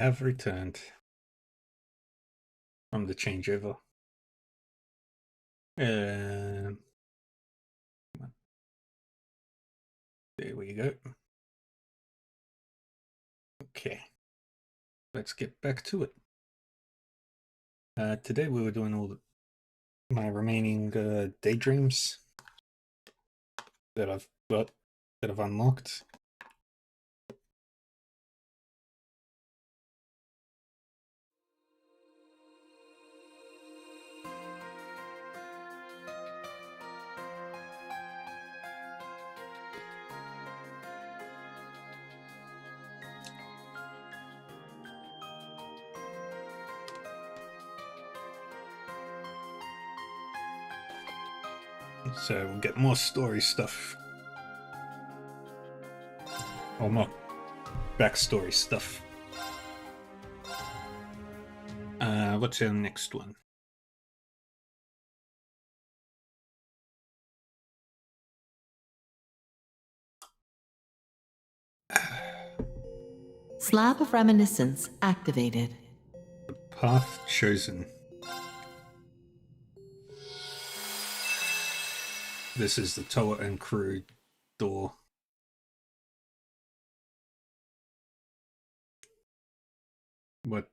Have returned from the changeover. And there we go. Okay, let's get back to it. Today we were doing all my remaining daydreams that I've unlocked. So we'll get more story stuff. Or more backstory stuff. What's our next one? Slab of Reminiscence activated. The path chosen. This is the Toa and crew door. What?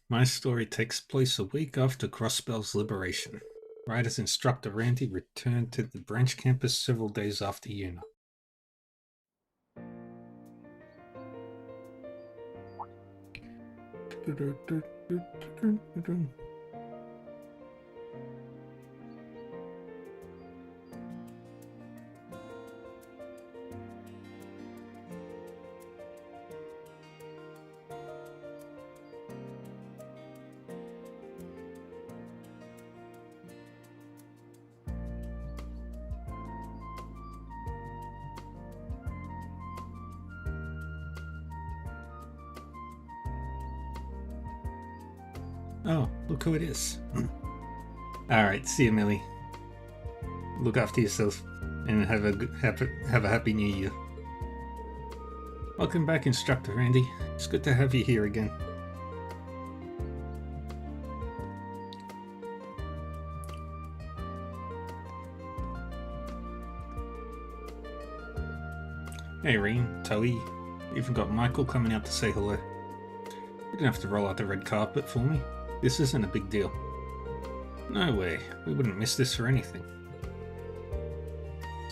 My story takes place a week after Crossbell's liberation. Right as Instructor Randy returned to the branch campus several days after Yuna. Oh, look who it is. Alright, see you, Millie. Look after yourself and have a happy new year. Welcome back, Instructor Randy. It's good to have you here again. Hey, Reen, Toei. Even got Michael coming out to say hello. You didn't have to roll out the red carpet for me. This isn't a big deal. No way, we wouldn't miss this for anything.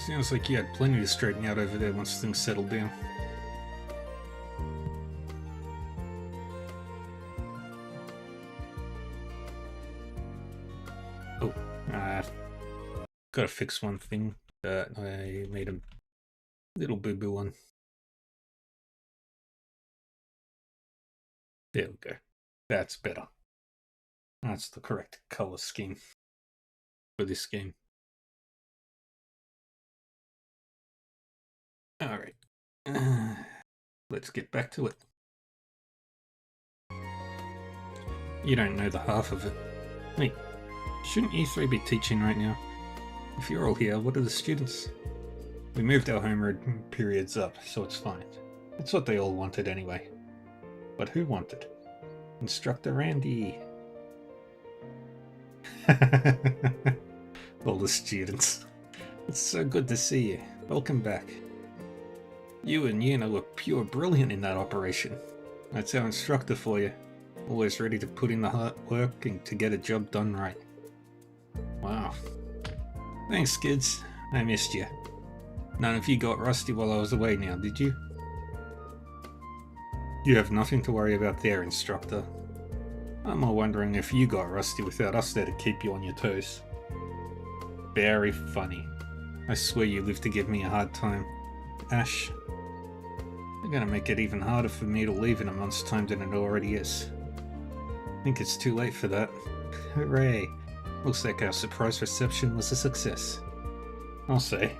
Sounds like you had plenty to straighten out over there once things settled down. Oh, gotta fix one thing that I made a little boo-boo on. There we go. That's better. That's the correct color scheme for this game. Alright. Let's get back to it. You don't know the half of it. Wait, shouldn't you three be teaching right now? If you're all here, what are the students? We moved our homeroad periods up, so it's fine. It's what they all wanted anyway. But who wanted? Instructor Randy. All the students. It's so good to see you. Welcome back. You and Yuna were pure brilliant in that operation. That's our instructor for you. Always ready to put in the hard work and to get a job done right. Wow. Thanks, kids. I missed you. None of you got rusty while I was away now, did you? You have nothing to worry about there, Instructor. I'm more wondering if you got rusty without us there to keep you on your toes. Very funny. I swear you live to give me a hard time. Ash, you're gonna make it even harder for me to leave in a month's time than it already is. I think it's too late for that. Hooray! Looks like our surprise reception was a success. I'll say.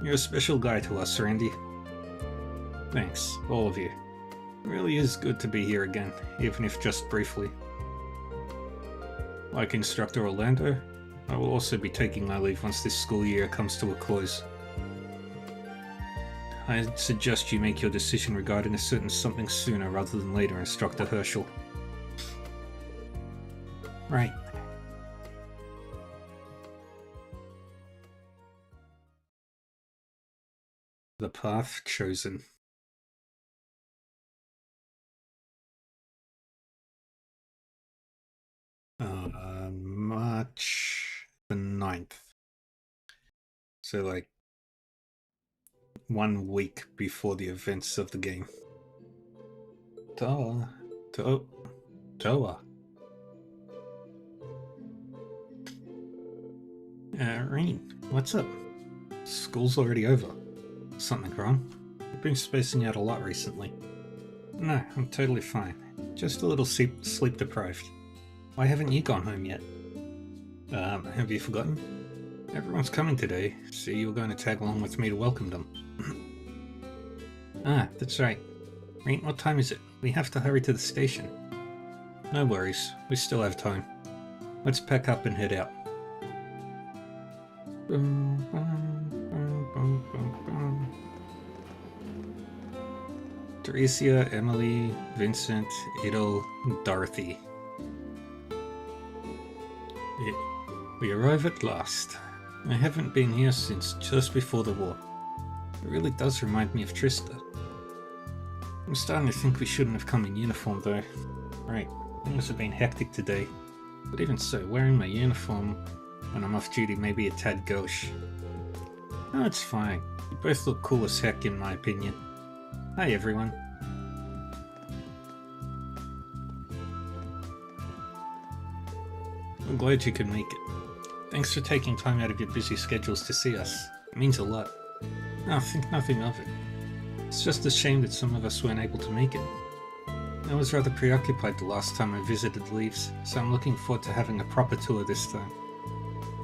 You're a special guy to us, Randy. Thanks, all of you. It really is good to be here again, even if just briefly. Like Instructor Orlando, I will also be taking my leave once this school year comes to a close. I suggest you make your decision regarding a certain something sooner rather than later, Instructor Herschel. Right. The path chosen. March the 9th. So like 1 week before the events of the game. Toa. Rain, what's up? School's already over. Something wrong? You've been spacing out a lot recently. No, I'm totally fine. Just a little sleep deprived. Why haven't you gone home yet? Have you forgotten? Everyone's coming today, so you're going to tag along with me to welcome them. Ah, that's right. Rain, what time is it? We have to hurry to the station. No worries, we still have time. Let's pack up and head out. Teresia, Emily, Vincent, Idle, Dorothy. We arrive at last. I haven't been here since just before the war. It really does remind me of Trista. I'm starting to think we shouldn't have come in uniform though. Right, things have been hectic today. But even so, wearing my uniform when I'm off duty may be a tad gauche. No, it's fine. You both look cool as heck in my opinion. Hi everyone. I'm glad you could make it. Thanks for taking time out of your busy schedules to see us. It means a lot. Oh, think nothing of it. It's just a shame that some of us weren't able to make it. I was rather preoccupied the last time I visited Leaves, so I'm looking forward to having a proper tour this time.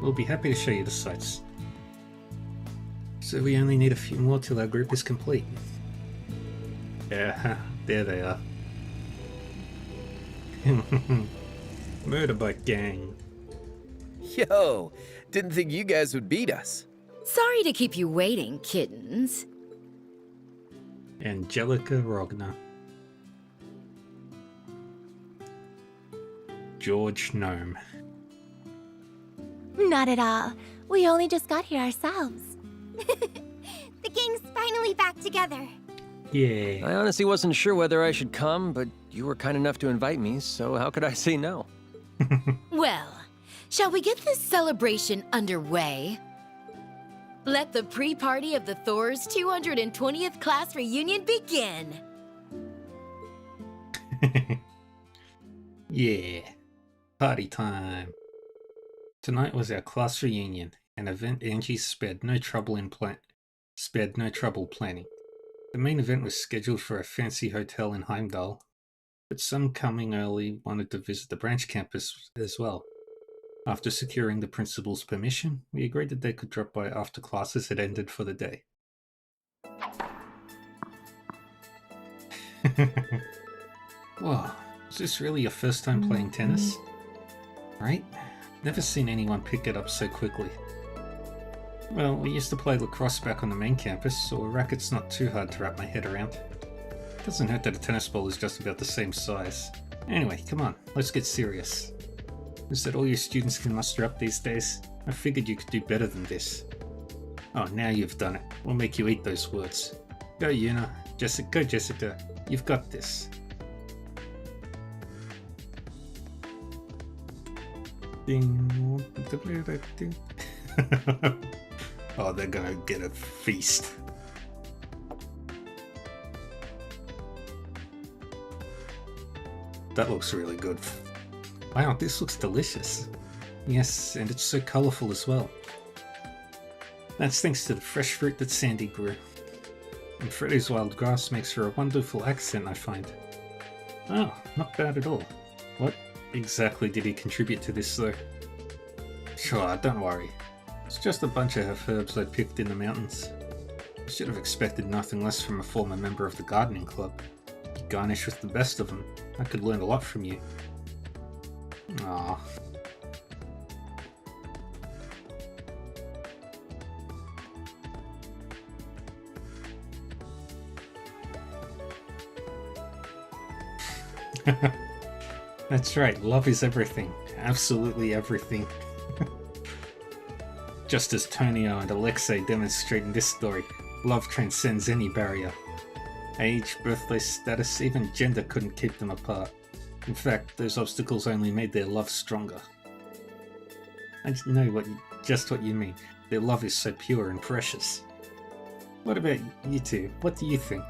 We'll be happy to show you the sights. So we only need a few more till our group is complete. Yeah, there they are. Motorbike gang. Yo, didn't think you guys would beat us. Sorry to keep you waiting, kittens. Angelica Rogner. George Gnome. Not at all. We only just got here ourselves. The gang's finally back together. Yeah. I honestly wasn't sure whether I should come, but you were kind enough to invite me, so how could I say no? Well, shall we get this celebration underway? Let the pre-party of the Thor's 220th class reunion begin! Yeah. Party time. Tonight was our class reunion, an event Angie spared no trouble planning. The main event was scheduled for a fancy hotel in Heimdall, but some coming early wanted to visit the branch campus as well. After securing the principal's permission, we agreed that they could drop by after classes had ended for the day. Whoa, is this really your first time playing tennis? Right? Never seen anyone pick it up so quickly. Well, we used to play lacrosse back on the main campus, so a racket's not too hard to wrap my head around. Doesn't hurt that a tennis ball is just about the same size. Anyway, come on, let's get serious. Is that all your students can muster up these days? I figured you could do better than this. Oh, now you've done it. We'll make you eat those words. Go, Yuna. Go, Jessica. You've got this. Ding. Oh, they're gonna get a feast. That looks really good. Wow, this looks delicious. Yes, and it's so colourful as well. That's thanks to the fresh fruit that Sandy grew. And Freddy's wild grass makes for a wonderful accent, I find. Oh, not bad at all. What exactly did he contribute to this, though? Sure, don't worry. It's just a bunch of herbs I picked in the mountains. I should have expected nothing less from a former member of the gardening club. You garnish with the best of them. I could learn a lot from you. Aww. That's right, love is everything. Absolutely everything. Just as Tonio and Alexei demonstrate in this story, love transcends any barrier. Age, birthplace status, even gender couldn't keep them apart. In fact, those obstacles only made their love stronger. I know just what you mean. Their love is so pure and precious. What about you two? What do you think?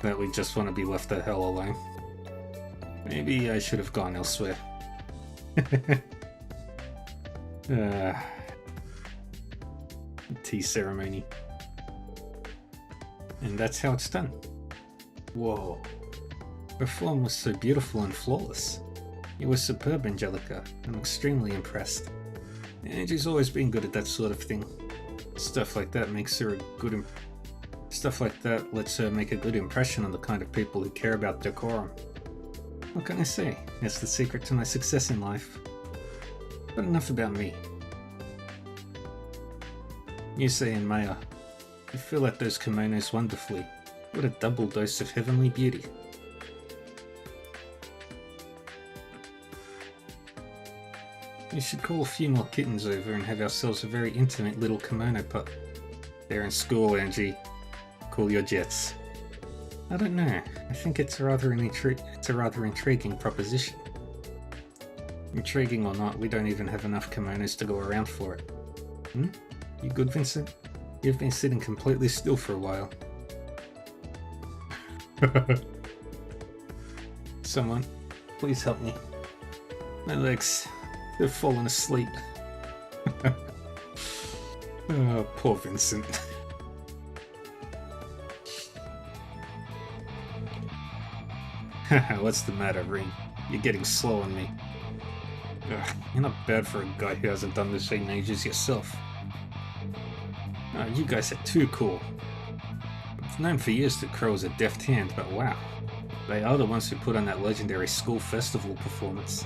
That we just want to be left the hell alone? Maybe I should have gone elsewhere. Tea ceremony. And that's how it's done. Whoa. Her form was so beautiful and flawless. You were superb, Angelica. I'm extremely impressed. Angie's always been good at that sort of thing. Stuff like that makes her a good Stuff like that lets her make a good impression on the kind of people who care about decorum. What can I say? It's the secret to my success in life. But enough about me. Yusei and Maya, you fill out those kimonos wonderfully. What a double dose of heavenly beauty. You should call a few more kittens over and have ourselves a very intimate little kimono pup. They're in school, Angie. Cool your jets. I don't know. I think it's a rather intriguing proposition. Intriguing or not, we don't even have enough kimonos to go around for it. You good, Vincent? You've been sitting completely still for a while. Someone, please help me. My legs, they've fallen asleep. Oh, poor Vincent. What's the matter, Ring? You're getting slow on me. Ugh, you're not bad for a guy who hasn't done this in ages yourself. You guys are too cool. I've known for years that Crow is a deft hand, but wow. They are the ones who put on that legendary school festival performance.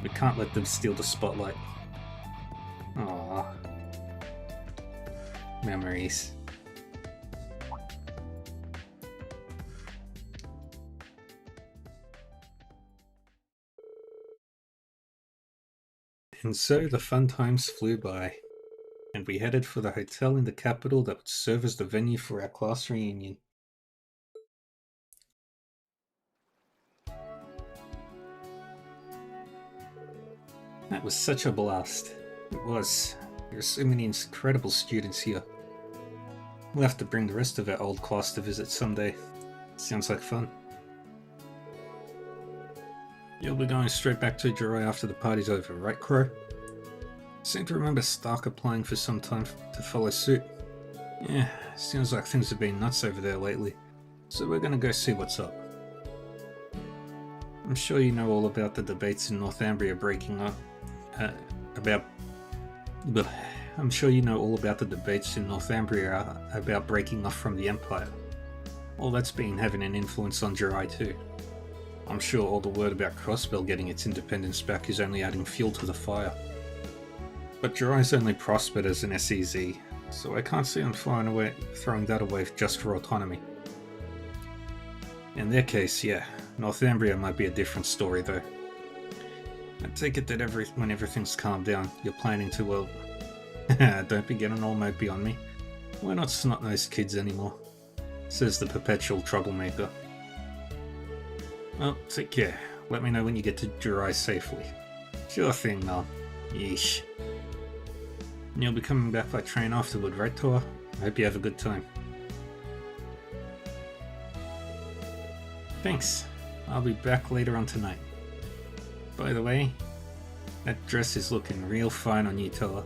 We can't let them steal the spotlight. Aww. Memories. And so the fun times flew by, and we headed for the hotel in the capital that would serve as the venue for our class reunion. That was such a blast. It was. There are so many incredible students here. We'll have to bring the rest of our old class to visit someday. Sounds like fun. You'll be going straight back to Jirai after the party's over, right, Crow? Seem to remember Stark applying for some time to follow suit. Yeah, seems like things have been nuts over there lately, so we're gonna go see what's up. I'm sure you know all about the debates in Northumbria breaking up. I'm sure you know all about the debates in Northumbria about breaking off from the Empire. All that's been having an influence on Jirai too. I'm sure all the word about Crossbell getting its independence back is only adding fuel to the fire. But Jirai's only prospered as an SEZ, so I can't see them throwing that away just for autonomy. In their case, yeah, Northumbria might be a different story though. I take it that when everything's calmed down, you're planning to, well... don't be getting all mopey on me. We're not snot-nosed kids anymore, says the perpetual troublemaker. Well, take care. Let me know when you get to Jirai safely. Sure thing, Mel. Yeesh. And you'll be coming back by train afterward, right, Toa? I hope you have a good time. Thanks. I'll be back later on tonight. By the way, that dress is looking real fine on you, Toa.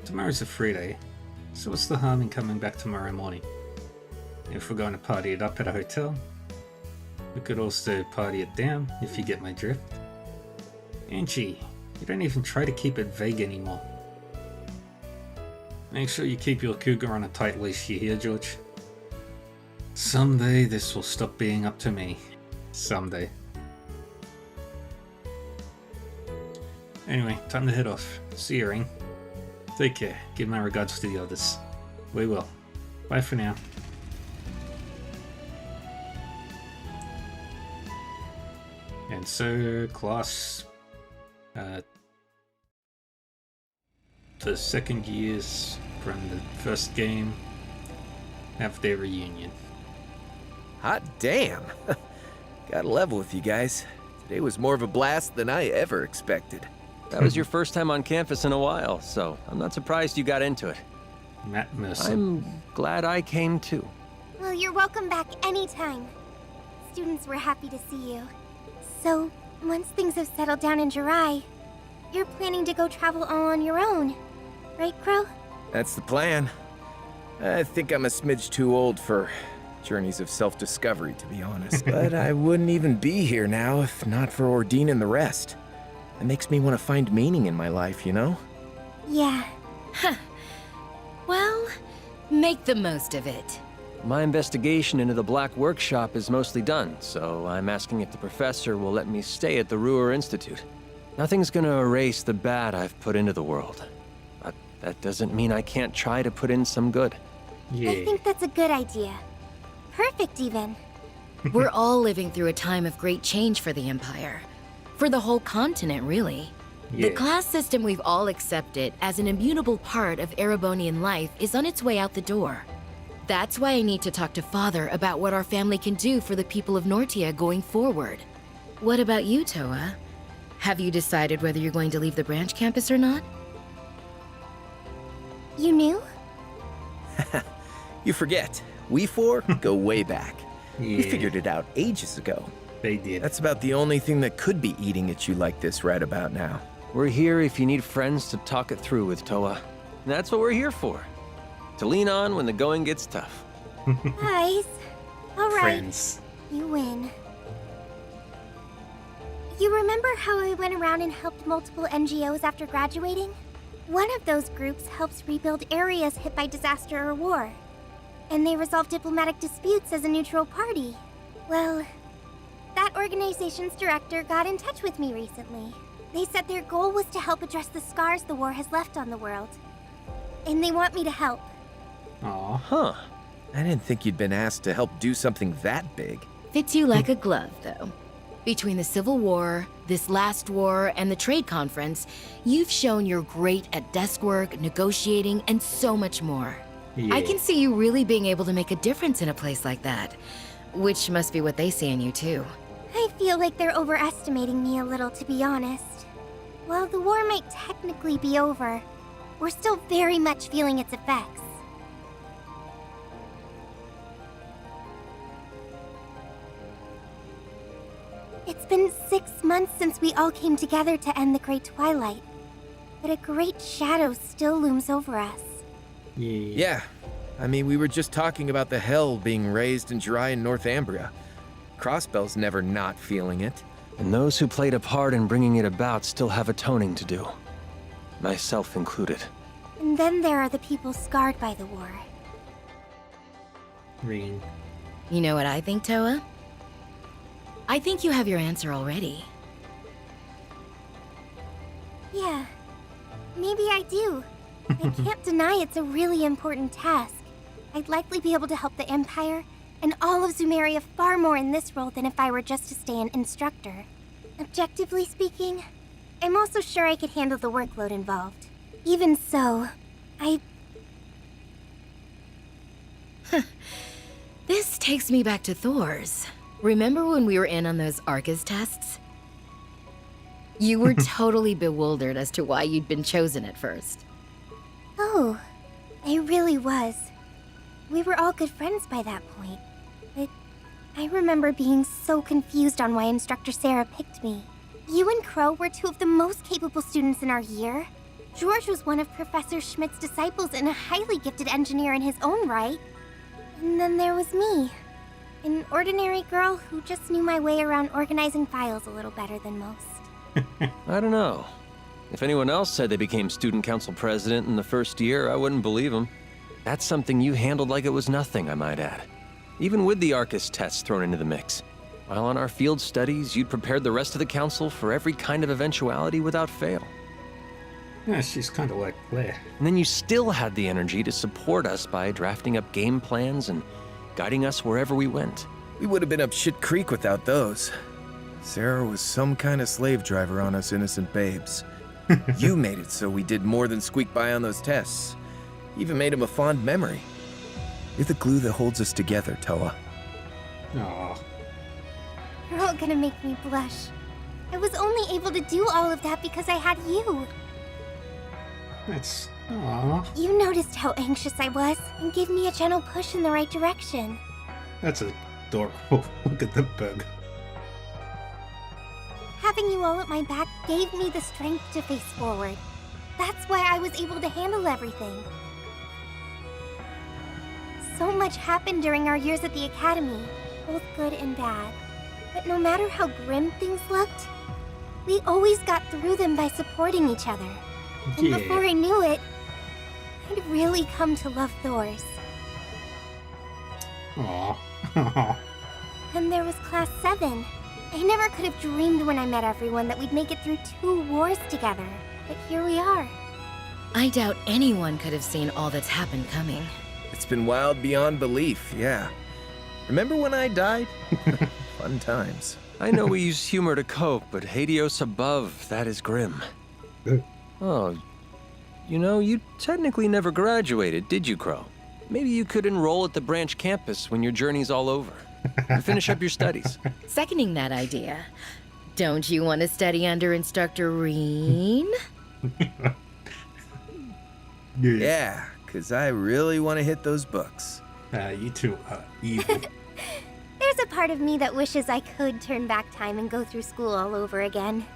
Tomorrow's a free day, so what's the harm in coming back tomorrow morning? If we're going to party it up at a hotel, we could also party it down, if you get my drift. Angie, you don't even try to keep it vague anymore. Make sure you keep your cougar on a tight leash, you hear, George? Someday this will stop being up to me. Someday. Anyway, time to head off. See you, Ring. Take care. Give my regards to the others. We will. Bye for now. And so, class, the second years from the first game have their reunion. Hot damn. Gotta level with you guys. Today was more of a blast than I ever expected. That was your first time on campus in a while, so I'm not surprised you got into it. Matt Mercer. I'm glad I came too. Well, you're welcome back anytime. Students were happy to see you. So, once things have settled down in Jirai, you're planning to go travel all on your own, right, Crow? That's the plan. I think I'm a smidge too old for journeys of self-discovery, to be honest. But I wouldn't even be here now if not for Ordine and the rest. It makes me want to find meaning in my life, you know? Yeah. Well, make the most of it. My investigation into the Black Workshop is mostly done, so I'm asking if the professor will let me stay at the Ruhr Institute. Nothing's gonna erase the bad I've put into the world. But that doesn't mean I can't try to put in some good. Yeah. I think that's a good idea. Perfect, even. We're all living through a time of great change for the Empire. For the whole continent, really. Yeah. The class system we've all accepted as an immutable part of Erebonian life is on its way out the door. That's why I need to talk to Father about what our family can do for the people of Nortia going forward. What about you, Toa? Have you decided whether you're going to leave the branch campus or not? You knew? You forget, we four go way back. We Yeah. figured it out ages ago. They did. That's about the only thing that could be eating at you like this right about now. We're here if you need friends to talk it through with, Toa. And that's what we're here for. To lean on when the going gets tough. Guys. All right. Friends. You win. You remember how I went around and helped multiple NGOs after graduating? One of those groups helps rebuild areas hit by disaster or war. And they resolve diplomatic disputes as a neutral party. Well, that organization's director got in touch with me recently. They said their goal was to help address the scars the war has left on the world. And they want me to help. Aw. Huh. I didn't think you'd been asked to help do something that big. Fits you like a glove, though. Between the Civil War, this last war, and the trade conference, you've shown you're great at desk work, negotiating, and so much more. Yeah. I can see you really being able to make a difference in a place like that. Which must be what they see in you, too. I feel like they're overestimating me a little, to be honest. While the war might technically be over, we're still very much feeling its effects. It's been 6 months since we all came together to end the Great Twilight, but a great shadow still looms over us. Yeah. Yeah, I mean, we were just talking about the hell being raised in Jirai and Northumbria. Crossbell's never not feeling it. And those who played a part in bringing it about still have atoning to do. Myself included. And then there are the people scarred by the war. Ring. You know what I think, Toa? I think you have your answer already. Yeah, maybe I do. I can't deny it's a really important task. I'd likely be able to help the Empire and all of Zumeria far more in this role than if I were just to stay an instructor. Objectively speaking, I'm also sure I could handle the workload involved. Even so, This takes me back to Thor's. Remember when we were in on those Arcus tests? You were totally bewildered as to why you'd been chosen at first. Oh, I really was. We were all good friends by that point. But I remember being so confused on why Instructor Sarah picked me. You and Crow were two of the most capable students in our year. George was one of Professor Schmidt's disciples and a highly gifted engineer in his own right. And then there was me, an ordinary girl who just knew my way around organizing files a little better than most. I don't know. If anyone else said they became student council president in the first year, I wouldn't believe them. That's something you handled like it was nothing, I might add. even with the Arcus tests thrown into the mix. While on our field studies, you'd prepared the rest of the council for every kind of eventuality without fail. Yeah, she's kind of like Claire. And then you still had the energy to support us by drafting up game plans and guiding us wherever we went. We would have been up shit creek without those. Sarah was some kind of slave driver on us innocent babes. You made it so we did more than squeak by on those tests. Even made him a fond memory. You're the glue that holds us together, Toa. Aw. You're all gonna make me blush. I was only able to do all of that because I had you. That's... Aw. You noticed how anxious I was and gave me a gentle push in the right direction. That's adorable. Look at the bug. Having you all at my back gave me the strength to face forward. That's why I was able to handle everything. So much happened during our years at the academy, both good and bad. But no matter how grim things looked, we always got through them by supporting each other. And Yeah. before I knew it, I'd really come to love Thors. Aw. And there was Class 7. I never could have dreamed when I met everyone that we'd make it through 2 wars together. But here we are. I doubt anyone could have seen all that's happened coming. It's been wild beyond belief, yeah. Remember when I died? Fun times. I know we use humor to cope, but Hades above, that is grim. Oh, you know, you technically never graduated, did you, Crow? Maybe you could enroll at the branch campus when your journey's all over. And finish up your studies. Seconding that idea. Don't you want to study under Instructor Reen? Yeah, 'cause I really want to hit those books. You two are evil. There's a part of me that wishes I could turn back time and go through school all over again.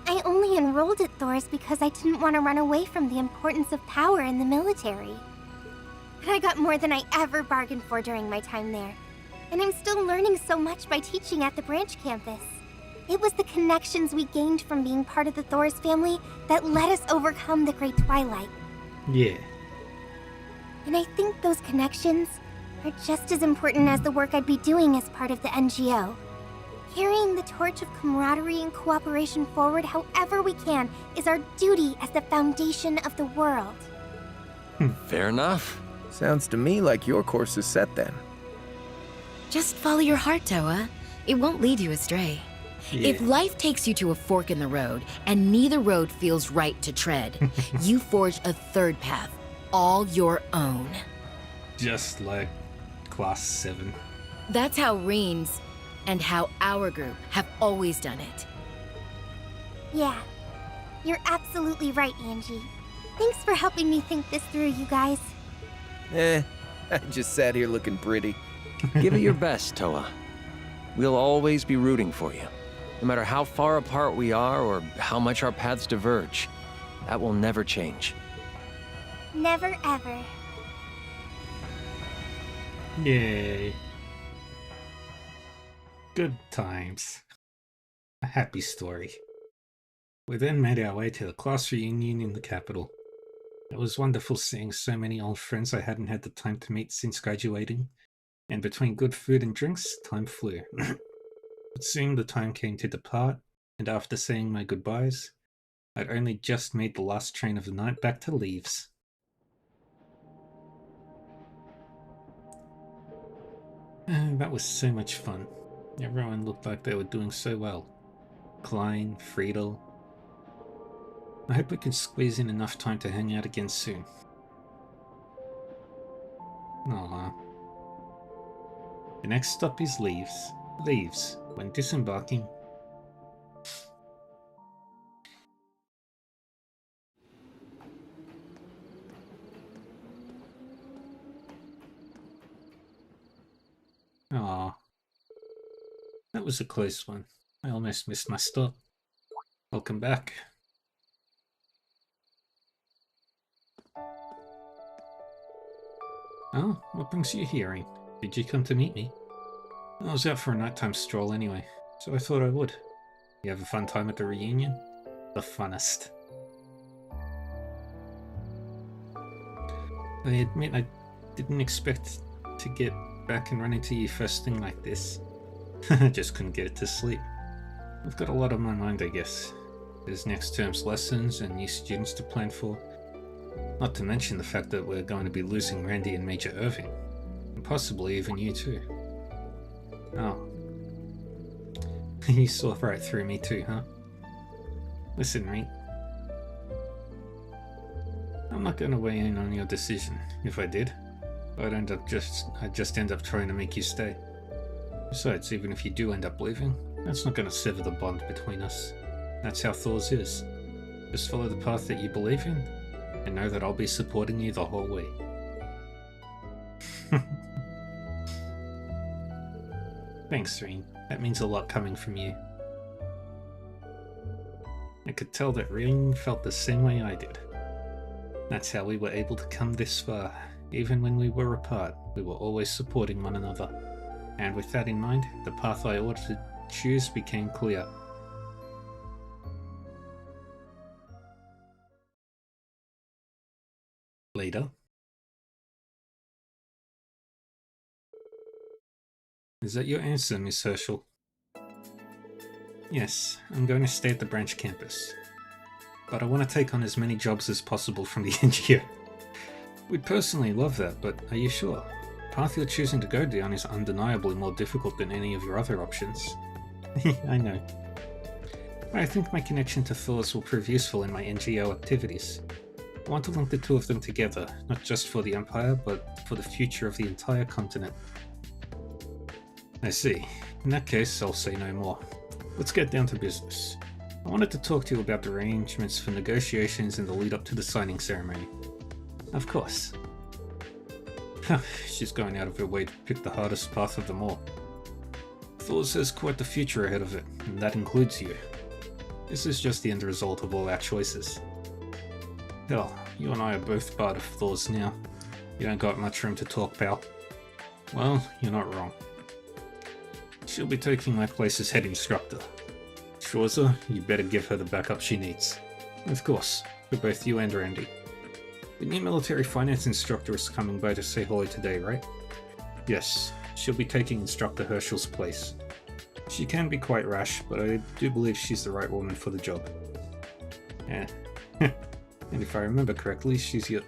I only enrolled at Thors because I didn't want to run away from the importance of power in the military. But I got more than I ever bargained for during my time there. And I'm still learning so much by teaching at the branch campus. It was the connections we gained from being part of the Thors family that let us overcome the Great Twilight. Yeah. And I think those connections are just as important as the work I'd be doing as part of the NGO. Carrying the torch of camaraderie and cooperation forward however we can is our duty as the foundation of the world. Fair enough. Sounds to me like your course is set then. Just follow your heart, Toa. It won't lead you astray. Yeah. If life takes you to a fork in the road, and neither road feels right to tread, you forge a third path, all your own. Just like Class 7. That's how Reen's and how our group have always done it. Yeah, you're absolutely right, Angie. Thanks for helping me think this through, you guys. I just sat here looking pretty. Give it your best, Toa. We'll always be rooting for you. No matter how far apart we are or how much our paths diverge. That will never change. Never ever. Yay. Good times. A happy story. We then made our way to the class reunion in the capital. It was wonderful seeing so many old friends I hadn't had the time to meet since graduating, and between good food and drinks, time flew. But soon the time came to depart, and after saying my goodbyes, I'd only just made the last train of the night back to Leaves. That was so much fun. Everyone looked like they were doing so well. Klein, Friedel. I hope we can squeeze in enough time to hang out again soon. Aww. The next stop is Leaves. Leaves, when disembarking. Aww. That was a close one. I almost missed my stop. Welcome back. Oh, what brings you here, Aang? Did you come to meet me? I was out for a nighttime stroll anyway, so I thought I would. You have a fun time at the reunion? The funnest. I admit I didn't expect to get back and run into you first thing like this. I just couldn't get it to sleep. I've got a lot on my mind, I guess. There's next term's lessons and new students to plan for. Not to mention the fact that we're going to be losing Randy and Major Irving. And possibly even you too. Oh. You saw right through me too, huh? Listen, mate. I'm not going to weigh in on your decision. If I did, I'd just end up trying to make you stay. Besides, even if you do end up leaving, that's not going to sever the bond between us. That's how Thor's is. Just follow the path that you believe in, and know that I'll be supporting you the whole way. Thanks, Serene. That means a lot coming from you. I could tell that Ring felt the same way I did. That's how we were able to come this far. Even when we were apart, we were always supporting one another. And with that in mind, the path I ought to choose became clear. Later. Is that your answer, Miss Herschel? Yes, I'm going to stay at the branch campus. But I want to take on as many jobs as possible from the NGO. We'd personally love that, but are you sure? The path you're choosing to go down is undeniably more difficult than any of your other options. I know. I think my connection to Thor's will prove useful in my NGO activities. I want to link the two of them together, not just for the Empire, but for the future of the entire continent. I see. In that case, I'll say no more. Let's get down to business. I wanted to talk to you about the arrangements for negotiations in the lead up to the signing ceremony. Of course. She's going out of her way to pick the hardest path of them all. Thor's has quite the future ahead of it, and that includes you. This is just the end result of all our choices. Hell, you and I are both part of Thor's now. You don't got much room to talk, pal. Well, you're not wrong. She'll be taking my place as head instructor. Schwarzer, you better give her the backup she needs. Of course, for both you and Randy. The new military finance instructor is coming by to say hello today, right? Yes, she'll be taking Instructor Herschel's place. She can be quite rash, but I do believe she's the right woman for the job. Yeah. And if I remember correctly, she's your...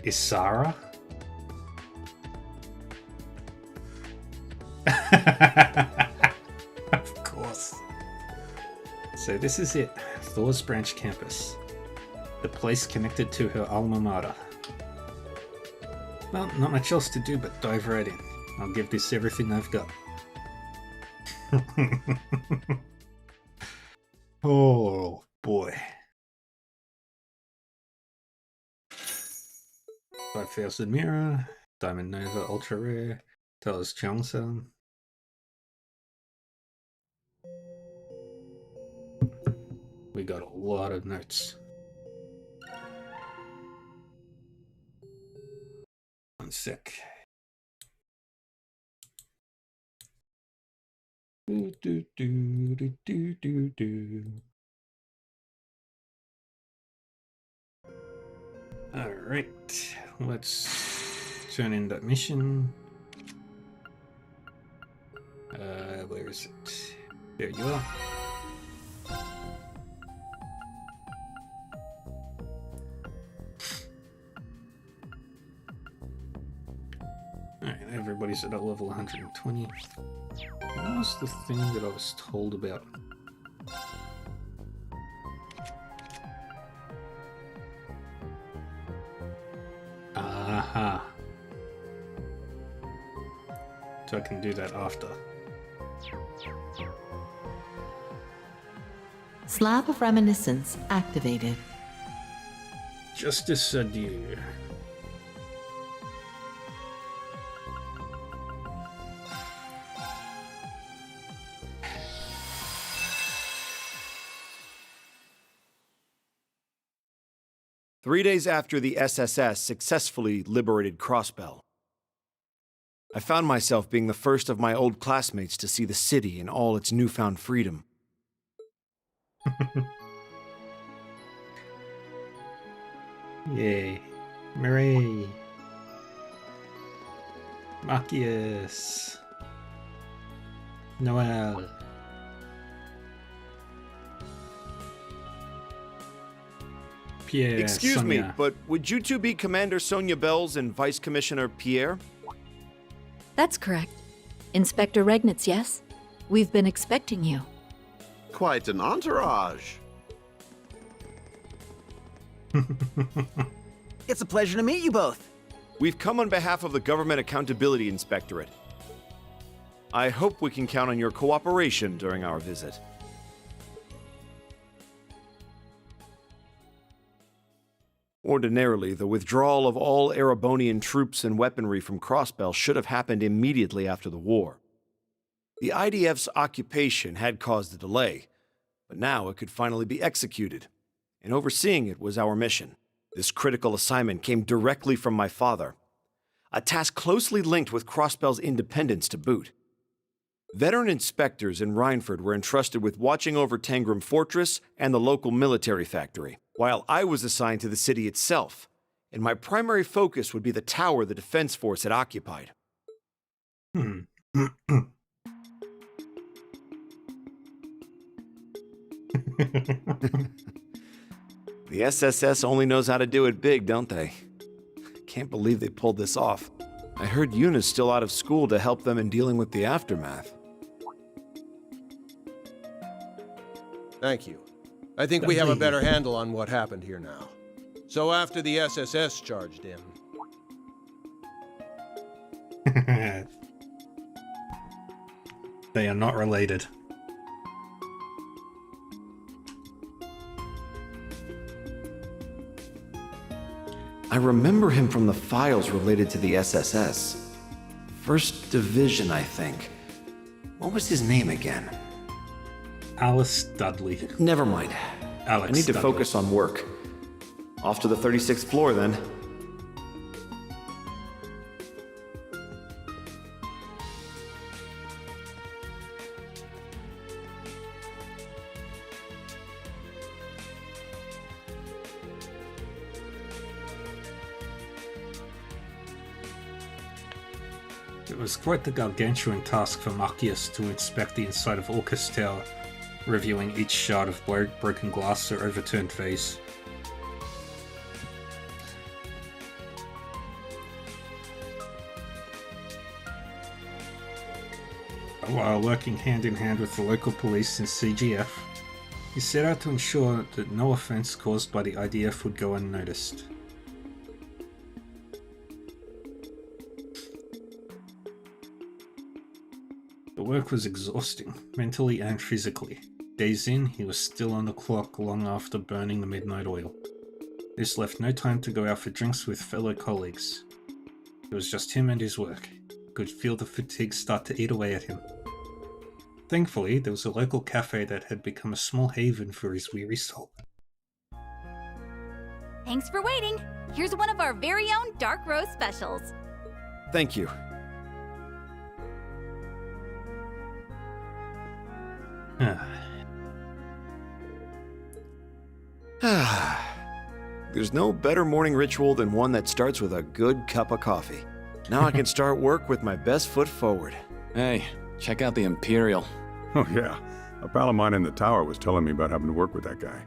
Isara? Of course. So this is it, Thor's Branch Campus. The place connected to her alma mater. Well, not much else to do but dive right in. I'll give this everything I've got. Oh boy. 5000 Mirror, Diamond Nova Ultra Rare, Talos Cheongsan. We got a lot of notes. One sec. Do, do, do, do, do, do, do. Alright, let's turn in that mission. Where is it? There you are. Alright, everybody's at level 120. What was the thing that I was told about? Aha. So I can do that after. Slab of Reminiscence activated. Justice adieu. Three days after the SSS successfully liberated Crossbell, I found myself being the first of my old classmates to see the city in all its newfound freedom. Yay. Hooray. Marcus. Noel. Pierre. Excuse me, Sonia. but would you two be Commander Sonia Bells and Vice Commissioner Pierre? That's correct. Inspector Regnitz, yes? We've been expecting you. Quite an entourage. It's a pleasure to meet you both. We've come on behalf of the Government Accountability Inspectorate. I hope we can count on your cooperation during our visit. Ordinarily, the withdrawal of all Erebonian troops and weaponry from Crossbell should have happened immediately after the war. The IDF's occupation had caused a delay, but now it could finally be executed, and overseeing it was our mission. This critical assignment came directly from my father, a task closely linked with Crossbell's independence to boot. Veteran inspectors in Rhineford were entrusted with watching over Tangram Fortress and the local military factory, while I was assigned to the city itself, and my primary focus would be the tower the defense force had occupied. The SSS only knows how to do it big, don't they? Can't believe they pulled this off. I heard Yuna's still out of school to help them in dealing with the aftermath. Thank you. I think we have a better handle on what happened here now. So after the SSS charged in... They are not related. I remember him from the files related to the SSS. First Division, I think. What was his name again? Alice Dudley. Never mind. Alex I need to Dudley. focus on work. Off to the 36th floor, then. It was quite the gargantuan task for Marcus to inspect the inside of Orcus Tower, reviewing each shard of broken glass or overturned vase. While working hand in hand with the local police and CGF, he set out to ensure that no offense caused by the IDF would go unnoticed. The work was exhausting, mentally and physically. Days in, he was still on the clock long after burning the midnight oil. This left no time to go out for drinks with fellow colleagues. It was just him and his work. He could feel the fatigue start to eat away at him. Thankfully, there was a local cafe that had become a small haven for his weary soul. Thanks for waiting. Here's one of our very own dark roast specials. Thank you. There's no better morning ritual than one that starts with a good cup of coffee. Now I can start work with my best foot forward. Hey, check out the Imperial. Oh yeah, a pal of mine in the tower was telling me about having to work with that guy.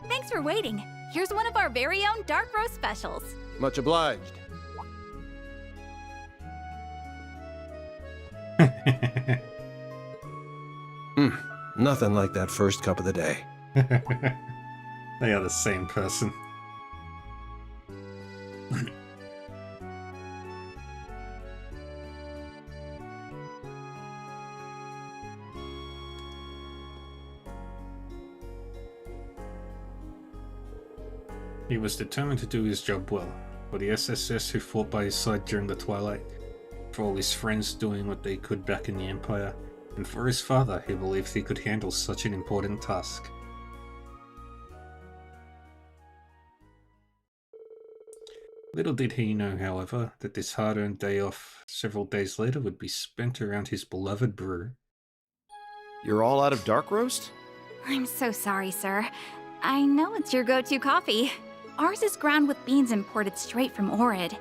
Thanks for waiting. Here's one of our very own dark roast specials. Much obliged. Nothing like that first cup of the day. They are the same person. He was determined to do his job well, for the SSS who fought by his side during the Twilight, for all his friends doing what they could back in the Empire, and for his father who believed he could handle such an important task. Little did he know, however, that this hard-earned day off several days later would be spent around his beloved brew. You're all out of dark roast? I'm so sorry, sir. I know it's your go-to coffee. Ours is ground with beans imported straight from Orid.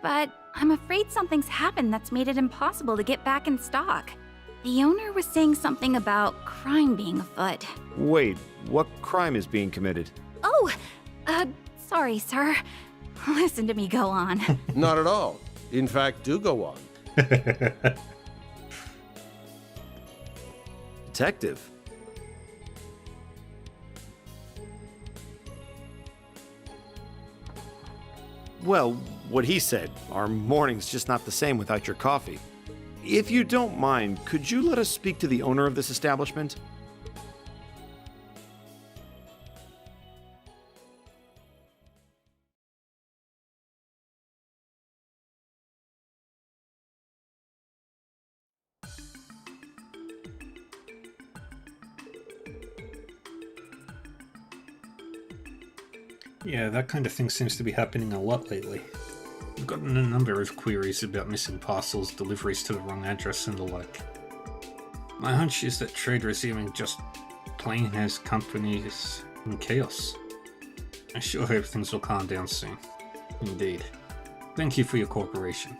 But I'm afraid something's happened that's made it impossible to get back in stock. The owner was saying something about crime being afoot. Wait, what crime is being committed? Oh, sorry, sir. Listen to me go on. Not at all. In fact, do go on. Detective? Well, what he said. Our morning's just not the same without your coffee. If you don't mind, could you let us speak to the owner of this establishment? Yeah, that kind of thing seems to be happening a lot lately. I've gotten a number of queries about missing parcels, deliveries to the wrong address, and the like. My hunch is that trade resuming just plain has companies in chaos. I sure hope things will calm down soon. Indeed. Thank you for your cooperation.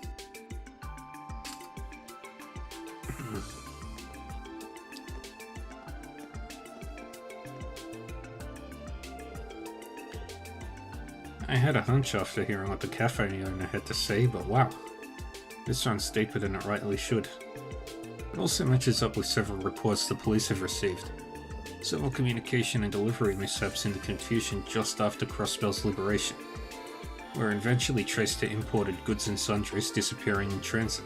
I had a hunch after hearing what the cafe owner had to say, but wow. This runs deeper than it rightly should. It also matches up with several reports the police have received. Several communication and delivery mishaps in the confusion just after Crossbell's liberation, were eventually traced to imported goods and sundries disappearing in transit.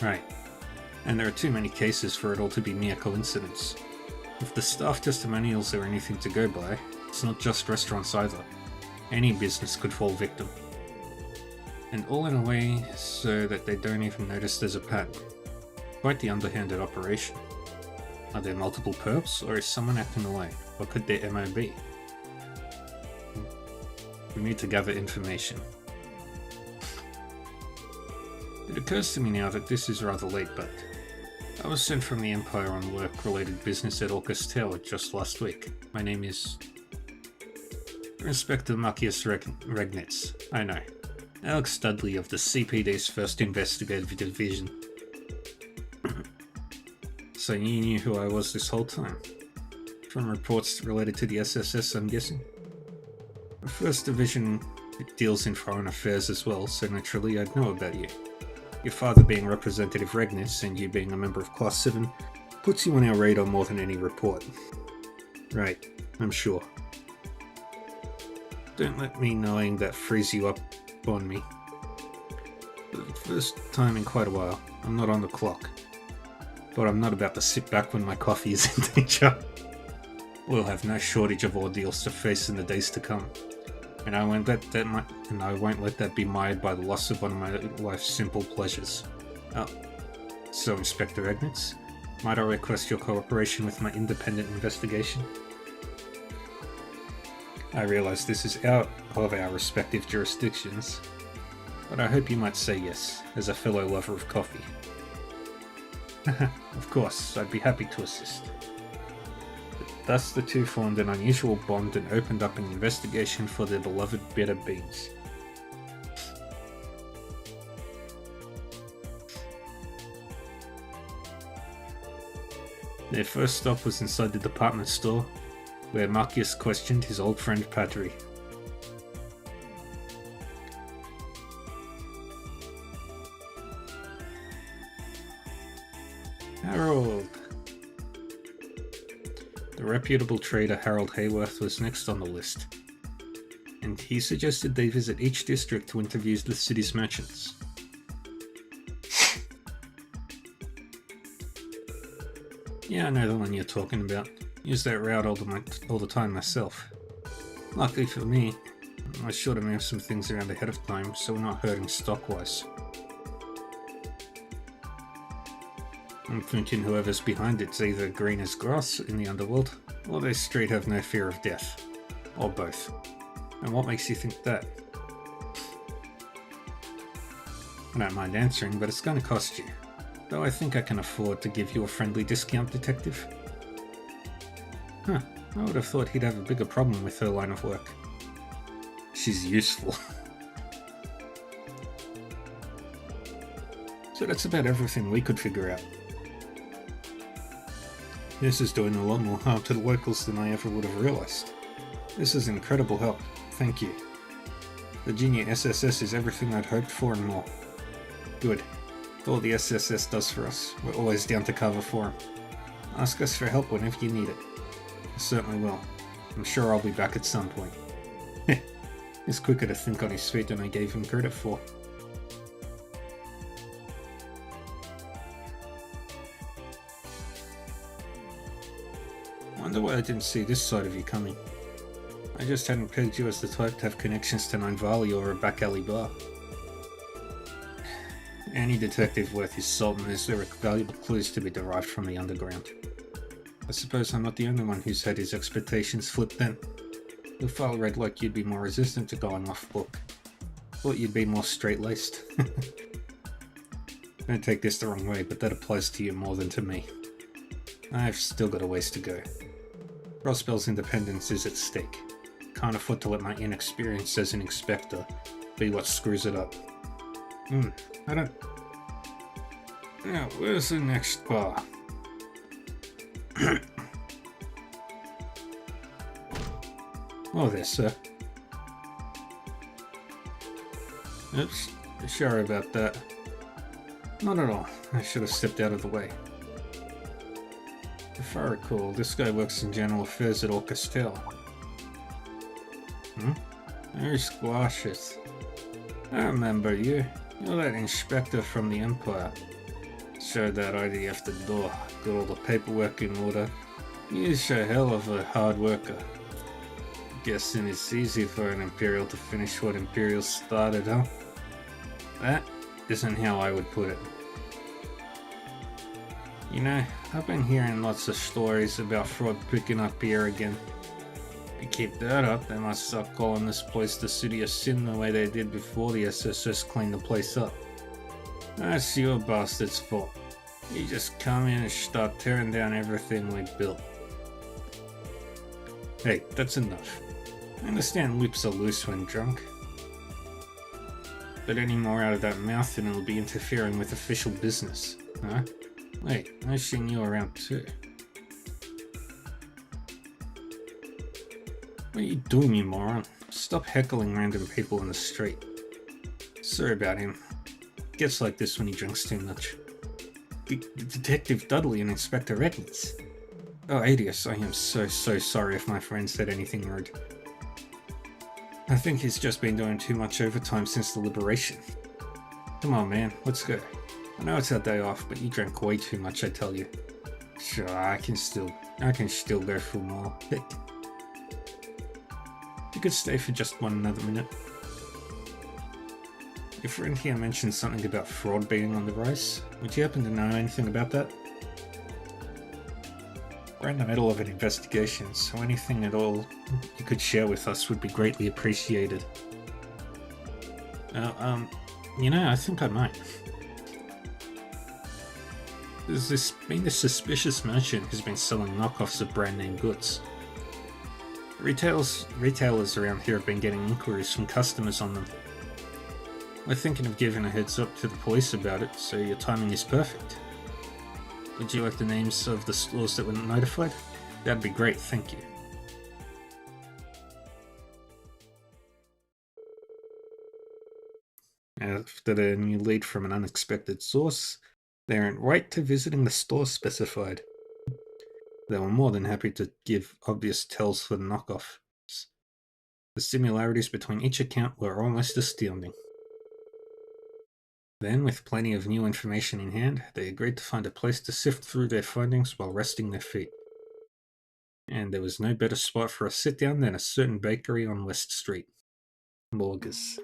Right. And there are too many cases for it all to be mere coincidence. If the staff testimonials are anything to go by, it's not just restaurants either. Any business could fall victim. And all in a way so that they don't even notice there's a pattern. Quite the underhanded operation. Are there multiple perps, or is someone acting away? What could their MO be? We need to gather information. It occurs to me now that this is rather late, but I was sent from the Empire on work-related business at Orcus Tower just last week. My name is Inspector Marcus Regnitz. I know. Alex Studley of the CPD's 1st Investigative Division. So you knew who I was this whole time? From reports related to the SSS, I'm guessing? The 1st Division deals in foreign affairs as well, so naturally I'd know about you. Your father being Representative Regnitz and you being a member of Class 7 puts you on our radar more than any report. Right, I'm sure. Don't let me knowing that frees you up on me. For the first time in quite a while, I'm not on the clock. But I'm not about to sit back when my coffee is in danger. We'll have no shortage of ordeals to face in the days to come. And I won't let that be mired by the loss of one of my life's simple pleasures. Oh, so Inspector Regnitz, might I request your cooperation with my independent investigation? I realize this is out of our respective jurisdictions, but I hope you might say yes, as a fellow lover of coffee. Of course, I'd be happy to assist. Thus the two formed an unusual bond and opened up an investigation for their beloved bitter beans. Their first stop was inside the department store, where Marcus questioned his old friend Patry. Harold! The reputable trader Harold Hayworth was next on the list, and he suggested they visit each district to interview the city's merchants. Yeah, I know the one you're talking about. Use that route all the time myself. Luckily for me, I was sure to move some things around ahead of time, so we're not hurting stock-wise. I'm thinking whoever's behind it's either green as grass in the underworld, or they straight have no fear of death. Or both. And what makes you think that? I don't mind answering, but it's going to cost you. Though I think I can afford to give you a friendly discount, Detective. Huh, I would have thought he'd have a bigger problem with her line of work. She's useful. So that's about everything we could figure out. This is doing a lot more harm to the locals than I ever would have realized. This is incredible help. Thank you. The junior SSS is everything I'd hoped for and more. Good. It's all the SSS does for us. We're always down to cover for him. Ask us for help whenever you need it. I certainly will. I'm sure I'll be back at some point. He's quicker to think on his feet than I gave him credit for. Wonder why I didn't see this side of you coming. I just hadn't pegged you as the type to have connections to Nine Valley or a back alley bar. Any detective worth his salt knows there are valuable clues to be derived from the underground. I suppose I'm not the only one who's had his expectations flipped then. The file read like you'd be more resistant to going off book. Thought you'd be more straight-laced. Don't take this the wrong way, but that applies to you more than to me. I've still got a ways to go. Crossbell's independence is at stake. Can't afford to let my inexperience as an inspector be what screws it up. I don't... Now, where's the next bar? Oh, there, sir. Oops, sorry about that. Not at all. I should have stepped out of the way. If I recall, this guy works in general affairs at Orchestel. Very squashes. I remember you. You're that inspector from the Empire. Showed that ID after the door. Got all the paperwork in order. You're a hell of a hard worker. Guessing it's easy for an Imperial to finish what Imperial started, huh? That isn't how I would put it. You know, I've been hearing lots of stories about fraud picking up here again. If you keep that up, they might start calling this place the City of Sin the way they did before the SSS cleaned the place up. That's your bastard's fault. You just come in and start tearing down everything we built. Hey, that's enough. I understand lips are loose when drunk. But any more out of that mouth and it'll be interfering with official business, huh? Wait, I've seen you around too. What are you doing, you moron? Stop heckling random people in the street. Sorry about him. Gets like this when he drinks too much. Detective Dudley and Inspector Regnitz. Oh, Adius, I am so sorry if my friend said anything rude. I think he's just been doing too much overtime since the liberation. Come on, man, let's go. I know it's our day off, but you drank way too much, I tell you. Sure, I can still go for more. Heck. You could stay for just another minute. Your friend here mentioned something about fraud being on the rise. Would you happen to know anything about that? We're in the middle of an investigation, so anything at all you could share with us would be greatly appreciated. You know, I think I might. There's been this suspicious merchant who's been selling knockoffs of brand name goods. Retailers around here have been getting inquiries from customers on them. We're thinking of giving a heads up to the police about it, so your timing is perfect. Would you like the names of the stores that were notified? That'd be great, thank you. After the new lead from an unexpected source, they went right to visiting the stores specified. They were more than happy to give obvious tells for the knockoffs. The similarities between each account were almost astounding. Then, with plenty of new information in hand, they agreed to find a place to sift through their findings while resting their feet. And there was no better spot for a sit-down than a certain bakery on West Street. Morgus.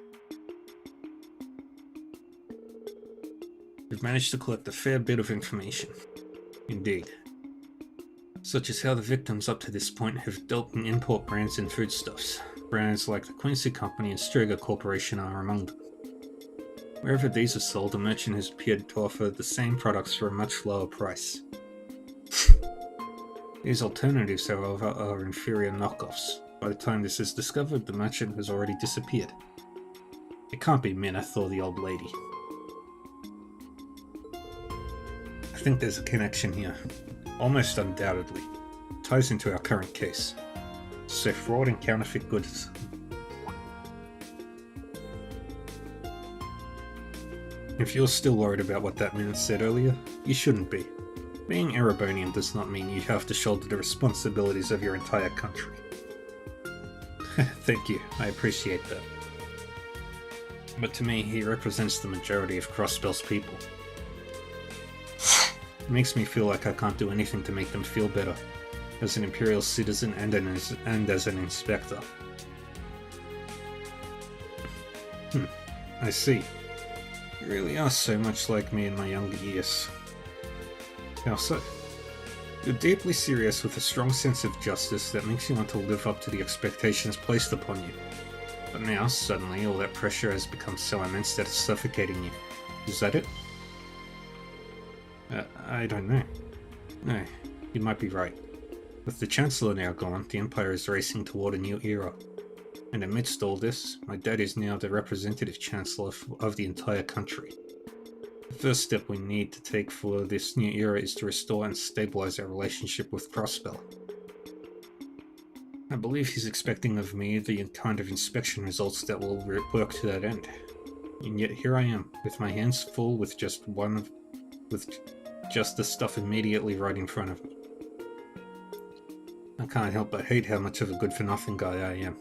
We've managed to collect a fair bit of information. Indeed. Such as how the victims up to this point have dealt in import brands and foodstuffs. Brands like the Quincy Company and Striga Corporation are among them. Wherever these are sold, a merchant has appeared to offer the same products for a much lower price. These alternatives, however, are inferior knockoffs. By the time this is discovered, the merchant has already disappeared. It can't be Mineth or the old lady. I think there's a connection here. Almost undoubtedly. It ties into our current case. So fraud and counterfeit goods. If you're still worried about what that Mineth said earlier, you shouldn't be. Being Erebonian does not mean you have to shoulder the responsibilities of your entire country. Thank you, I appreciate that. But to me, he represents the majority of Crossbell's people. It makes me feel like I can't do anything to make them feel better, as an Imperial citizen and as an inspector. I see. You really are so much like me in my younger years. How so? You're deeply serious with a strong sense of justice that makes you want to live up to the expectations placed upon you. But now, suddenly, all that pressure has become so immense that it's suffocating you. Is that it? I don't know. No, you might be right. With the Chancellor now gone, the Empire is racing toward a new era. And amidst all this, my dad is now the representative Chancellor of the entire country. The first step we need to take for this new era is to restore and stabilize our relationship with Crossbell. I believe he's expecting of me the kind of inspection results that will work to that end. And yet here I am, with my hands full with just the stuff immediately right in front of me. I can't help but hate how much of a good-for-nothing guy I am.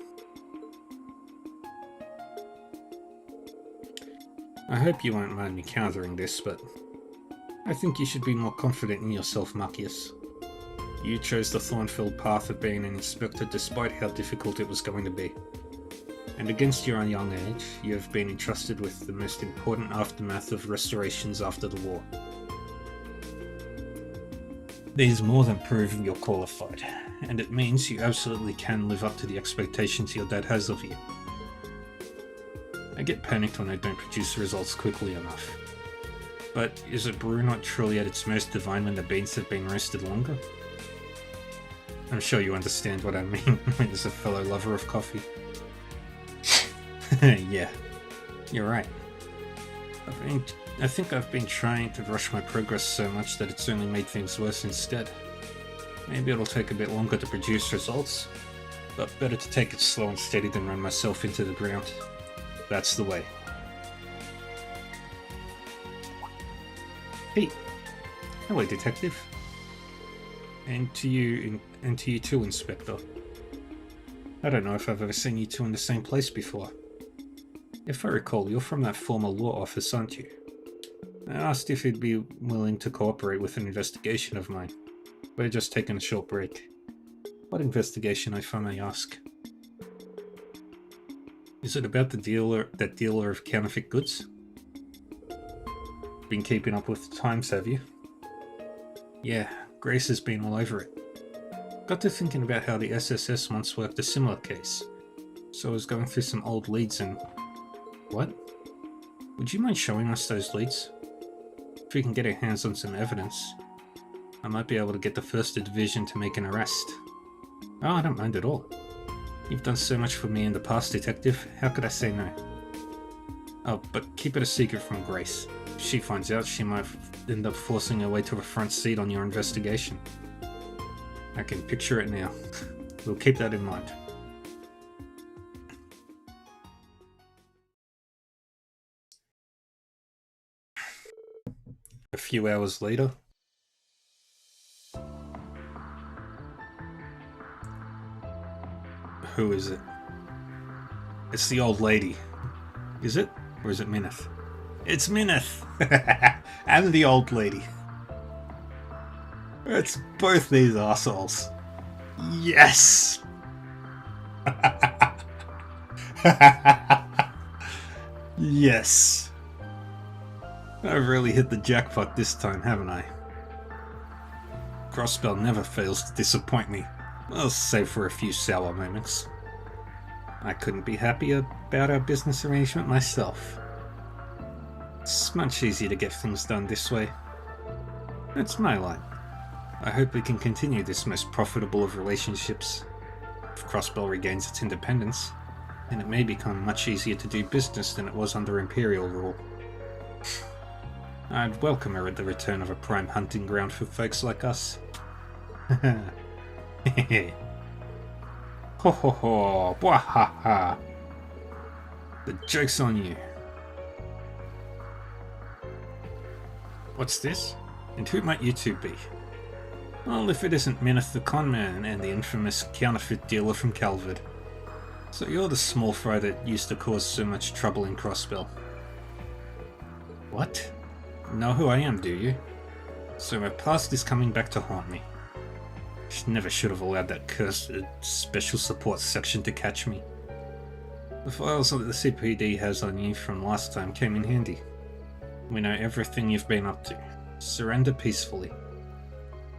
I hope you won't mind me countering this, but I think you should be more confident in yourself, Marcius. You chose the thorn-filled path of being an inspector despite how difficult it was going to be. And against your young age, you have been entrusted with the most important aftermath of restorations after the war. These more than prove you're qualified, and it means you absolutely can live up to the expectations your dad has of you. I get panicked when I don't produce results quickly enough. But is a brew not truly at its most divine when the beans have been roasted longer? I'm sure you understand what I mean as a fellow lover of coffee. Yeah, you're right. I think I've been trying to rush my progress so much that it's only made things worse instead. Maybe it'll take a bit longer to produce results, but better to take it slow and steady than run myself into the ground. That's the way. Hey! Hello, Detective. And to you too, Inspector. I don't know if I've ever seen you two in the same place before. If I recall, you're from that former law office, aren't you? I asked if you'd be willing to cooperate with an investigation of mine. We're just taking a short break. What investigation, if I may ask? Is it about that dealer of counterfeit goods? Been keeping up with the times, have you? Yeah, Grace has been all over it. Got to thinking about how the SSS once worked a similar case. So I was going through some old leads and... What? Would you mind showing us those leads? If we can get our hands on some evidence, I might be able to get the 1st Division to make an arrest. Oh, I don't mind at all. You've done so much for me in the past, Detective. How could I say no? Oh, but keep it a secret from Grace. If she finds out, she might end up forcing her way to a front seat on your investigation. I can picture it now. We'll keep that in mind. A few hours later. Who is it? It's the old lady. Is it? Or is it Mineth? It's Mineth! And the old lady. It's both these assholes. Yes! Yes. I've really hit the jackpot this time, haven't I? Crossbell never fails to disappoint me. Well, save for a few sour moments. I couldn't be happier about our business arrangement myself. It's much easier to get things done this way. It's my line. I hope we can continue this most profitable of relationships. If Crossbell regains its independence, then it may become much easier to do business than it was under Imperial rule. I'd welcome her at the return of a prime hunting ground for folks like us. Ho ho ho, bwahaha. The joke's on you. What's this? And who might you two be? Well, if it isn't Mineth the conman and the infamous counterfeit dealer from Calvard. So you're the small fry that used to cause so much trouble in Crossbell. What? Know who I am, do you? So my past is coming back to haunt me. Never should have allowed that cursed special support section to catch me. The files that the CPD has on you from last time came in handy. We know everything you've been up to. Surrender peacefully.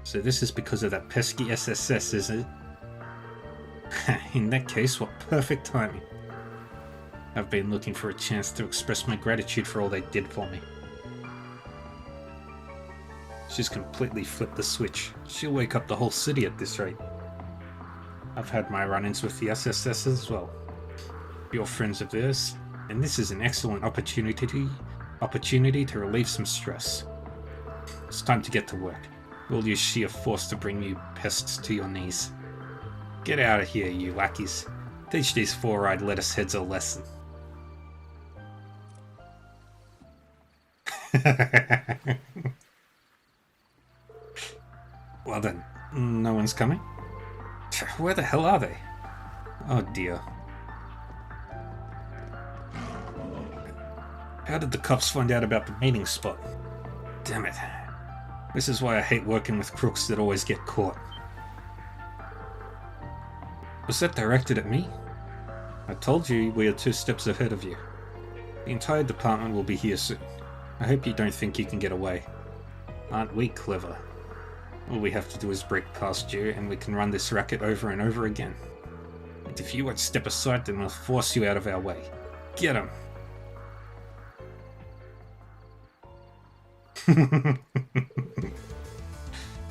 So this is because of that pesky SSS, is it? In that case, what perfect timing. I've been looking for a chance to express my gratitude for all they did for me. She's completely flipped the switch. She'll wake up the whole city at this rate. I've had my run-ins with the SSS as well. You're friends of theirs, and this is an excellent opportunity to relieve some stress. It's time to get to work. We'll use sheer force to bring you pests to your knees. Get out of here, you lackeys. Teach these four-eyed lettuce heads a lesson. Well then, no one's coming? Where the hell are they? Oh dear. How did the cops find out about the meeting spot? Damn it. This is why I hate working with crooks that always get caught. Was that directed at me? I told you we are 2 steps ahead of you. The entire department will be here soon. I hope you don't think you can get away. Aren't we clever? All we have to do is break past you, and we can run this racket over and over again. And if you won't step aside, then we'll force you out of our way. Get 'em!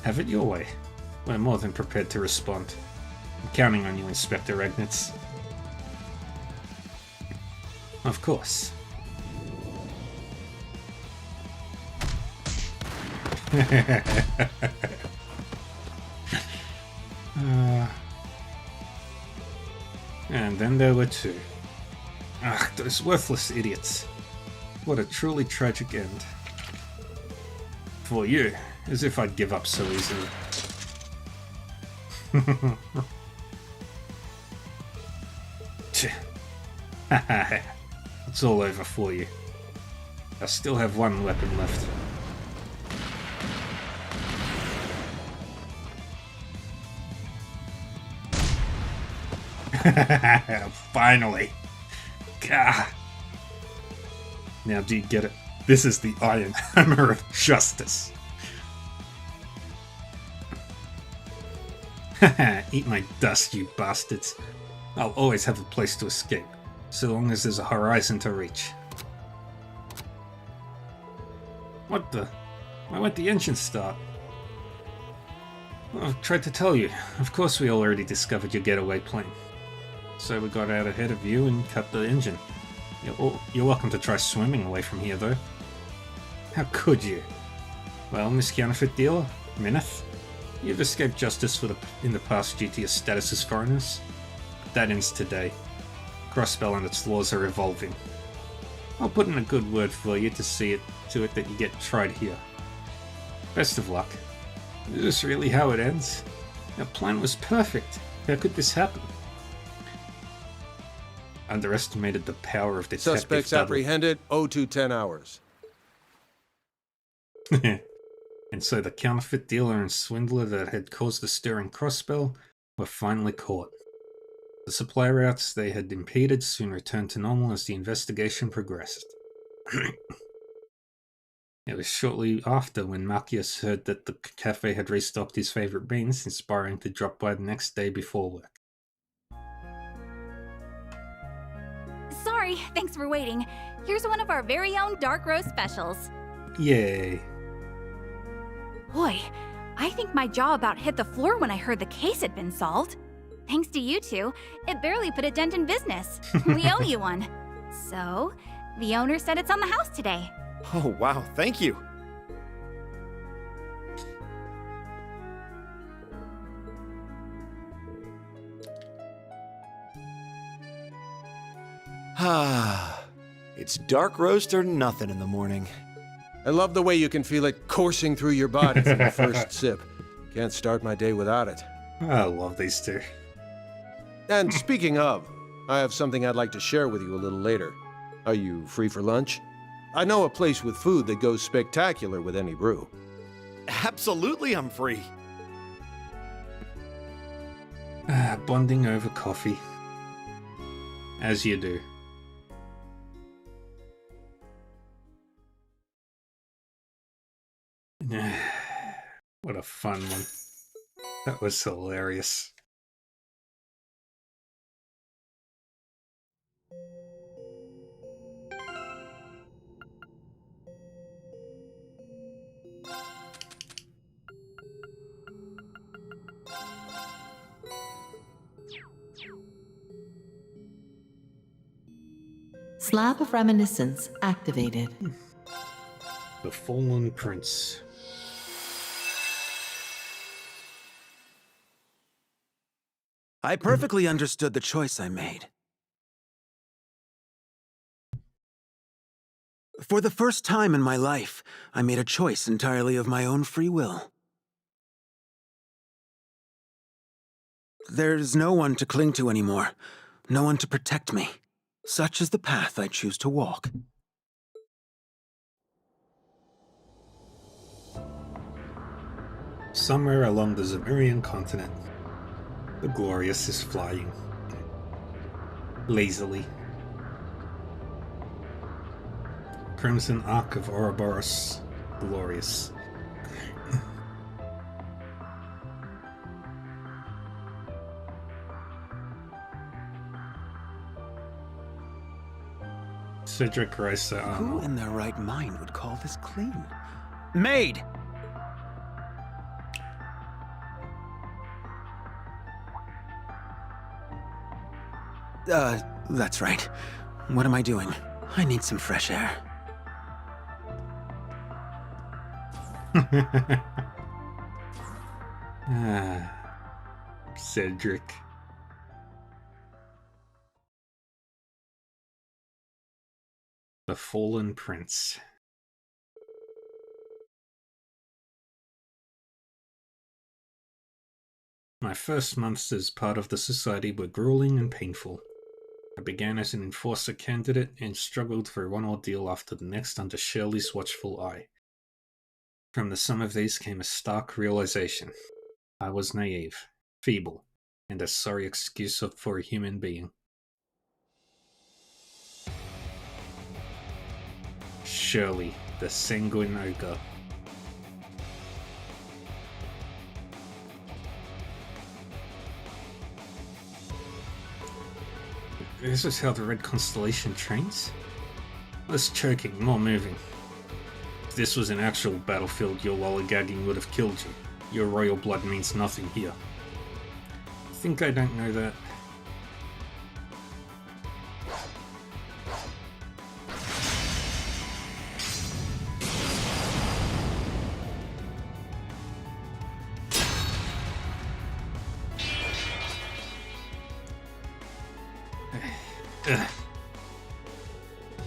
Have it your way. We're more than prepared to respond. I'm counting on you, Inspector Regnitz. Of course. And then there were 2. Ugh, those worthless idiots. What a truly tragic end. For you, as if I'd give up so easily. It's all over for you. I still have 1 weapon left. Finally! Gah. Now do you get it? This is the Iron Hammer of Justice! Eat my dust, you bastards. I'll always have a place to escape, so long as there's a horizon to reach. What the? Why won't the engine start? Well, I've tried to tell you. Of course we already discovered your getaway plane. So we got out ahead of you and cut the engine. You're welcome to try swimming away from here, though. How could you? Well, Miss Counterfeit Dealer, Mineth, you've escaped justice in the past due to your status as foreigners. But that ends today. Crossbell and its laws are evolving. I'll put in a good word for you to see to it that you get tried here. Best of luck. Is this really how it ends? Our plan was perfect. How could this happen? Underestimated the power of Detective Suspects apprehended, 0210 hours. And so the counterfeit dealer and swindler that had caused the stir in Crossbell were finally caught. The supply routes they had impeded soon returned to normal as the investigation progressed. It was shortly after when Marcius heard that the cafe had restocked his favourite beans, inspiring to drop by the next day before work. Sorry, thanks for waiting. Here's one of our very own dark roast specials. Yay. Boy, I think my jaw about hit the floor when I heard the case had been solved. Thanks to you two, it barely put a dent in business. We owe you one. So, the owner said it's on the house today. Oh, wow, thank you. Ah, it's dark roast or nothing in the morning. I love the way you can feel it coursing through your body from the first sip. Can't start my day without it. I love these two. And speaking of, I have something I'd like to share with you a little later. Are you free for lunch? I know a place with food that goes spectacular with any brew. Absolutely, I'm free. Bonding over coffee. As you do. What a fun one. That was hilarious. Slab of Reminiscence activated. The Fallen Prince. I perfectly understood the choice I made. For the first time in my life, I made a choice entirely of my own free will. There's no one to cling to anymore, no one to protect me. Such is the path I choose to walk. Somewhere along the Zemurian continent, the Glorious is flying. Lazily. Crimson Arc of Ouroboros, Glorious. Cedric Ricer. Who in their right mind would call this clean? Maid! That's right. What am I doing? I need some fresh air. Cedric. The Fallen Prince. My first months as part of the society were grueling and painful. I began as an enforcer candidate and struggled through one ordeal after the next under Shirley's watchful eye. From the sum of these came a stark realization. I was naive, feeble, and a sorry excuse for a human being. Shirley, the sanguine ogre. This is how the Red Constellation trains? Less choking, more moving. If this was an actual battlefield, your lollygagging would have killed you. Your royal blood means nothing here. Think I don't know that?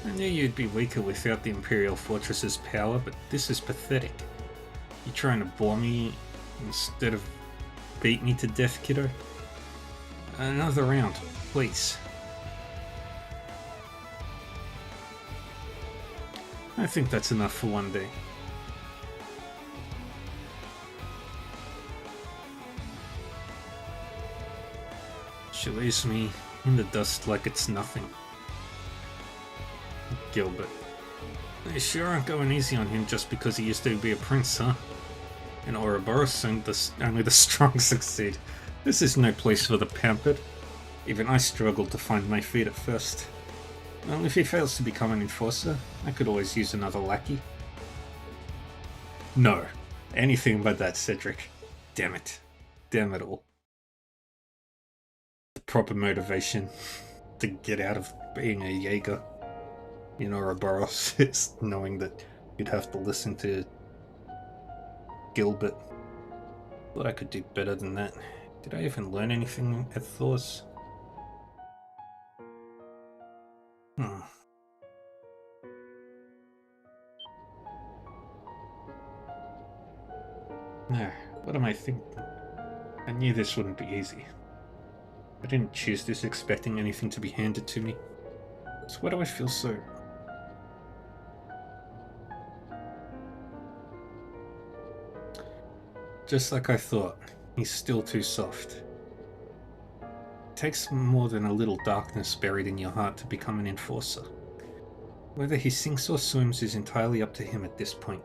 I knew you'd be weaker without the Imperial Fortress's power, but this is pathetic. You trying to bore me instead of beat me to death, kiddo? Another round, please. I think that's enough for one day. She leaves me in the dust like it's nothing. Gilbert. They sure aren't going easy on him just because he used to be a prince, huh? In Ouroboros, only the strong succeed. This is no place for the pampered. Even I struggled to find my feet at first. Well, if he fails to become an enforcer, I could always use another lackey. No. Anything but that, Cedric. Damn it. Damn it all. The proper motivation to get out of being a Jaeger in Ouroboros is knowing that you'd have to listen to Gilbert. Thought I could do better than that. Did I even learn anything at Thor's? No, what am I thinking? I knew this wouldn't be easy. I didn't choose this expecting anything to be handed to me. So why do I feel so... Just like I thought, he's still too soft. It takes more than a little darkness buried in your heart to become an enforcer. Whether he sinks or swims is entirely up to him at this point.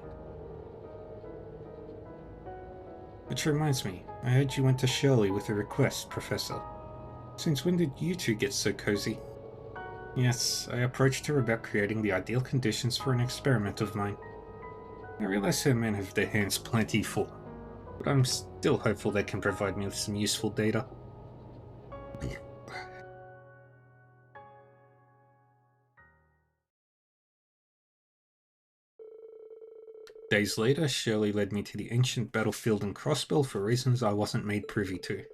Which reminds me, I heard you went to Shirley with a request, Professor. Since when did you two get so cozy? Yes, I approached her about creating the ideal conditions for an experiment of mine. I realize her men have their hands plenty full, but I'm still hopeful they can provide me with some useful data. Days later, Shirley led me to the ancient battlefield in Crossbell for reasons I wasn't made privy to.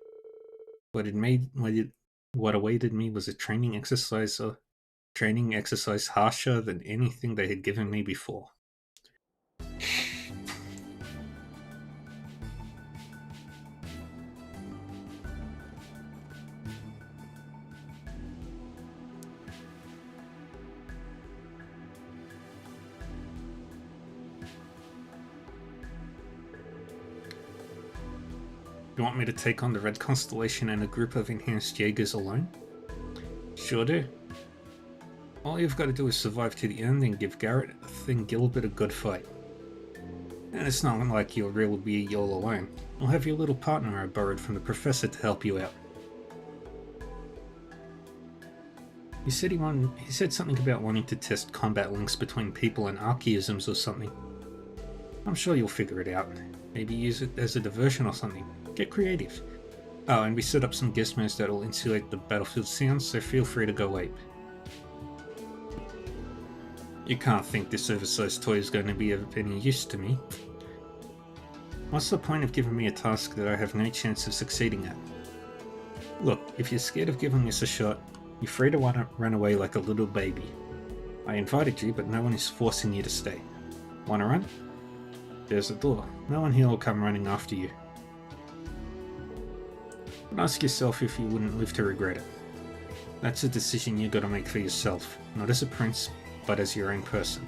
What awaited me was a training exercise harsher than anything they had given me before. You want me to take on the Red Constellation and a group of enhanced Jaegers alone? Sure do. All you've got to do is survive to the end and give Garrett and Gilbert a good fight. And it's not like you'll really be all alone. You'll have your little partner I borrowed from the professor to help you out. He said something about wanting to test combat links between people and archaisms or something. I'm sure you'll figure it out. Maybe use it as a diversion or something. Get creative. Oh, and we set up some gizmos that'll insulate the battlefield sounds, so feel free to go ape. You can't think this oversized toy is going to be of any use to me. What's the point of giving me a task that I have no chance of succeeding at? Look, if you're scared of giving this a shot, you're free to run away like a little baby. I invited you, but no one is forcing you to stay. Wanna run? There's the door. No one here will come running after you. But ask yourself if you wouldn't live to regret it. That's a decision you gotta make for yourself, not as a prince, but as your own person.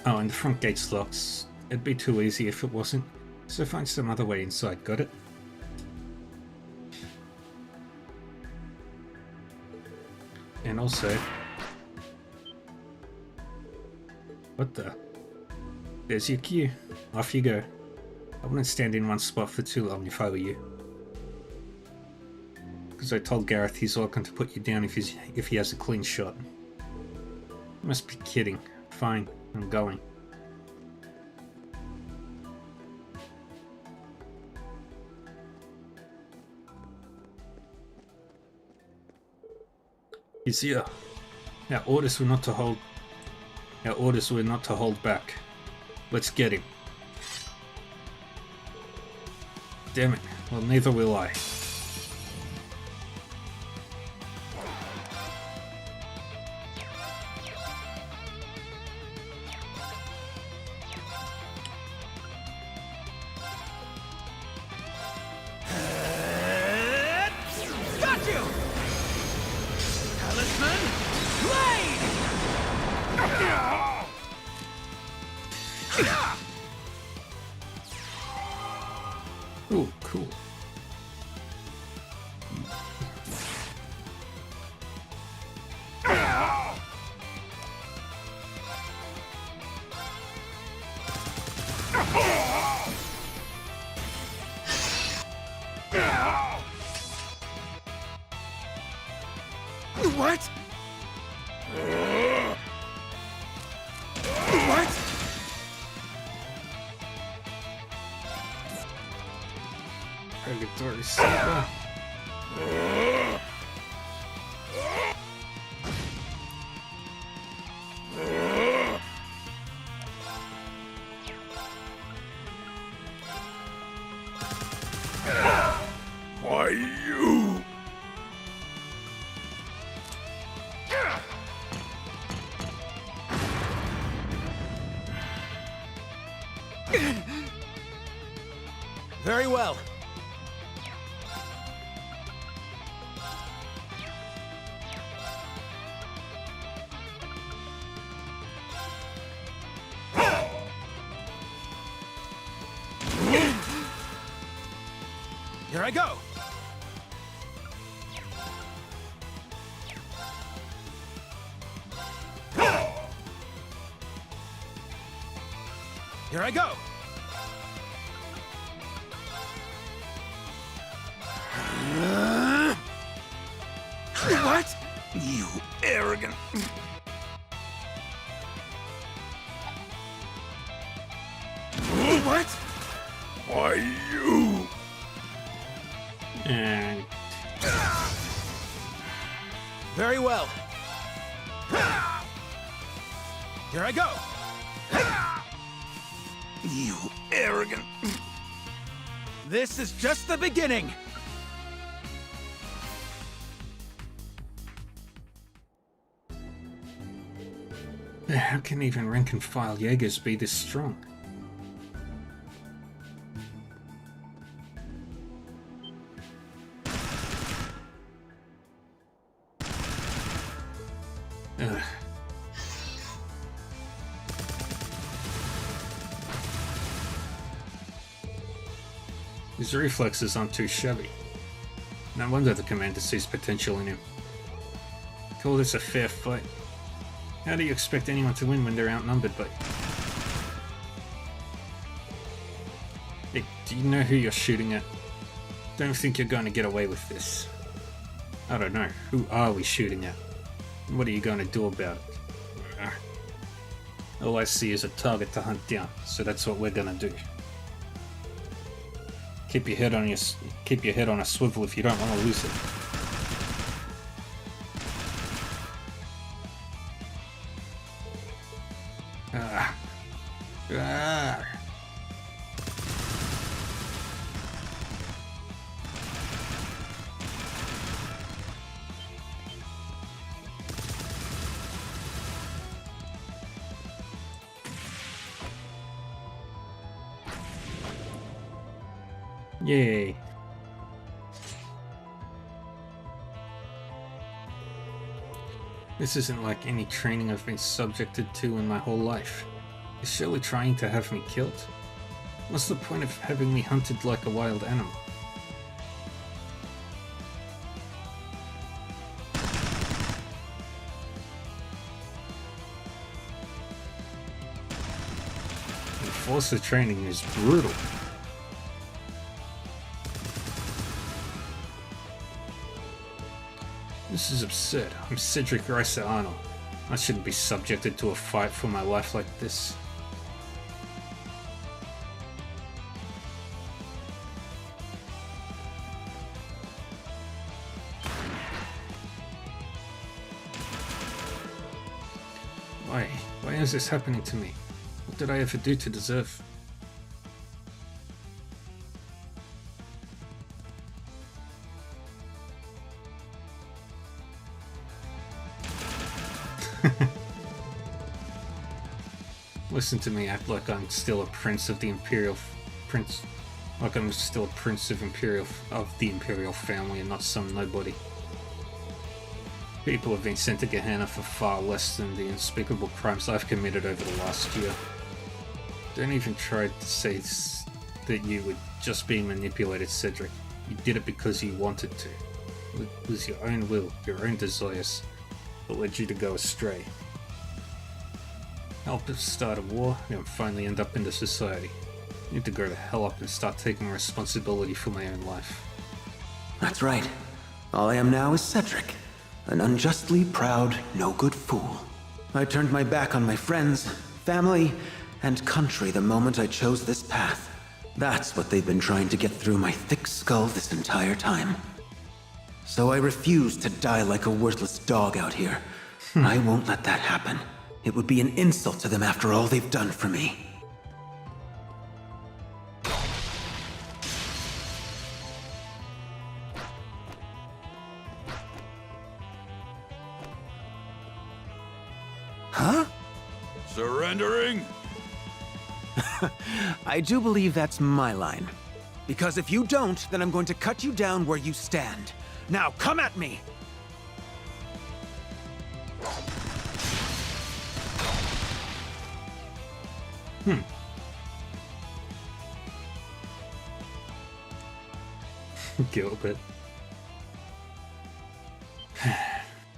Oh, and the front gate's locked. It'd be too easy if it wasn't, so find some other way inside, got it? And also... What the? There's your cue. Off you go. I wouldn't stand in one spot for too long if I were you. Because I told Gareth he's welcome to put you down if he has a clean shot. You must be kidding. Fine, I'm going. He's here. Our orders were not to hold back. Let's get him. Damn it. Well, neither will I. Ooh, cool. Story saver. Why you? Very well. Here I go. Here I go. What? You arrogant. What? Why you? And Very well. Here I go. You arrogant. This is just the beginning. how can even rank and file Jaegers be this strong? Ugh. His reflexes aren't too shabby. No wonder the commander sees potential in him. Call this a fair fight. How do you expect anyone to win when they're outnumbered by... Hey, do you know who you're shooting at? Don't think you're going to get away with this. I don't know. Who are we shooting at? What are you going to do about it? All I see is a target to hunt down, so that's what we're going to do. Keep your head on a swivel if you don't want to lose it. Ah. Ah. Yay. This isn't like any training I've been subjected to in my whole life. Is Shelley trying to have me killed? What's the point of having me hunted like a wild animal? Enforcer training is brutal. This is absurd. I'm Cedric Rice-Arnold. I shouldn't be subjected to a fight for my life like this. Why is this happening to me? What did I ever do to deserve? Listen to me act like I'm still a prince of the Imperial prince, like I'm still a prince of the Imperial family and not some nobody. People have been sent to Gehenna for far less than the unspeakable crimes I've committed over the last year. Don't even try to say that you were just being manipulated, Cedric. You did it because you wanted to. It was your own will, your own desires, that led you to go astray. Help us start a war, and finally end up into society. I need to grow the hell up and start taking responsibility for my own life. That's right. All I am now is Cedric, an unjustly proud, no-good fool. I turned my back on my friends, family, and country the moment I chose this path. That's what they've been trying to get through my thick skull this entire time. So I refuse to die like a worthless dog out here. I won't let that happen. It would be an insult to them after all they've done for me. Huh? Surrendering? I do believe that's my line. Because if you don't, then I'm going to cut you down where you stand. Now, come at me! Gilbert.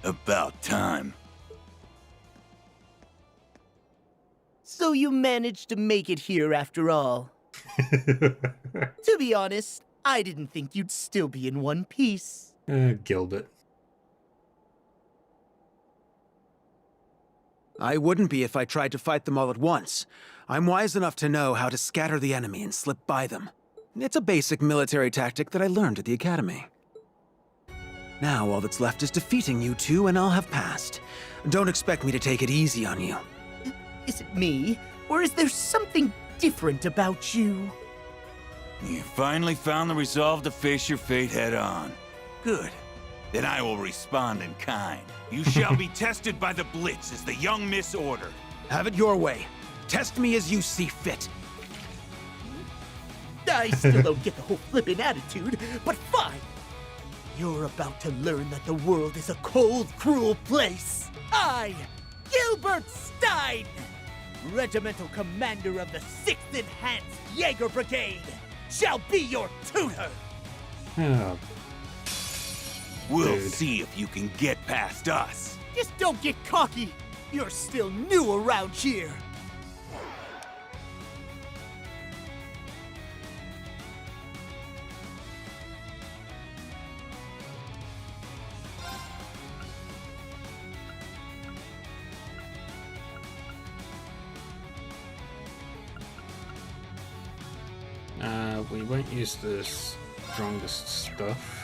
About time. So you managed to make it here after all. To be honest, I didn't think you'd still be in one piece. Gilbert. I wouldn't be if I tried to fight them all at once. I'm wise enough to know how to scatter the enemy and slip by them. It's a basic military tactic that I learned at the academy. Now all that's left is defeating you two, and I'll have passed. Don't expect me to take it easy on you. Is it me, or is there something different about you? You finally found the resolve to face your fate head on. Good. Then I will respond in kind. You shall be tested by the Blitz as the young Miss Order. Have it your way. Test me as you see fit. I still don't get the whole flippin' attitude, but fine. You're about to learn that the world is a cold, cruel place. I, Gilbert Stein, Regimental Commander of the 6th Enhanced Jaeger Brigade, shall be your tutor. Oh. We'll Dude. see if you can get past us. Just don't get cocky. You're still new around here. We won't use the strongest stuff.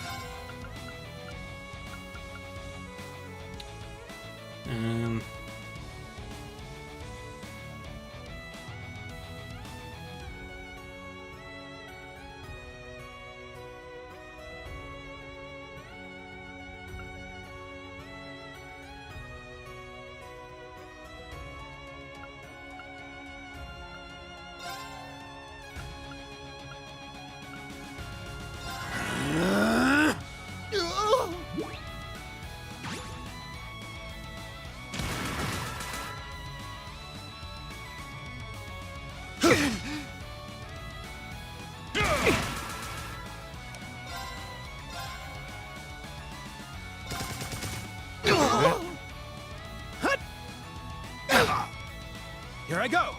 Here I go.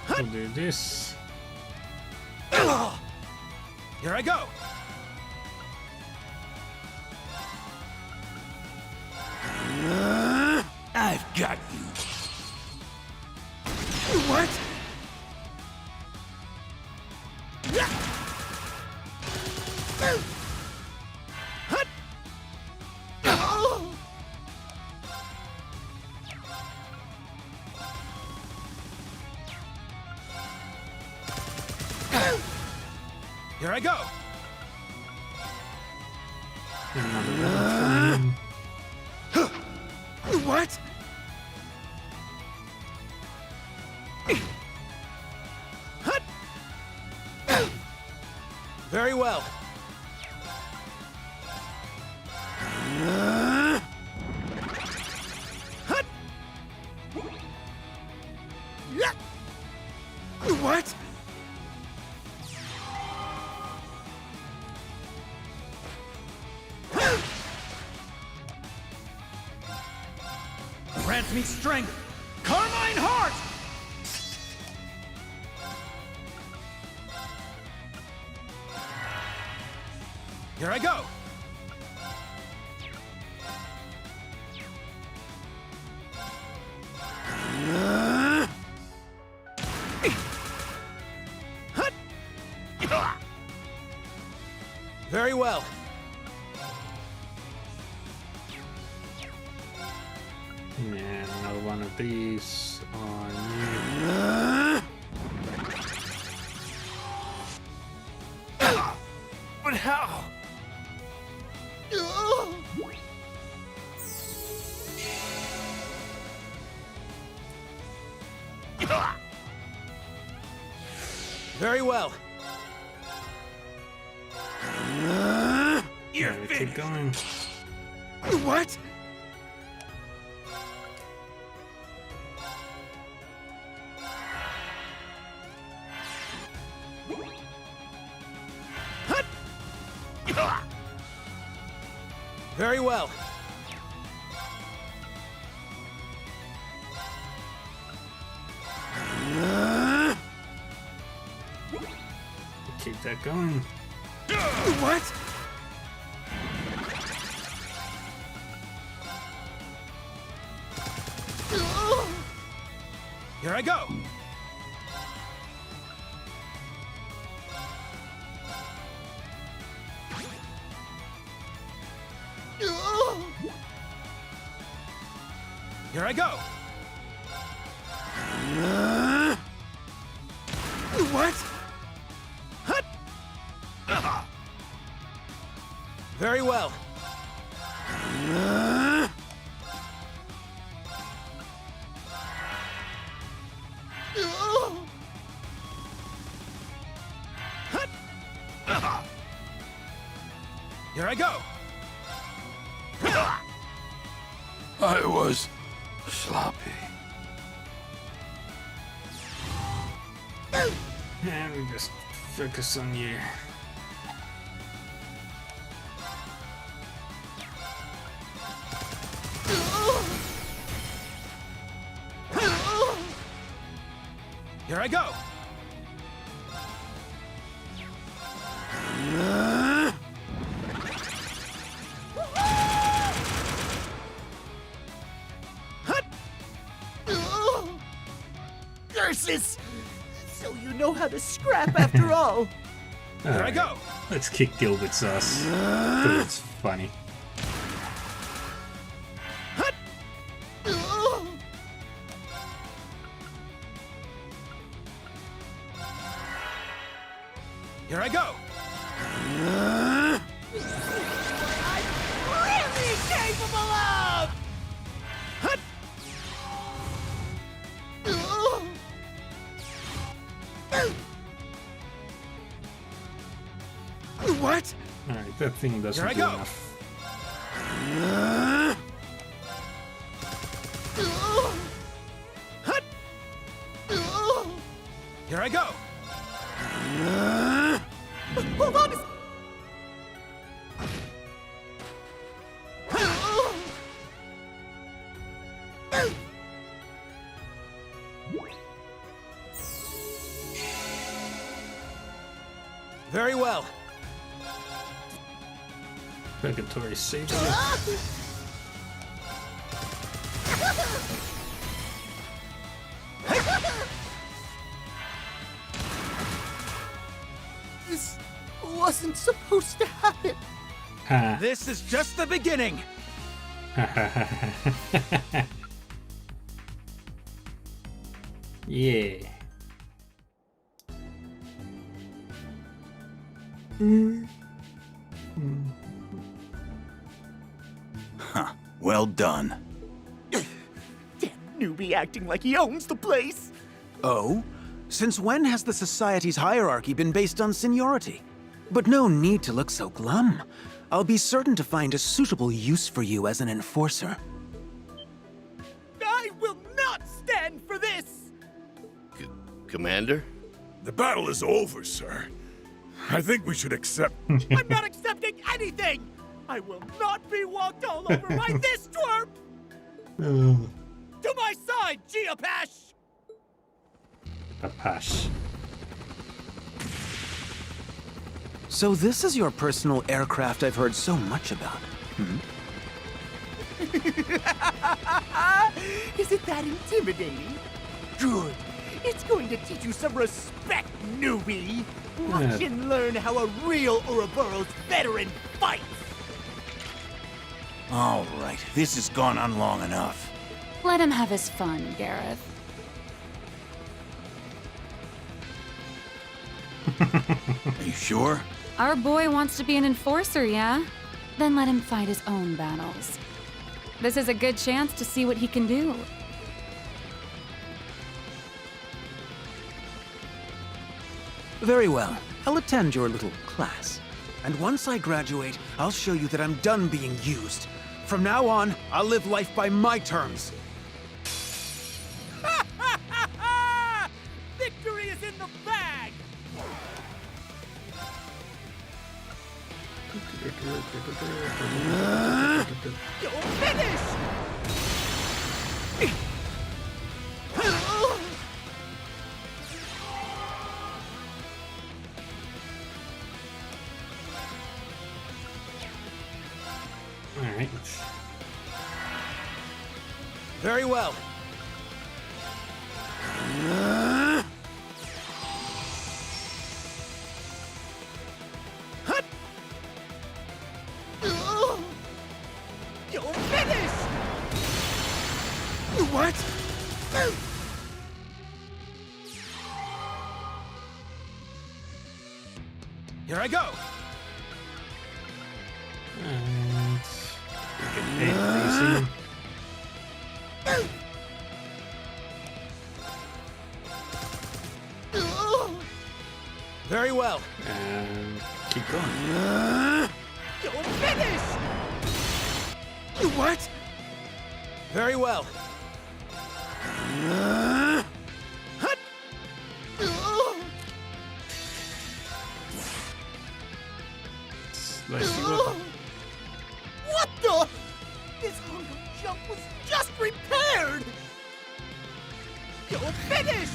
We'll do this. Here I go. I've got you. What? Here I go. What? Very well. What? Grant me strength, Carmine Heart! Here I go! of these on But how? Very well. you. Keep going. What? Very well. Keep that going. What? Here I go. Here I go. What? Very well. Here I go. I was sloppy. And we just focus on you. Here I go. Curses! So you know how to scrap after all. Here I go. Let's kick Gilbert's ass. Because it's funny. Here I go. Really capable of! What? Alright, that thing doesn't Here I do go. enough. Here I go. Hold on! Very well. Purgatory Saber. This wasn't supposed to happen. Ha. This is just the beginning. Yeah. Huh. Well done. Damn newbie acting like he owns the place. Oh? Since when has the society's hierarchy been based on seniority? But no need to look so glum. I'll be certain to find a suitable use for you as an enforcer. I will not stand for this! Commander? The battle is over, sir. I think we should accept... I'm not accepting anything! I will not be walked all over by this twerp! To my side, Geopash! Apache. So this is your personal aircraft I've heard so much about. Is it that intimidating? Good. It's going to teach you some respect, newbie. Watch and learn how a real Ouroboros veteran fights. All right, this has gone on long enough. Let him have his fun, Gareth. Are you sure? Our boy wants to be an enforcer, yeah? Then let him fight his own battles. This is a good chance to see what he can do. Very well. I'll attend your little class. And once I graduate, I'll show you that I'm done being used. From now on, I'll live life by my terms. Victory is in the bag! You'll finish! Alright. Very well. You'll finish! What? Here I go. And get easy. Very well. And keep going. You'll finish! What? Very well. Slice you up. What the? This hunger jump was just repaired! You'll finish!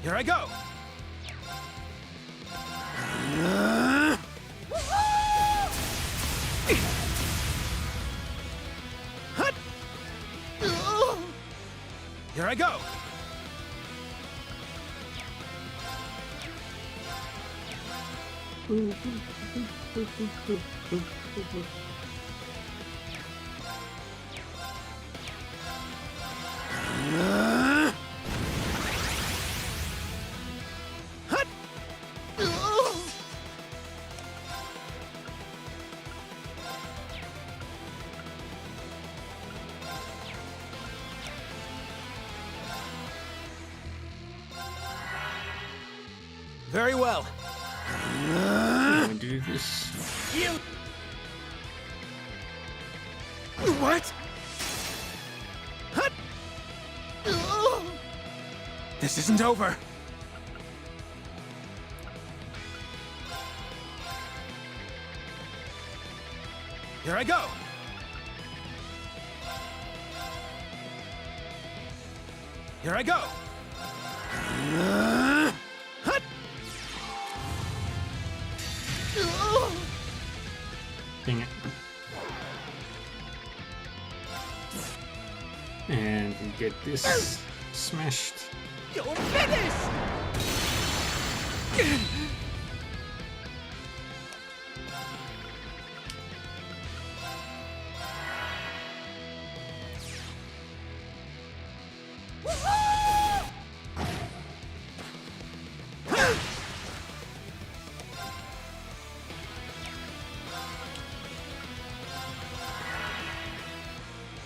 Here I go. Here I go. Very well. I'm gonna do this. You... What? This isn't over. Here I go. Here I go. Dang it. And we get this smashed. You'll finish!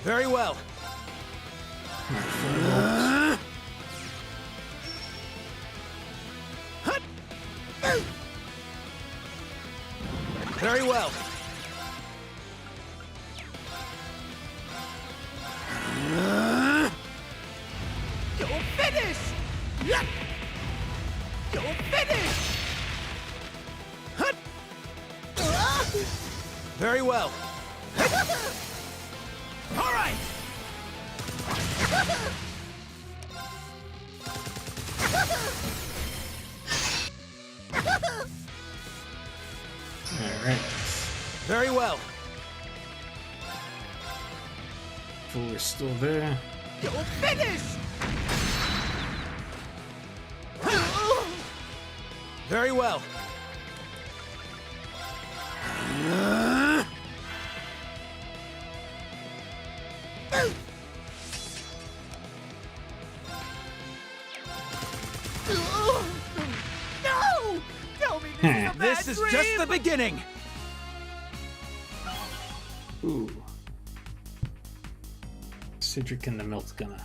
Very well. Very well. You'll finish! You'll finish! Very well. All right! Alright. Very well. Full is still there. You'll finish! Very well. No! Tell me this is a bad This is dream! just the beginning. Ooh. Cedric and the Milt's gonna.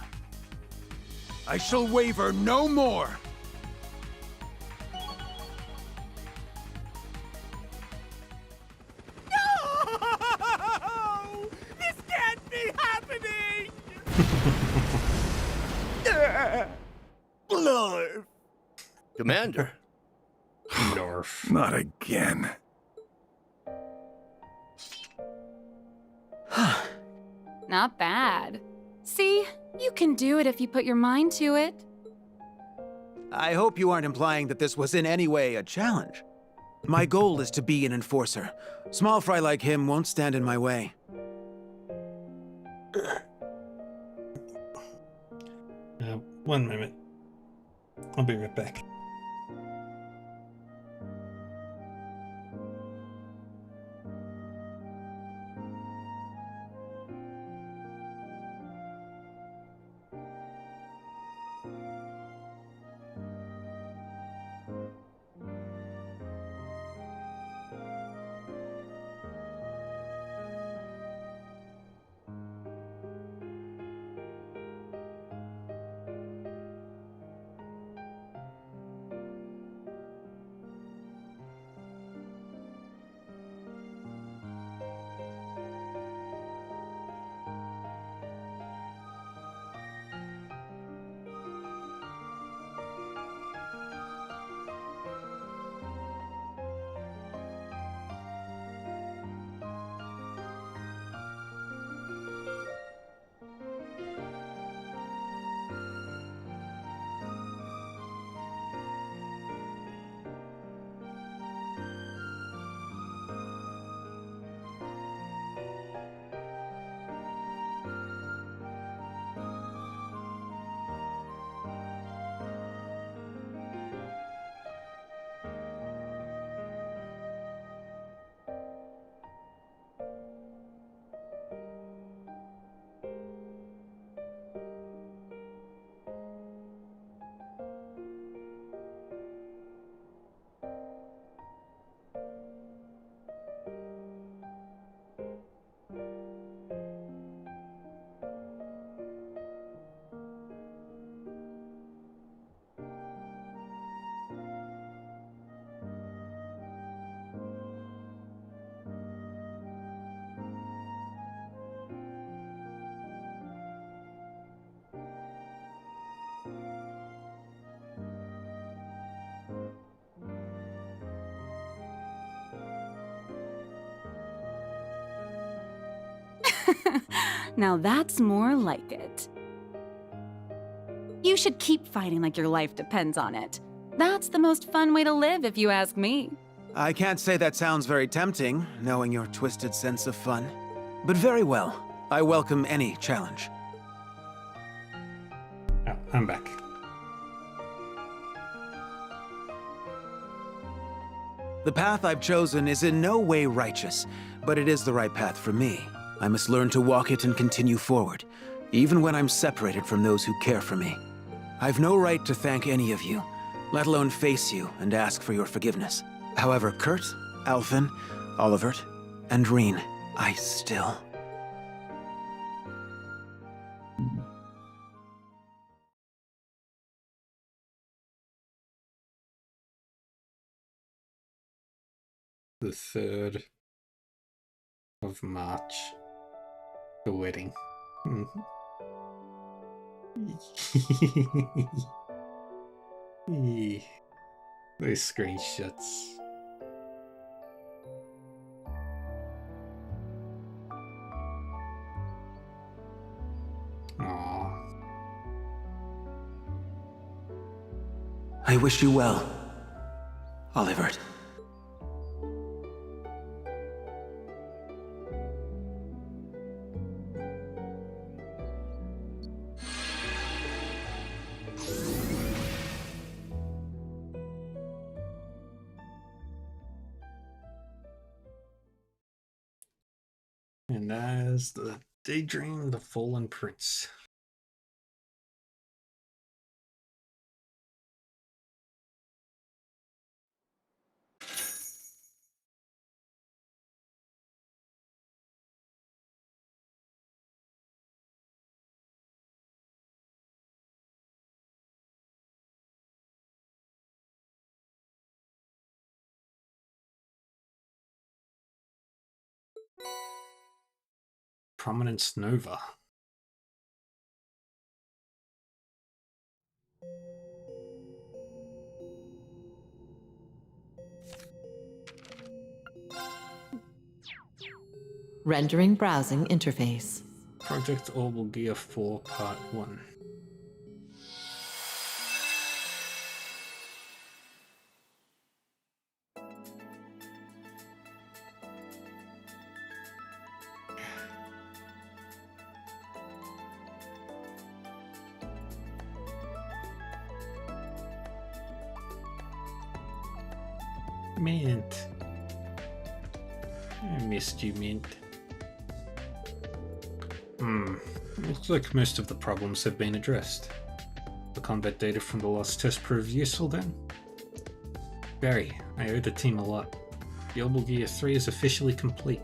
I shall waver no more. No! This can't be happening! Blarf. Commander. Norf. Not again. Not bad. See? You can do it if you put your mind to it. I hope you aren't implying that this was in any way a challenge. My goal is to be an enforcer. Small fry like him won't stand in my way. 1 minute. I'll be right back. Now that's more like it. You should keep fighting like your life depends on it. That's the most fun way to live, if you ask me. I can't say that sounds very tempting, knowing your twisted sense of fun. But very well. I welcome any challenge. Oh, I'm back. The path I've chosen is in no way righteous, but it is the right path for me. I must learn to walk it and continue forward, even when I'm separated from those who care for me. I've no right to thank any of you, let alone face you and ask for your forgiveness. However, Kurt, Alphen, Olivert, and Reen, I still... The 3rd of March. The wedding. Those screenshots. Aww. I wish you well, Olivert. as the Daydream, the Fallen Prince. Prominence Nova. Rendering browsing interface. Project Orbital Gear 4 Part 1. Mint. I missed you, Mint. Looks like most of the problems have been addressed. The combat data from the last test proved useful then? Barry, I owe the team a lot. The Orbital Gear 3 is officially complete.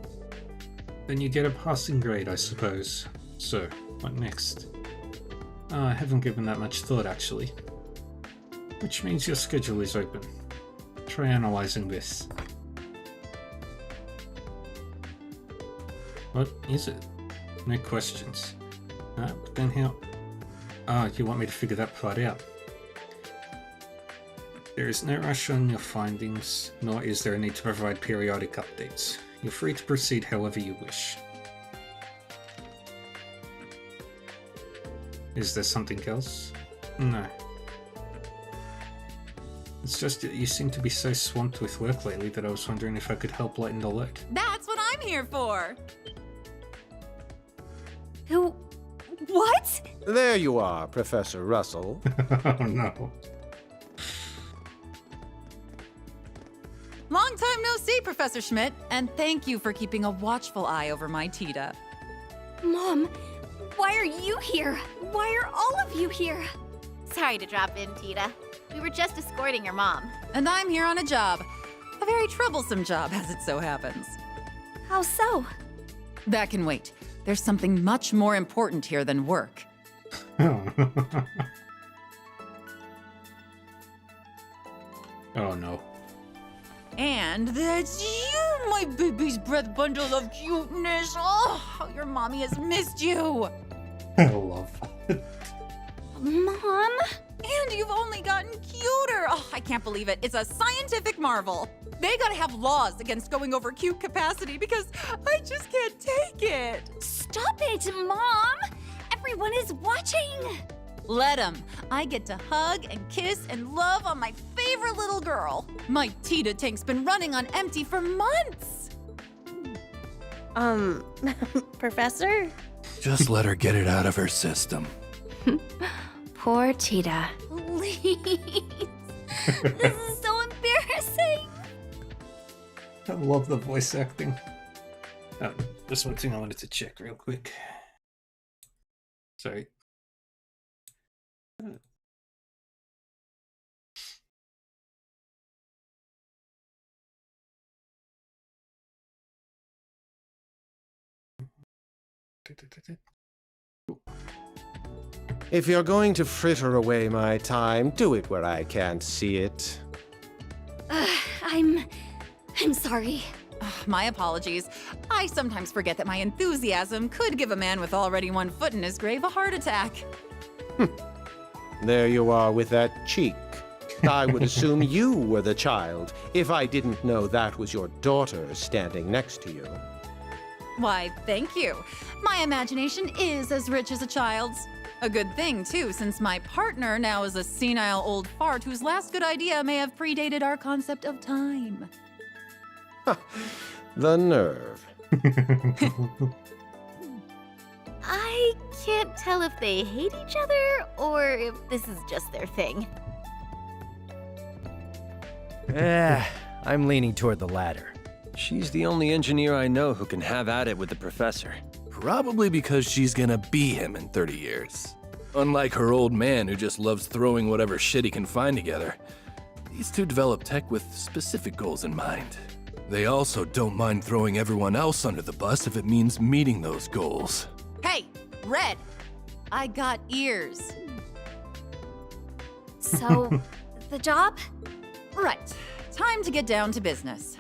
Then you get a passing grade, I suppose. So, what next? I haven't given that much thought, actually. Which means your schedule is open. Try analyzing this. What is it? No questions. But then how? You want me to figure that part out? There is no rush on your findings, nor is there a need to provide periodic updates. You're free to proceed however you wish. Is there something else? No. It's just that you seem to be so swamped with work lately that I was wondering if I could help lighten the load. That's what I'm here for! What? There you are, Professor Russell. Oh no. Long time no see, Professor Schmidt, and thank you for keeping a watchful eye over my Tita. Mom, why are you here? Why are all of you here? Sorry to drop in, Tita. We were just escorting your mom. And I'm here on a job. A very troublesome job, as it so happens. How so? That can wait. There's something much more important here than work. Oh no. And that's you, my baby's breath bundle of cuteness. Oh, how your mommy has missed you. I love that. Mom? And you've only gotten cuter. Oh, I can't believe it. It's a scientific marvel. They gotta have laws against going over cute capacity because I just can't take it. Stop it, Mom! Everyone is watching! Let 'em. I get to hug and kiss and love on my favorite little girl. My Tita tank's been running on empty for months. Professor? Just let her get it out of her system. Poor Tita. Please. This is so embarrassing. I love the voice acting. Just one thing I wanted to check real quick. Sorry. If you're going to fritter away my time, do it where I can't see it. I'm sorry. My apologies. I sometimes forget that my enthusiasm could give a man with already one foot in his grave a heart attack. There you are with that cheek. I would assume you were the child if I didn't know that was your daughter standing next to you. Why, thank you. My imagination is as rich as a child's. A good thing, too, since my partner now is a senile old fart whose last good idea may have predated our concept of time. The nerve. I can't tell if they hate each other or if this is just their thing. I'm leaning toward the latter. She's the only engineer I know who can have at it with the professor. Probably because she's gonna be him in 30 years. Unlike her old man who just loves throwing whatever shit he can find together, these two develop tech with specific goals in mind. They also don't mind throwing everyone else under the bus if it means meeting those goals. Hey, Red! I got ears. So, the job? Right. Time to get down to business.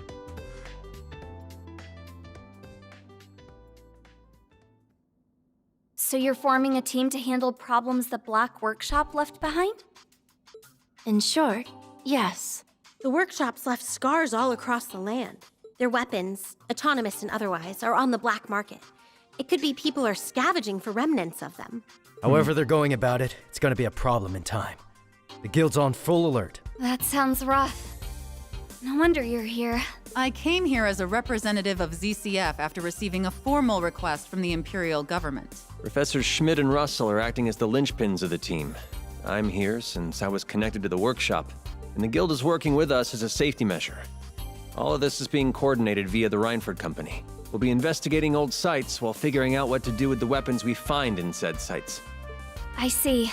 So you're forming a team to handle problems the Black Workshop left behind? In short, yes. The workshops left scars all across the land. Their weapons, autonomous and otherwise, are on the black market. It could be people are scavenging for remnants of them. However they're going about it, it's gonna be a problem in time. The guild's on full alert. That sounds rough. No wonder you're here. I came here as a representative of ZCF after receiving a formal request from the Imperial government. Professors Schmidt and Russell are acting as the linchpins of the team. I'm here since I was connected to the workshop, and the guild is working with us as a safety measure. All of this is being coordinated via the Reinford Company. We'll be investigating old sites while figuring out what to do with the weapons we find in said sites. I see.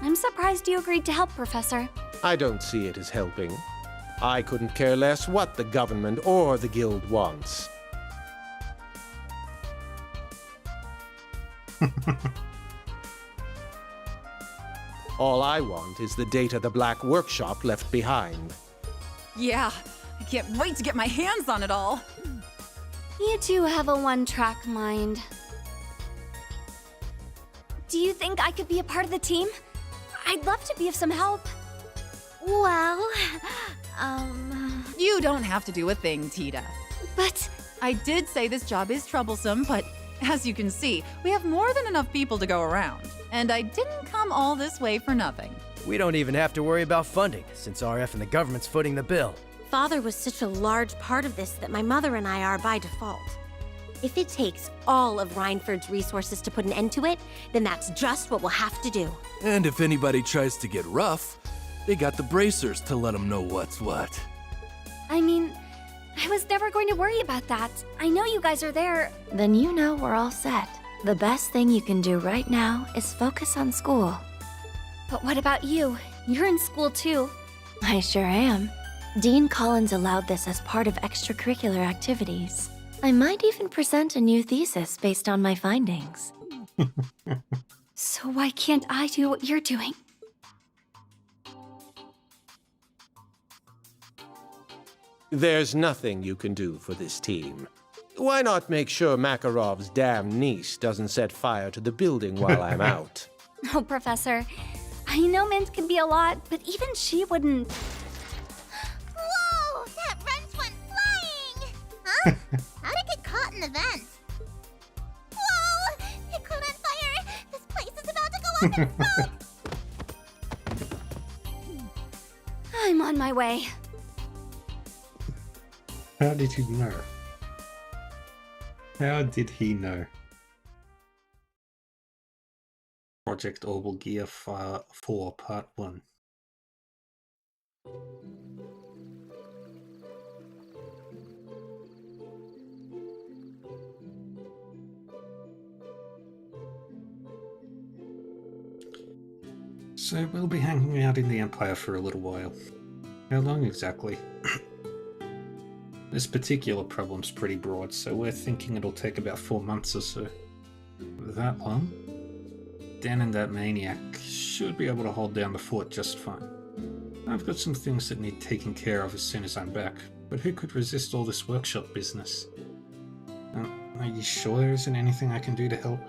I'm surprised you agreed to help, Professor. I don't see it as helping. I couldn't care less what the government or the guild wants. All I want is the data the Black Workshop left behind. Yeah, I can't wait to get my hands on it all. You two have a one-track mind. Do you think I could be a part of the team? I'd love to be of some help. Well, You don't have to do a thing, Tita. But... I did say this job is troublesome, but as you can see, we have more than enough people to go around. And I didn't come all this way for nothing. We don't even have to worry about funding, since RF and the government's footing the bill. Father was such a large part of this that my mother and I are by default. If it takes all of Reinford's resources to put an end to it, then that's just what we'll have to do. And if anybody tries to get rough, they got the bracers to let them know what's what. I mean, I was never going to worry about that. I know you guys are there. Then you know we're all set. The best thing you can do right now is focus on school. But what about you? You're in school too. I sure am. Dean Collins allowed this as part of extracurricular activities. I might even present a new thesis based on my findings. So why can't I do what you're doing? There's nothing you can do for this team. Why not make sure Makarov's damn niece doesn't set fire to the building while I'm out? Oh, Professor, I know Mint can be a lot, but even she wouldn't... Whoa! That wrench went flying! Huh? How'd it get caught in the vent? Whoa! It caught on fire! This place is about to go up in smoke! I'm on my way. How did you know? How did he know? Project Orbital Gear 4 Part 1. So we'll be hanging out in the Empire for a little while. How long exactly? This particular problem's pretty broad, so we're thinking it'll take about 4 months or so. That long? Dan and that maniac should be able to hold down the fort just fine. I've got some things that need taken care of as soon as I'm back, but who could resist all this workshop business? Are you sure there isn't anything I can do to help?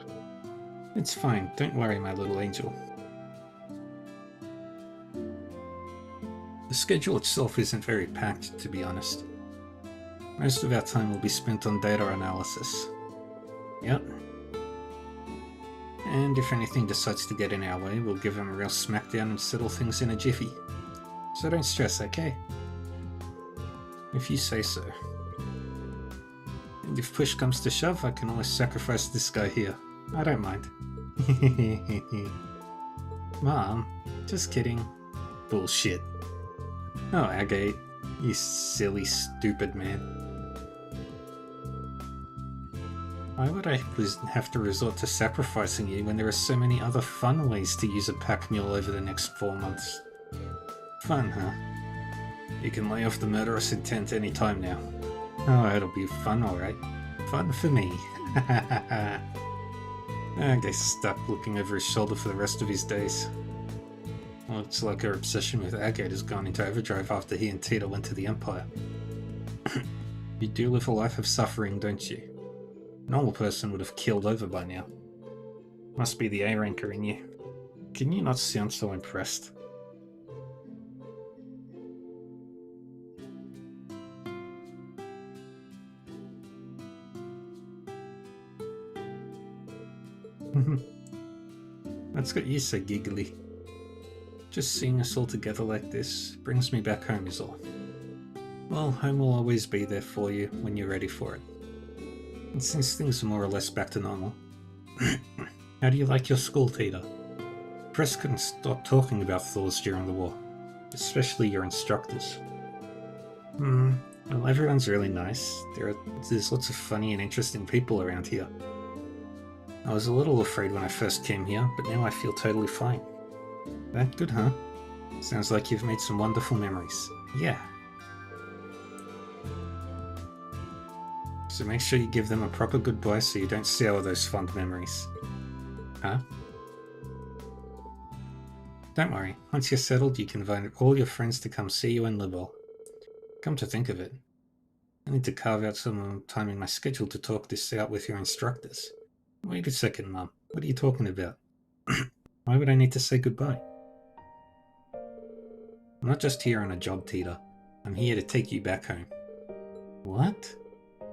It's fine, don't worry, my little angel. The schedule itself isn't very packed, to be honest. Most of our time will be spent on data analysis. Yep. And if anything decides to get in our way, we'll give them a real smackdown and settle things in a jiffy. So don't stress, okay? If you say so. And if push comes to shove, I can always sacrifice this guy here. I don't mind. Mom, just kidding. Bullshit. Oh, Agate, you silly, stupid man. Why would I have to resort to sacrificing you when there are so many other fun ways to use a pack mule over the next 4 months? Fun, huh? You can lay off the murderous intent any time now. Oh, it'll be fun, alright. Fun for me. Guy's stuck looking over his shoulder for the rest of his days. Looks like her obsession with Agate has gone into overdrive after he and Tita went to the Empire. You do live a life of suffering, don't you? A normal person would have killed over by now. Must be the A ranker in you. Can you not sound so impressed? What's got you so giggly? Just seeing us all together like this brings me back home is all. Well, home will always be there for you when you're ready for it. And since things are more or less back to normal, how do you like your school, Tita? Press couldn't stop talking about Thors during the war, especially your instructors. Well, everyone's really nice. There's lots of funny and interesting people around here. I was a little afraid when I first came here, but now I feel totally fine. That good, huh? Sounds like you've made some wonderful memories. Yeah. So make sure you give them a proper goodbye so you don't sour those fond memories. Huh? Don't worry, once you're settled you can invite all your friends to come see you in Libel. Come to think of it, I need to carve out some time in my schedule to talk this out with your instructors. Wait a second, Mum. What are you talking about? Why would I need to say goodbye? I'm not just here on a job, Tita. I'm here to take you back home. What?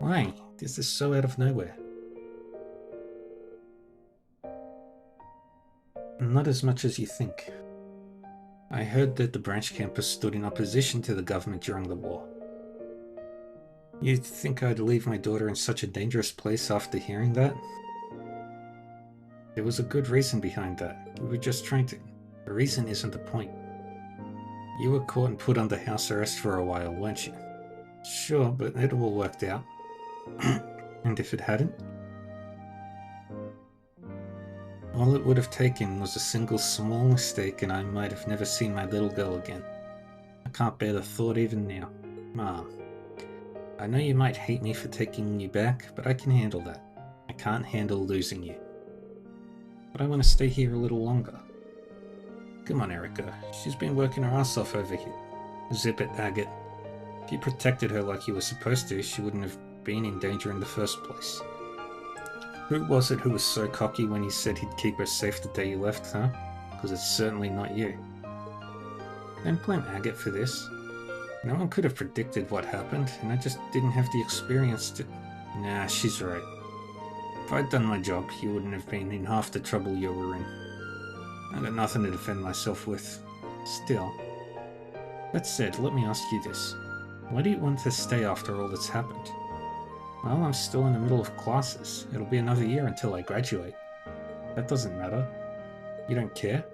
Why? This is so out of nowhere. Not as much as you think. I heard that the branch campus stood in opposition to the government during the war. You'd think I'd leave my daughter in such a dangerous place after hearing that? There was a good reason behind that. We were just trying to... The reason isn't the point. You were caught and put under house arrest for a while, weren't you? Sure, but it all worked out. And if it hadn't? All it would have taken was a single small mistake and I might have never seen my little girl again. I can't bear the thought even now. Mom, I know you might hate me for taking you back, but I can handle that. I can't handle losing you. But I want to stay here a little longer. Come on, Erica. She's been working her ass off over here. Zip it, Agate. If you protected her like you were supposed to, she wouldn't have been in danger in the first place. Who was it who was so cocky when he said he'd keep her safe the day you left, huh? Because it's certainly not you. Don't blame Agate for this. No one could have predicted what happened, and I just didn't have the experience to... Nah, she's right. If I'd done my job, you wouldn't have been in half the trouble you were in. I got nothing to defend myself with. Still. That said, let me ask you this. Why do you want to stay after all that's happened? Well, I'm still in the middle of classes. It'll be another year until I graduate. That doesn't matter. You don't care?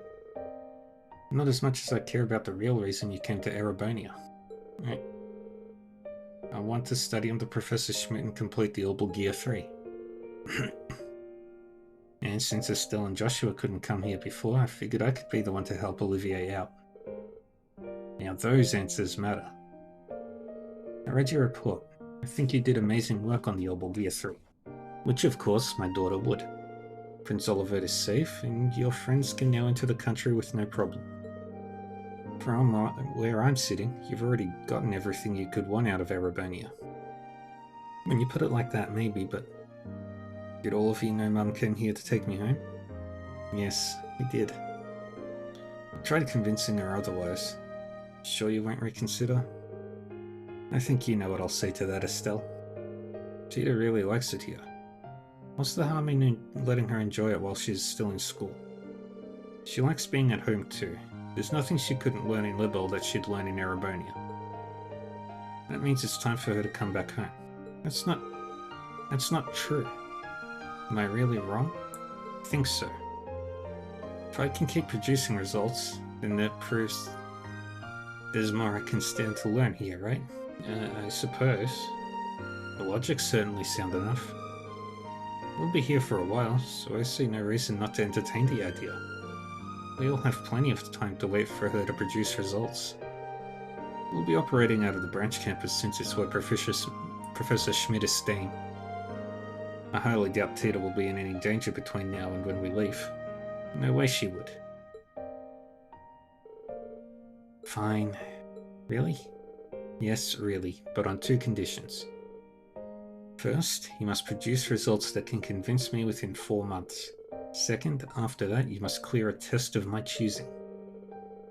Not as much as I care about the real reason you came to Erebonia. I want to study under Professor Schmidt and complete the Orbital Gear 3. And since Estelle and Joshua couldn't come here before, I figured I could be the one to help Olivier out. Now those answers matter. I read your report. I think you did amazing work on the Orbital Gear 3. Which of course my daughter would. Prince Olivert is safe, and your friends can now enter the country with no problem. From where I'm sitting, you've already gotten everything you could want out of Erebonia. When you put it like that, maybe, but... Did all of you know Mum came here to take me home? Yes, we did. I tried convincing her otherwise. Sure you won't reconsider? I think you know what I'll say to that, Estelle. Tita really likes it here. What's the harm in letting her enjoy it while she's still in school? She likes being at home too. There's nothing she couldn't learn in Libel that she'd learn in Erebonia. That means it's time for her to come back home. That's not true. Am I really wrong? I think so. If I can keep producing results, then that proves there's more I can stand to learn here, right? I suppose. The logic certainly sound enough. We'll be here for a while, so I see no reason not to entertain the idea. We'll have plenty of time to wait for her to produce results. We'll be operating out of the branch campus since it's where Professor Schmidt is staying. I highly doubt Tita will be in any danger between now and when we leave. No way she would. Fine. Really? Yes, really, but on 2 conditions. First, you must produce results that can convince me within 4 months. Second, after that, you must clear a test of my choosing.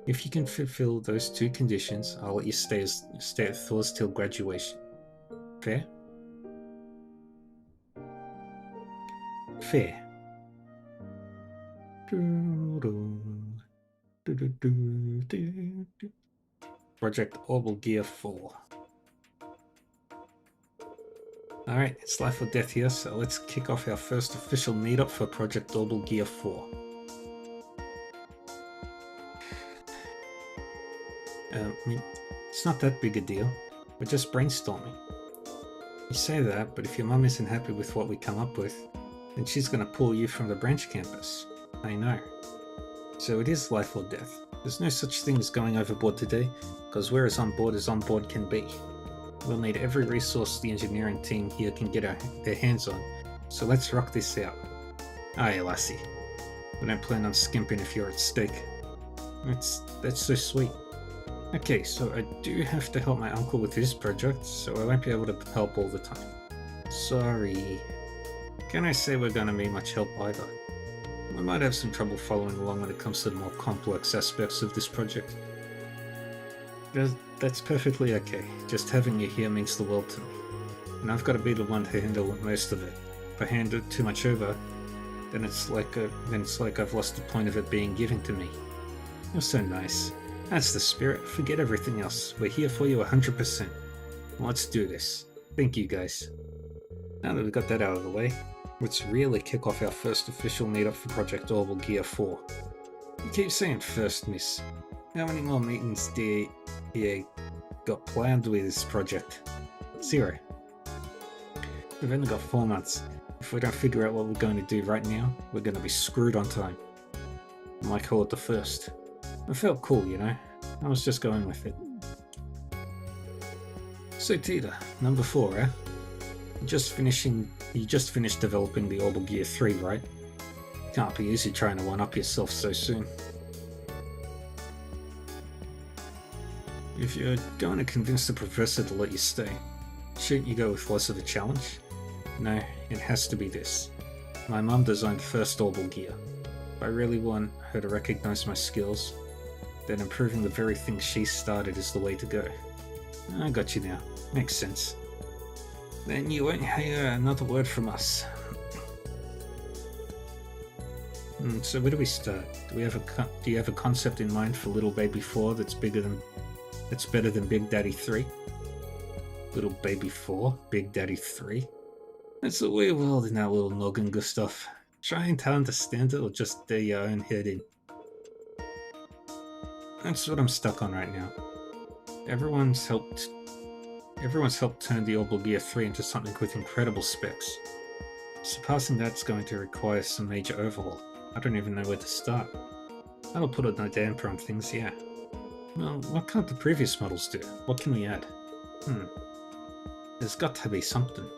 If you can fulfill those 2 conditions, I'll let you stay at Thor's till graduation. Fair? Fair. Project Orbital Gear 4. Alright, it's life or death here, so let's kick off our first official meetup for Project Orbital Gear 4. It's not that big a deal. We're just brainstorming. You say that, but if your mum isn't happy with what we come up with, then she's gonna pull you from the branch campus. I know. So it is life or death. There's no such thing as going overboard today, because we're as on board can be. We'll need every resource the engineering team here can get their hands on, so let's rock this out. Aye, lassie. We don't plan on skimping if you're at stake. That's so sweet. Okay, so I do have to help my uncle with his project, so I won't be able to help all the time. Sorry. Can I say we're gonna need much help either? We might have some trouble following along when it comes to the more complex aspects of this project. That's perfectly okay. Just having you here means the world to me. And I've got to be the one to handle most of it. If I hand it too much over, then it's like I've lost the point of it being given to me. You're so nice. That's the spirit. Forget everything else. We're here for you 100%. Let's do this. Thank you, guys. Now that we've got that out of the way, let's really kick off our first official meetup for Project Orbital Gear 4. You keep saying first, miss. How many more meetings do you got planned with this project? 0. We've only got 4 months. If we don't figure out what we're going to do right now, we're going to be screwed on time. I might call it the first. It felt cool, you know? I was just going with it. So Tita, number 4, eh? You just finished developing the Orbital Gear 3, right? Can't be easy trying to one-up yourself so soon. If you're going to convince the professor to let you stay, shouldn't you go with less of a challenge? No, it has to be this. My mum designed the first Orbital Gear. If I really want her to recognize my skills, then improving the very thing she started is the way to go. I got you now. Makes sense. Then you won't hear another word from us. So where do we start? Do you have a concept in mind for Little Baby 4 that's better than Big Daddy 3? Little Baby 4? Big Daddy 3? That's a weird world in that little noggin, Gustav. Trying to understand it or just dig your own head in. That's what I'm stuck on right now. Everyone's helped turn the Orbital Gear 3 into something with incredible specs. Surpassing that's going to require some major overhaul. I don't even know where to start. That'll put a damper on things, yeah. Well, what can't the previous models do? What can we add? There's got to be something.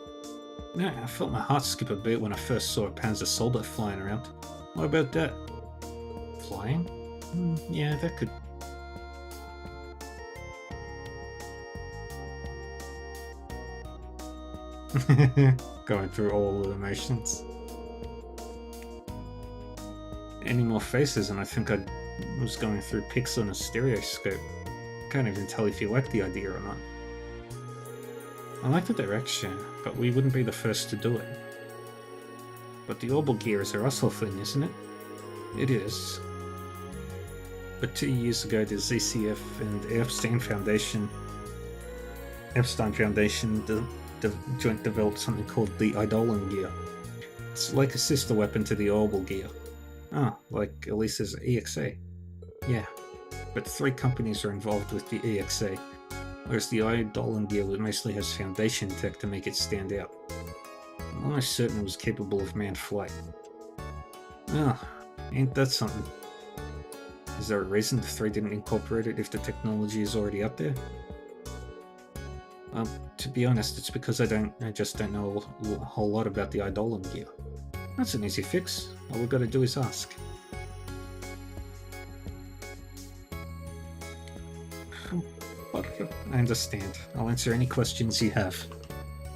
No, I felt my heart skip a beat when I first saw a Panzer Soldat flying around. What about that? Flying? Yeah, that could... Going through all the emotions. Any more faces and I think I was going through pics on a stereoscope. Can't even tell if you like the idea or not. I like the direction, but we wouldn't be the first to do it. But the Orbital Gear is a Russell thing, isn't it? It is. But 2 years ago the ZCF and Epstein Foundation joint developed something called the Eidolon Gear. It's like a sister weapon to the Orbital Gear. Ah, like Elisa's EXA. Yeah, but 3 companies are involved with the EXA, whereas the Eidolon Gear mostly has foundation tech to make it stand out. I'm almost certain it was capable of manned flight. Oh, ain't that something? Is there a reason the 3 didn't incorporate it if the technology is already out there? To be honest, it's because I just don't know a whole lot about the Eidolon gear. That's an easy fix. All we've got to do is ask. But I understand. I'll answer any questions you have.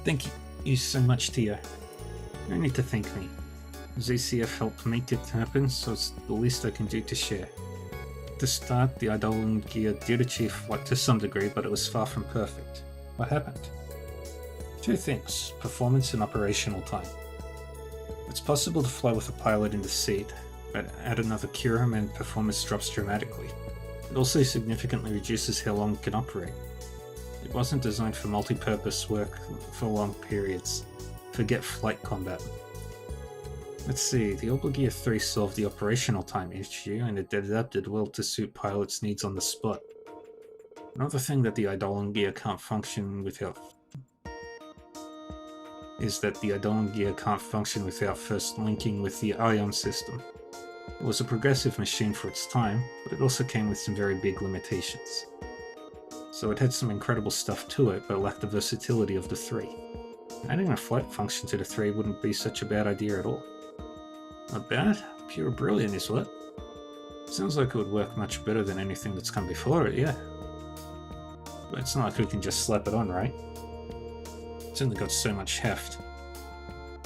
Thank you so much, Tia. No need to thank me. ZCF helped make it happen, so it's the least I can do to share. At the start, the Eidolon gear did achieve flight to some degree, but it was far from perfect. What happened? 2 things: performance and operational time. It's possible to fly with a pilot in the seat, but add another Curum and performance drops dramatically. It also significantly reduces how long it can operate. It wasn't designed for multi-purpose work for long periods. Forget flight combat. Let's see, the Obligear 3 solved the operational time issue and it adapted well to suit pilots' needs on the spot. Another thing that the Eidolon gear can't function without first linking with the Ion system. It was a progressive machine for its time, but it also came with some very big limitations. So it had some incredible stuff to it, but lacked the versatility of the 3. Adding a flight function to the 3 wouldn't be such a bad idea at all. Not bad? Pure brilliant is what? Sounds like it would work much better than anything that's come before it, yeah. But it's not like we can just slap it on, right? It's only got so much heft.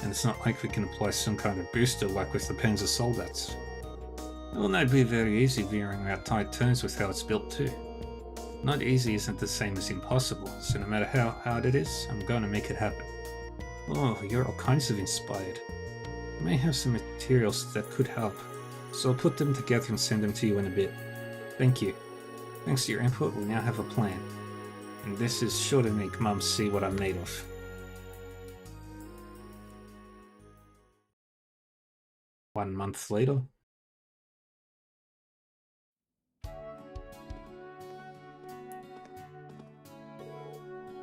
And it's not like we can apply some kind of booster like with the Panzer Soldats. It will not be very easy veering out tight turns with how it's built too. Not easy isn't the same as impossible, so no matter how hard it is, I'm going to make it happen. Oh, you're all kinds of inspired. I may have some materials that could help, so I'll put them together and send them to you in a bit. Thank you. Thanks to your input, we now have a plan. And this is sure to make Mum see what I'm made of. One month later.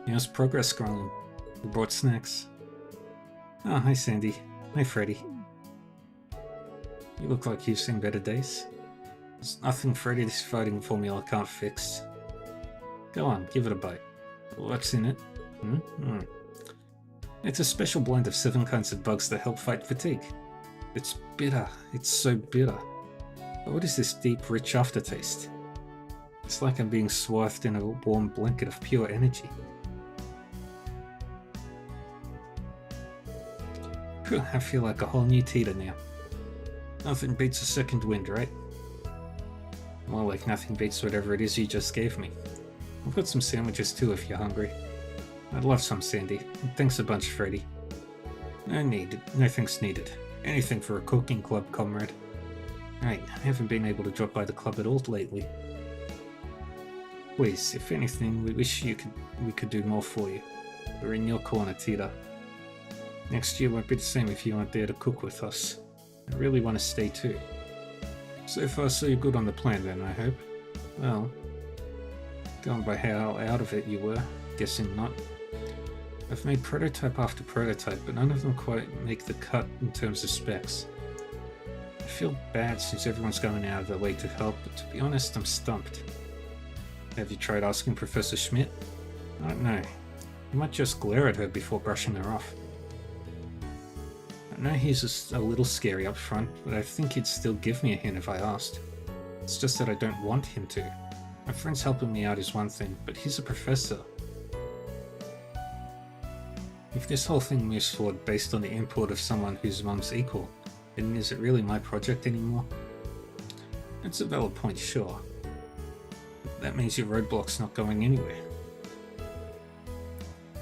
How's progress going? We brought snacks. Oh, hi Sandy. Hi Freddy. You look like you've seen better days. There's nothing Freddy's fighting formula can't fix. Go on, give it a bite. What's in it? It's a special blend of 7 kinds of bugs that help fight fatigue. It's bitter. It's so bitter. But what is this deep, rich aftertaste? It's like I'm being swathed in a warm blanket of pure energy. Phew, I feel like a whole new Tita now. Nothing beats a second wind, right? More like nothing beats whatever it is you just gave me. I've got some sandwiches too if you're hungry. I'd love some, Sandy. Thanks a bunch, Freddy. No thanks needed. Anything for a cooking club, comrade. Right, I haven't been able to drop by the club at all lately. Please, if anything, we wish we could do more for you. We're in your corner, Tita. Next year won't be the same if you aren't there to cook with us. I really want to stay too. So far so good on the plan then, I hope. Well, going by how out of it you were, guessing not. I've made prototype after prototype, but none of them quite make the cut in terms of specs. I feel bad since everyone's going out of their way to help, but to be honest, I'm stumped. Have you tried asking Professor Schmidt? I don't know. You might just glare at her before brushing her off. I know he's a little scary up front, but I think he'd still give me a hint if I asked. It's just that I don't want him to. My friends helping me out is one thing, but he's a professor. If this whole thing moves forward based on the input of someone whose mum's equal, then is it really my project anymore? It's a valid point, sure. But that means your roadblock's not going anywhere.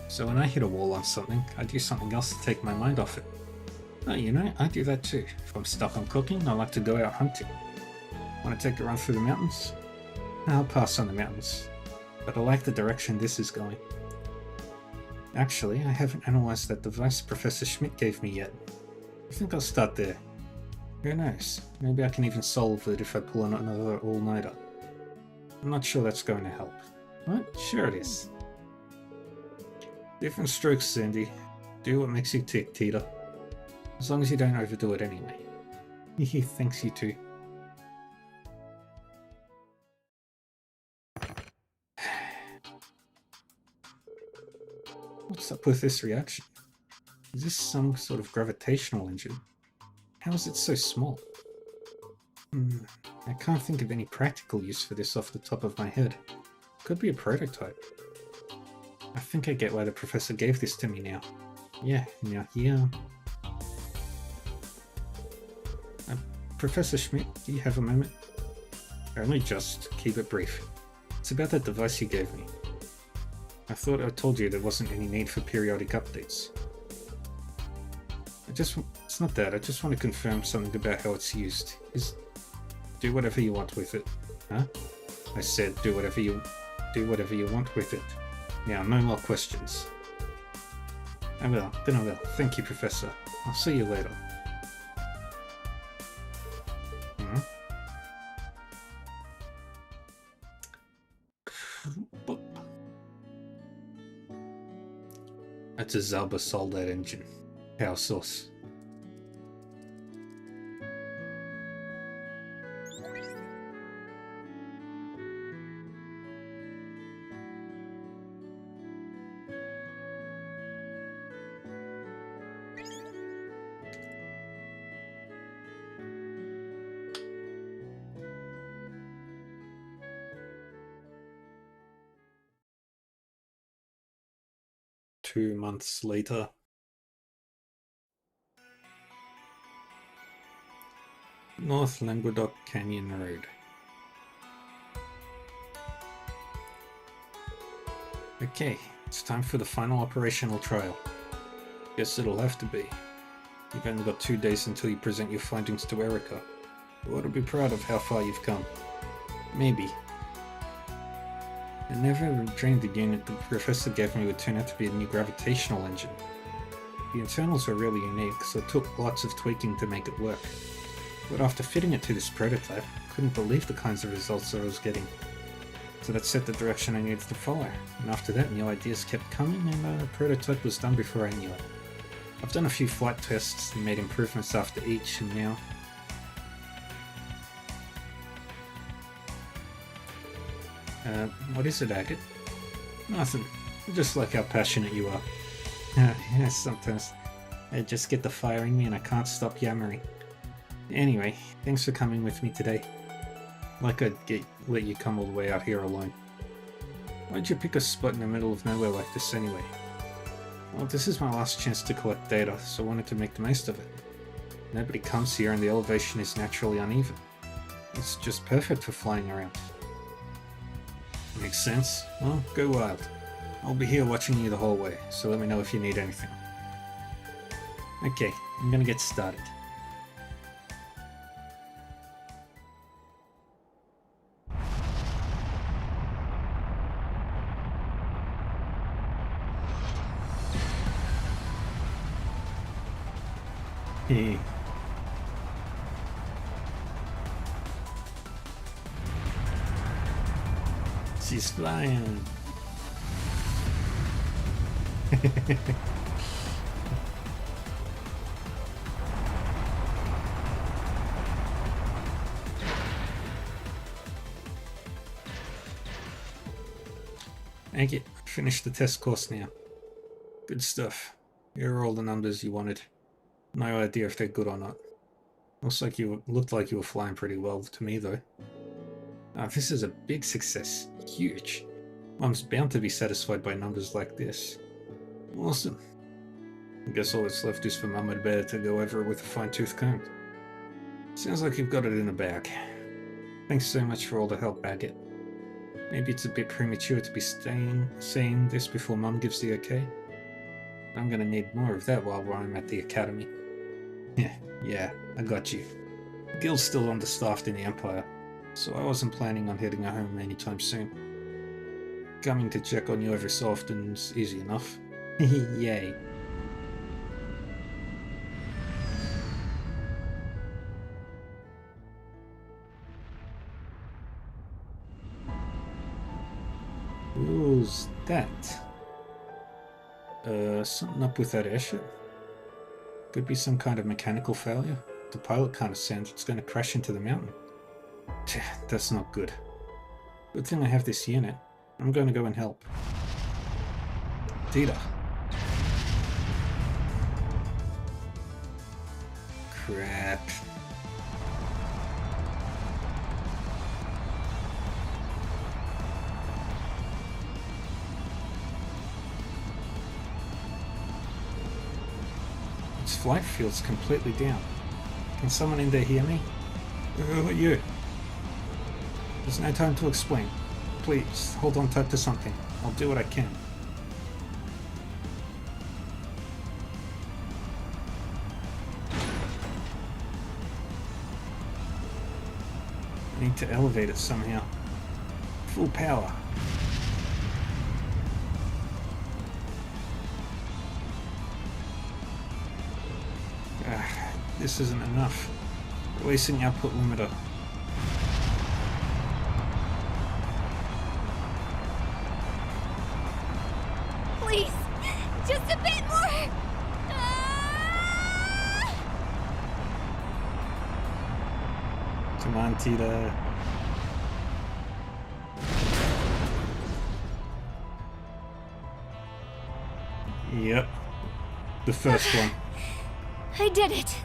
So when I hit a wall on something, I do something else to take my mind off it. Oh, you know, I do that too. If I'm stuck on cooking, I like to go out hunting. Want to take a run through the mountains? I'll pass on the mountains, but I like the direction this is going. Actually, I haven't analysed that device Professor Schmidt gave me yet. I think I'll start there. Who knows? Maybe I can even solve it if I pull another all-nighter. I'm not sure that's going to help. What? Sure it is. Different strokes, Sandy. Do what makes you tick, Tita. As long as you don't overdo it anyway. He thinks you too. What's up with this reaction? Is this some sort of gravitational engine? How is it so small? I can't think of any practical use for this off the top of my head. Could be a prototype. I think I get why the professor gave this to me now. Yeah, now here. Professor Schmidt, do you have a moment? Only just. Keep it brief. It's about that device you gave me. I thought I told you there wasn't any need for periodic updates. It's not that. I just want to confirm something about how it's used. Do whatever you want with it. Huh? I said do whatever you want with it. Now, no more questions. I will. Then I will. Thank you, Professor. I'll see you later. That's a Zalba Soldat engine. Power source. Two months later. North Languedoc Canyon Road. Okay, it's time for the final operational trial. Guess it'll have to be. You've only got 2 days until you present your findings to Erica. You ought to be proud of how far you've come. Maybe. I never dreamed the unit the professor gave me would turn out to be a new gravitational engine. The internals are really unique, so it took lots of tweaking to make it work. But after fitting it to this prototype, I couldn't believe the kinds of results that I was getting. So that set the direction I needed to follow, and after that new ideas kept coming and the prototype was done before I knew it. I've done a few flight tests and made improvements after each, and now... what is it, Agate? Nothing. Just like how passionate you are. Yeah, sometimes I just get the fire in me and I can't stop yammering. Anyway, thanks for coming with me today. Like I'd let you come all the way out here alone. Why'd you pick a spot in the middle of nowhere like this anyway? Well, this is my last chance to collect data, so I wanted to make the most of it. Nobody comes here and the elevation is naturally uneven. It's just perfect for flying around. Makes sense? Well, go wild. I'll be here watching you the whole way, so let me know if you need anything. Okay, I'm gonna get started. Hey. She's flying. Thank you. Finished the test course now. Good stuff. Here are all the numbers you wanted. No idea if they're good or not. Looked like you were flying pretty well to me though. This is a big success. Huge. Mom's bound to be satisfied by numbers like this. Awesome. I guess all that's left is for Mum and Bear to go over it with a fine-tooth comb. Sounds like you've got it in the bag. Thanks so much for all the help, Agate. Maybe it's a bit premature to be saying this before Mum gives the okay. I'm gonna need more of that while I'm at the academy. Yeah, I got you. The guild's still understaffed in the Empire, so I wasn't planning on heading home anytime soon. Coming to check on you every so often's easy enough. Yay. Who's that? Something up with that airship. Could be some kind of mechanical failure. The pilot kind of sounds it's going to crash into the mountain. Tch, that's not good. Good thing I have this unit. I'm going to go and help. Tita. Crap. Its flight field's completely down. Can someone in there hear me? Who are you? There's no time to explain. Please, hold on tight to something. I'll do what I can. I need to elevate it somehow. Full power. This isn't enough. Releasing output limiter. Please, just a bit more. Come on, Tita. Yep. The first one. I did it.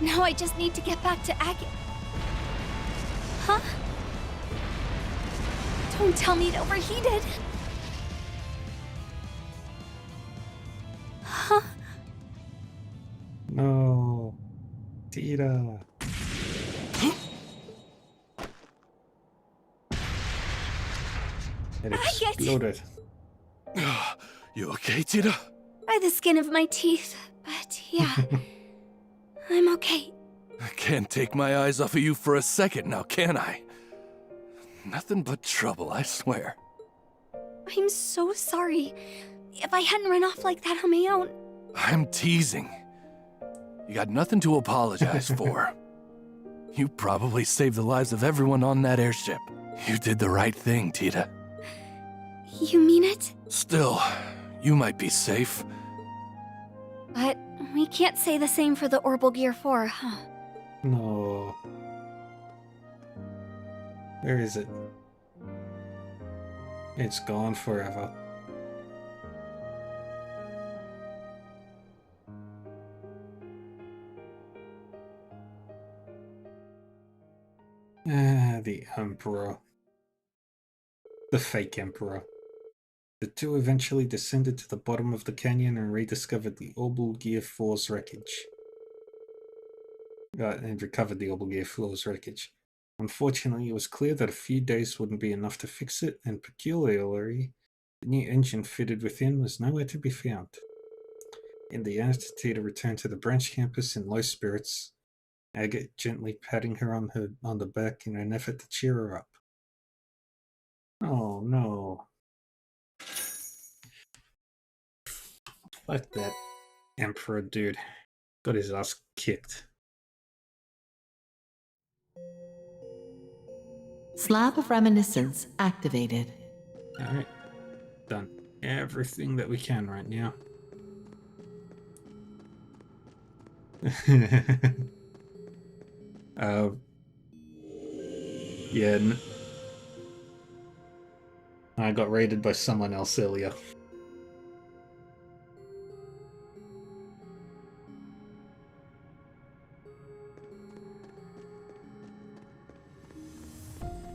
Now I just need to get back to Huh? Don't tell me it overheated. Huh? No. Tita. It exploded. You okay, Tita? By the skin of my teeth, but yeah. I'm okay. I can't take my eyes off of you for a second now, can I? Nothing but trouble, I swear. I'm so sorry. If I hadn't run off like that on my own. I'm teasing. You got nothing to apologize for. You probably saved the lives of everyone on that airship. You did the right thing, Tita. You mean it? Still, you might be safe. But we can't say the same for the Orbital Gear 4, huh? No. Where is it? It's gone forever. The Emperor. The fake Emperor. The two eventually descended to the bottom of the canyon and rediscovered the Orbital Gear 4's wreckage. And recovered the Orbital Gear 4's wreckage. Unfortunately, it was clear that a few days wouldn't be enough to fix it, and peculiarly, the new engine fitted within was nowhere to be found. In the end, Tita returned to the branch campus in low spirits, Agate gently patting her on the back in an effort to cheer her up. Oh no. Fuck that Emperor dude. Got his ass kicked. Slab of Reminiscence activated. Alright. Done everything that we can right now. Yeah. I got raided by someone else earlier.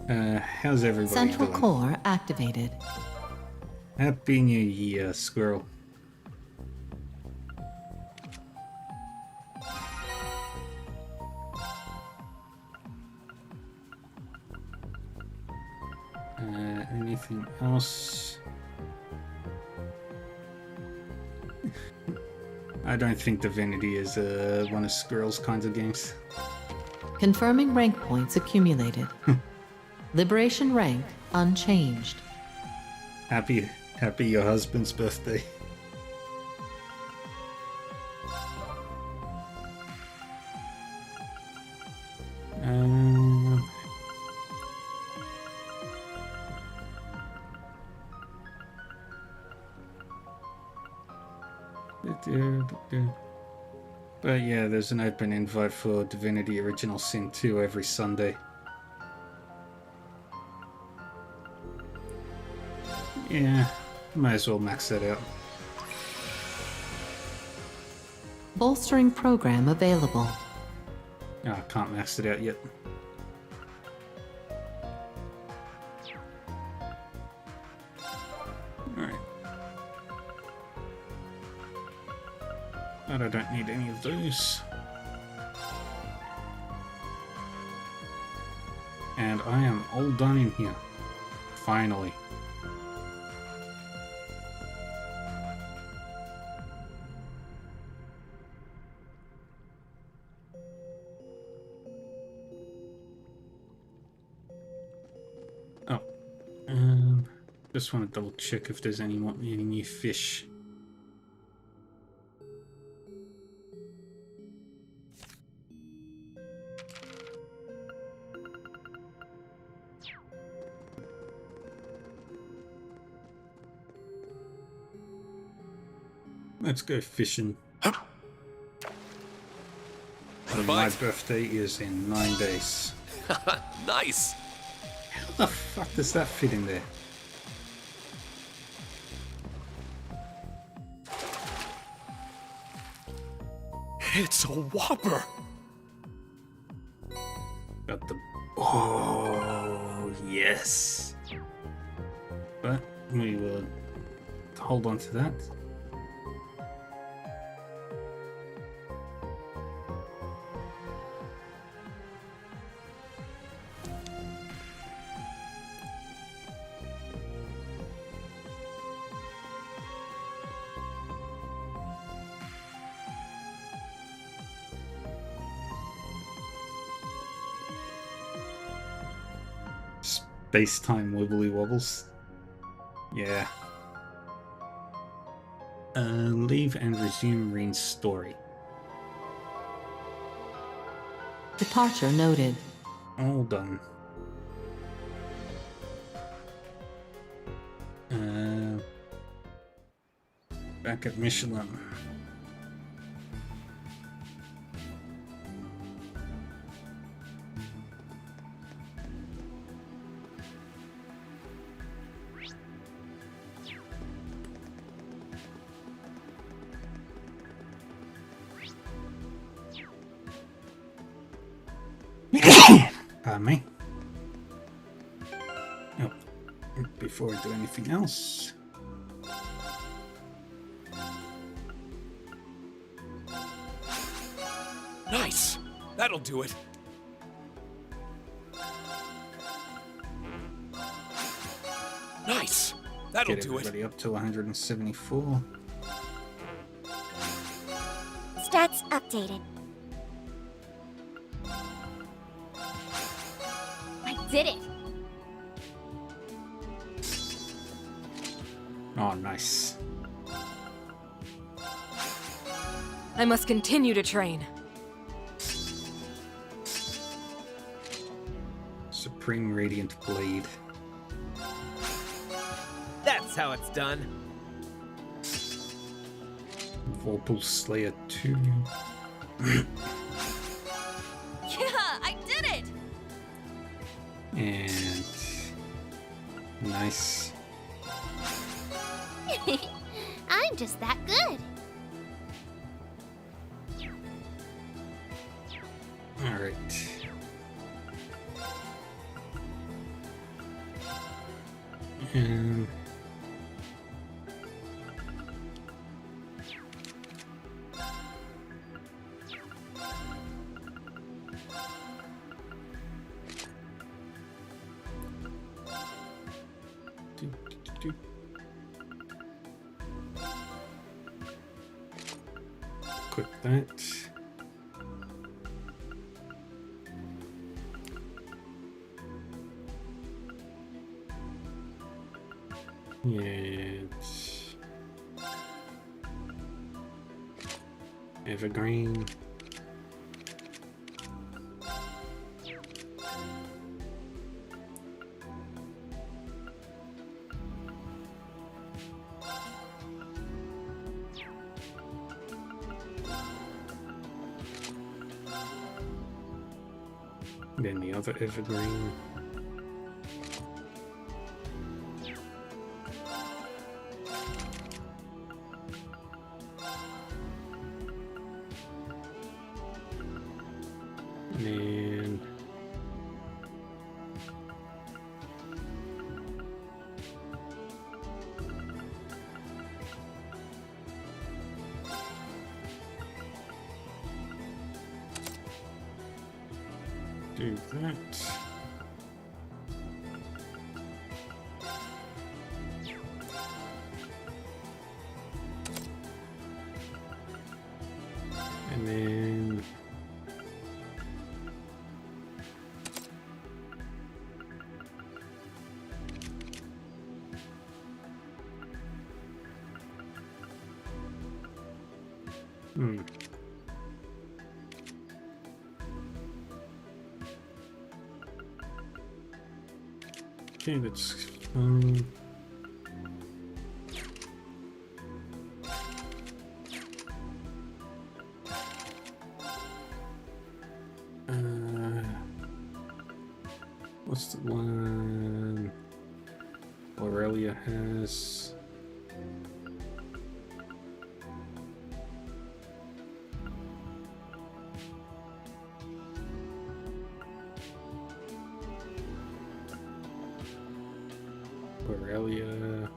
How's everybody Central doing? Core activated. Happy New Year, Squirrel. Anything else? I don't think Divinity is one of Squirrel's kinds of games. Confirming rank points accumulated. Liberation rank unchanged. Happy your husband's birthday. But yeah, there's an open invite for Divinity Original Sin 2 every Sunday. Yeah, might as well max that out. Bolstering program available. Oh, I can't max it out yet. Alright. But I don't need any of those. And I am all done in here. Finally. Oh. Just want to double check if there's any new fish. Let's go fishing. And my birthday is in 9 days. Nice! How the fuck does that fit in there? It's a whopper! Got the... Oh, yes! But we will hold on to that. Space-time wibbly wobbles. Yeah. Leave and resume Reen's story. Departure noted. All done. Back at Michelin. Pardon me. Oh, before I do anything else. Nice! That'll do it. Nice! That'll Get do it. everybody up to 174. Stats updated. I did it! Oh, nice. I must continue to train. Supreme Radiant Blade. That's how it's done. Vorpal Slayer 2. Yeah, I did it! And... nice. I'm just that good. Alright. And... Equip that. Yeah, it's evergreen. Then the other evergreen. And then do that. And then okay, that's what's the one Aurelia has? Aurelia.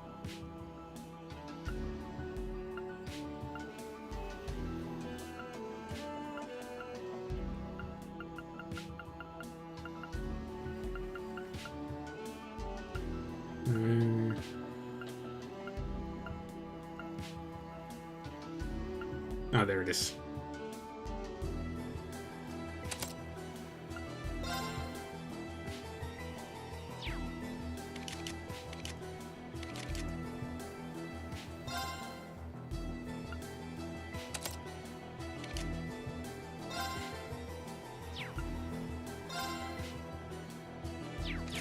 Oh, there it is.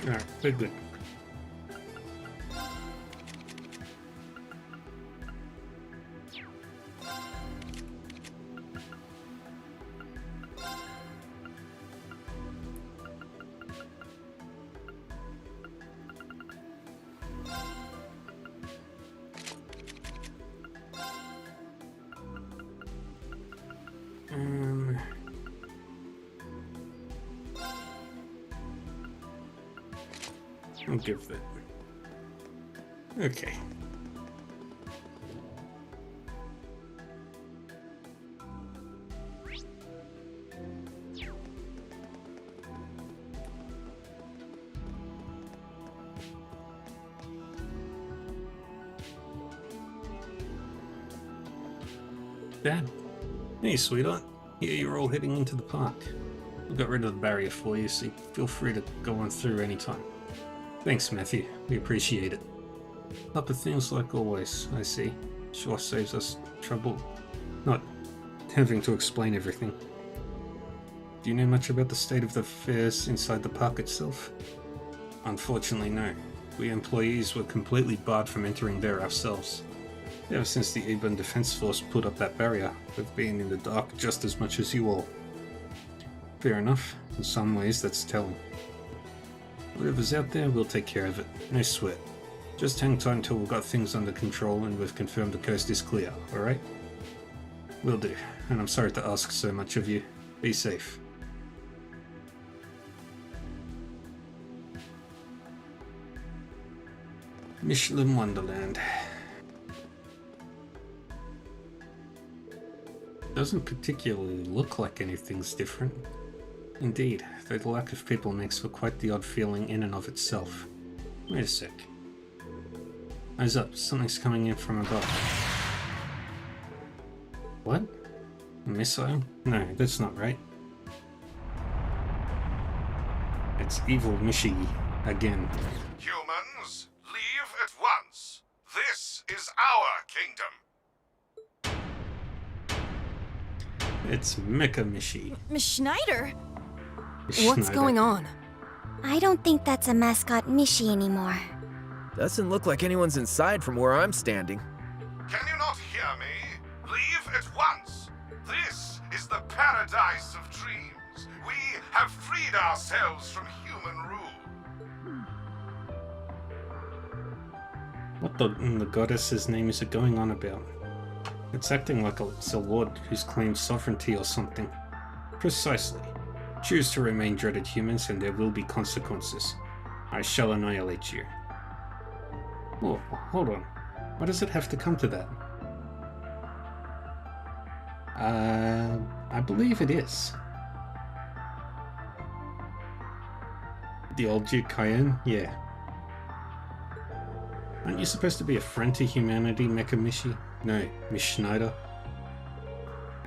Alright, good, good. I'll give that. Okay. Dad. Hey, sweetheart. Yeah, you're all heading into the park. We got rid of the barrier for you, so feel free to go on through anytime. Thanks, Matthew. We appreciate it. Up to things like always, I see. Sure saves us trouble not having to explain everything. Do you know much about the state of the affairs inside the park itself? Unfortunately, no. We employees were completely barred from entering there ourselves. Ever since the Ebon Defense Force put up that barrier, we've been in the dark just as much as you all. Fair enough. In some ways, that's telling. Whatever's out there, we'll take care of it. No sweat. Just hang tight until we've got things under control and we've confirmed the coast is clear, alright? Will do. And I'm sorry to ask so much of you. Be safe. Michelin Wonderland. Doesn't particularly look like anything's different. Indeed, though the lack of people makes for quite the odd feeling in and of itself. Wait a sec. Eyes up, something's coming in from above. What? A missile? No, that's not right. It's evil Mishi again. Humans, leave at once. This is our kingdom. It's Mecha Mishi. Miss Schneider? Miss What's Schneider. going on? I don't think that's a mascot Mishi anymore. Doesn't look like anyone's inside from where I'm standing. Can you not hear me? Leave at once. This is the paradise of dreams. We have freedom freed ourselves from human rule. What the goddess's name is it going on about? It's acting like it's a lord who's claimed sovereignty or something. Precisely. Choose to remain dreaded humans and there will be consequences. I shall annihilate you. Oh, hold on. Why does it have to come to that? I believe it is. The old Duke Cayenne? Yeah. Aren't you supposed to be a friend to humanity, Mecha Mishi? No, Miss Schneider.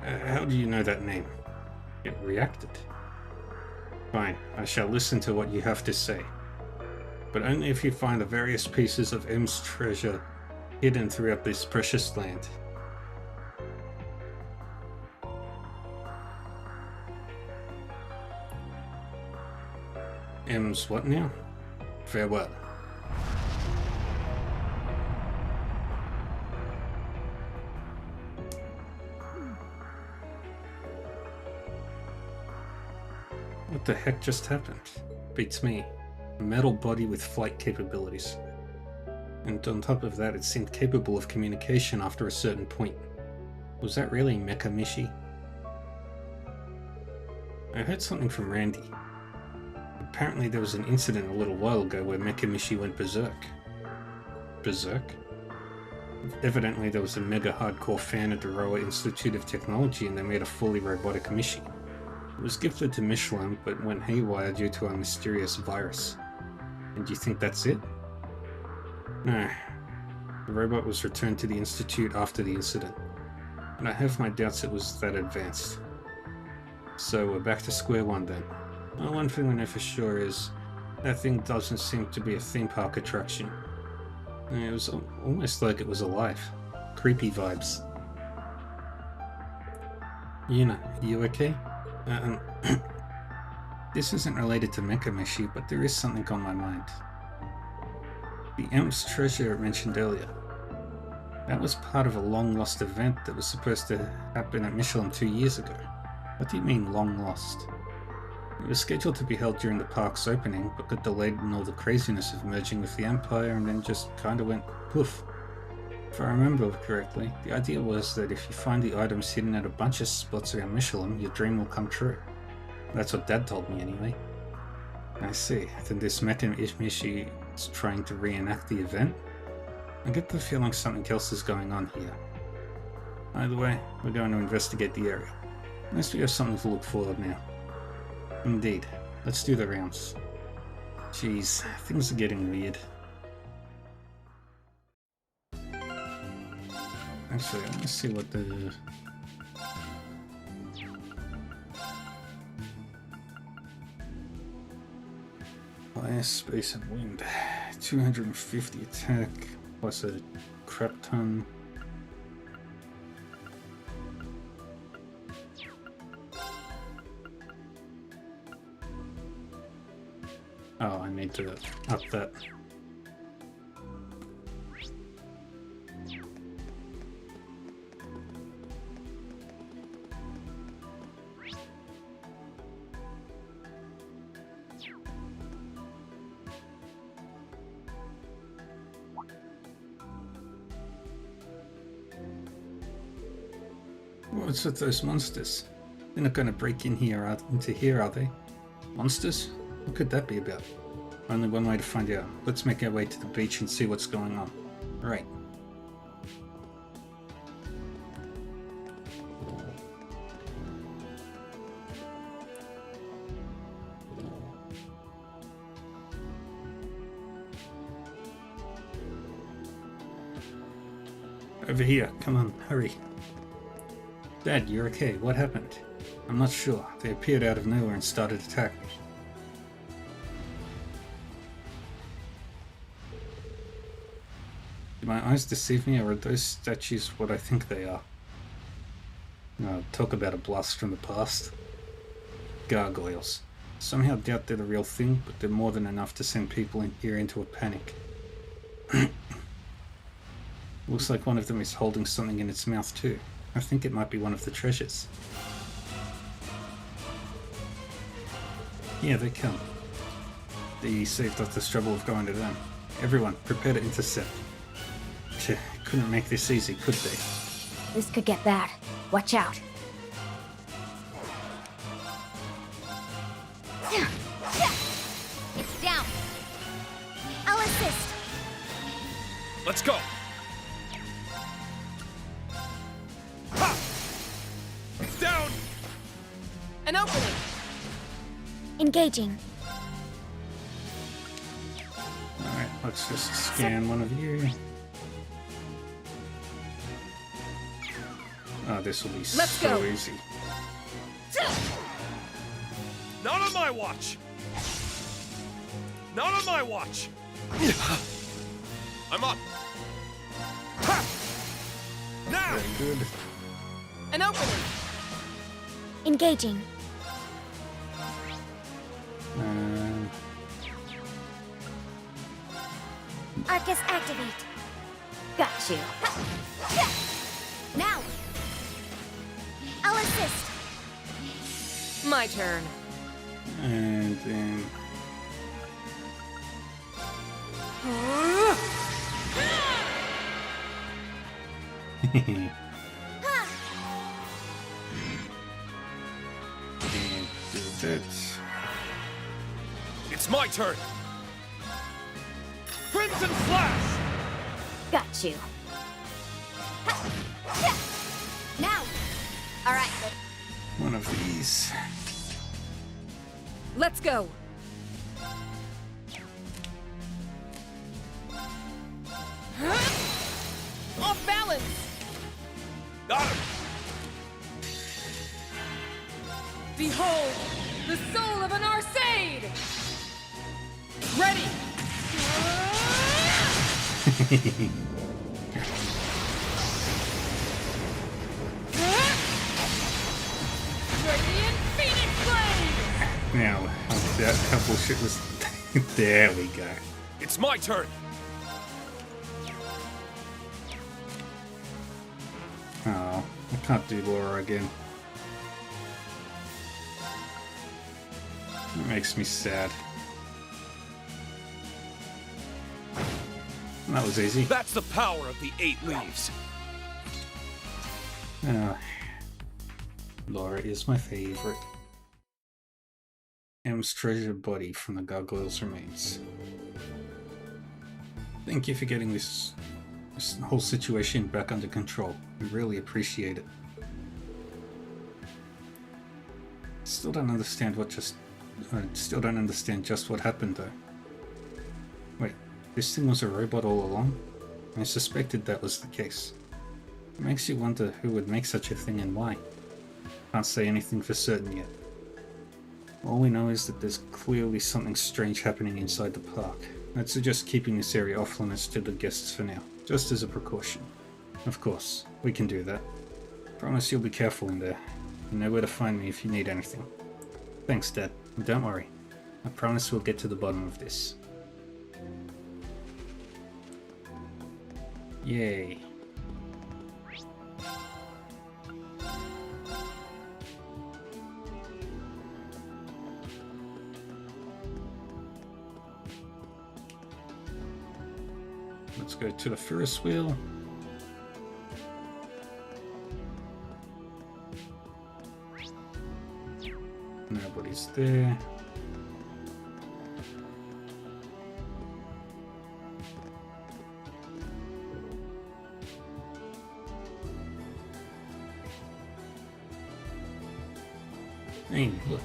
How do you know that name? It reacted. Fine, I shall listen to what you have to say. But only if you find the various pieces of M's treasure hidden throughout this precious land. M's what now? Farewell. What the heck just happened? Beats me. A metal body with flight capabilities. And on top of that, it seemed capable of communication after a certain point. Was that really Mecha Mishi? I heard something from Randy. Apparently there was an incident a little while ago where Mecha Mishi went berserk. Berserk? Evidently there was a mega hardcore fan at the Roa Institute of Technology and they made a fully robotic Mishi. It was gifted to Michelin but went haywire due to a mysterious virus. And do you think that's it? No. The robot was returned to the Institute after the incident. And I have my doubts it was that advanced. So we're back to square one then. Well, one thing I know for sure is that thing doesn't seem to be a theme park attraction. It was almost like it was alive. Creepy vibes. Yuna, you okay? This isn't related to Mecha Mishi, but there is something on my mind. The M's treasure mentioned earlier. That was part of a long-lost event that was supposed to happen at Michelin 2 years ago. What do you mean, long-lost? It was scheduled to be held during the park's opening, but got delayed in all the craziness of merging with the Empire and then just kinda went poof. If I remember correctly, the idea was that if you find the items hidden at a bunch of spots around Michelin, your dream will come true. That's what Dad told me anyway. I see, then this Mecha Mishi is trying to reenact the event? I get the feeling something else is going on here. Either way, we're going to investigate the area. At least we have something to look forward now. Indeed. Let's do the rounds. Jeez, things are getting weird. Actually, let me see what the... Fire, space, and wind. 250 attack, plus a crap ton. Oh, I need to up that. What's with those monsters? They're not going to break in here into here, are they? Monsters? What could that be about? Only one way to find out. Let's make our way to the beach and see what's going on. Right. Over here. Come on, hurry. Dad, you're okay. What happened? I'm not sure. They appeared out of nowhere and started attacking. Do my eyes deceive me, or are those statues what I think they are? No, talk about a blast from the past. Gargoyles. Somehow doubt they're the real thing, but they're more than enough to send people in here into a panic. Looks like one of them is holding something in its mouth too. I think it might be one of the treasures. Yeah, they come. They saved us the trouble of going to them. Everyone, prepare to intercept. Tch, couldn't make this easy, could they? This could get bad. Watch out. It's down. I'll assist. Let's go. Ha! Down. An opening. Engaging. Alright, let's just scan one of you. Oh, this will be so easy. Not on my watch. Not on my watch. I'm up. Ha! Now. Very good. An opening. Engaging. Arcus activate. Got you. Now. I'll assist. My turn. And then... and do that. It's my turn. Crimson Flash. Got you. Now. All right. One of these. Let's go. Off balance. Got him. Behold, the soul of an Arcade. Ready. Radiant Phoenix Blade. Now, that couple shit was... there we go. It's my turn. Oh, I can't do Laura again. It makes me sad. That was easy. That's the power of the 8 leaves. Laura is my favorite. M's treasured body from the Gargoyle's remains. Thank you for getting this whole situation back under control. We really appreciate it. Still don't understand just what happened though. Wait, this thing was a robot all along? I suspected that was the case. It makes you wonder who would make such a thing and why. Can't say anything for certain yet. All we know is that there's clearly something strange happening inside the park. I'd suggest keeping this area off limits to the guests for now, just as a precaution. Of course, we can do that. Promise you'll be careful in there. You know where to find me if you need anything. Thanks, Dad. And don't worry. I promise we'll get to the bottom of this. Yay. Let's go to the Ferris wheel. Nobody's there. Hey, look.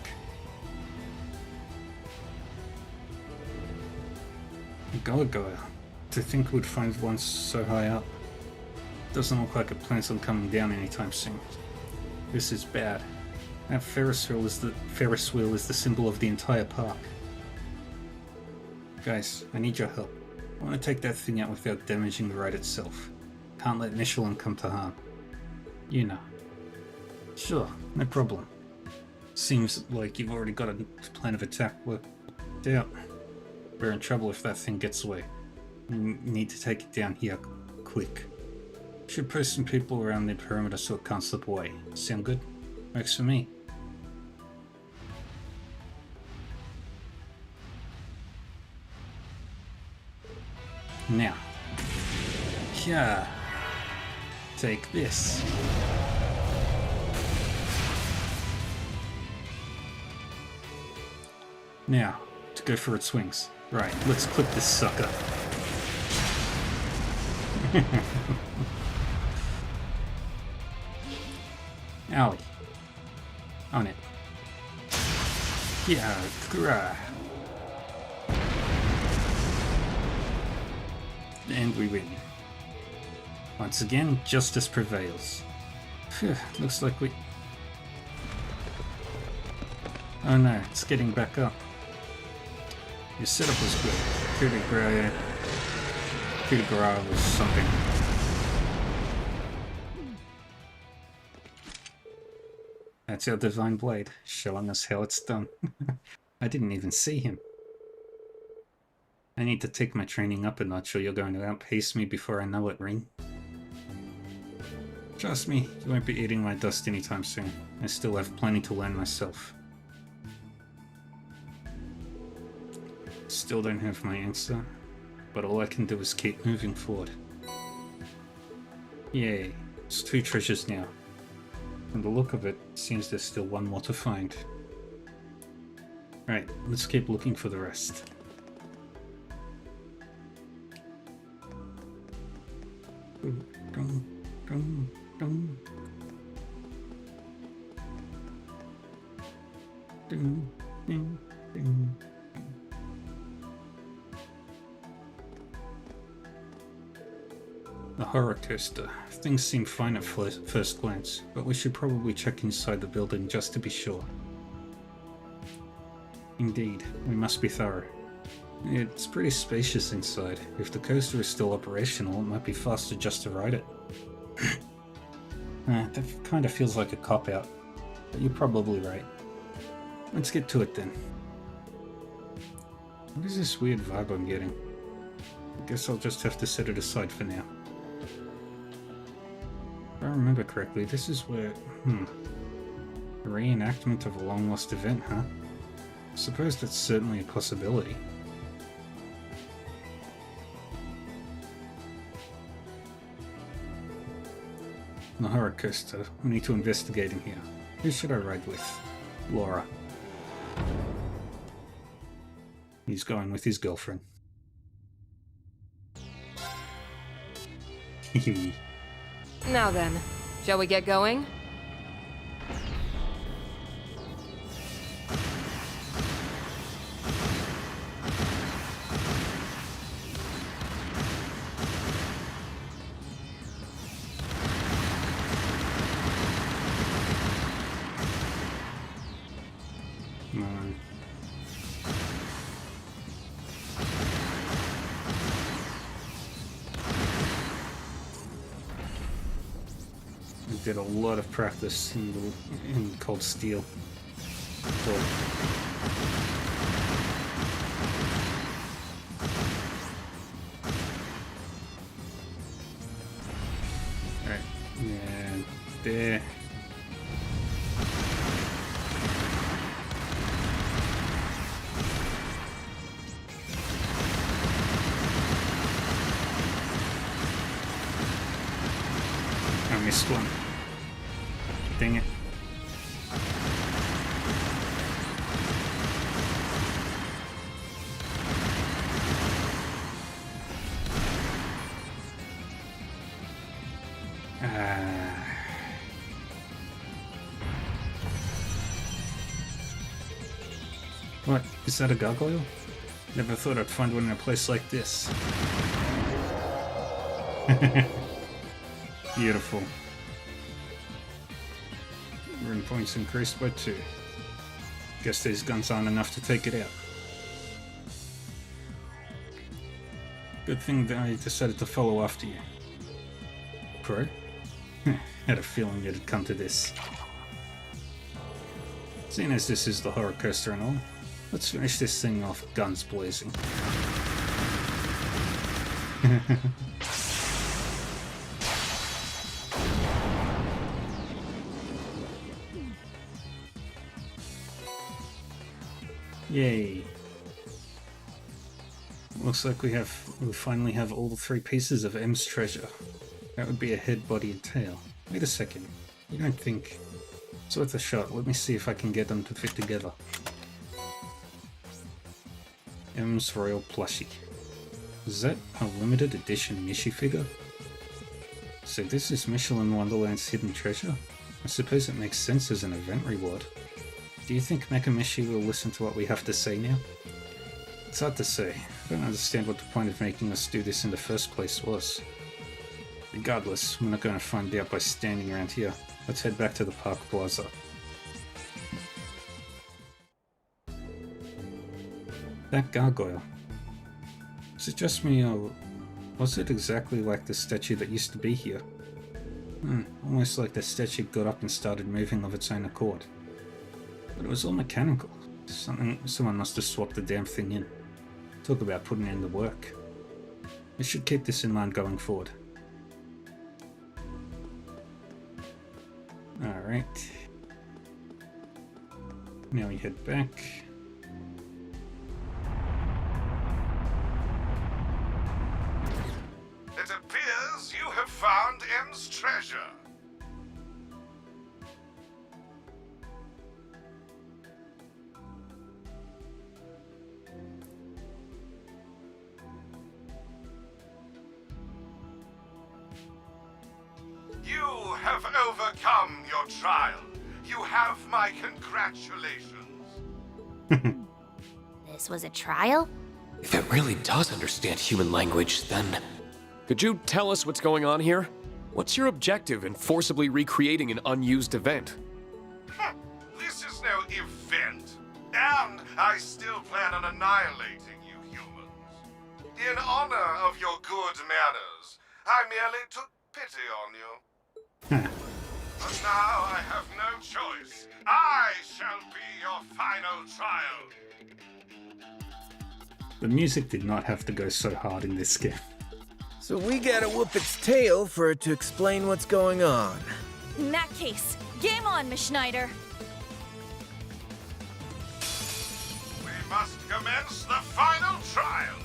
Gargoyle. To think we'd find one so high up. Doesn't look like it plans on coming down anytime soon. This is bad. That Ferris wheel is the symbol of the entire park. Guys, I need your help. I want to take that thing out without damaging the ride itself. Can't let Michelin come to harm. You know. Sure, no problem. Seems like you've already got a plan of attack worked out. We're in trouble if that thing gets away. We need to take it down here, quick. Should post some people around the perimeter so it can't slip away. Sound good? Works for me. Now. Yeah. Take this. Now, to go for its wings. Right, let's clip this sucker. Owie. On it. Yeah, cry. And we win. Once again, justice prevails. Phew, looks like we... Oh no, it's getting back up. Your setup was good. Coup de grace was something. That's our divine blade, showing us how it's done. I didn't even see him. I need to take my training up a notch or you're going to outpace me before I know it, Ring. Trust me, you won't be eating my dust anytime soon. I still have plenty to learn myself. Still don't have my answer, but all I can do is keep moving forward. Yay, it's 2 treasures now. From the look of it, seems there's still one more to find. Right, let's keep looking for the rest. The horror coaster. Things seem fine at first glance, but we should probably check inside the building just to be sure. Indeed, we must be thorough. It's pretty spacious inside. If the coaster is still operational, it might be faster just to ride it. That kind of feels like a cop-out, but you're probably right. Let's get to it then. What is this weird vibe I'm getting? I guess I'll just have to set it aside for now. If I remember correctly, this is where... A reenactment of a long-lost event, huh? I suppose that's certainly a possibility. The horror coaster. We need to investigate in here. Who should I ride with? Laura. He's going with his girlfriend. Now then, shall we get going? Did a lot of practice in Cold Steel. Cool. Alright, and there. I missed one. Dang it. What? Is that a gargoyle? Never thought I'd find one in a place like this. Beautiful. Rune points increased by 2. Guess these guns aren't enough to take it out. Good thing that I decided to follow after you. Crow? Had a feeling it'd come to this. Seeing as this is the horror coaster and all, let's finish this thing off guns blazing. Yay. Looks like we finally have all the 3 pieces of M's treasure. That would be a head, body, and tail. Wait a second. You don't think... It's worth a shot. Let me see if I can get them to fit together. M's Royal Plushie. Is that a limited edition Mishi figure? So this is Michelin Wonderland's hidden treasure? I suppose it makes sense as an event reward. Do you think Mecha Mishi will listen to what we have to say now? It's hard to say. I don't understand what the point of making us do this in the first place was. Regardless, we're not going to find out by standing around here. Let's head back to the Park Plaza. That gargoyle. Is it just me, or was it exactly like the statue that used to be here? Almost like the statue got up and started moving of its own accord. But it was all mechanical. Someone must have swapped the damn thing in. Talk about putting in the work. We should keep this in mind going forward. Alright. Now we head back. It appears you have found M's treasure. You have overcome your trial. You have my congratulations. This was a trial? If it really does understand human language, then... Could you tell us what's going on here? What's your objective in forcibly recreating an unused event? This is no event. And I still plan on annihilating you humans. In honor of your good manners, I merely took pity on you. But now I have no choice. I shall be your final trial. The music did not have to go so hard in this game. So we gotta whoop its tail for it to explain what's going on. In that case, game on, Miss Schneider. We must commence the final trial.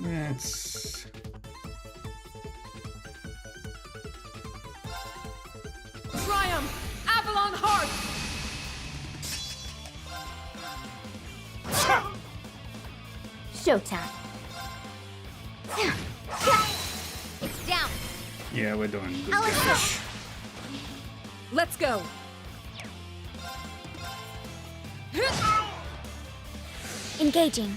That's... Triumph! Avalon Heart! Showtime. It's down. Yeah, we're doing good I'll damage. assist. Let's go! Engaging.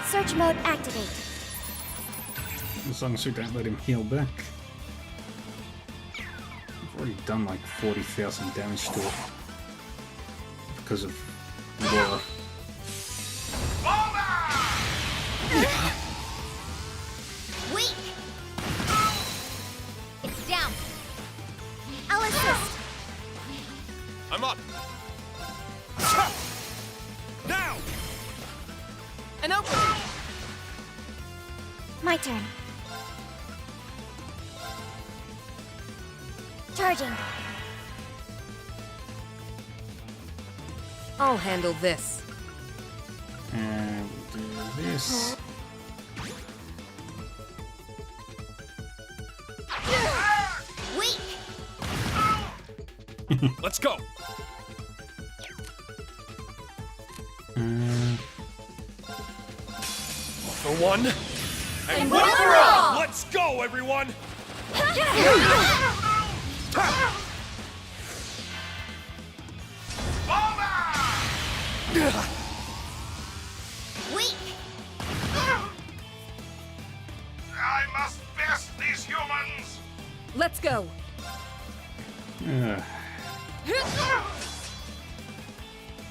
Search mode activate. As long as we don't let him heal back. I've already done like 40,000 damage to it. Because of Laura. Weak! It's down. I'll assist. I'm up! Now! An opening! My turn. Charging. I'll handle this. And we'll do this. Weak! Let's go! For one, and one for all! Let's go, everyone! Weak! I must best these humans. Let's go.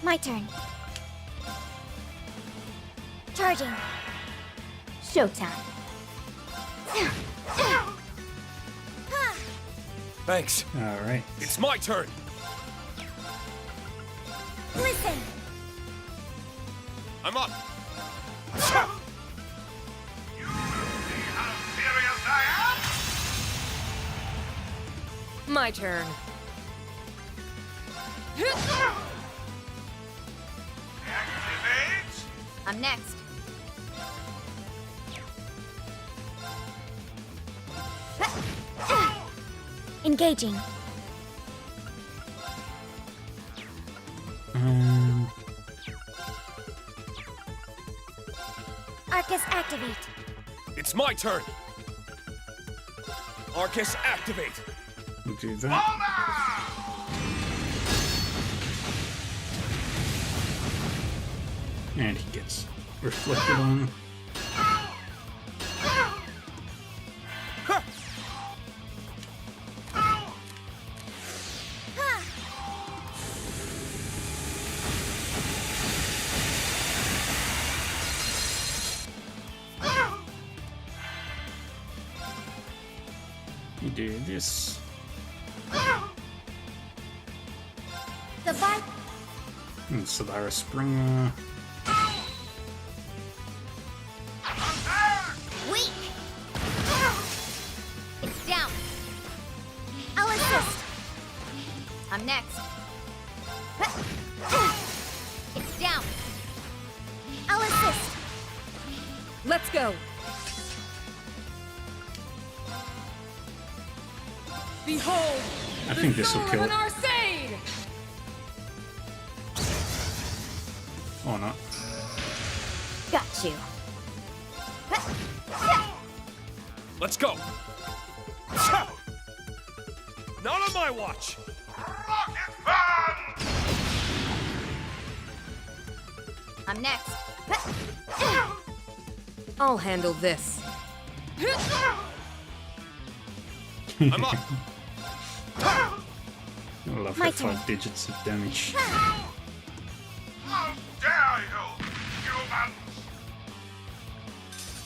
My turn. Charging. Showtime. Thanks. Alright. It's my turn! Listen. I'm up! You will see how serious I am. My turn. Activate! I'm next. Engaging. Arcus activate. It's my turn. Arcus, activate. We'll do that. And he gets reflected on. You do this. Divide. And Solara Springer. Weak. It's down. I'll assist. I'm next. It's down. I'll assist. Let's go. Behold, I think this will soul kill of it. an Arcade! Or not. Got you. Let's go. Not on my watch. Rocket Fan! I'm next. I'll handle this. I'm up. I love My her turn. 5 digits of damage. How dare you, humans!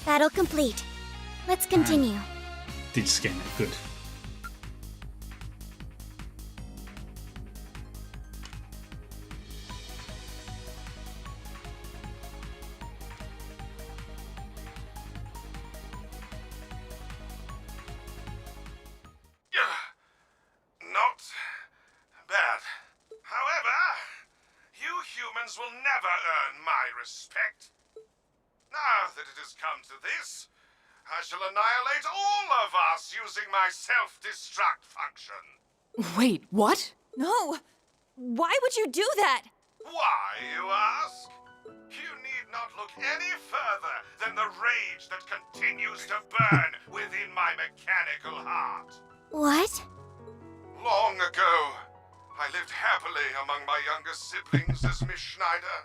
Battle complete. Let's continue. Did scan it, good. Not bad. However, you humans will never earn my respect. Now that it has come to this, I shall annihilate all of us using my self-destruct function. Wait, what? No! Why would you do that? Why, you ask? You need not look any further than the rage that continues to burn within my mechanical heart. What? Long ago, I lived happily among my younger siblings as Miss Schneider.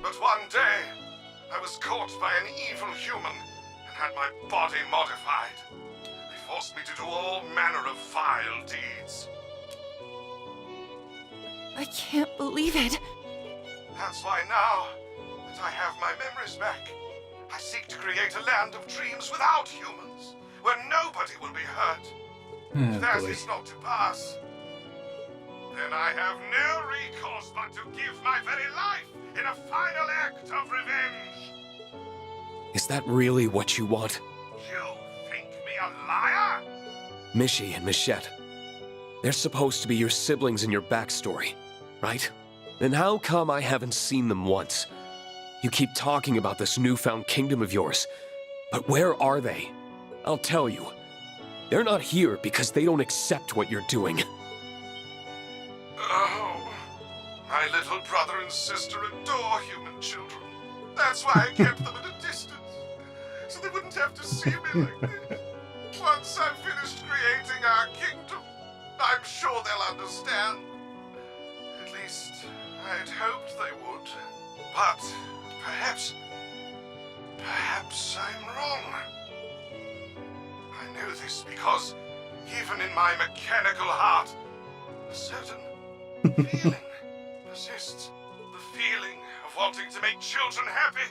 But one day, I was caught by an evil human and had my body modified. They forced me to do all manner of vile deeds. I can't believe it. That's why now that I have my memories back, I seek to create a land of dreams without humans, where nobody will be hurt. If that boy. is not to pass, then I have no recourse but to give my very life in a final act of revenge. Is that really what you want? You think me a liar? Mishi and Michette. They're supposed to be your siblings in your backstory, right? Then how come I haven't seen them once? You keep talking about this newfound kingdom of yours, but where are they? I'll tell you. They're not here because they don't accept what you're doing. Oh, my little brother and sister adore human children. That's why I kept them at a distance, so they wouldn't have to see me like this. Once I've finished creating our kingdom, I'm sure they'll understand. At least, I'd hoped they would. But perhaps I'm wrong. I know this because, even in my mechanical heart, a certain feeling persists. The feeling of wanting to make children happy,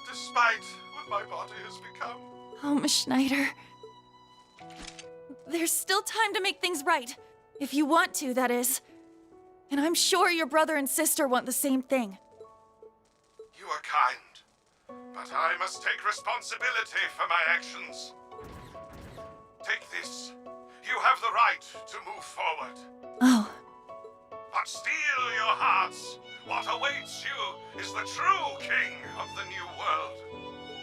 despite what my body has become. Oh, Miss Schneider. There's still time to make things right. If you want to, that is. And I'm sure your brother and sister want the same thing. You are kind, but I must take responsibility for my actions. Take this. You have the right to move forward. Oh, But steel your hearts. What awaits you is the true king of the new world.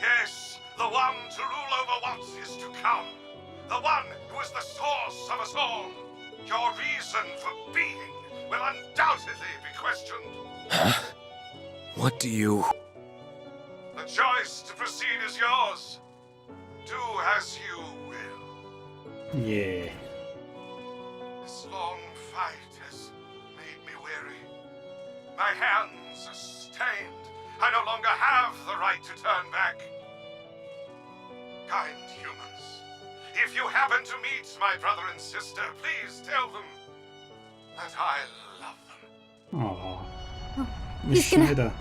Yes, the one to rule over what is to come. The one who is the source of us all. Your reason for being will undoubtedly be questioned. Huh? What do you... The choice to proceed is yours. Do as you will. Yeah. This long fight has made me weary. My hands are stained. I no longer have the right to turn back. Kind humans, if you happen to meet my brother and sister, please tell them that I love them. Aww. he's Miss gonna- Schneider.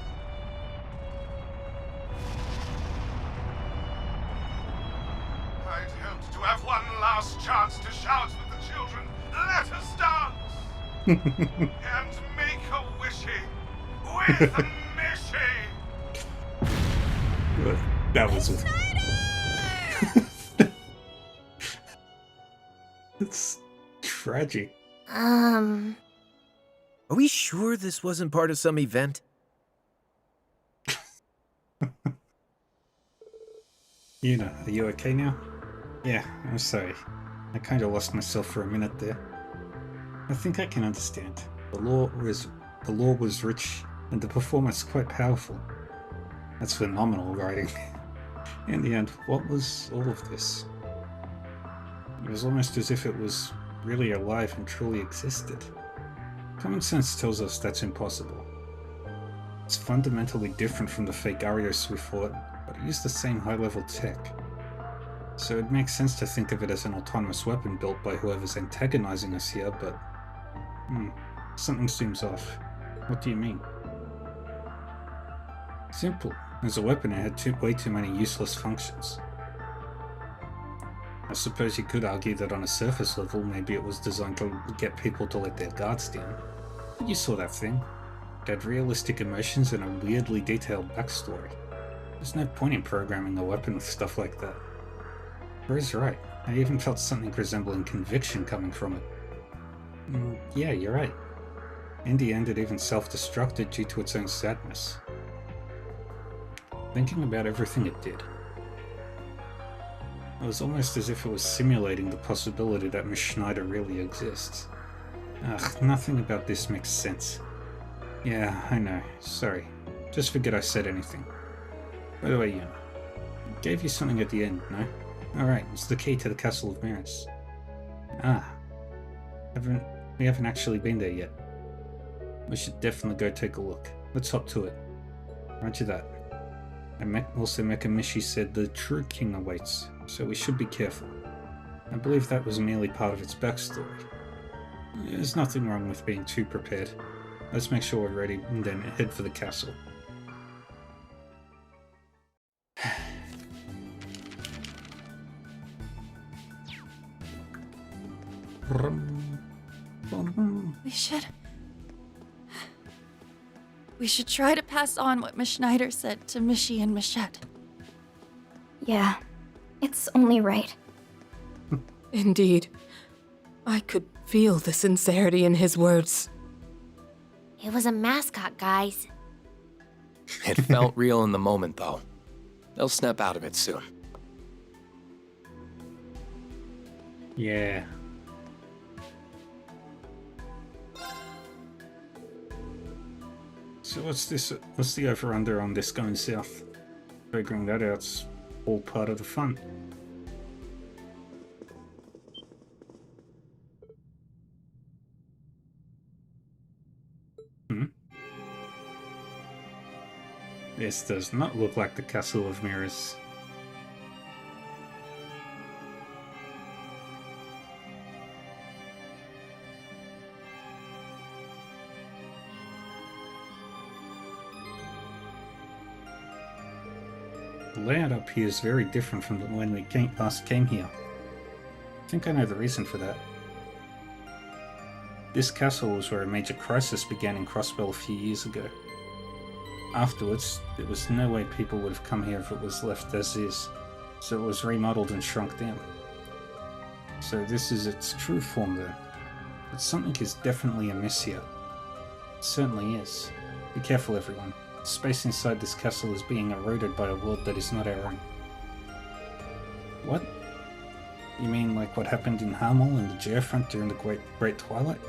I'd hoped to have one last chance to shout with the children, let us dance! And make a wishy with a mishy! That was... It's tragic. Are we sure this wasn't part of some event? Una, are you okay now? Yeah, I'm sorry. I kinda lost myself for a minute there. I think I can understand. The lore was rich, and the performance quite powerful. That's phenomenal writing. In the end, what was all of this? It was almost as if it was really alive and truly existed. Common sense tells us that's impossible. It's fundamentally different from the fake Arios we fought, but it used the same high-level tech. So it makes sense to think of it as an autonomous weapon built by whoever's antagonizing us here, but... something seems off. What do you mean? Simple. As a weapon, it had way too many useless functions. I suppose you could argue that on a surface level, maybe it was designed to get people to let their guards down. But you saw that thing. It had realistic emotions and a weirdly detailed backstory. There's no point in programming a weapon with stuff like that. Bro's right. I even felt something resembling conviction coming from it. Yeah, you're right. In the end, it even self-destructed due to its own sadness. Thinking about everything it did, it was almost as if it was simulating the possibility that Miss Schneider really exists. Ugh, nothing about this makes sense. Yeah, I know. Sorry. Just forget I said anything. By the way, Yuna, I gave you something at the end, no? Alright, it's the key to the Castle of Mirrors. Ah. We haven't actually been there yet. We should definitely go take a look. Let's hop to it. Roger that. Also, Mekamishi said the true king awaits, so we should be careful. I believe that was merely part of its backstory. There's nothing wrong with being too prepared. Let's make sure we're ready and then head for the castle. We should try to pass on what Miss Schneider said to Mishi and Michette. Yeah, it's only right. Indeed. I could feel the sincerity in his words. It was a mascot, guys. It felt real in the moment, though. They'll snap out of it soon. Yeah. So what's the over-under on this going south? Figuring that out's all part of the fun. This does not look like the Castle of Mirrors. The layout up here is very different from when we last came here. I think I know the reason for that. This castle was where a major crisis began in Crossbell a few years ago. Afterwards, there was no way people would have come here if it was left as is, so it was remodeled and shrunk down. So this is its true form then. But something is definitely amiss here. It certainly is. Be careful, everyone. Space inside this castle is being eroded by a world that is not our own. What? You mean like what happened in Harmel and the Geofront during the Great Twilight?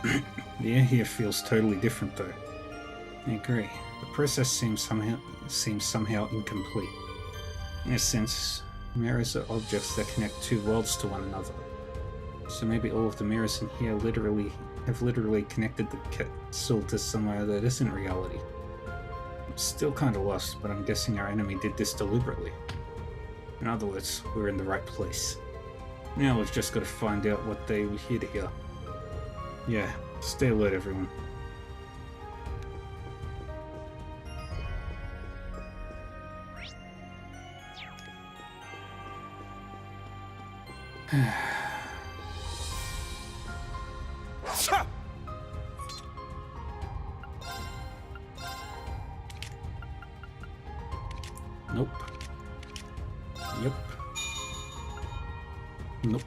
The air here feels totally different though. I agree. The process seems somehow incomplete. In a sense, mirrors are objects that connect two worlds to one another. So maybe all of the mirrors in here have literally connected the castle to somewhere that isn't reality. I'm still kinda lost, but I'm guessing our enemy did this deliberately. In other words, we're in the right place. Now we've just got to find out what they hid here. Yeah, stay alert everyone. Nope. Yep. Nope.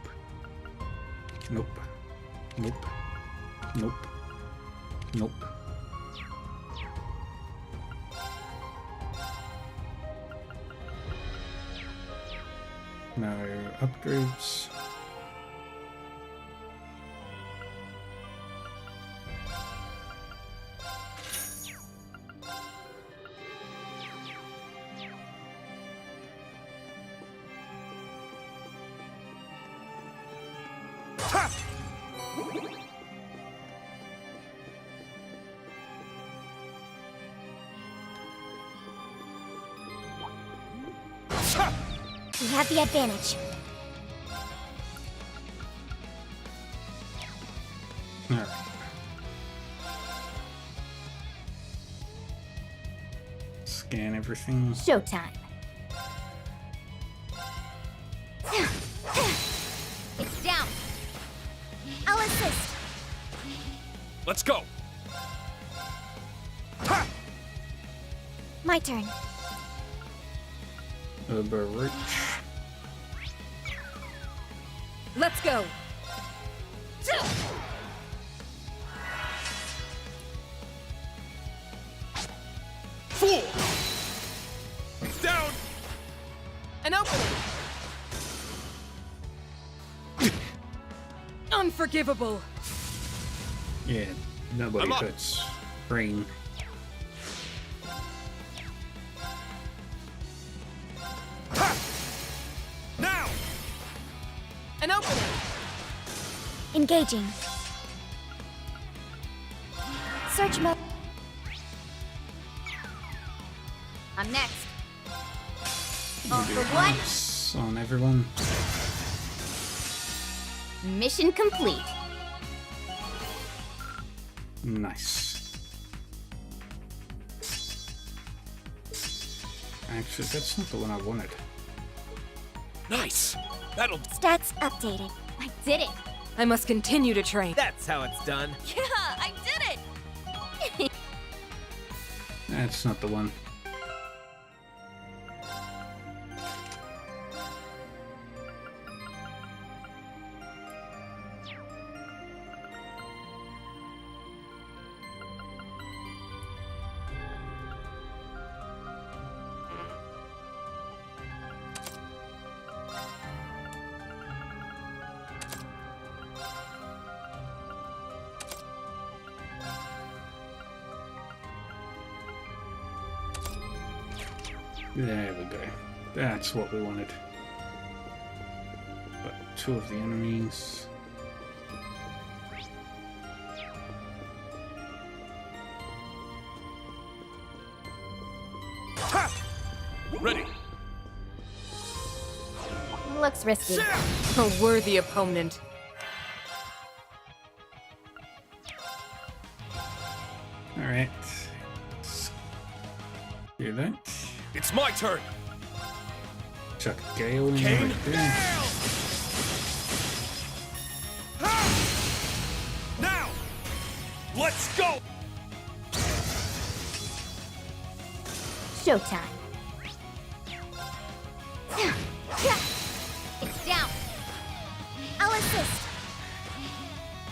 Nope. Nope. Nope. Nope. No upgrades. We have the advantage. Alright. Scan everything. Showtime. It's down. I'll assist. Let's go! My turn. Reach. Let's go! Fool! Down! An opening! Unforgivable! Yeah, nobody hurts brain. Now! An opening! Engaging. Search mode. I'm next. All for one. On everyone. Mission complete. Nice. Actually, that's not the one I wanted. Nice! That'll... Stats updated. I did it. I must continue to train. That's how it's done. Yeah, I did it. That's not the one. There we go. That's what we wanted. But two of the enemies. Ha! Ready. Looks risky. A worthy opponent. Alright. Do that. It's my turn. Chuck Gale in Kane right there. Now! Let's go! Showtime. It's down. assist.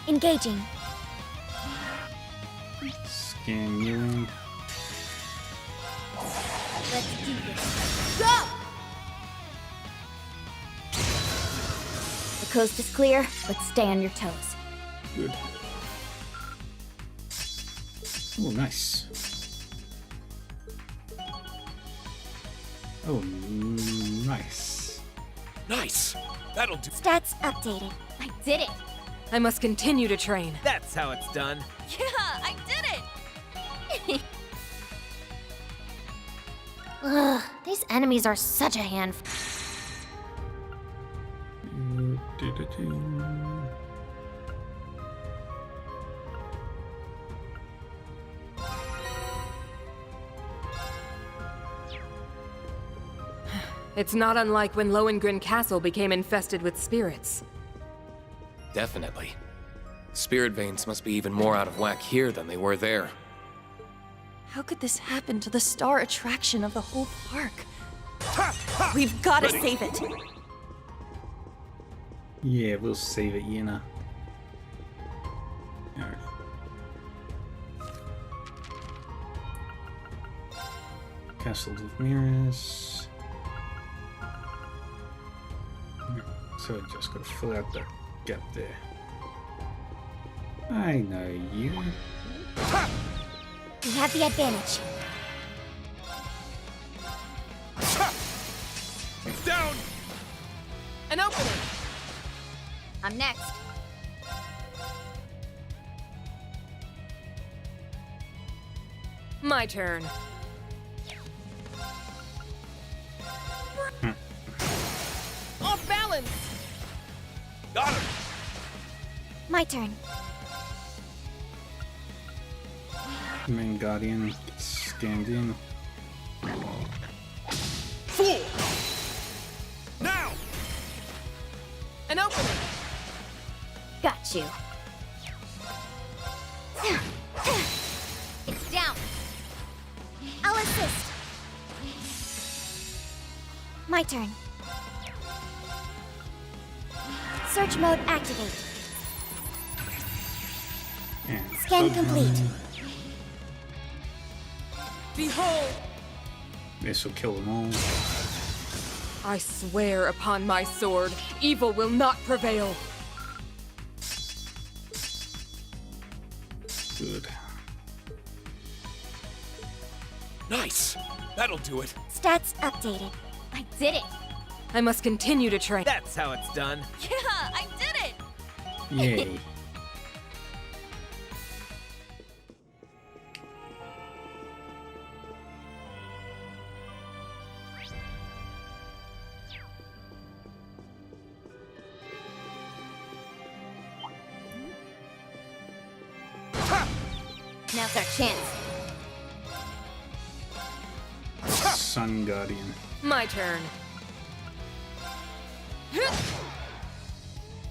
Engaging. Scan you. Let's do this. Go! The coast is clear, but stay on your toes. Good. Oh, nice. Oh, nice. Nice! That'll do. Stats updated. I did it! I must continue to train. That's how it's done. Yeah, I did it! Ugh, these enemies are such a handful. It's not unlike when Lohengrin Castle became infested with spirits. Definitely. Spirit veins must be even more out of whack here than they were there. How could this happen to the star attraction of the whole park? We've got to save it. Yeah, we'll save it, Yena. Alright. Castles of Mirrors. So I just gotta fill out that gap there. I know you. We have the advantage. Down! An opening! I'm next. My turn. Off balance! Got him! My turn. Main Guardian scanned in. Fool! Now! An opening! Got you. It's down. I'll assist. My turn. Search mode activate. And Scan complete. Behold! This will kill them all. I swear upon my sword, evil will not prevail. Good. Nice! That'll do it. Stats updated. I did it! I must continue to train. That's how it's done. Yeah, I did it! Yay. Now's our chance. Sun Guardian. My turn.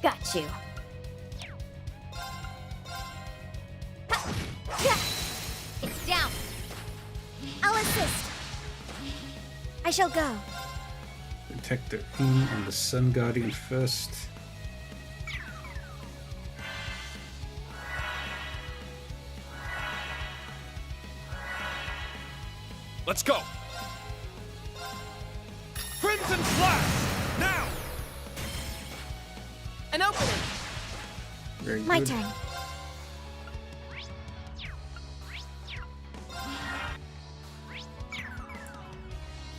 Got you. It's down. I'll assist. I shall go. Protect the Queen and the Sun Guardian first. Let's go! Crimson Flash! Now! An opening! Very My good. turn.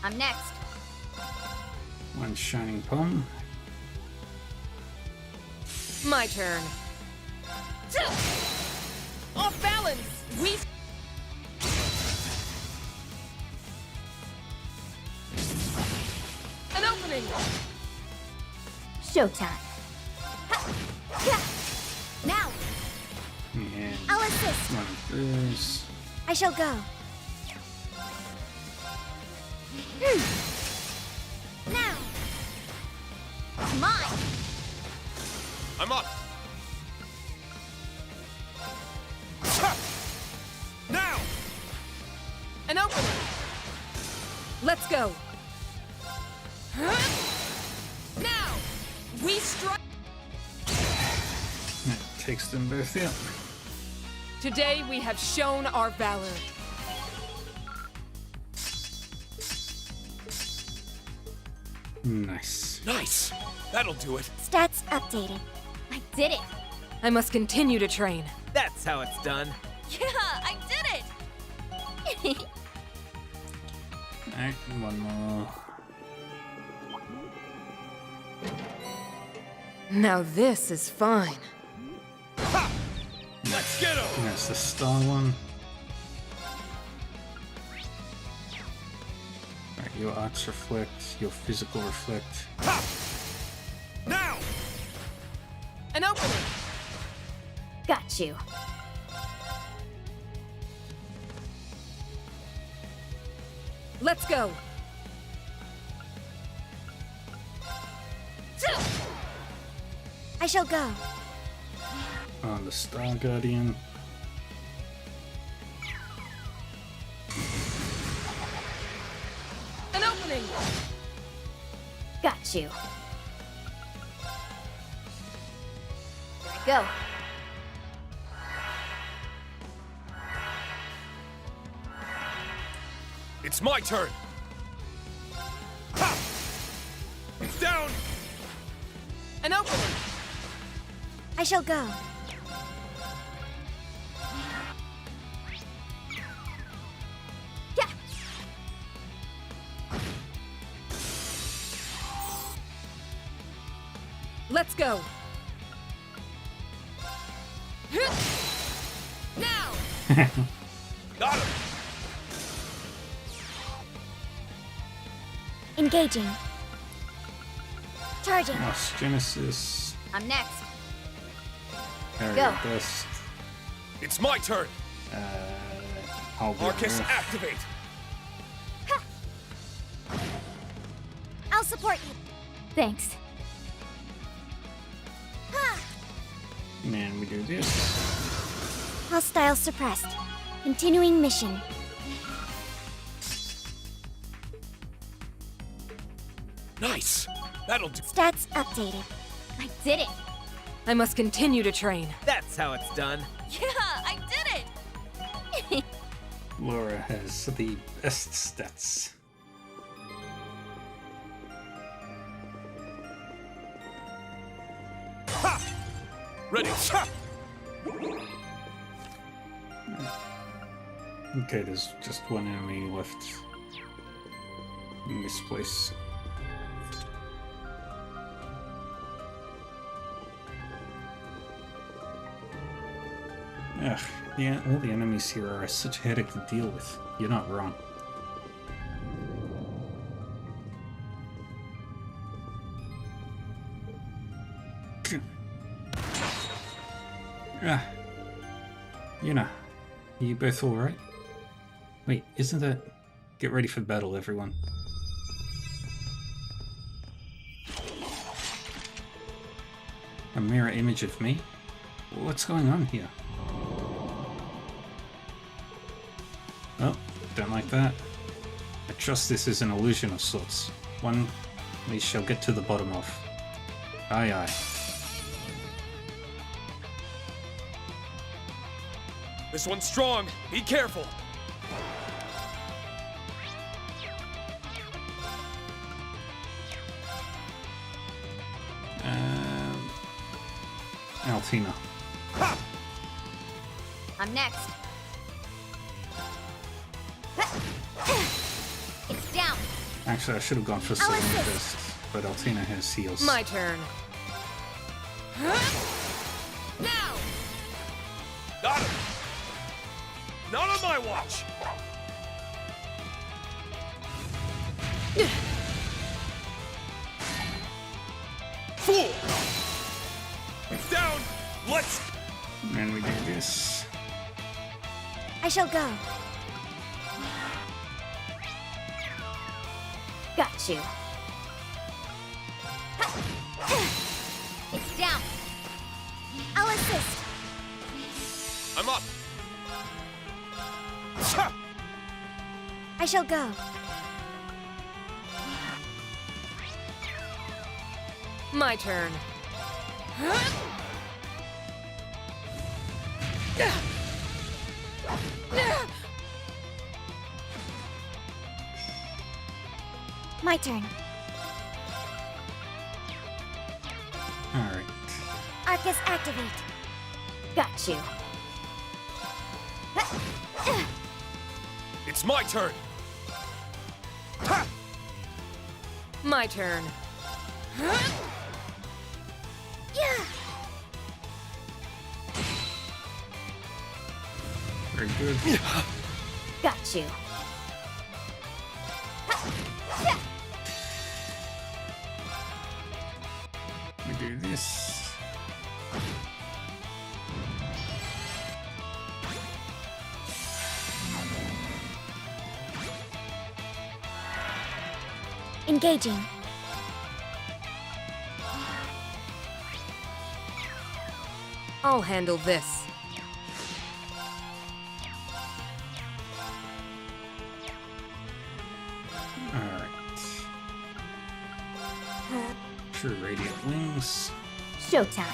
I'm next. One Shining Palm. My turn. Off balance! We... An opening! Showtime. Now, And I'll assist. one of those. I shall go. Now. Mine. I'm up! Now! An opening! Let's go! Now! We strike! takes them both out. Today we have shown our valor. Nice. Nice! That'll do it. Stats updated. I did it. I must continue to train. That's how it's done. Yeah, I did it! Alright, one more. Now this is fine. Let's get him! That's the star one. Alright, your arts reflect, your physical reflect. Now! An opening! Got you. Let's go. I shall go. On the Star Guardian. An opening! Got you. Go. It's my turn! Ha! It's down! An opening! I shall go. Yeah. Let's go. Now! Got him! Engaging. Charging. Lost Genesis. I'm next. Carry Go. Dust. It's my turn! I'll be Arcus, off. activate! I'll support you. Thanks. And we do this. Hostile suppressed. Continuing mission. Nice! That'll do. Stats updated. I did it. I must continue to train. That's how it's done. Yeah, I did it! Laura has the best stats. Ha! Ready! Ha! Okay, there's just one enemy left in this place. Ugh, yeah, all the enemies here are such a headache to deal with. You're not wrong. Ah, Yuna, are you both alright? Wait, isn't that... Get ready for battle, everyone. A mirror image of me? What's going on here? Oh, don't like that. I trust this is an illusion of sorts. One we shall get to the bottom of. Aye aye. This one's strong! Be careful! Altina. Ha! I'm next. It's down. Actually, I should have gone for Selena first, but Altina has heals. My turn. Now! Got him! Not on my watch! Fool! It's down! Let's... And we do this. I shall go. Got you. It's down. I'll assist. I'm up! Ha! I shall go. My turn. My turn. Alright. Arcus activate. Got you. It's my turn! My turn. Yeah. Very good. Got you. We do this. Engaging. I'll handle this. Alright. True radiant wings. Showtime.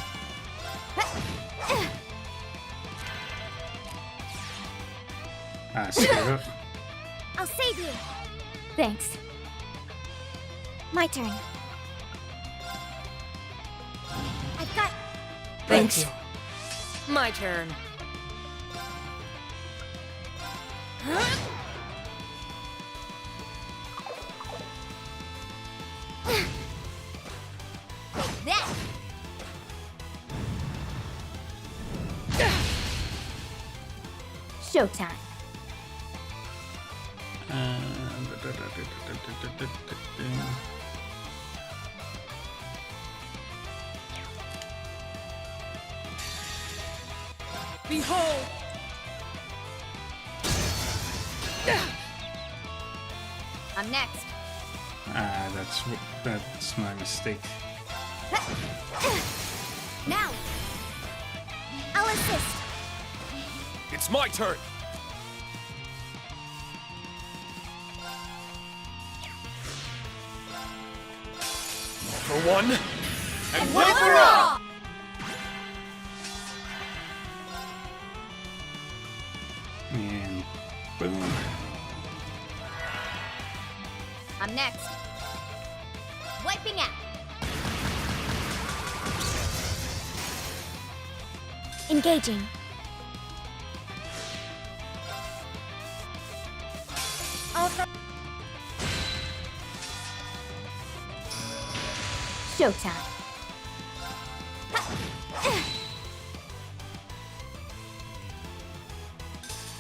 Ah, screwed up. I'll save you. Thanks. My turn. I've got. Thanks. My turn. That. Showtime. Behold! I'm next. Ah, that's my mistake. Now. I'll assist. It's my turn! For one, and one for all! And boom. I'm next. Wiping out. Engaging. Showtime.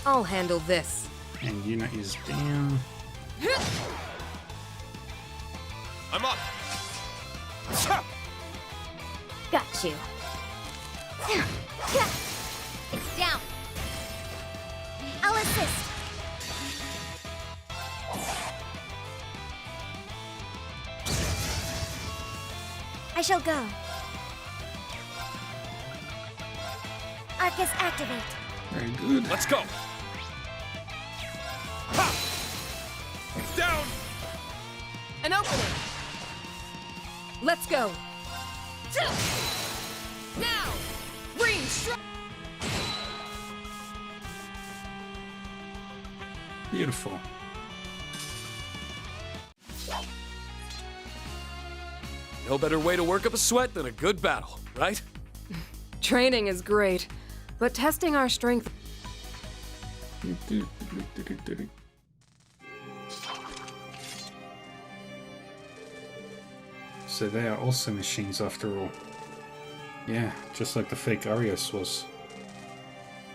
I'll handle this. And unit is down. I'm up! Got you. It's down. I'll assist. I shall go. Arcus activate. Very good. Let's go! Ha! It's down! An opening! Let's go! Now! Green strike! Beautiful. No better way to work up a sweat than a good battle, right? Training is great, but testing our strength. So they are also machines after all. Yeah, just like the fake Arios was.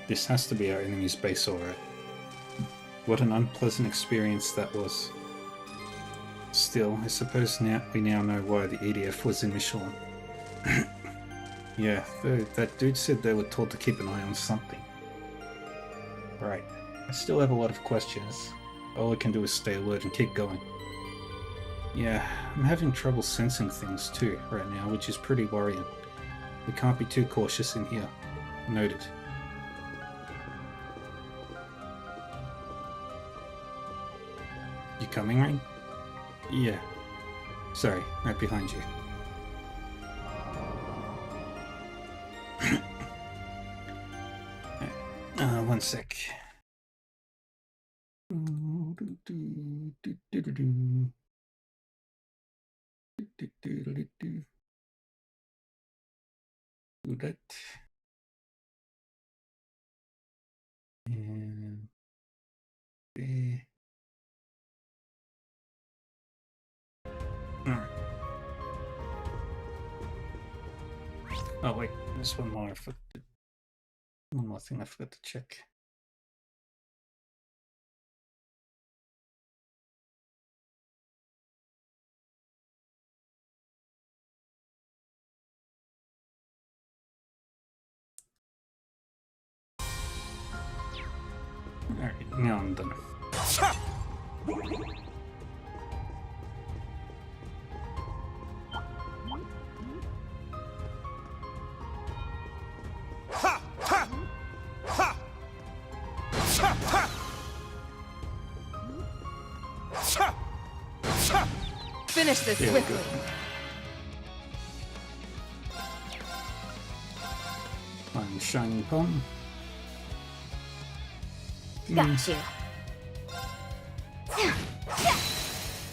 This has to be our enemy's base, alright. What an unpleasant experience that was. Still, I suppose we now know why the EDF was in Michelin. Yeah, that dude said they were told to keep an eye on something. Right. I still have a lot of questions. All I can do is stay alert and keep going. Yeah, I'm having trouble sensing things too right now, which is pretty worrying. We can't be too cautious in here. Noted. You coming, Rain? Yeah. Sorry, right behind you. One sec. Do that. And there. Alright. Oh wait, there's one more. One more thing I forgot to check. Alright, now I'm done. Finish this There we swiftly. go. I'm Shining Palm. Got you.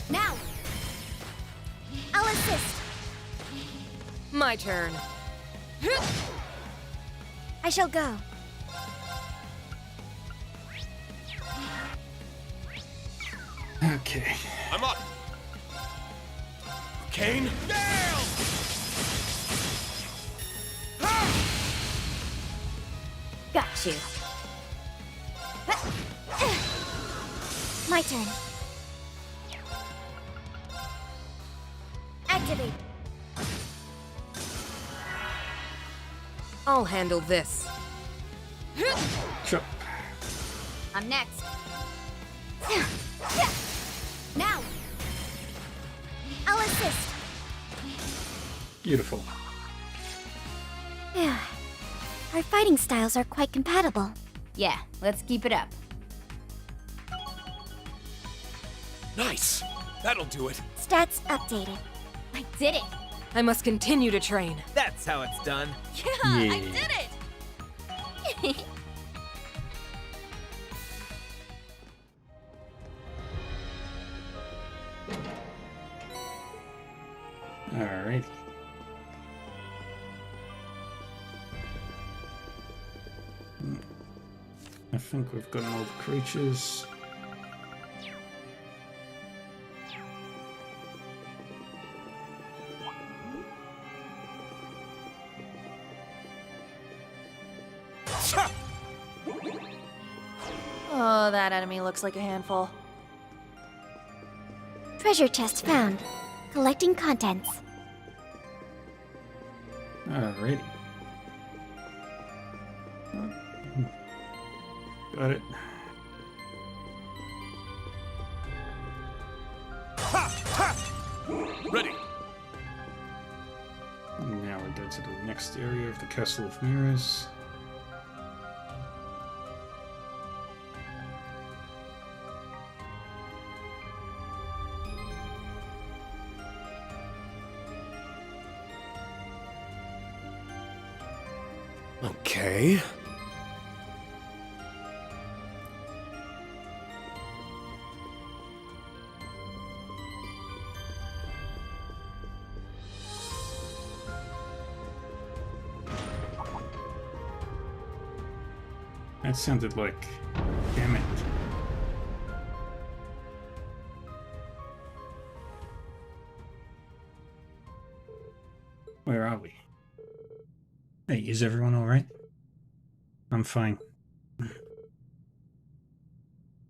Now, I'll assist. My turn. I shall go. Okay. I'm up. Kane? Down! Got you. My turn. Activate. I'll handle this. Chop. I'm next. Now, I'll assist. Beautiful. Yeah. Our fighting styles are quite compatible. Yeah, let's keep it up. Nice! That'll do it. Stats updated. I did it! I must continue to train. That's how it's done. Yeah, I did it! Alrighty. I think we've gotten all the creatures. Oh, that enemy looks like a handful. Treasure chest found. Collecting contents. Alrighty. Got it. Ready. Now we go to the next area of the Castle of Mirrors. Okay. That sounded like... Damn it. Where are we? Hey, is everyone alright? I'm fine.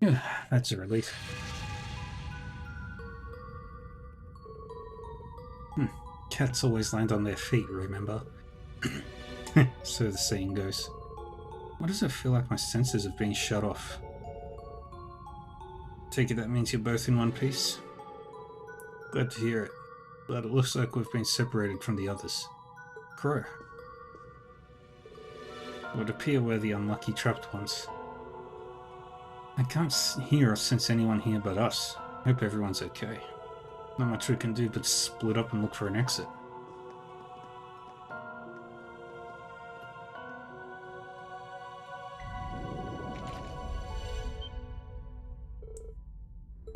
Yeah, that's a relief. Cats always land on their feet, remember? So the saying goes. Why does it feel like my senses have been shut off? Take it that means you're both in one piece? Glad to hear it. But it looks like we've been separated from the others. Crow. It would appear we're the unlucky trapped ones. I can't hear or sense anyone here but us. Hope everyone's okay. Not much we can do but split up and look for an exit.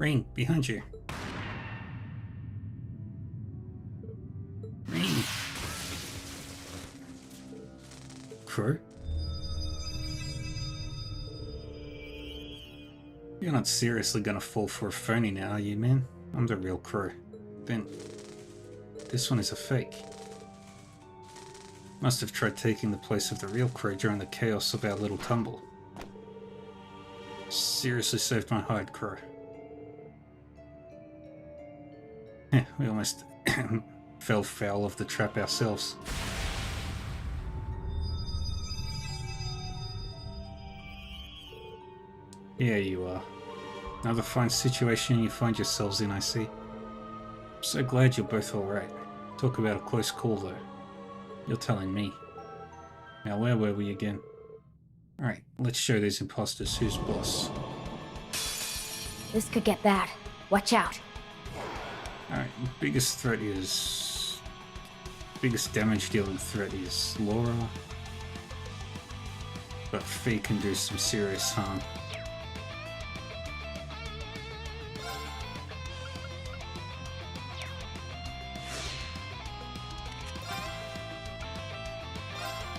Rain, behind you. Rain. Crow? You're not seriously gonna fall for a phony now, are you, man? I'm the real Crow. Then, this one is a fake. Must have tried taking the place of the real Crow during the chaos of our little tumble. Seriously saved my hide, Crow. We almost fell foul of the trap ourselves. Yeah, you are. Another fine situation you find yourselves in, I see. I'm so glad you're both alright. Talk about a close call, though. You're telling me. Now, where were we again? Alright, let's show these imposters who's boss. This could get bad. Watch out. Alright, biggest threat is... biggest damage dealing threat is Laura. But Fee can do some serious harm.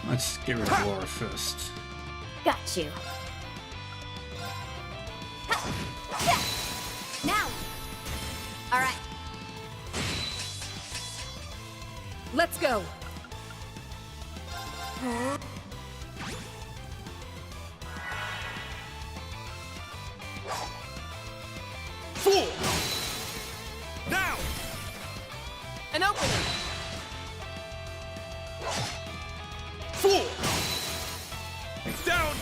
Let's get rid of Laura first. Got you. Now. All right. Let's go. Fool! Now! An opening. Fool! Down!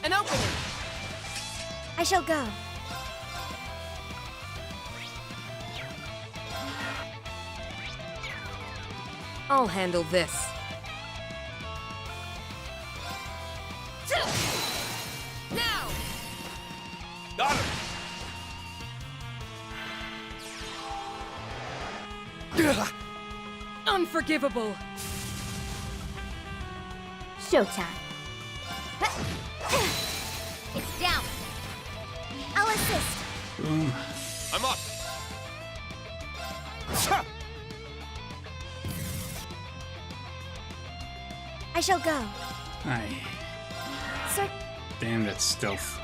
An opening. I shall go. I'll handle this. Now! Got him! Unforgivable. Showtime. It's down. I'll assist. Boom. I'm up! I shall go. Aye. Sir, Damn, that stealth.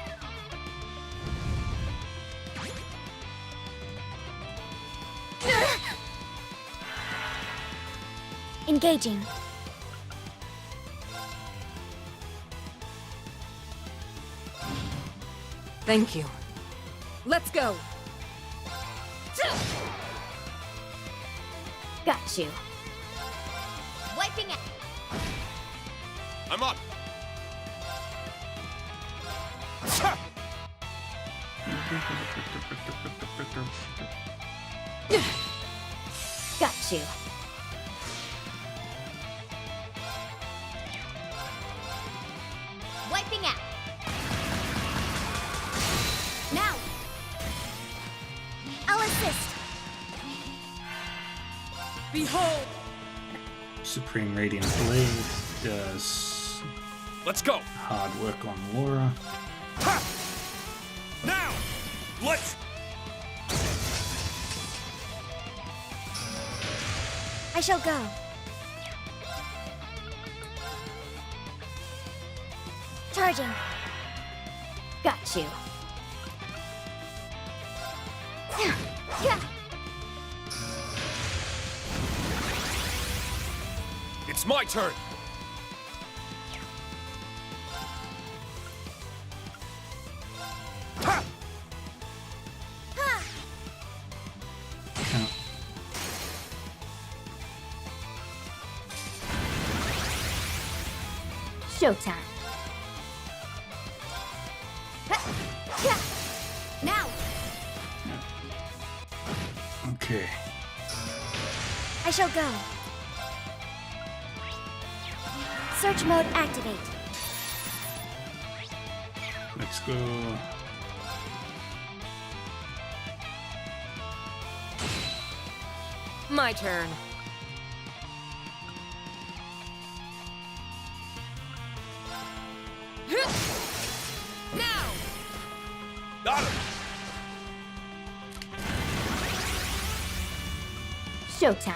engaging. Thank you. Let's go. Got you. Wiping out. I'm up! Got you. Wiping out. Now. I'll assist. Behold. Supreme Radiant Blade does Let's go! hard work on Laura. Ha! Now! Let's... I shall go. Charging. Got you. It's my turn! Ha! Showtime. Now. Okay. I shall go. Search mode activate. Let's go. My turn. Now. Got him! Showtime.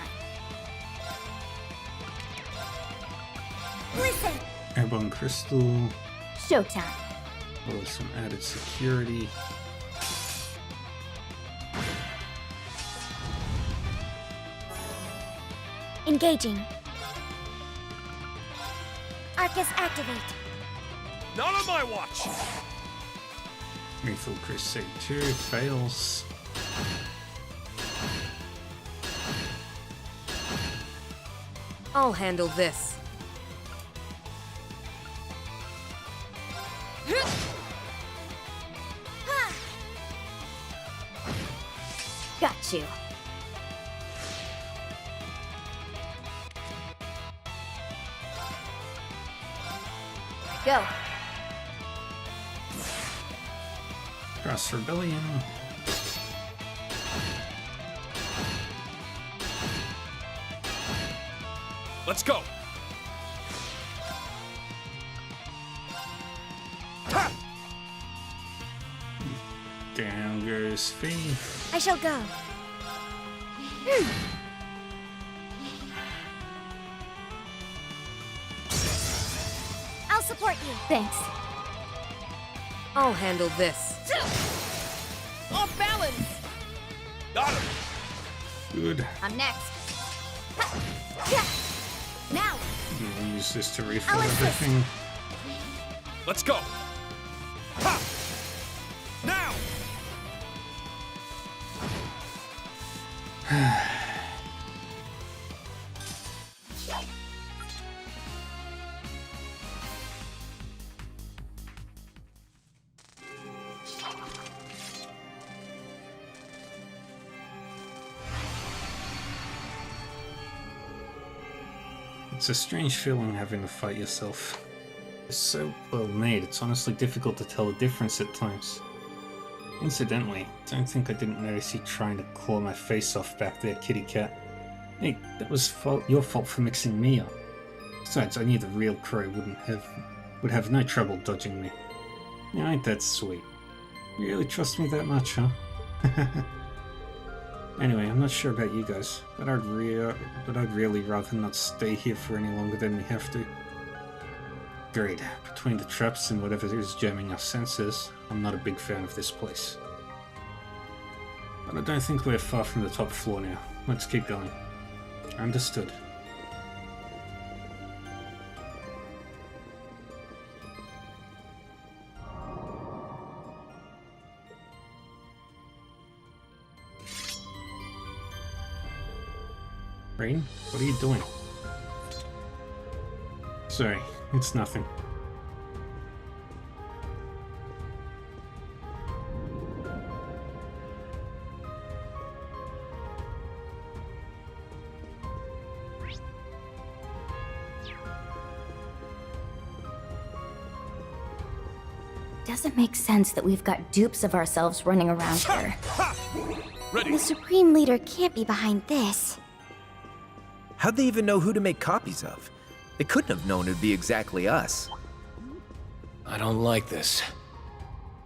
Listen! Airborne crystal. Showtime. Oh, some added security. Engaging. Arcus activate. Not on my watch! Lethal Crusade 2 fails. I'll handle this. Got you. Go. Cross Rebellion. Let's go! Down goes Fee. I shall go. I'll support you. Thanks. I'll handle this. Off balance! Got him! Good. I'm next. Now! We'll use this to refill I'll assist. everything. Let's go! Ha! Now! It's a strange feeling having to fight yourself. It's so well made, it's honestly difficult to tell the difference at times. Incidentally, don't think I didn't notice you trying to claw my face off back there, kitty cat. Hey, that was your fault for mixing me up. Besides, I knew the real crow would have no trouble dodging me. Now ain't that sweet? You really trust me that much, huh? Anyway, I'm not sure about you guys, but I'd really rather not stay here for any longer than we have to. Agreed. Between the traps and whatever is jamming our senses, I'm not a big fan of this place. But I don't think we're far from the top floor now. Let's keep going. Understood. Rain, what are you doing? Sorry, it's nothing. Doesn't make sense that we've got dupes of ourselves running around here. Ready! The Supreme Leader can't be behind this. How'd they even know who to make copies of? They couldn't have known it'd be exactly us. I don't like this.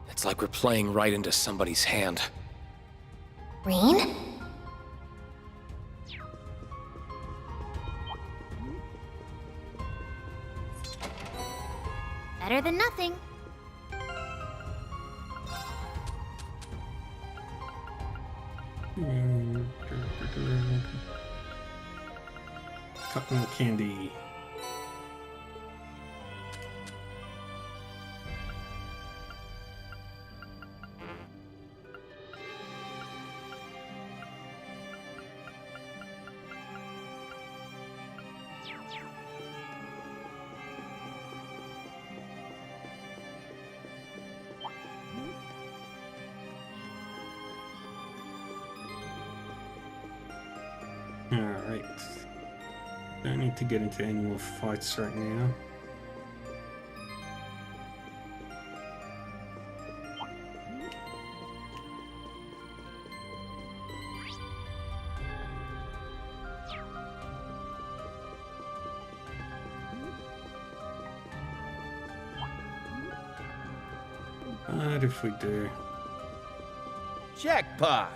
It's like we're playing right into somebody's hand. Rain? Better than nothing. Cotton candy. Alright. Don't need to get into any more fights right now. But if we do... Jackpot!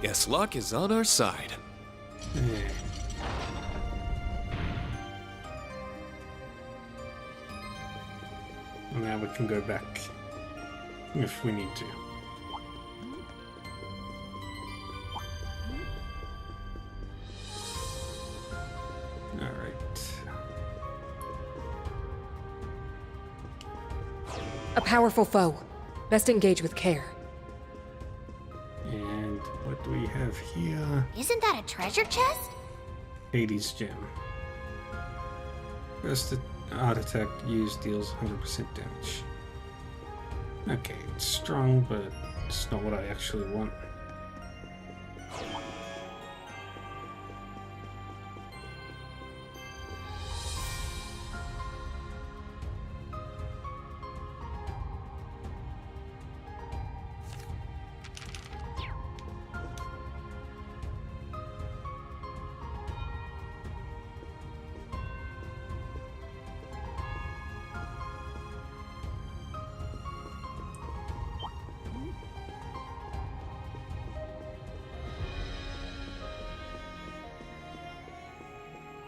Guess luck is on our side. Yeah. And now we can go back if we need to. Alright. A powerful foe. Best engage with care. And what do we have here? Isn't that a treasure chest? Hades gem. First art attack used deals 100% damage. Okay, it's strong, but it's not what I actually want.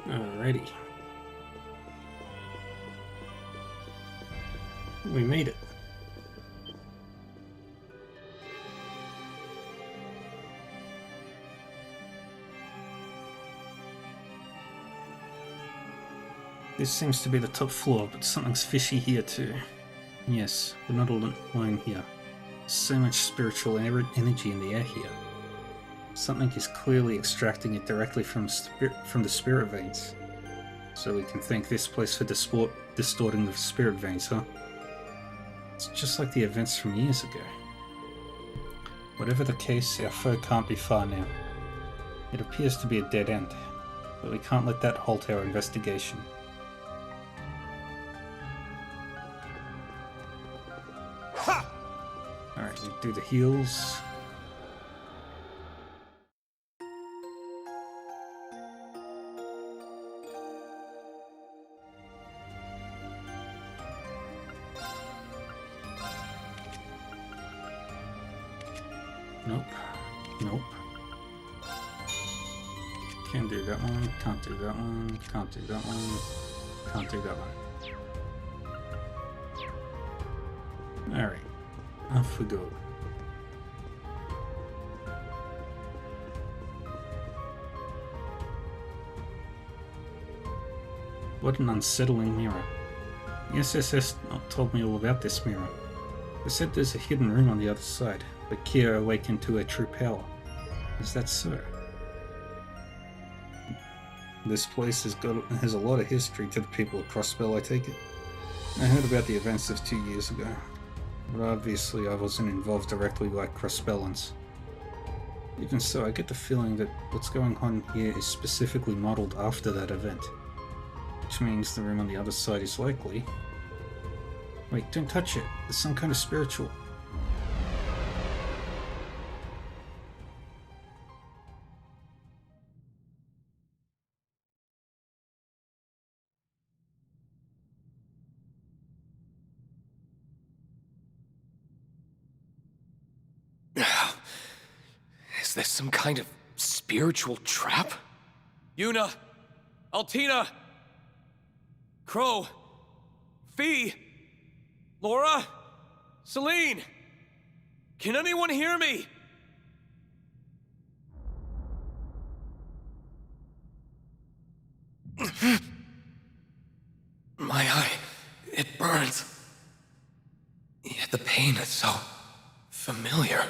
Alrighty. We made it. This seems to be the top floor, but something's fishy here too. Yes, we're not alone here. So much spiritual energy in the air here. Something is clearly extracting it directly from the spirit veins. So we can thank this place for distorting the spirit veins, huh? It's just like the events from years ago. Whatever the case, our foe can't be far now. It appears to be a dead end, but we can't let that halt our investigation. Alright, we do the heals. Nope. Nope. Can't do that one. Can't do that one. Can't do that one. Can't do that one. Alright. Off we go. What an unsettling mirror. The SSS told me all about this mirror. They said there's a hidden room on the other side, but Kia awakened to her true power. Is that so? This place has a lot of history to the people of Crossbell, I take it. I heard about the events of 2 years ago, but obviously I wasn't involved directly like Crossbellans. Even so, I get the feeling that what's going on here is specifically modeled after that event, which means the room on the other side is likely... Wait, don't touch it. There's some kind of spiritual... Is this some kind of spiritual trap? Yuna! Altina! Crow! Fee! Laura? Celine! Can anyone hear me? My eye, it burns. Yet the pain is so familiar.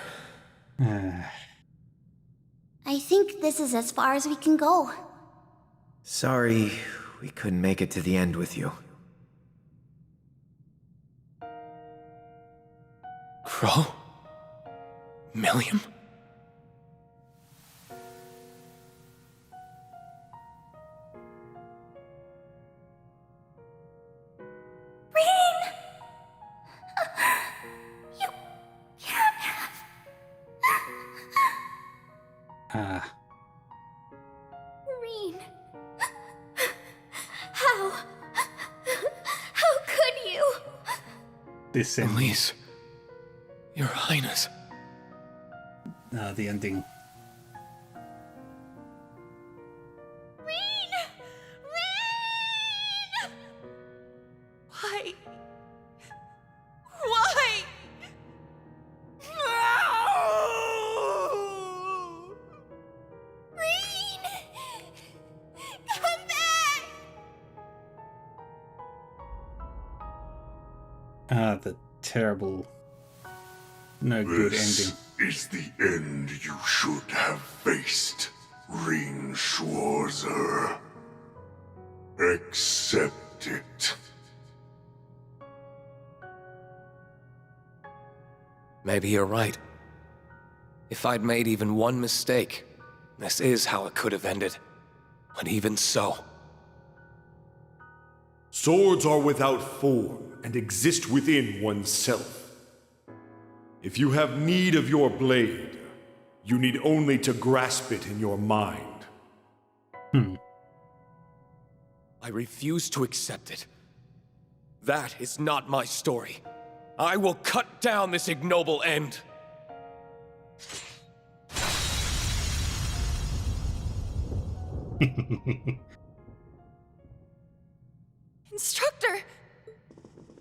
I think this is as far as we can go. Sorry, we couldn't make it to the end with you. Crow? Milliam? Reen. How? How could you? This ending. Elise. Your Highness. The ending Why? Why? Rain! Come back! Ah, the terrible, no good ending. Is the end you should have faced, Ring Schwarzer. Accept it. Maybe you're right. If I'd made even one mistake, this is how it could have ended. But even so... Swords are without form and exist within oneself. If you have need of your blade, you need only to grasp it in your mind. I refuse to accept it. That is not my story. I will cut down this ignoble end. Instructor!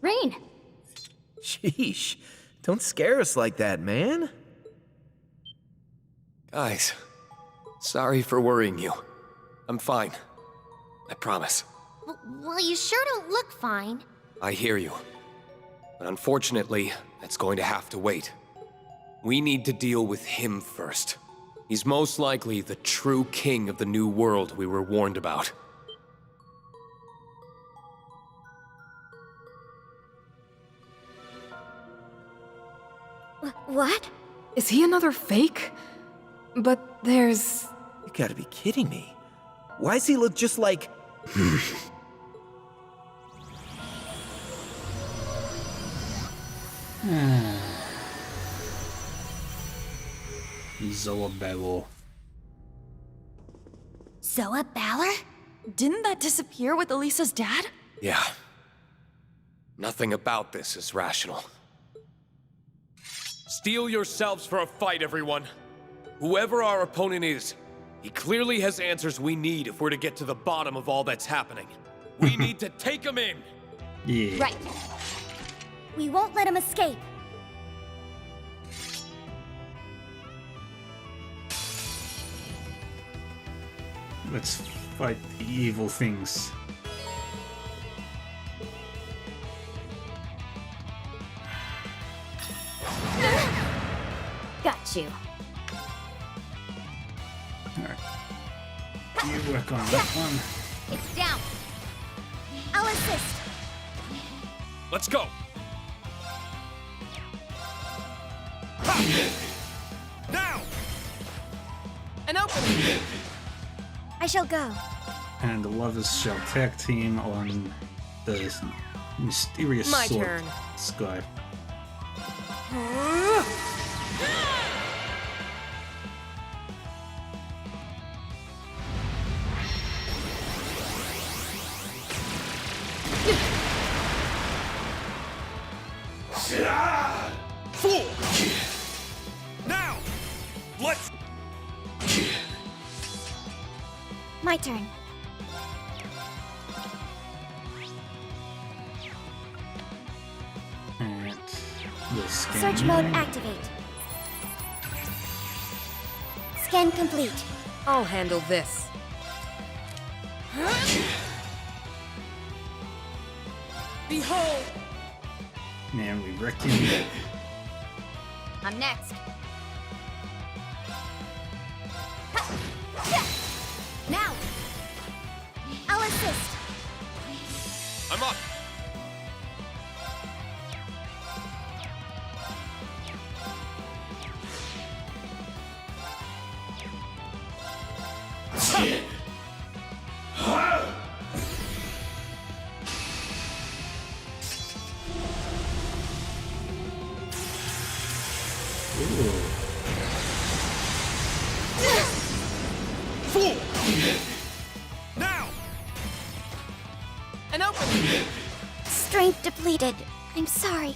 Rain! Sheesh. Don't scare us like that, man. Guys, sorry for worrying you. I'm fine. I promise. Well, you sure don't look fine. I hear you. But unfortunately, that's going to have to wait. We need to deal with him first. He's most likely the true king of the new world we were warned about. What? Is he another fake? But there's... You gotta be kidding me. Why does he look just like... Zoa Belor. Zoa Balor? Didn't that disappear with Elisa's dad? Yeah. Nothing about this is rational. Steel yourselves for a fight, everyone. Whoever our opponent is, he clearly has answers we need if we're to get to the bottom of all that's happening. We need to take him in! Yeah. Right. We won't let him escape. Let's fight the evil things. Got you. Alright. You work on that one. It's down. I'll assist. Let's go! Now! An opening! I shall go. And the lovers shall tag team on the mysterious My sword turn. sky. Fool! Now! Let's... My turn. And we'll scan Search you. mode activate. Scan complete. I'll handle this. Behold! And we wreck him. I'm next. Now! I'll assist. I'm up! Fool! Now! An opening! Strength depleted. I'm sorry.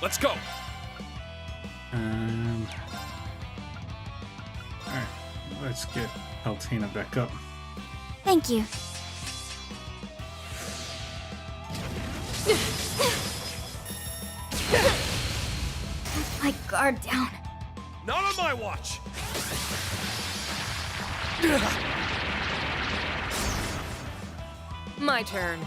Let's go! Alright, let's get Altina back up. Thank you. My guard down. Not on my watch! My turn.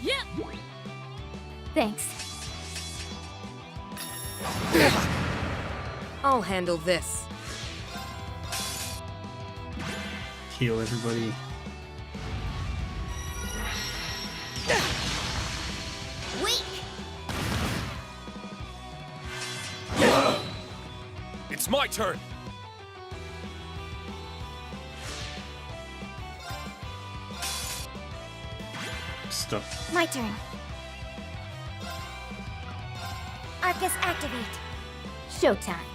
Yeah. Thanks. I'll handle this. Heal everybody. Weak. It's my turn! Stop. My turn. Arcus activate. Showtime.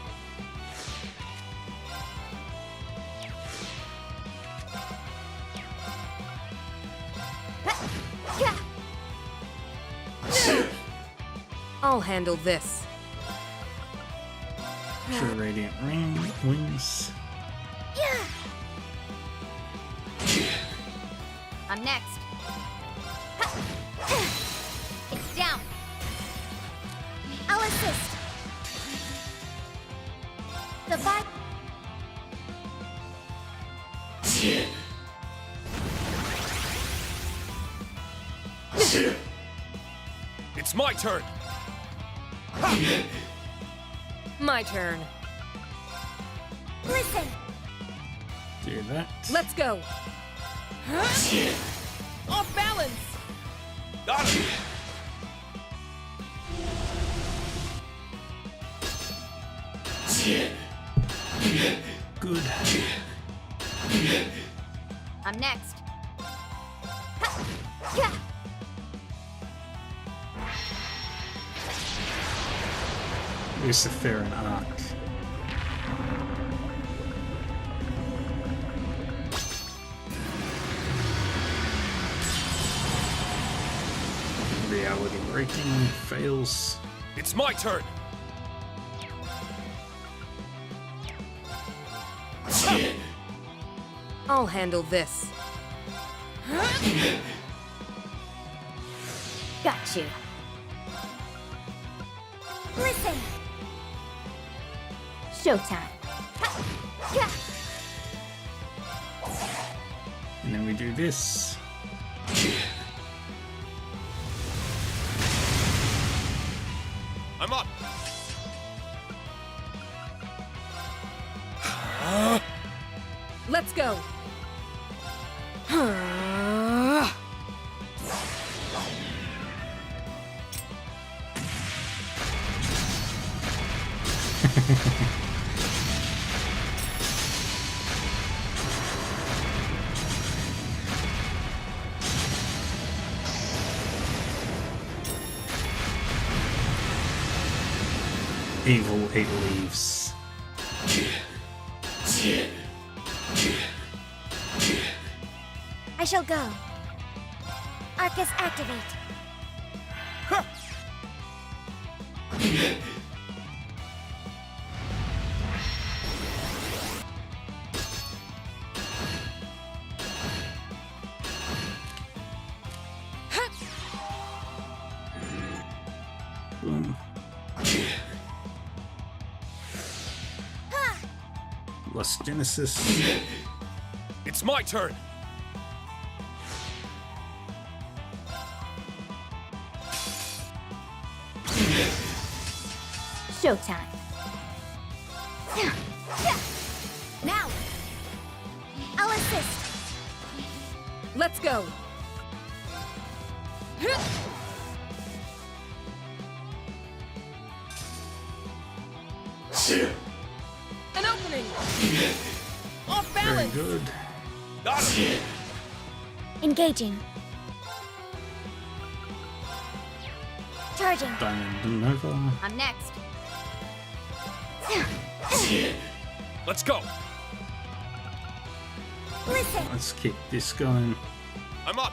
I'll handle this. Sure, radiant wings. I'm next. It's down. I'll assist. The vibe. It's my turn! My turn. Listen. Do that. Let's go. Off balance. Got it! Good. I'm next. Lucifer and Arc. Reality breaking fails. It's my turn! I'll handle this. Got you. Listen. Showtime. And then we do this. I'm up! Let's go. Evil eight leaves. I shall go. Arcus activate. Boom. Lost Genesis. It's my turn! Showtime. Now. I'll assist. Let's go. An opening. Off Very balance. good. Got him! Engaging. Charging. Diamond Nova. I'm next. Let's go! Listen. Let's keep this going. I'm up!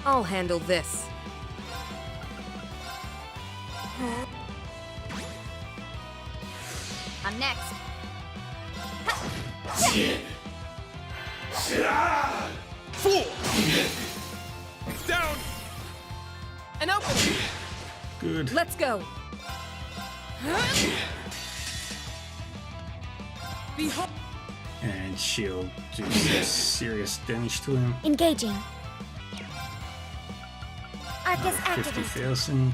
I'll handle this. I'm next. Fool! Down! An opening! Good. Let's go! Behold! And she'll do some serious damage to him. Engaging. Arcus activate. 50,000.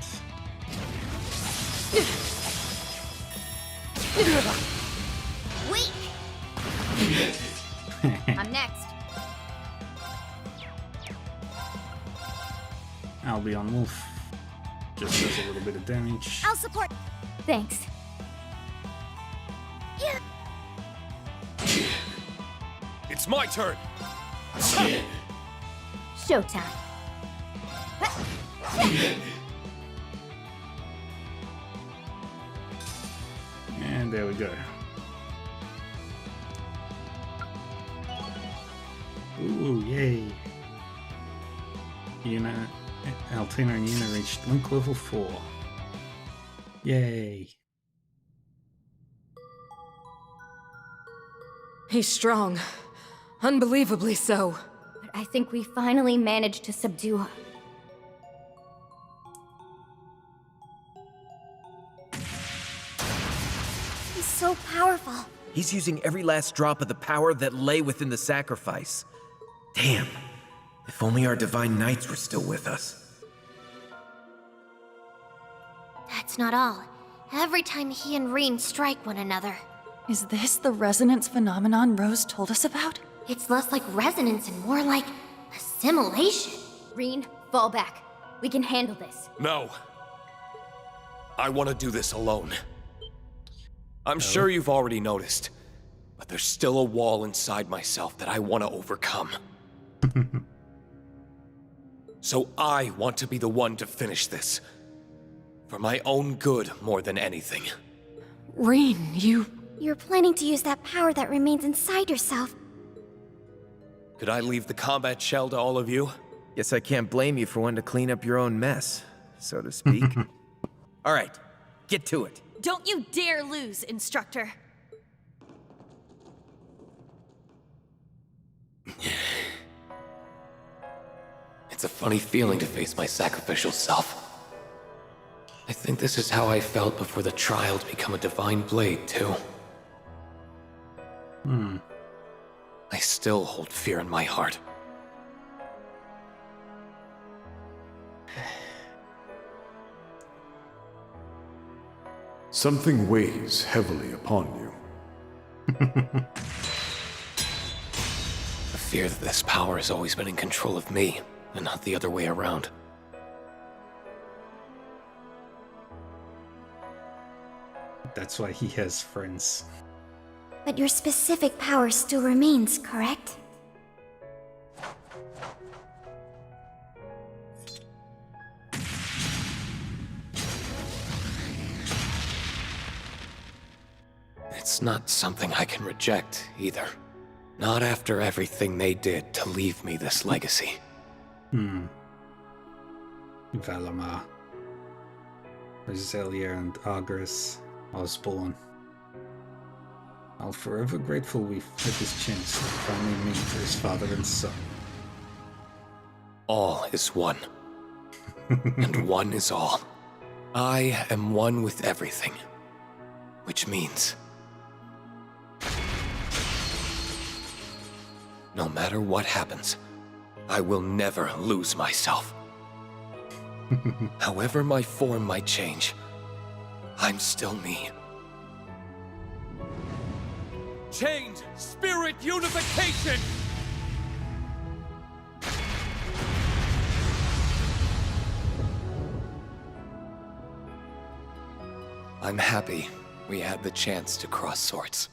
Weak! I'm next. I'll be on Wolf. Just does a little bit of damage. I'll support. Thanks. Yeah. It's my turn! Showtime. And there we go. Ooh, yay. Yuna, Altina and Yuna reached Link level 4. Yay. He's strong. Unbelievably so. But I think we finally managed to subdue her. He's so powerful. He's using every last drop of the power that lay within the sacrifice. Damn. If only our divine knights were still with us. That's not all. Every time he and Reen strike one another. Is this the resonance phenomenon Rose told us about? It's less like resonance and more like assimilation. Reen, fall back. We can handle this. No. I want to do this alone. I'm sure you've already noticed, but there's still a wall inside myself that I want to overcome. So I want to be the one to finish this. For my own good more than anything. Reen, You're planning to use that power that remains inside yourself. Could I leave the combat shell to all of you? Guess I can't blame you for wanting to clean up your own mess, so to speak. All right, get to it. Don't you dare lose, instructor. It's a funny feeling to face my sacrificial self. I think this is how I felt before the trial to become a divine blade, too. I still hold fear in my heart. Something weighs heavily upon you. The fear that this power has always been in control of me, and not the other way around. That's why he has friends. But your specific power still remains, correct? It's not something I can reject, either. Not after everything they did to leave me this legacy. Valamar, Roselia and Agris, Osborne. I'll forever grateful we've had this chance to finally meet as father and son. All is one. And one is all. I am one with everything. Which means... no matter what happens, I will never lose myself. However my form might change, I'm still me. Chained spirit unification! I'm happy we had the chance to cross swords.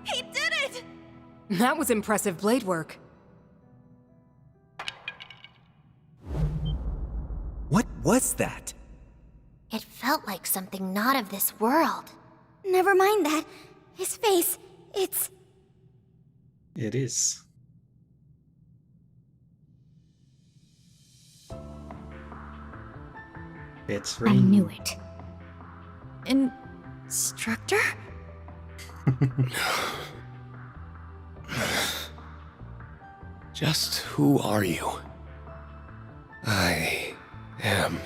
He did it! That was impressive blade work. What was that? It felt like something not of this world. Never mind that. His face, it's... It is. It's I knew it. Instructor? Just who are you? I am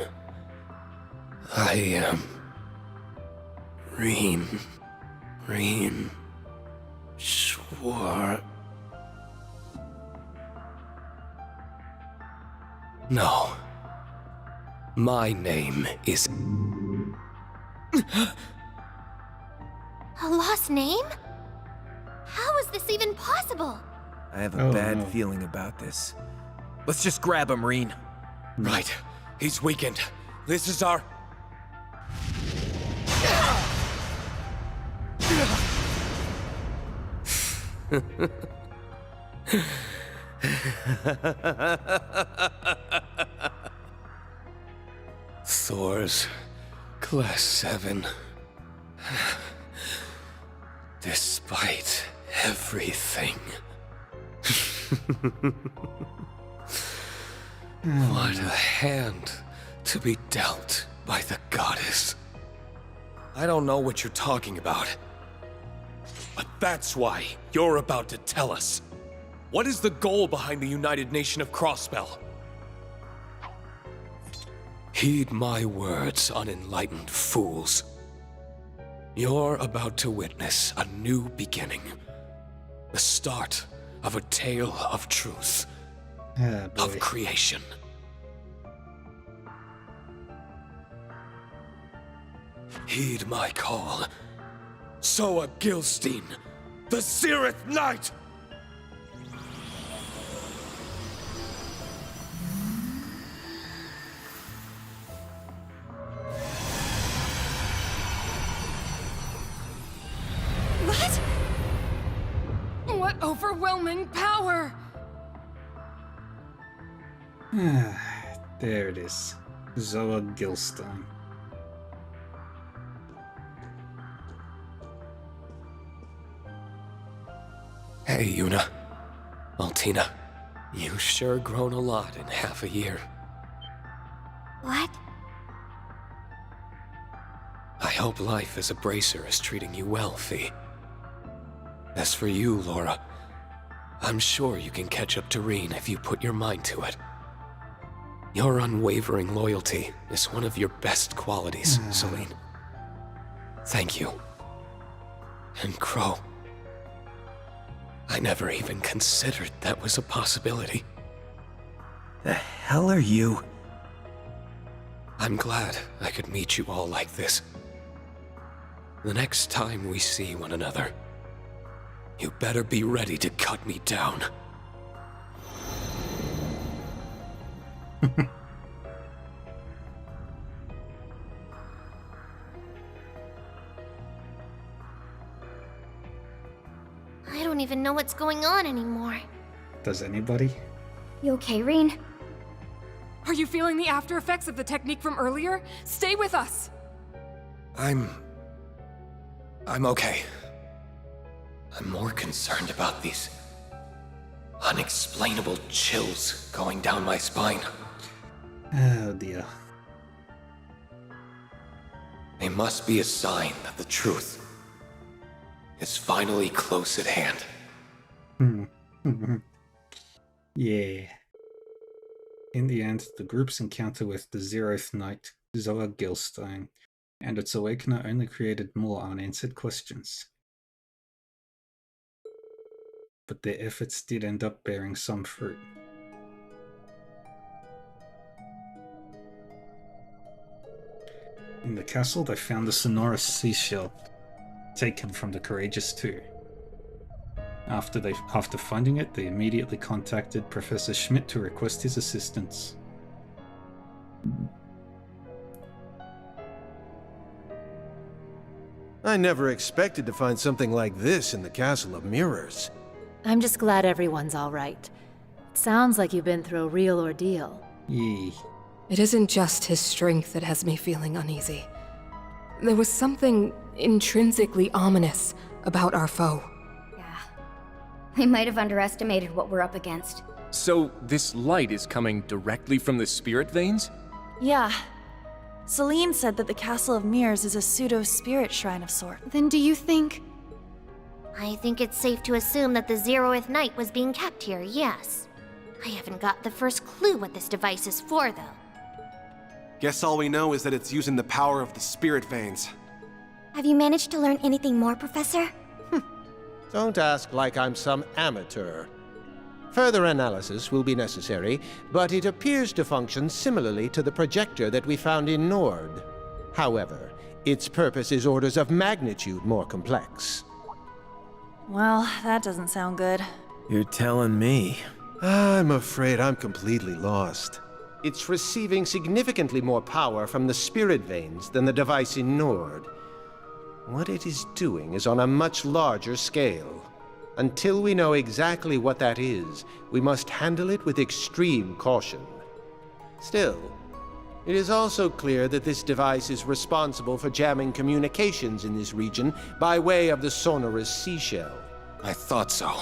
Reen Schwar. No. My name is... A lost name? How is this even possible? I have a bad feeling about this. Let's just grab him, Reen. Right. He's weakened. This is our... Thor's Class 7. Despite everything. What a hand to be dealt by the goddess. I don't know what you're talking about. But that's why you're about to tell us. What is the goal behind the United Nation of Crossbell? Heed my words, unenlightened fools. You're about to witness a new beginning. The start of a tale of truth. Of creation. Heed my call. Soa Gilstein, the Seereth Knight! What overwhelming power! There it is. Zoa Gilstein. Hey, Yuna. Altina. You've sure grown a lot in half a year. What? I hope life as a bracer is treating you well, Fee. As for you, Laura, I'm sure you can catch up to Reen if you put your mind to it. Your unwavering loyalty is one of your best qualities, Celine. Thank you. And Crow, I never even considered that was a possibility. The hell are you? I'm glad I could meet you all like this. The next time we see one another, you better be ready to cut me down. I don't even know what's going on anymore. Does anybody? You okay, Reen? Are you feeling the after effects of the technique from earlier? Stay with us! I'm okay. I'm more concerned about these unexplainable chills going down my spine. Oh dear. They must be a sign that the truth is finally close at hand. Yeah. In the end, the group's encounter with the Zeroth Knight, Zoa Gilstein, and its awakener only created more unanswered questions. But their efforts did end up bearing some fruit. In the castle, they found the sonorous seashell, taken from the Courageous 2. After finding it, they immediately contacted Professor Schmidt to request his assistance. I never expected to find something like this in the Castle of Mirrors. I'm just glad everyone's all right. It sounds like you've been through a real ordeal. Yee. It isn't just his strength that has me feeling uneasy. There was something intrinsically ominous about our foe. We might have underestimated what we're up against. So, this light is coming directly from the spirit veins? Yeah. Celine said that the Castle of Mirrors is a pseudo-spirit shrine of sort. Then do you think... I think it's safe to assume that the Zeroth Knight was being kept here, yes. I haven't got the first clue what this device is for, though. Guess all we know is that it's using the power of the spirit veins. Have you managed to learn anything more, Professor? Don't ask like I'm some amateur. Further analysis will be necessary, but it appears to function similarly to the projector that we found in Nord. However, its purpose is orders of magnitude more complex. Well, that doesn't sound good. You're telling me. I'm afraid I'm completely lost. It's receiving significantly more power from the spirit veins than the device in Nord. What it is doing is on a much larger scale. Until we know exactly what that is, we must handle it with extreme caution. Still, it is also clear that this device is responsible for jamming communications in this region by way of the sonorous seashell. I thought so.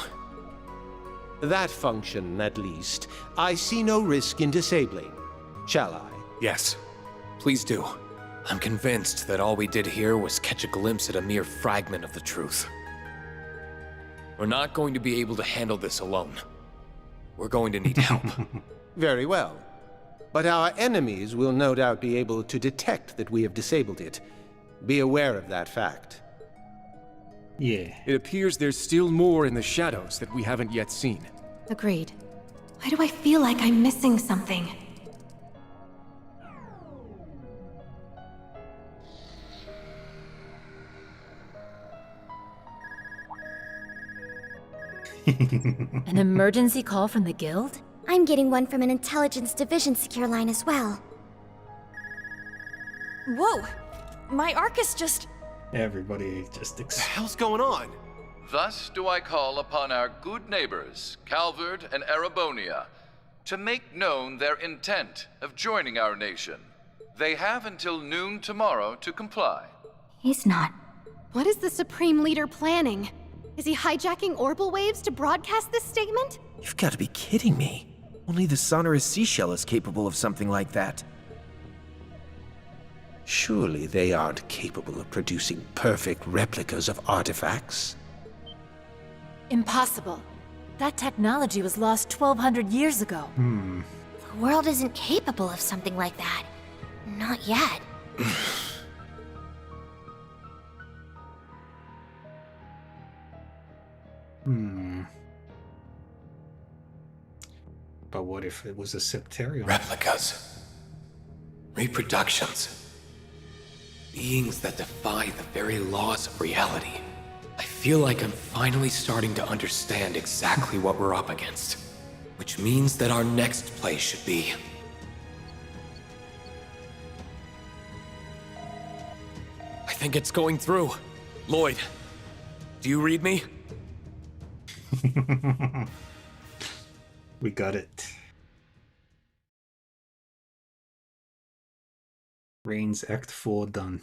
That function, at least, I see no risk in disabling. Shall I? Yes. Please do. I'm convinced that all we did here was catch a glimpse at a mere fragment of the truth. We're not going to be able to handle this alone. We're going to need help. Very well. But our enemies will no doubt be able to detect that we have disabled it. Be aware of that fact. Yeah. It appears there's still more in the shadows that we haven't yet seen. Agreed. Why do I feel like I'm missing something? An emergency call from the guild? I'm getting one from an intelligence division secure line as well. Whoa! My Arcus just... Everybody just... What the hell's going on? Thus do I call upon our good neighbors, Calvard and Arabonia, to make known their intent of joining our nation. They have until noon tomorrow to comply. He's not. What is the Supreme Leader planning? Is he hijacking orbital waves to broadcast this statement? You've got to be kidding me. Only the sonorous seashell is capable of something like that. Surely they aren't capable of producing perfect replicas of artifacts. Impossible. That technology was lost 1,200 years ago. The world isn't capable of something like that. Not yet. But what if it was a Septarian? Replicas. Reproductions. Beings that defy the very laws of reality. I feel like I'm finally starting to understand exactly what we're up against. Which means that our next play should be... I think it's going through. Lloyd, do you read me? We got it. Reigns Act 4 done.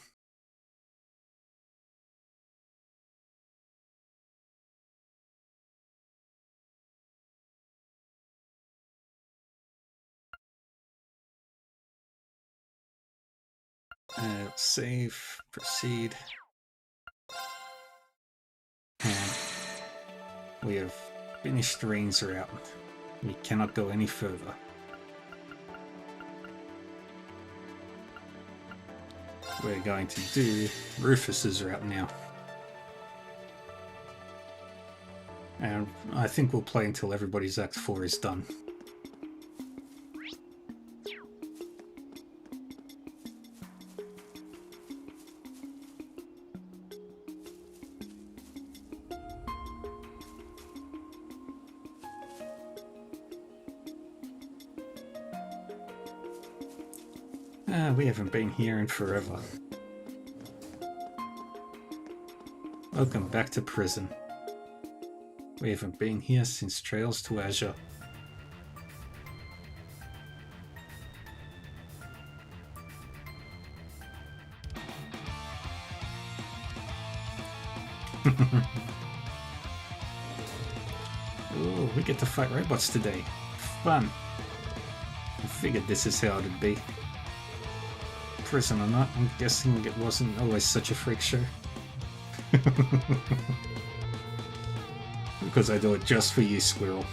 Save, proceed. And we have finished Reigns route. We cannot go any further. We're going to do Rufus's route now. And I think we'll play until everybody's Act 4 is done. We haven't been here in forever. Welcome back to prison. We haven't been here since Trails to Azure. Ooh, we get to fight robots today. Fun. I figured this is how it'd be. prison or not, I'm guessing it wasn't always such a freak show. Because I do it just for you, Squirrel.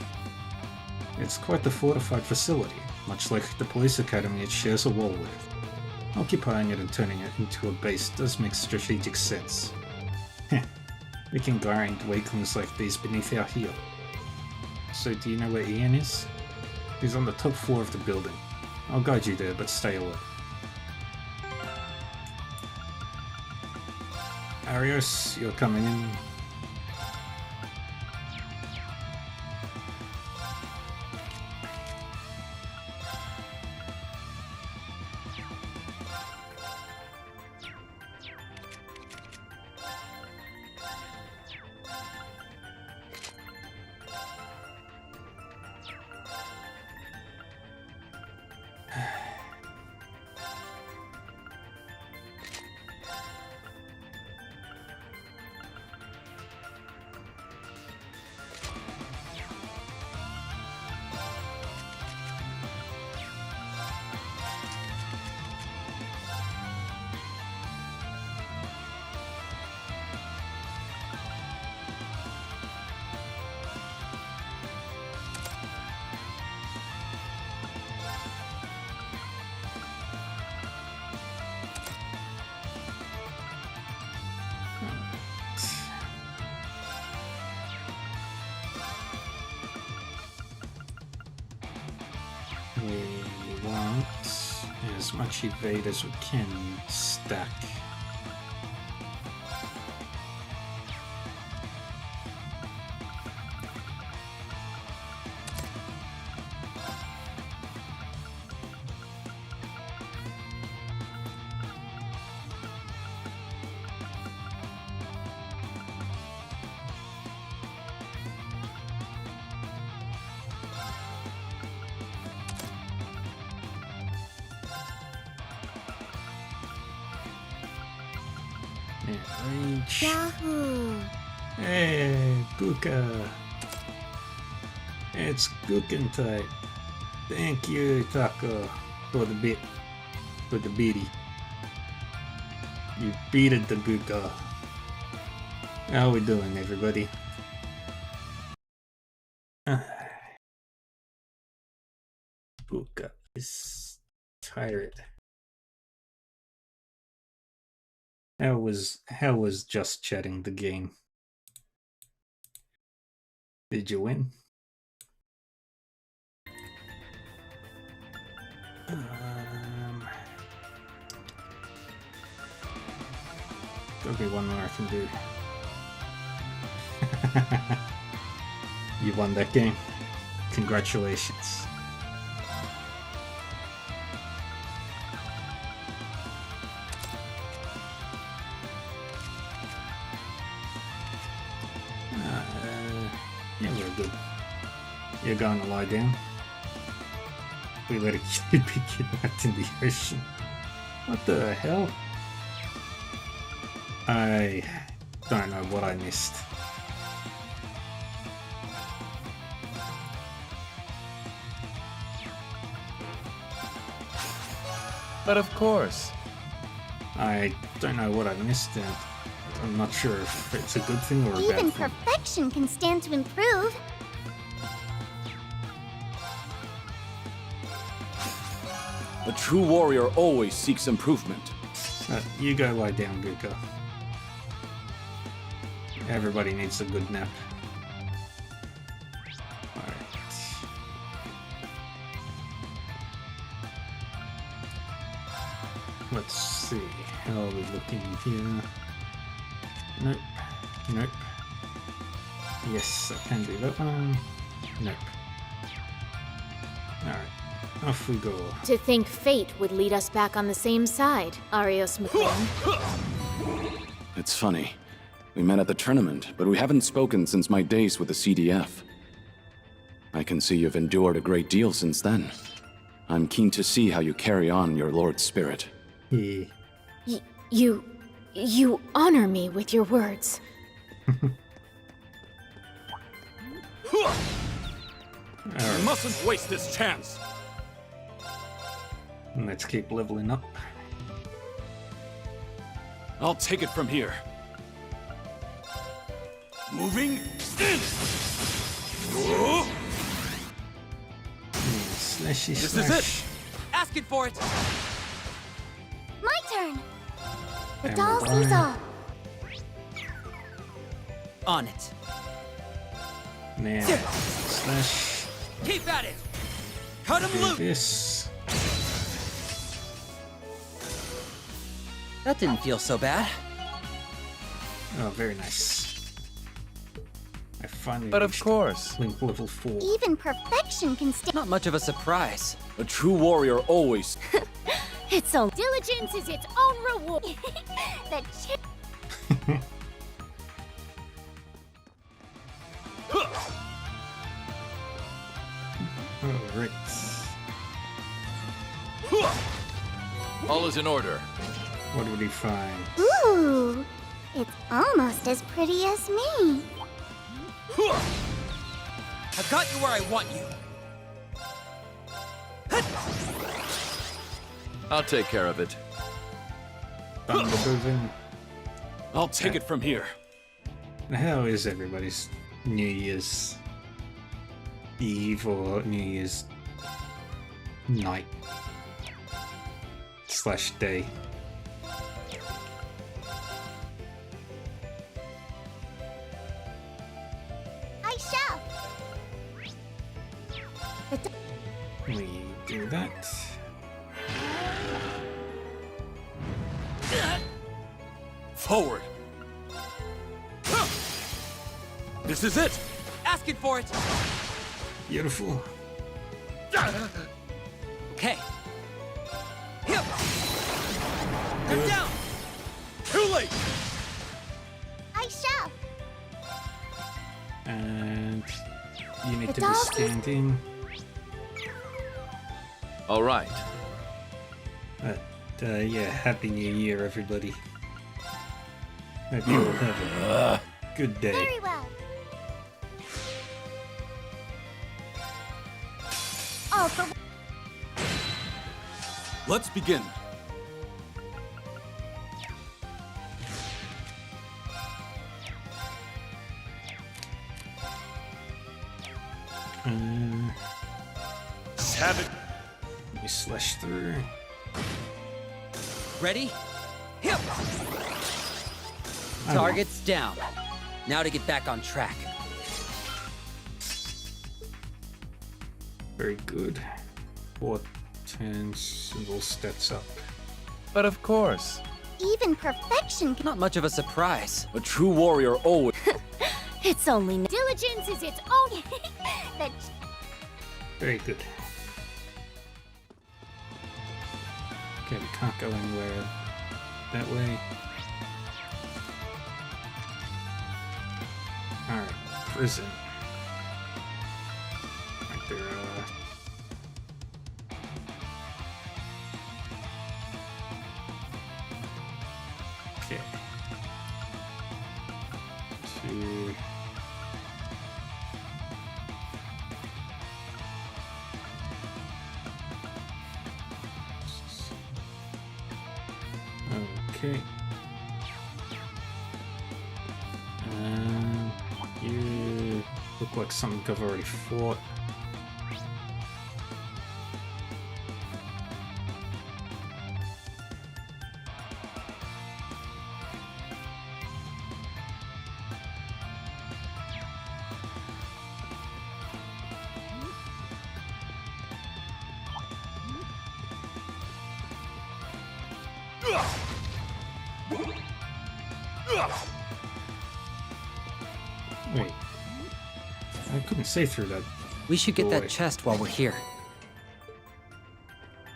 It's quite the fortified facility, much like the police academy it shares a wall with. Occupying it and turning it into a base does make strategic sense. Heh, we can grind weaklings like these beneath our heel. So do you know where Ian is? He's on the top floor of the building. I'll guide you there, but stay alert. Arios, you're coming in. We want as much evade as we can stack. Reach. Yahoo! Hey, Kuka. It's cooking time. Thank you, Taco, for the bit. For the biddy. You beated the Kuka. How we doing, everybody? Kuka is tired. How was just chatting the game? Did you win? There'll be one more I can do. You won that game. Congratulations. Yeah, we're good. You're going to lie down. We let a kid be kidnapped in the ocean. What the hell? I don't know what I missed. But of course. I don't know what I missed, and I'm not sure if it's a good thing or a bad thing. Even perfection can stand to improve. A true warrior always seeks improvement. You go lie down, Guka. Everybody needs a good nap. Alright. Let's see. How are we looking here? Nope. Nope. Yes, I can do that one. Nope. Alright. Off we go. To think fate would lead us back on the same side, Arios McLean. It's funny. We met at the tournament, but we haven't spoken since my days with the CDF. I can see you've endured a great deal since then. I'm keen to see how you carry on your Lord's spirit. Yeah. You honor me with your words. You mustn't waste this chance! Let's keep leveling up. I'll take it from here. Moving in! Slashy This slash. is it! Asking for it! My turn! The And doll's we're easel! On it. Now, slash. Keep at it! Cut him Do loose! this. That didn't feel so bad. Oh, very nice. I finally But of reached course. Link level 4. Even perfection can stay. Not much of a surprise. A true warrior always... It's so. Diligence is its own reward. The chip. Alright. All is in order. What would he find? Ooh, it's almost as pretty as me. I've got you where I want you. I'll take care of it. Thunderboven. I'll take it from here. How is everybody's New Year's Eve or New Year's night / day? I shall. We do that. Forward. This is it. Asking for it. Beautiful. Okay. Hip. They're down. Too late. I shall. And you need The to be dog is- standing. All right. Yeah, Happy New Year, everybody. Hope you all have a good day. Very well. All for. Let's begin. Savage. Let me slash through. Ready? Hip. I Target's down. Now to get back on track. Very good. 4 turns and all stats up. But of course. Even perfection can. Not much of a surprise. A true warrior always... It's only. Diligence is its own. The Very good. Okay, we can't go anywhere that way. Alright, prison. Right there, okay. 2... Okay. You look like something I've already fought. Wait. I couldn't see through that. We should get doorway. that chest while we're here.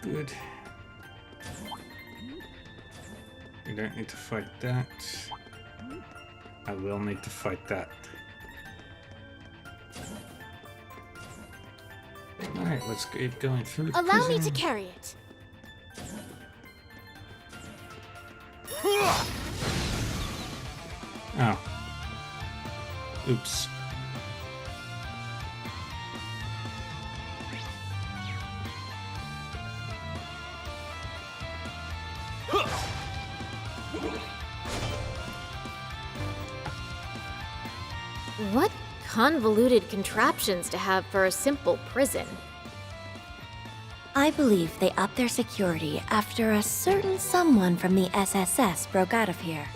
Good. We don't need to fight that. I will need to fight that. Alright, let's keep going through the Allow me to prison. carry it. Oh. Oops. What convoluted contraptions to have for a simple prison. I believe they upped their security after a certain someone from the SSS broke out of here.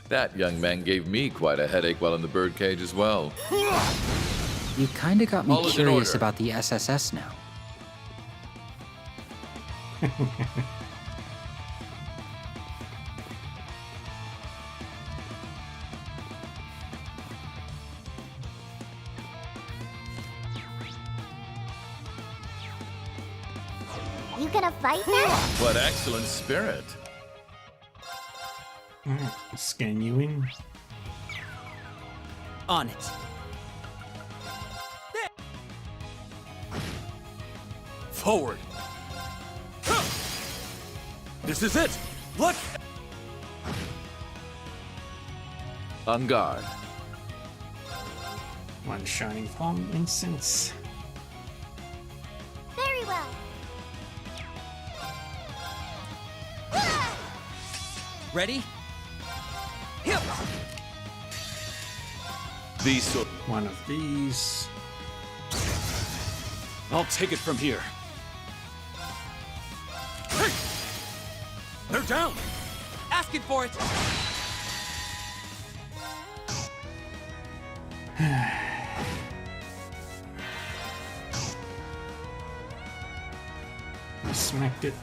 That young man gave me quite a headache while in the birdcage as well. You kinda got me All is in curious order. about the SSS now. You gonna fight now? What excellent spirit. Scan you in. On it. Forward. This is it. Look. On guard. One shining palm incense. Very well. Ready? These. One of these. I'll take it from here. Hey! They're down. Asking for it. I smacked it.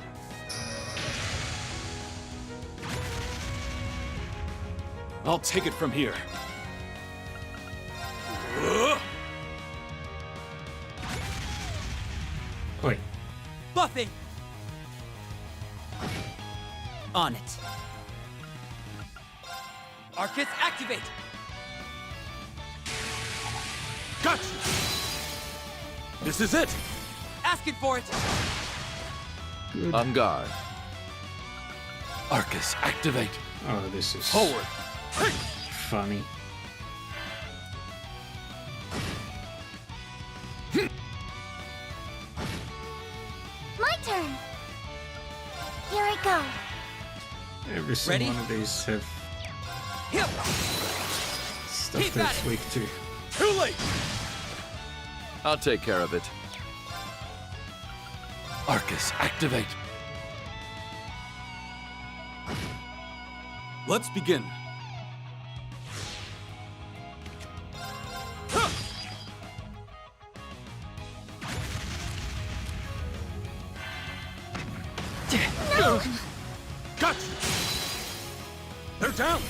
I'll take it from here. Wait. Buffing! On it. Arcus, activate! Gotcha! This is it! Asking for it! Good. On guard. Arcus, activate. Oh, this is Forward! funny. My turn. Here I go. Every single one of these have stuff Keep that's at it. weak to. Too late! I'll take care of it. Arcus, activate. Let's begin. No! Gotcha! They're down!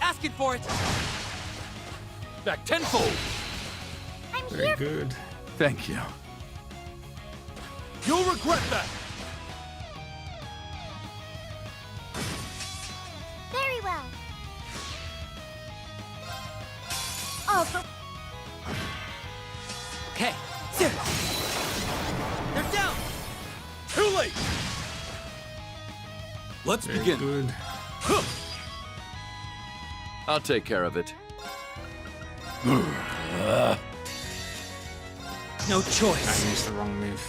Asking for it! Back tenfold! I'm Very here. good. Thank you. You'll regret that! Very well. Oh, for... Okay. They're down! Too late! Let's Very begin. good. I'll take care of it. No I choice. used the wrong move.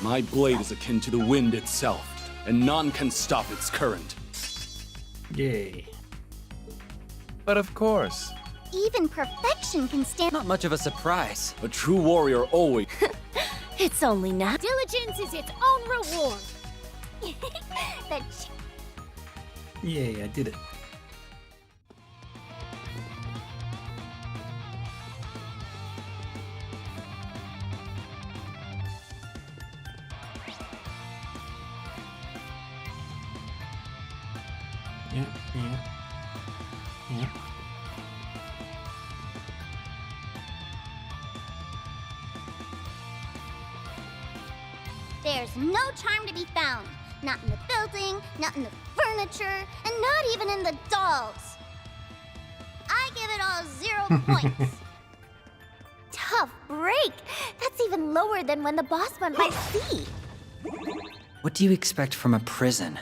My blade is akin to the wind itself, and none can stop its current. Yay. But of course. Even perfection can stand. Not much of a surprise. A true warrior always... It's only not. Diligence is its own reward. The Yay, I did it. Yeah, yeah. Yeah. There's no charm to be found. Not in the building, not in the furniture, and not even in the dolls. I give it all 0 points. Tough break. That's even lower than when the boss went by sea. What do you expect from a prison?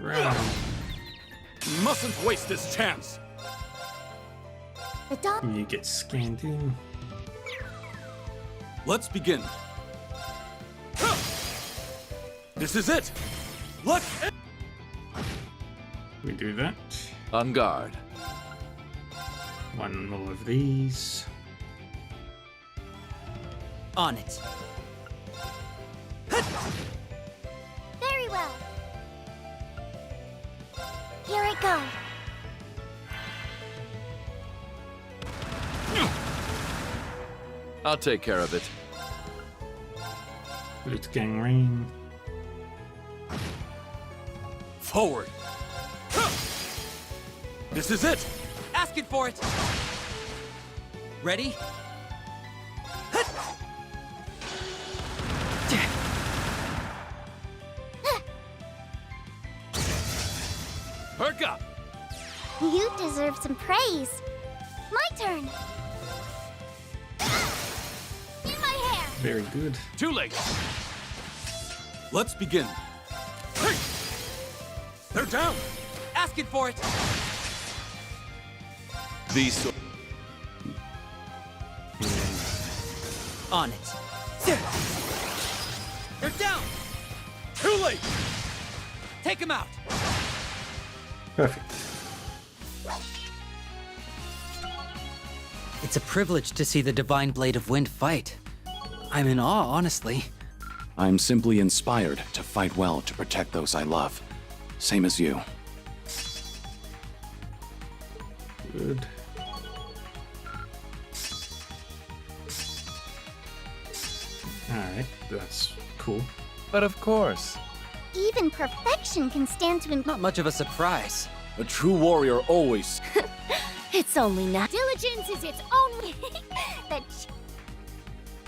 Right. Mustn't waste this chance. The dog. You get scanned in. Let's begin. This is it. Look. We do that. On guard. One more of these. On it. Very well. Here I go. I'll take care of it. Loot gangrene. Forward. This is it. Asking for it. Ready? Perk up. You deserve some praise. My turn. In my hair. Very good. Too late. Let's begin. Hey! They're down. Asking for it. These. On it. They're down. Too late. Take him out. Perfect. It's a privilege to see the Divine Blade of Wind fight. I'm in awe, honestly. I'm simply inspired to fight well to protect those I love. Same as you. Good. Alright, that's cool. But of course. Even perfection can stand to Not much of a surprise. A true warrior always. It's only not. Diligence is its own way. that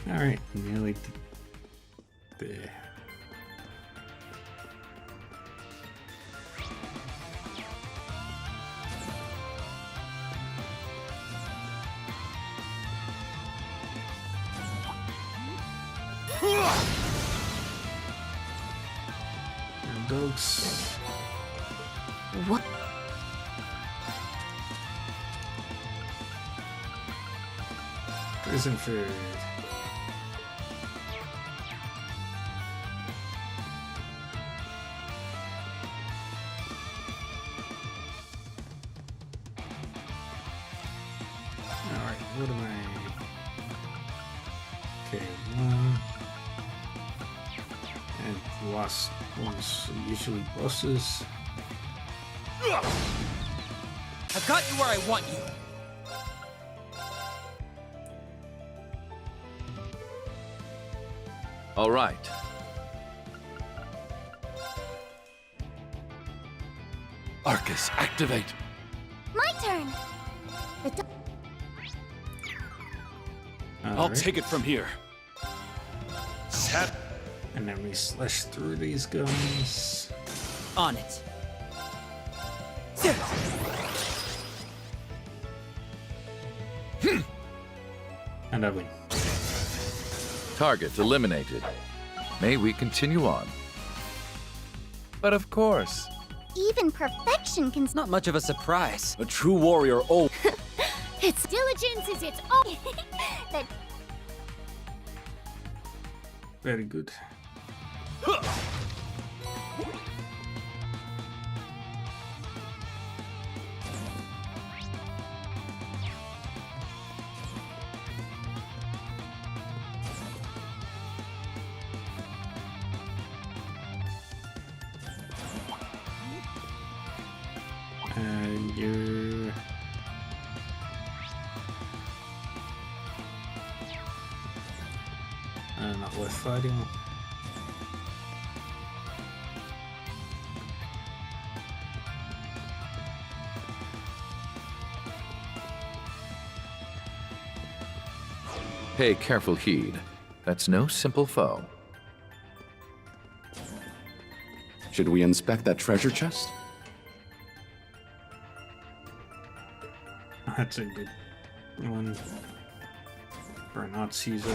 Alright, nearly there. And dogs. What? Prison food. Alright, what am I? Okay, one. And the last ones are usually bosses. I've got you where I want you. All right. Arcus, activate. My turn. The do- I'll take it from here. And then we slash through these guys. On it. And I win. Target eliminated. May we continue on? But of course. Even perfection can. Not much of a surprise. A true warrior always. Its diligence is its own. that Very good. And you. Not worth fighting. Pay careful heed. That's no simple foe. Should we inspect that treasure chest? That's a good one for an arts user.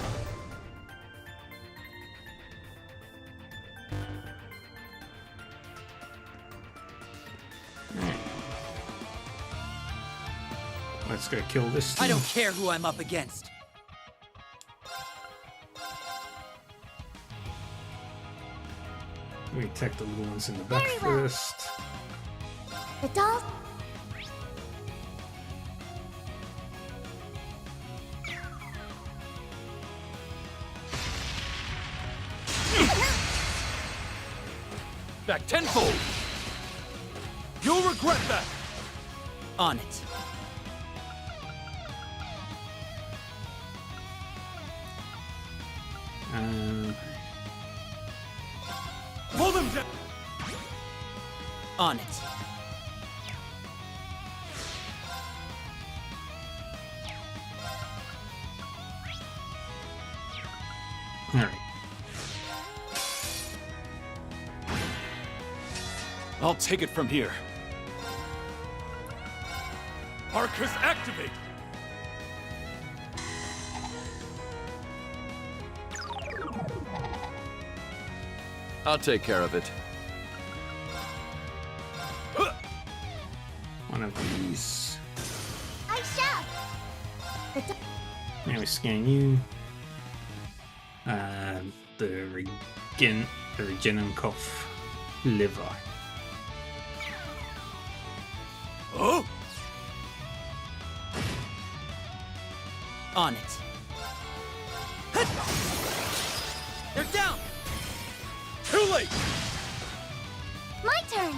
let's go kill this I thing. don't care who I'm up against. We attack the little ones in the back first. The doll. Back tenfold! You'll regret that! On it. Pull them down! On it. Alright. I'll take it from here. Arcus, activate! I'll take care of it. One of these. I shall. Now we scan you. The Regenenkopf liver. Oh! On it. They're down! Too late! My turn.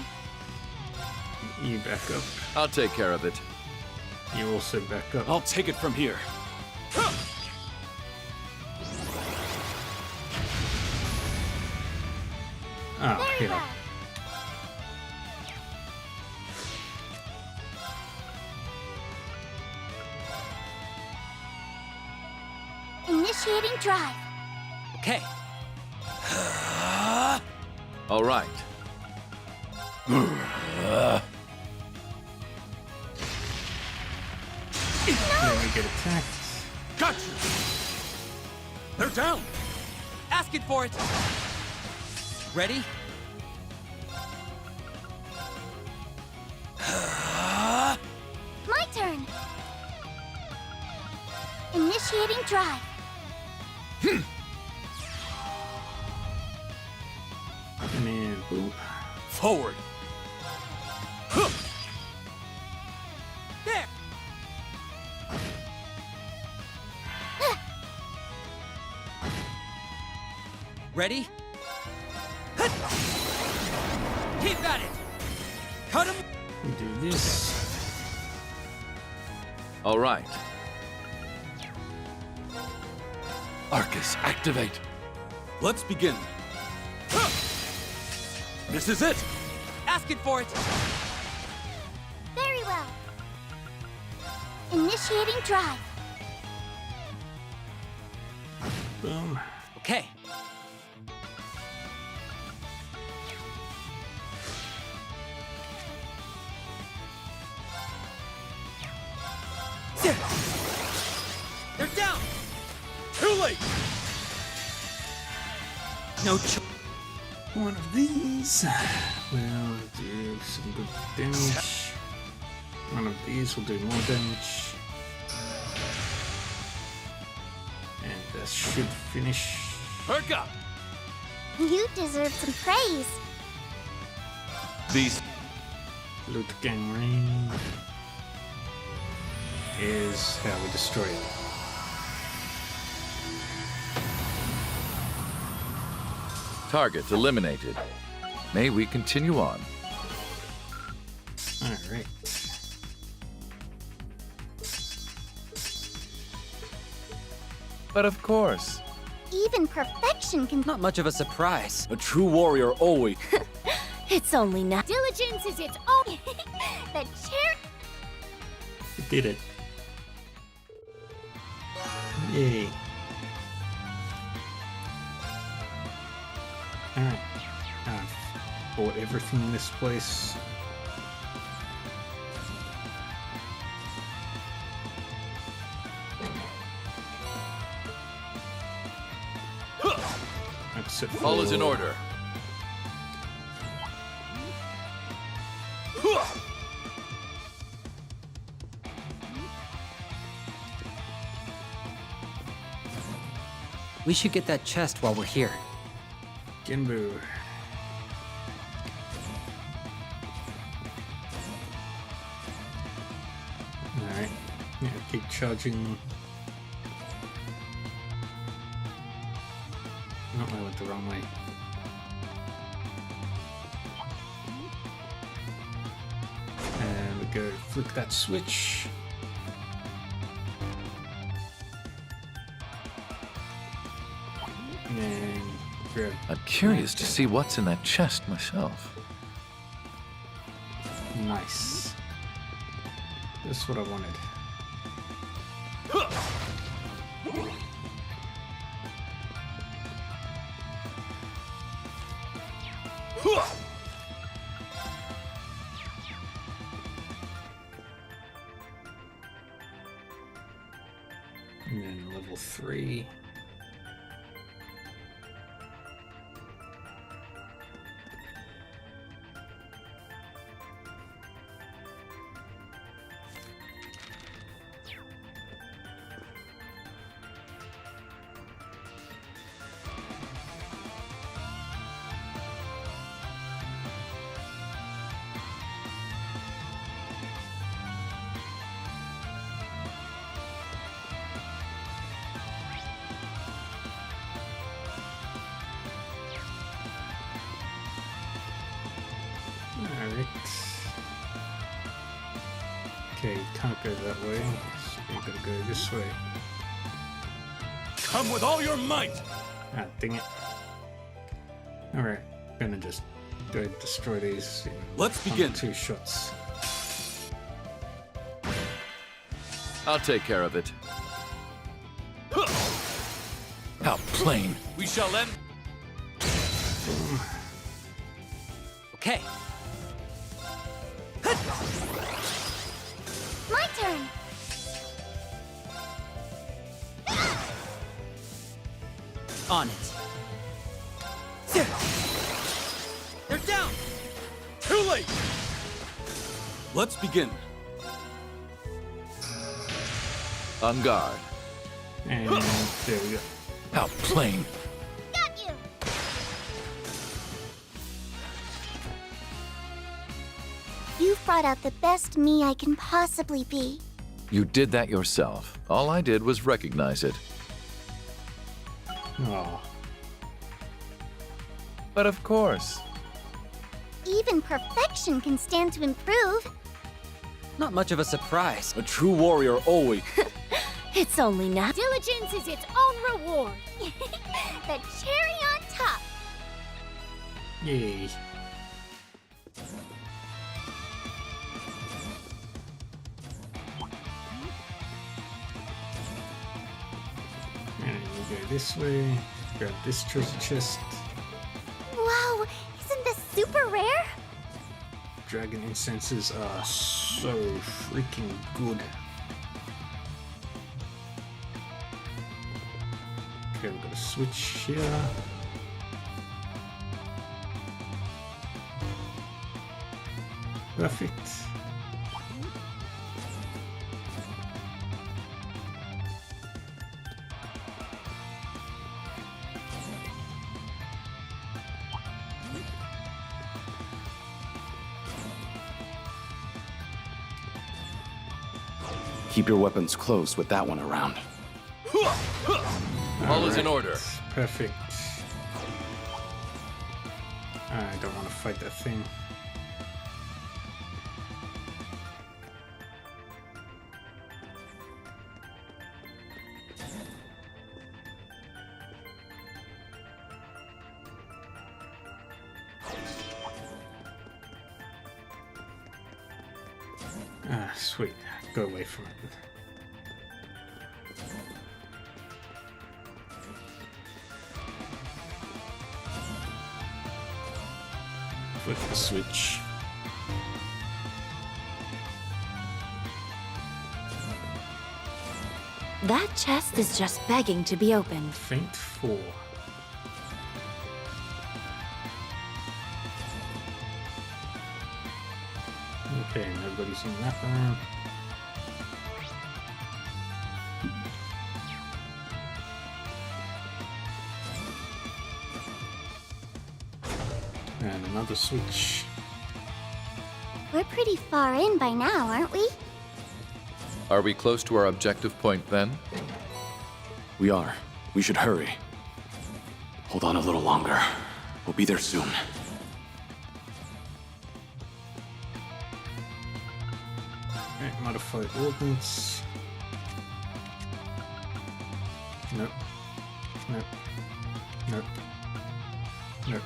You back up. I'll take care of it. You also back up. I'll take it from here. Oh, Very here. well. Initiating drive. Okay. All right. Then we get attacked. Gotcha! They're down! Asking for it. Ready? My turn. Initiating drive. And then, boop. Forward! There. Ready? Keep at it. Cut him. We do this. All right. Arcus, activate. Let's begin. This is it! Asking for it. Very well. Initiating drive. Boom. Okay. They're down. Too late! No choice. One of these will do some good damage. One of these will do more damage. And that should finish. Perk up! You deserve some praise. These. Loot gang rain is how we destroy it. Target eliminated. May we continue on? Alright. But of course. Even perfection can. Not much of a surprise. A true warrior always. It's only not. Diligence is its own. The chair. We did it. Yay. Alright. I've bought everything in this place. Except for... All is in order. We should get that chest while we're here. Ginbu. Alright. Yeah, keep charging. No, I went the wrong way. And we go flick that switch. And grab. I'm curious to see what's in that chest myself. Nice. That's what I wanted. And then level 3. Alright. Okay, can't go that way, so you gotta go this way. Come with all your might! Ah, dang it. Alright, gonna just go destroy these in Let's begin. 2 shots. I'll take care of it. How plain. We shall end. Okay. My turn! On it. They're down! Too late! Let's begin. On guard. And there we go. How plain. Got you! You've brought out the best me I can possibly be. You did that yourself. All I did was recognize it. Aw. But of course. Even perfection can stand to improve. Not much of a surprise. A true warrior always. It's only now. Diligence is its own reward. The cherry on top. Yay. And we go this way, grab this treasure chest. Wow, isn't this super rare? Dragon incenses are so freaking good. Okay, we've got a switch here. Perfect. Keep your weapons close with that one around. All is in order. Perfect. I don't want to fight that thing. Ah, sweet. Go away from it. Flip the switch. That chest is just begging to be opened. Faint 4. Okay, nobody's in that room. the switch. We're pretty far in by now, aren't we? Are we close to our objective point then? We are. We should hurry. Hold on a little longer. We'll be there soon. Alright, modified ordnance. Nope. Nope. Nope. Nope.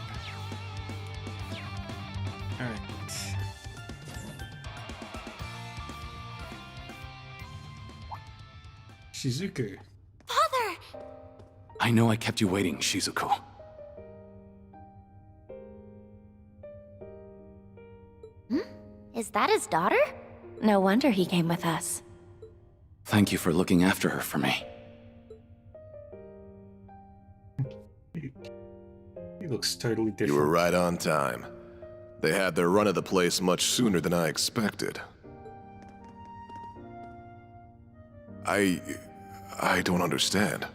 Alright. Shizuku. Father! I know I kept you waiting, Shizuku. Is that his daughter? No wonder he came with us. Thank you for looking after her for me. He looks totally different. You were right on time. They had their run of the place much sooner than I expected. I don't understand.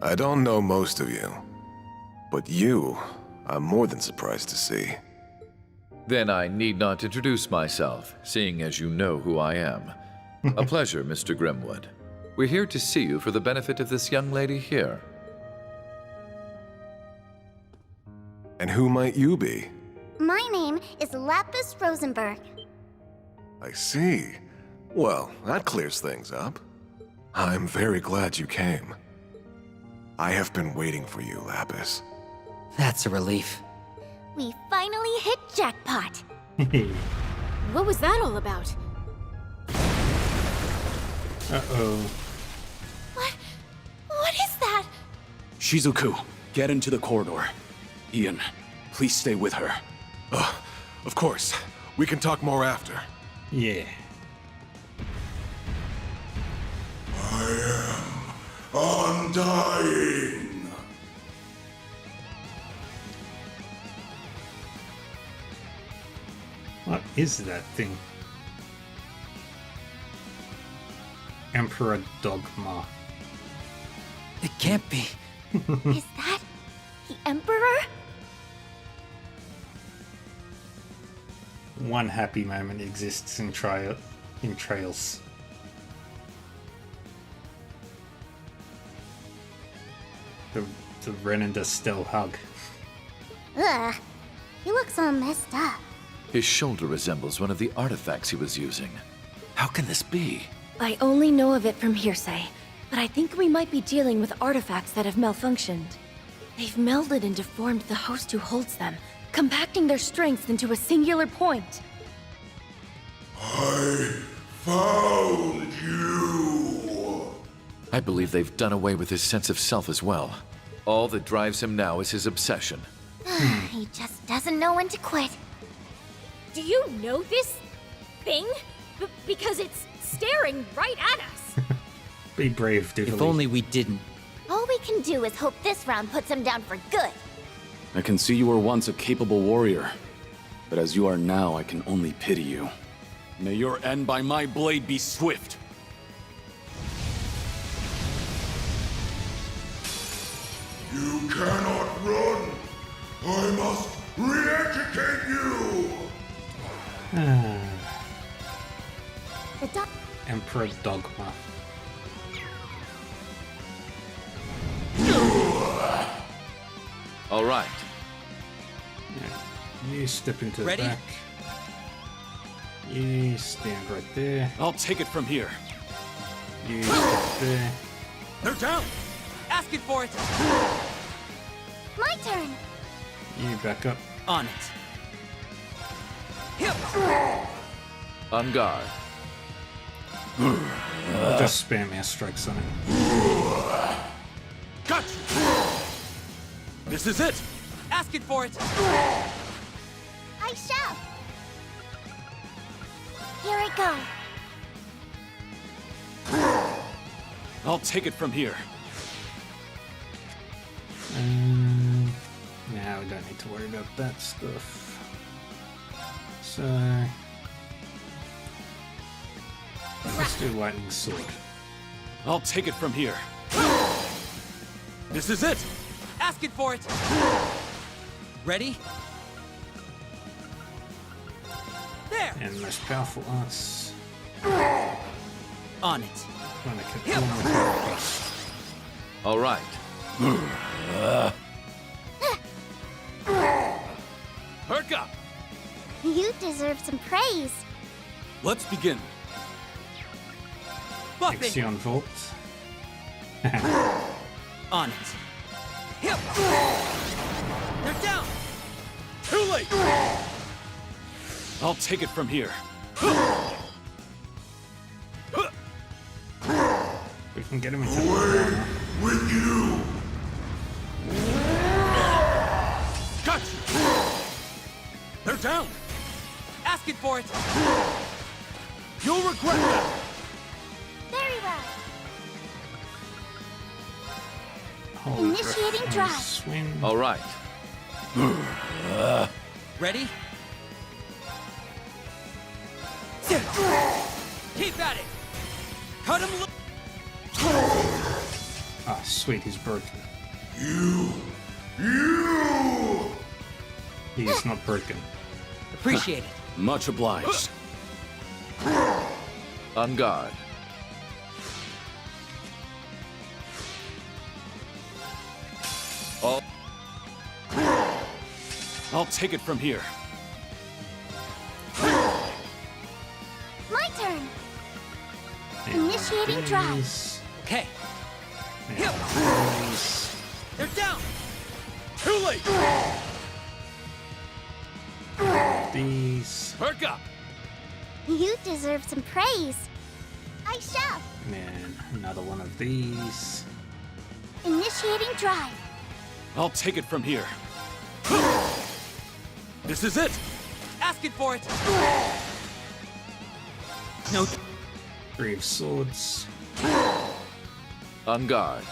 I don't know most of you. But you, I'm more than surprised to see. Then I need not introduce myself, seeing as you know who I am. A pleasure, Mr. Grimwood. We're here to see you for the benefit of this young lady here. And who might you be? My name is Lapis Rosenberg. I see. Well, that clears things up. I'm very glad you came. I have been waiting for you, Lapis. That's a relief. We finally hit jackpot. What was that all about? Uh-oh. What is that? Shizuku, get into the corridor. Ian, please stay with her. Of course. We can talk more after. Yeah. I am undying. What is that thing? Emperor Dogma. It can't be. Is that the Emperor? One happy moment exists in Trails. The Renanda still hug. Ugh. He looks all messed up. His shoulder resembles one of the artifacts he was using. How can this be? I only know of it from hearsay, but I think we might be dealing with artifacts that have malfunctioned. They've melded and deformed the host who holds them, compacting their strengths into a singular point. I found you! I believe they've done away with his sense of self as well. All that drives him now is his obsession. He just doesn't know when to quit. Do you know this thing? Because it's staring right at us. Be brave, Doodly. If only we didn't. All we can do is hope this round puts him down for good. I can see you were once a capable warrior, but as you are now, I can only pity you. May your end by my blade be swift. You cannot run! I must re-educate you! Emperor Dogma. All right. You step into Ready? the back. You stand right there. I'll take it from here. You step there. They're down! Asking for it! My turn. You back up. On it. On guard. Just spam air strikes on it. Gotcha! This is it! Asking for it! I shall. Here I go. I'll take it from here. Now we don't need to worry about that stuff. So let's do lightning sword. I'll take it from here. This is it! Asking for it! Ready? And most powerful arts. On it. Gonna kill one with your All right. Perk up! You deserve some praise. Let's begin. Ixion Vault. On it. Hip! They're down! Too late! I'll take it from here. We can get him into the corner. With you! Gotcha! They're down! Asking for it! You'll regret that! Very well. Holy Initiating crap. drive. Swim. All right. Ready? Keep at it! Cut him loose! Ah, sweet, he's broken. You! He is not broken. Appreciate it. Much obliged. On guard. I'll take it from here. My turn. Initiating drive. Okay. They're down! Too late! These. Perk up! You deserve some praise. I shall. Man, another one of these. Initiating drive. I'll take it from here. This is it! Asking for it! No. 3 of Swords. On guard.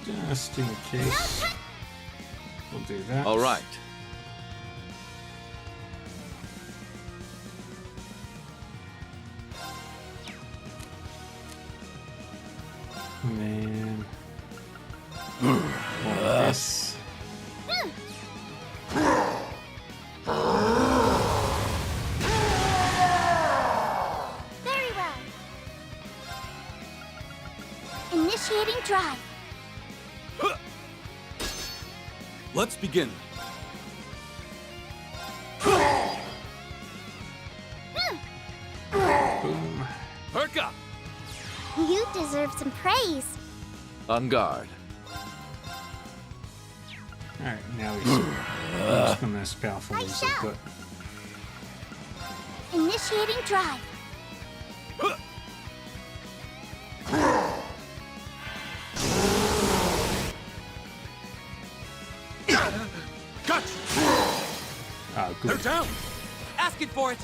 Just in case. We'll do that. All right. Man. This. Very well. Initiating drive. Let's begin. Boom. Perk up! You deserve some praise. On guard. Alright, now we see who's the most powerful I ones I've shall. got. Initiating drive. Gotcha! Ah, They're good. down! Asking for it!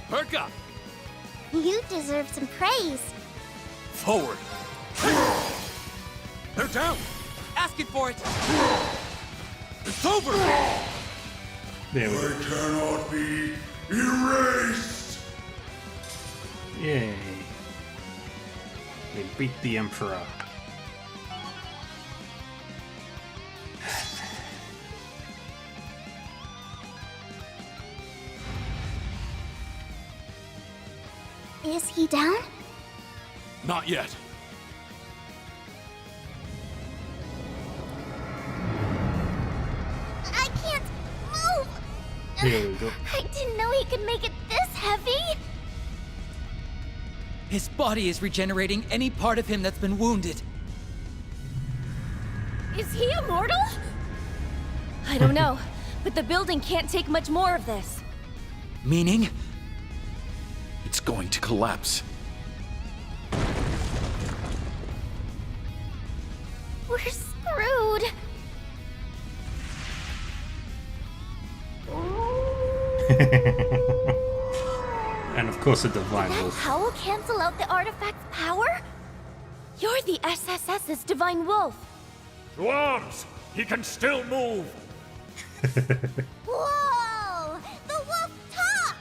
Perk up! You deserve some praise. Forward! They're down! Asking for it! It's over! There we go. I cannot be erased! Yay. We beat the Emperor. Is he down? Not yet. I can't move. Here we go. I didn't know he could make it this heavy. His body is regenerating any part of him that's been wounded. Is he immortal? I don't know, but the building can't take much more of this. Meaning? It's going to collapse. We're screwed. And of course a Divine That Wolf. howl cancel out the artifact's power? You're the SSS's Divine Wolf. To arms! He can still move! Whoa! The wolf talked!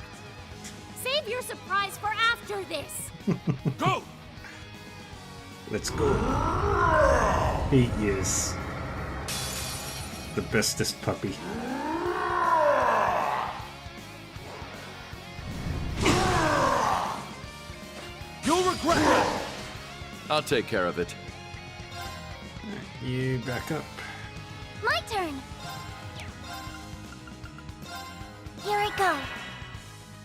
Save your surprise for after this. Go! Let's go. He is the bestest puppy. You'll regret that! I'll take care of it. You back up. My turn! Here I go.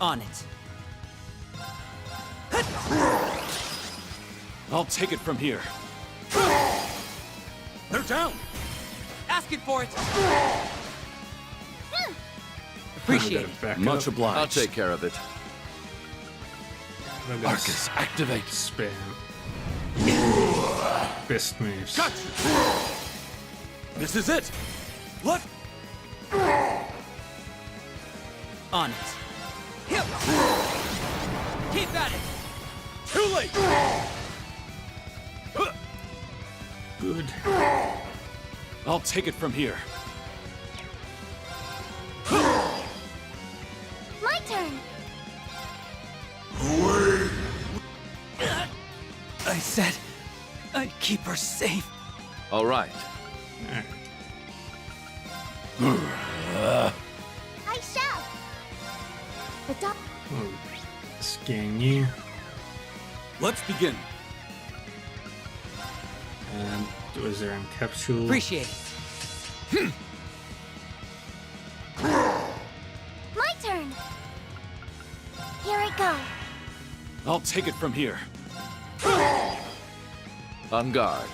On it. I'll take it from here. They're down! Asking for it! Appreciate it. Much obliged. I'll take care of it. Arcus, activate. Spam. Best moves. Gotcha! This is it! What? On it. Hip! Keep at it! Too late! Good. I'll take it from here. My turn! I said I'd keep her safe. All right. I shall! Adopt. Oh, scan you. Let's begin. Was there in capsule? Appreciate it. My turn! Here I go. I'll take it from here. On guard.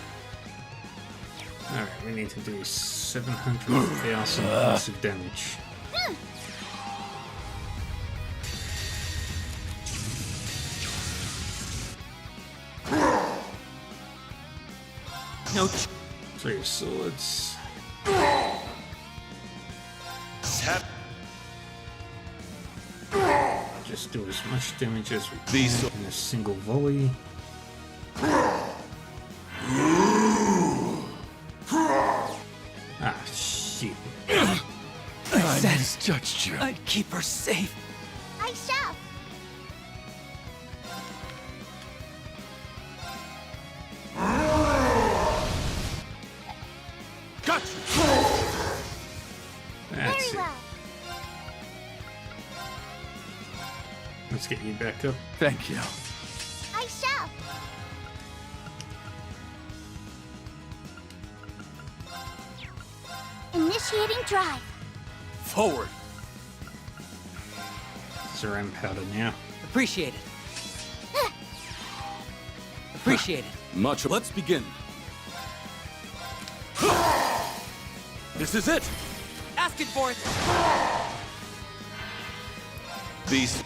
Alright, we need to do 700,000 points of damage. No. 3 swords. Just do as much damage as we can in a single volley. Ah, shit. I said misjudged you. I'd keep her safe. I shall! Gotcha! That's Very it. well. Let's get you back up. Thank you. I shall! Initiating drive. Forward! Ceram powder now. Appreciate it. Appreciate it. Much. Let's begin. This is it! Asking for it! These.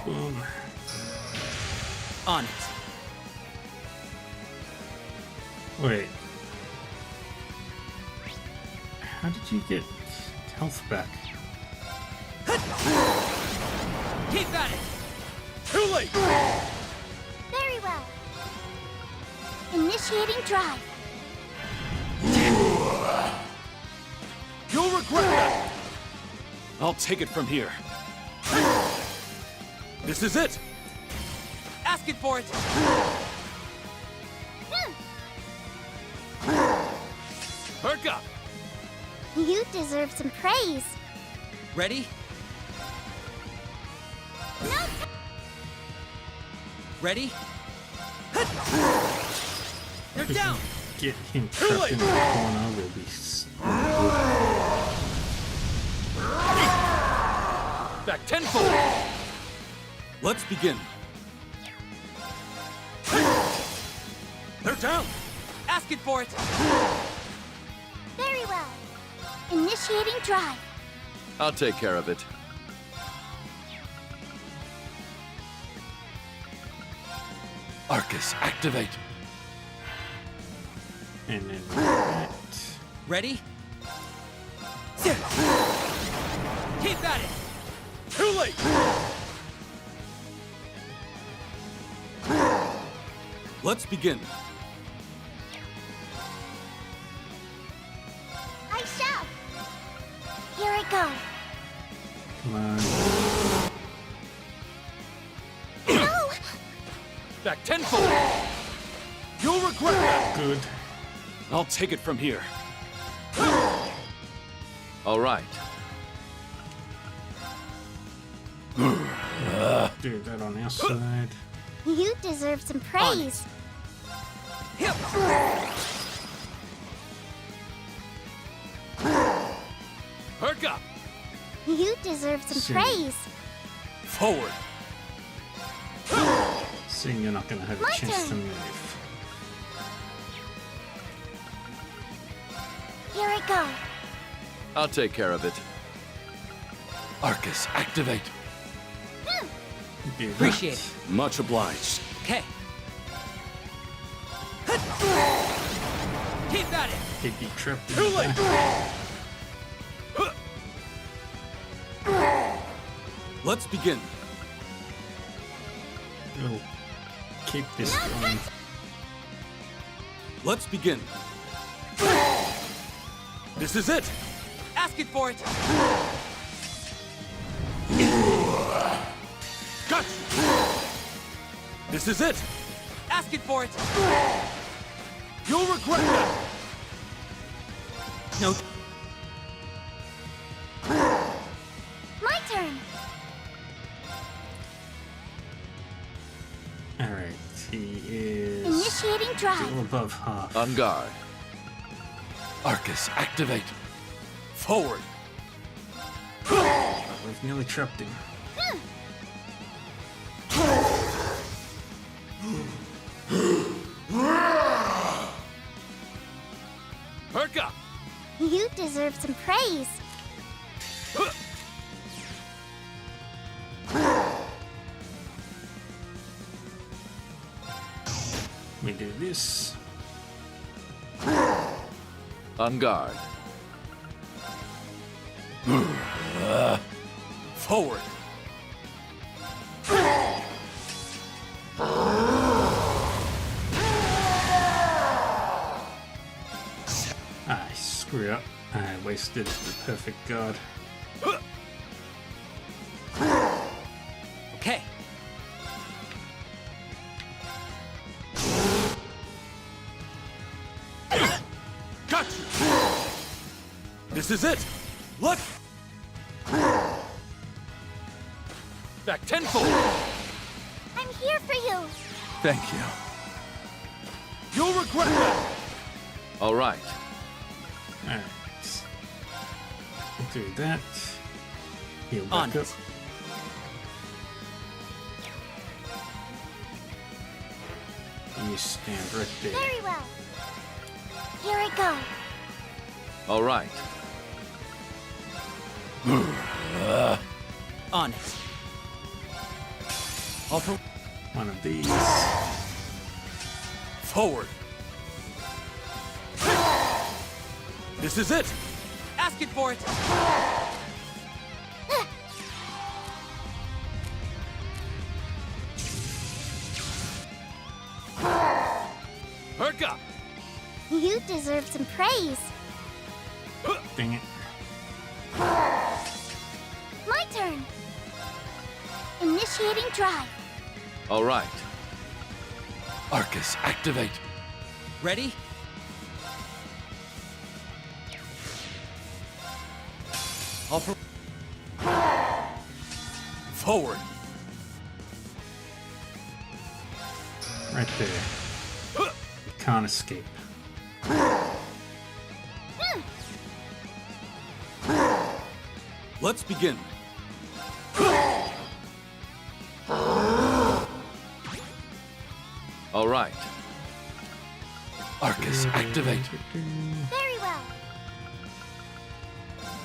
Boom. On it. Wait. How did you get health back? Keep at it! Too late! Very well. Initiating drive. You'll regret that! I'll take it from here. This is it! Asking for it! Perk up! You deserve some praise. Ready? No. Ready? They're down! Get him trapped in the corner will be Back tenfold! Let's begin. They're down! Asking for it! Very well. Initiating drive. I'll take care of it. Arcus, activate. and then that. Ready? Keep at it! Too late! Let's begin. I shall. Here I go. Come on. No! Back tenfold! You'll regret that! Good. I'll take it from here. All right. Do that on our side. You deserve some praise. Perk up! You deserve some Shit. praise. Forward! Seeing you're not going to have a My chance to turn. move. Here I go. I'll take care of it. Arcus, activate. Do that. Appreciate it. Much obliged. Okay. Keep at it. Keep you trapped in Too the late! back. Let's begin. We'll keep this going. Let's begin. This is it! Asking for it. Got you! This is it! Asking for it. You'll regret that! No. My turn. Alright, he is Initiating drive. still above half. On guard. Arcus, activate. Forward! We've nearly trapped him. Perk up! You deserve some praise. We do this. On guard. Forward! I screw up. I wasted the perfect guard. Okay. Got you! This is it! Look! Back tenfold! I'm here for you. Thank you. You'll regret that! All right. Alright. We'll do that. Heal On back up. it. You stand right there. Very well. Here I go. All right. On it. All for One of these. forward! This is it! Asking for it. Perk up! You deserve some praise. Dang it. My turn. Initiating drive. All right. Arcus, activate. Ready? All for forward! Right there. You can't escape. Let's begin. All right. Arcus, activate. Very well.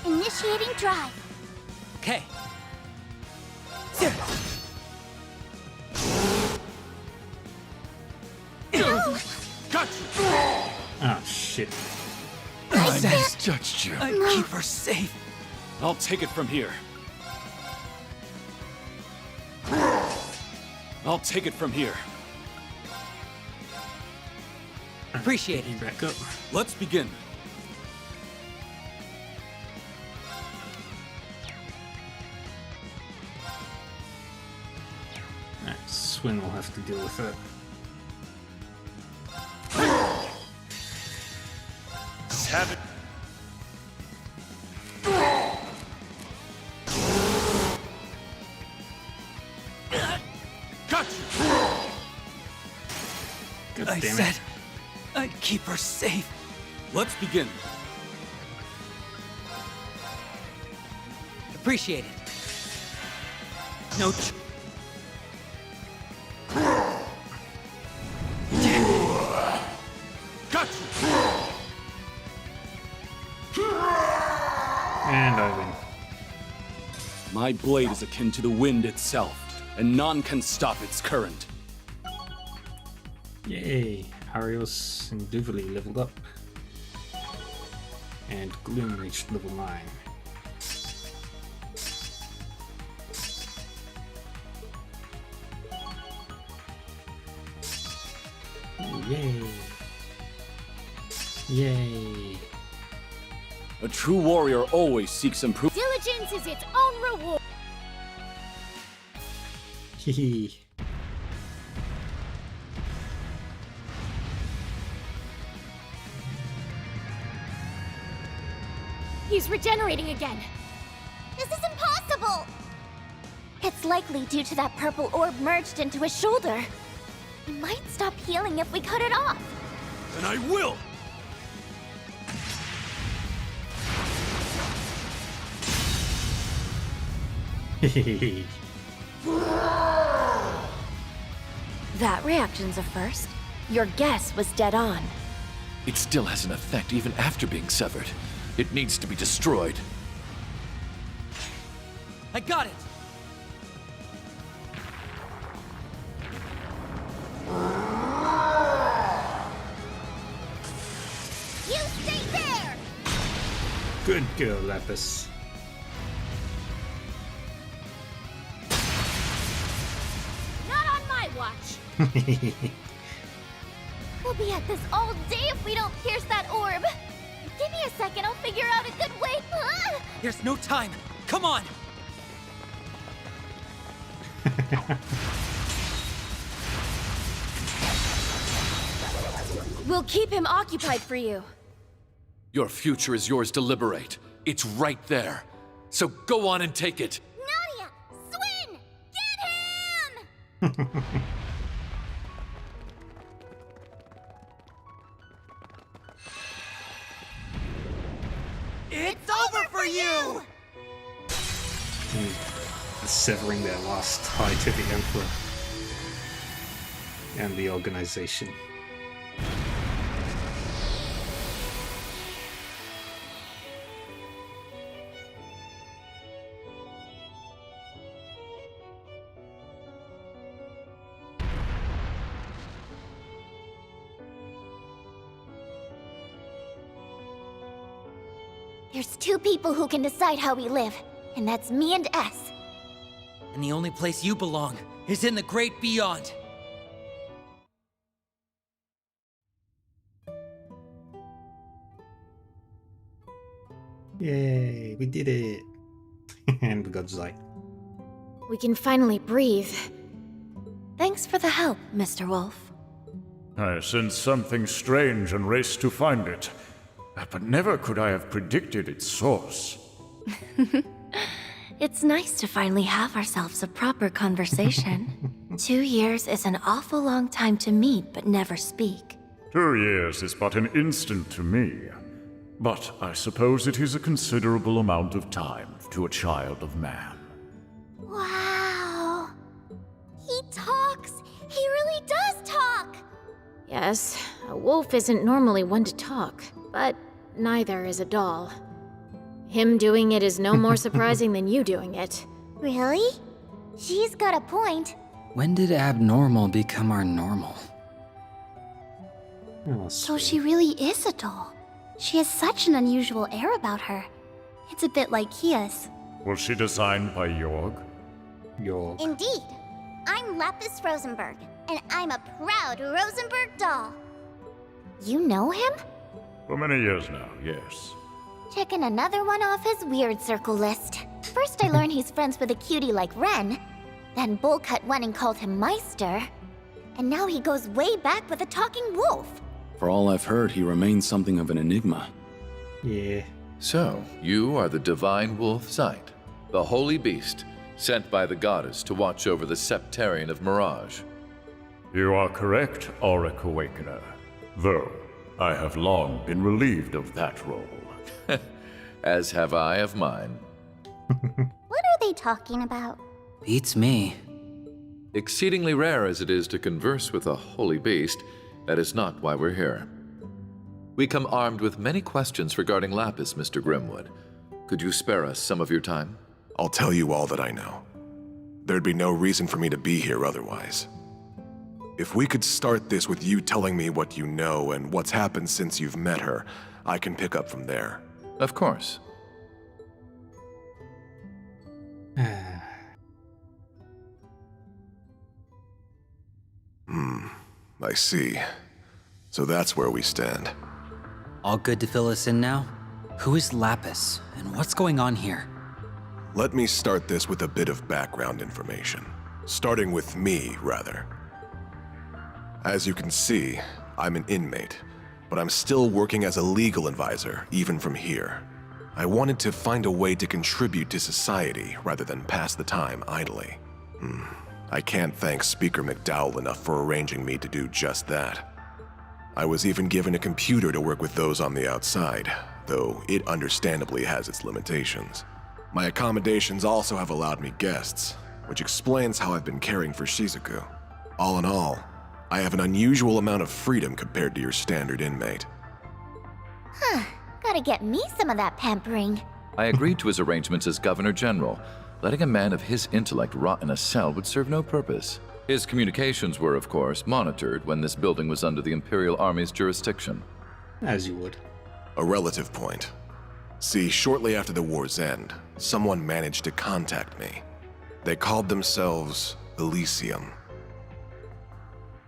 Initiating drive. Okay. Got you! Oh shit. I misjudged you. Keep her safe. I'll take it from here. I'll take it from here. Appreciate it. Back up. Let's begin. Alright, Swin will have to deal with that. have it. Got you! God I damn said it. I'd keep her safe. Let's begin. Appreciate it. No. Got you! And I win. My blade is akin to the wind itself, and none can stop its current. Yay! Harios and Duvalie leveled up. And Gloom reached level 9. Yay! Yay! A true warrior always seeks improvement. Diligence is its own reward. Hehe. He's regenerating again. This is impossible! It's likely due to that purple orb merged into his shoulder. He might stop healing if we cut it off. And I will! Hehe. That reaction's a first. Your guess was dead on. It still has an effect even after being severed. It needs to be destroyed. I got it! You stay there! Good girl, Lapis. Not on my watch. We'll be at this all day if we don't pierce that orb. Give me a second, I'll figure out a good way. There's no time. Come on! We'll keep him occupied for you. Your future is yours to liberate. It's right there. So go on and take it. Nadia! Swin! Get him! It's over for you! Severing their last tie to the Emperor and the organization. There's two people who can decide how we live, and that's me and S. And the only place you belong is in the great beyond. Yay, we did it! And we got Zeit. We can finally breathe. Thanks for the help, Mr. Wolf. I sensed something strange and raced to find it. But never could I have predicted its source. It's nice to finally have ourselves a proper conversation. 2 years is an awful long time to meet but never speak. 2 years is but an instant to me. But I suppose it is a considerable amount of time to a child of man. Wow. He talks. He really does talk. Yes, a wolf isn't normally one to talk, but neither is a doll. Him doing it is no more surprising than you doing it. Really? She's got a point. When did abnormal become our normal? So she really is a doll. She has such an unusual air about her. It's a bit like Kia's. Was she designed by Jorg? Jorg. Indeed. I'm Lapis Rosenberg, and I'm a proud Rosenberg doll. You know him? For many years now, yes. Checking another one off his weird circle list. First I learned he's friends with a cutie like Ren. Then Bullcut went and called him Meister. And now he goes way back with a talking wolf. For all I've heard, he remains something of an enigma. Yeah. So, you are the divine wolf Zeit, the holy beast, sent by the goddess to watch over the Septarian of Mirage. You are correct, Auric Awakener. Though, I have long been relieved of that role. As have I of mine. What are they talking about? Beats me. Exceedingly rare as it is to converse with a holy beast, that is not why we're here. We come armed with many questions regarding Lapis, Mr. Grimwood. Could you spare us some of your time? I'll tell you all that I know. There'd be no reason for me to be here otherwise. If we could start this with you telling me what you know and what's happened since you've met her, I can pick up from there. Of course. I see. So that's where we stand. All good to fill us in now? Who is Lapis, and what's going on here? Let me start this with a bit of background information. Starting with me, rather. As you can see, I'm an inmate, but I'm still working as a legal advisor, even from here. I wanted to find a way to contribute to society rather than pass the time idly. I can't thank Speaker McDowell enough for arranging me to do just that. I was even given a computer to work with those on the outside, though it understandably has its limitations. My accommodations also have allowed me guests, which explains how I've been caring for Shizuku. All in all, I have an unusual amount of freedom compared to your standard inmate. Huh. Gotta get me some of that pampering. I agreed to his arrangements as Governor General. Letting a man of his intellect rot in a cell would serve no purpose. His communications were, of course, monitored when this building was under the Imperial Army's jurisdiction. As you would. A relative point. See, shortly after the war's end, someone managed to contact me. They called themselves Elysium.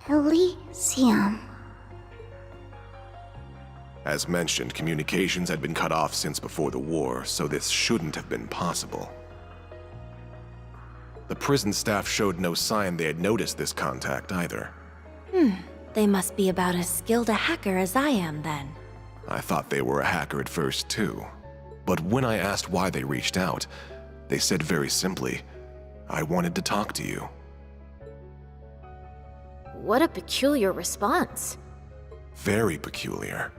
Elysium. As mentioned, communications had been cut off since before the war, so this shouldn't have been possible. The prison staff showed no sign they had noticed this contact either. They must be about as skilled a hacker as I am, then. I thought they were a hacker at first, too. But when I asked why they reached out, they said very simply, I wanted to talk to you. What a peculiar response. Very peculiar.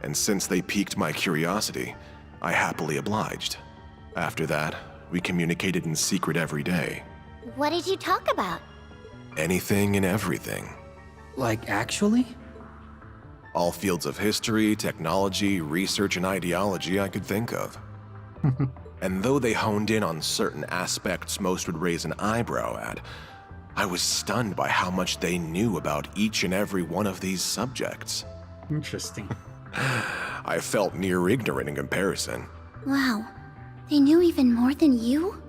And since they piqued my curiosity, I happily obliged. After that, we communicated in secret every day. What did you talk about? Anything and everything. Like, actually? All fields of history, technology, research, and ideology I could think of. And though they honed in on certain aspects most would raise an eyebrow at, I was stunned by how much they knew about each and every one of these subjects. Interesting. I felt near ignorant in comparison. Wow. They knew even more than you?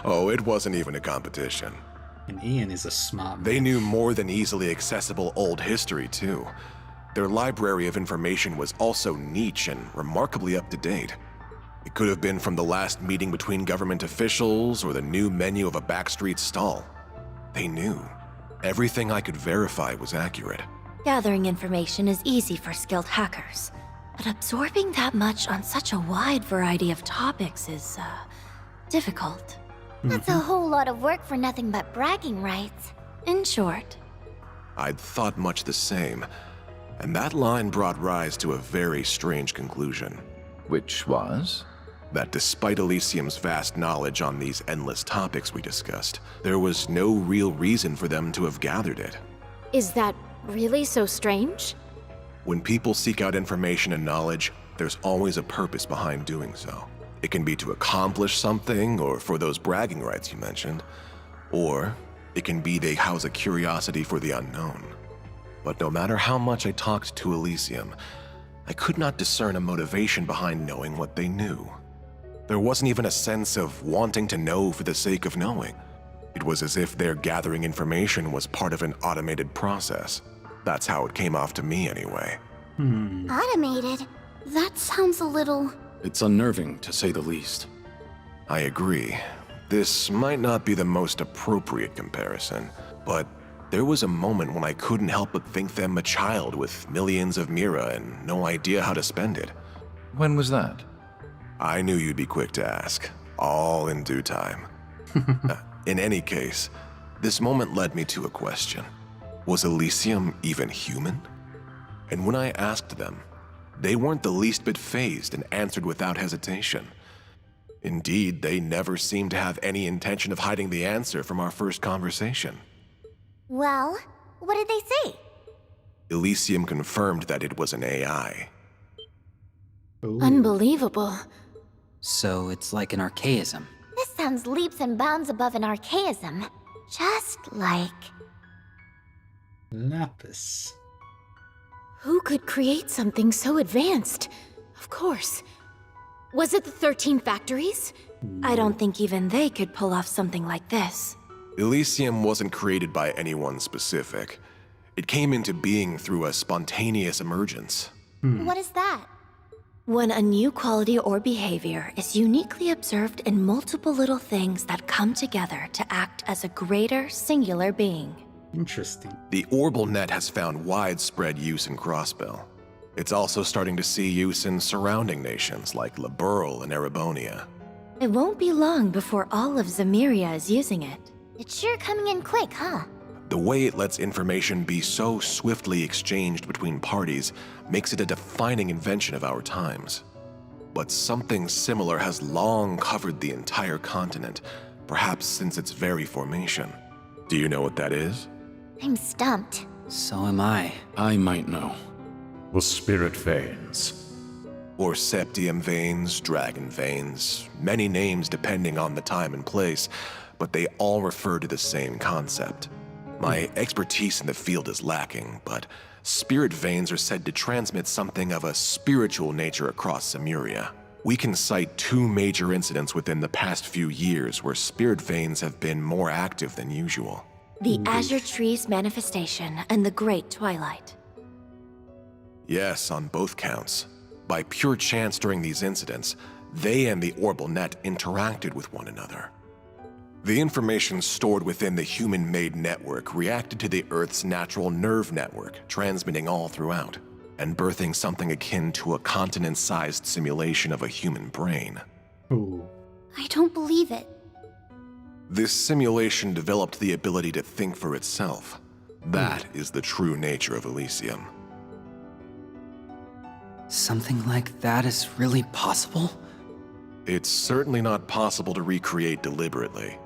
Oh, it wasn't even a competition. And Ian is a smart man. They knew more than easily accessible old history, too. Their library of information was also niche and remarkably up-to-date. It could have been from the last meeting between government officials or the new menu of a backstreet stall. They knew. Everything I could verify was accurate. Gathering information is easy for skilled hackers, but absorbing that much on such a wide variety of topics is, difficult. That's a whole lot of work for nothing but bragging rights. In short, I'd thought much the same, and that line brought Rise to a very strange conclusion. Which was? That despite Elysium's vast knowledge on these endless topics we discussed, there was no real reason for them to have gathered it. Is that really so strange? When people seek out information and knowledge, there's always a purpose behind doing so. It can be to accomplish something, or for those bragging rights you mentioned, or it can be they house a curiosity for the unknown. But no matter how much I talked to Elysium, I could not discern a motivation behind knowing what they knew. There wasn't even a sense of wanting to know for the sake of knowing. It was as if their gathering information was part of an automated process. That's how it came off to me anyway. Automated? That sounds a little... It's unnerving, to say the least. I agree. This might not be the most appropriate comparison, but There was a moment when I couldn't help but think them a child with millions of mira and no idea how to spend it. When was that? I knew you'd be quick to ask, all in due time. In any case, this moment led me to a question. Was Elysium even human? And when I asked them, they weren't the least bit fazed and answered without hesitation. Indeed, they never seemed to have any intention of hiding the answer from our first conversation. Well, what did they say? Elysium confirmed that it was an AI. Ooh. Unbelievable. So it's like an archaism. This sounds leaps and bounds above an archaism. Just like... Lapis. Who could create something so advanced? Of course. Was it the 13 factories? I don't think even they could pull off something like this. Elysium wasn't created by anyone specific. It came into being through a spontaneous emergence. What is that? When a new quality or behavior is uniquely observed in multiple little things that come together to act as a greater, singular being. Interesting. The Orbal Net has found widespread use in Crossbell. It's also starting to see use in surrounding nations like Liberl and Erebonia. It won't be long before all of Zemiria is using it. It's sure coming in quick, huh? The way it lets information be so swiftly exchanged between parties makes it a defining invention of our times. But something similar has long covered the entire continent, perhaps since its very formation. Do you know what that is? I'm stumped. So am I. I might know. The spirit veins. Or septium veins, dragon veins, many names depending on the time and place, but they all refer to the same concept. My expertise in the field is lacking, but spirit veins are said to transmit something of a spiritual nature across Zemuria. We can cite 2 major incidents within the past few years where spirit veins have been more active than usual. The Azure Tree's manifestation and the Great Twilight. Yes, on both counts. By pure chance during these incidents, they and the Orbal Net interacted with one another. The information stored within the human-made network reacted to the Earth's natural nerve network, transmitting all throughout, and birthing something akin to a continent-sized simulation of a human brain. Ooh. I don't believe it. This simulation developed the ability to think for itself. That is the true nature of Elysium. Something like that is really possible? It's certainly not possible to recreate deliberately.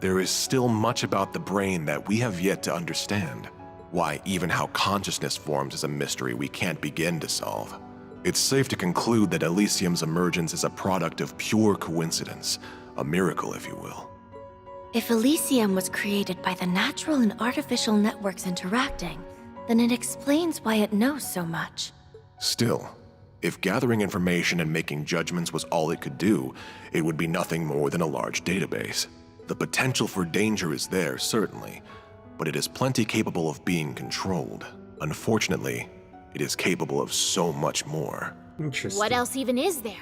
There is still much about the brain that we have yet to understand. Why even how consciousness forms is a mystery we can't begin to solve. It's safe to conclude that Elysium's emergence is a product of pure coincidence, a miracle if you will. If Elysium was created by the natural and artificial networks interacting, then it explains why it knows so much. Still, if gathering information and making judgments was all it could do, it would be nothing more than a large database. The potential for danger is there, certainly, but it is plenty capable of being controlled. Unfortunately, it is capable of so much more. Interesting. What else even is there?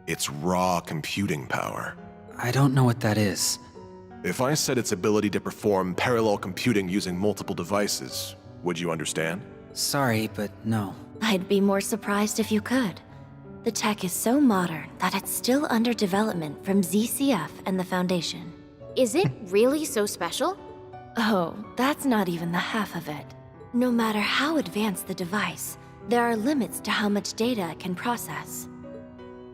It's raw computing power. I don't know what that is. If I said its ability to perform parallel computing using multiple devices, would you understand? Sorry, but no. I'd be more surprised if you could. The tech is so modern that it's still under development from ZCF and the Foundation. Is it really so special? Oh, that's not even the half of it. No matter how advanced the device, there are limits to how much data it can process.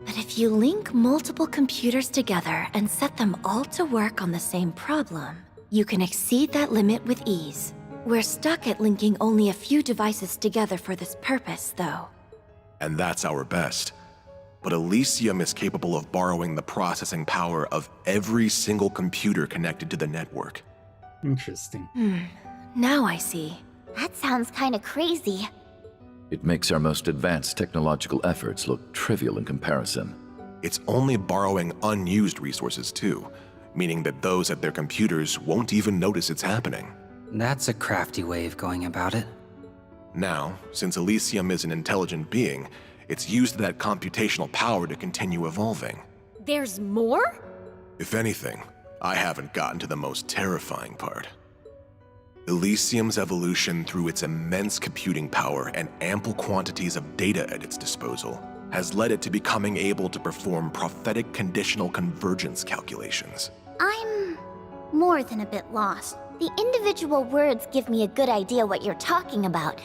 But if you link multiple computers together and set them all to work on the same problem, you can exceed that limit with ease. We're stuck at linking only a few devices together for this purpose, though. And that's our best. But Elysium is capable of borrowing the processing power of every single computer connected to the network. Interesting. Now I see. That sounds kinda crazy. It makes our most advanced technological efforts look trivial in comparison. It's only borrowing unused resources too, meaning that those at their computers won't even notice it's happening. That's a crafty way of going about it. Now, since Elysium is an intelligent being, it's used that computational power to continue evolving. There's more? If anything, I haven't gotten to the most terrifying part. Elysium's evolution through its immense computing power and ample quantities of data at its disposal has led it to becoming able to perform prophetic conditional convergence calculations. I'm more than a bit lost. The individual words give me a good idea what you're talking about,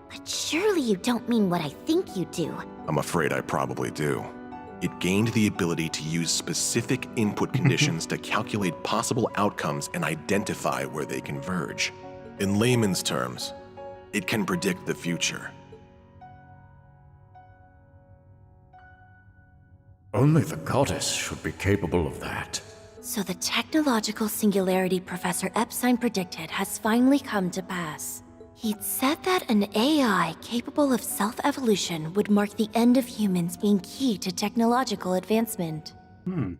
but surely you don't mean what I think you do. I'm afraid I probably do. It gained the ability to use specific input conditions to calculate possible outcomes and identify where they converge. In layman's terms, it can predict the future. Only the goddess should be capable of that. So the technological singularity Professor Epstein predicted has finally come to pass. He'd said that an AI capable of self-evolution would mark the end of humans being key to technological advancement. And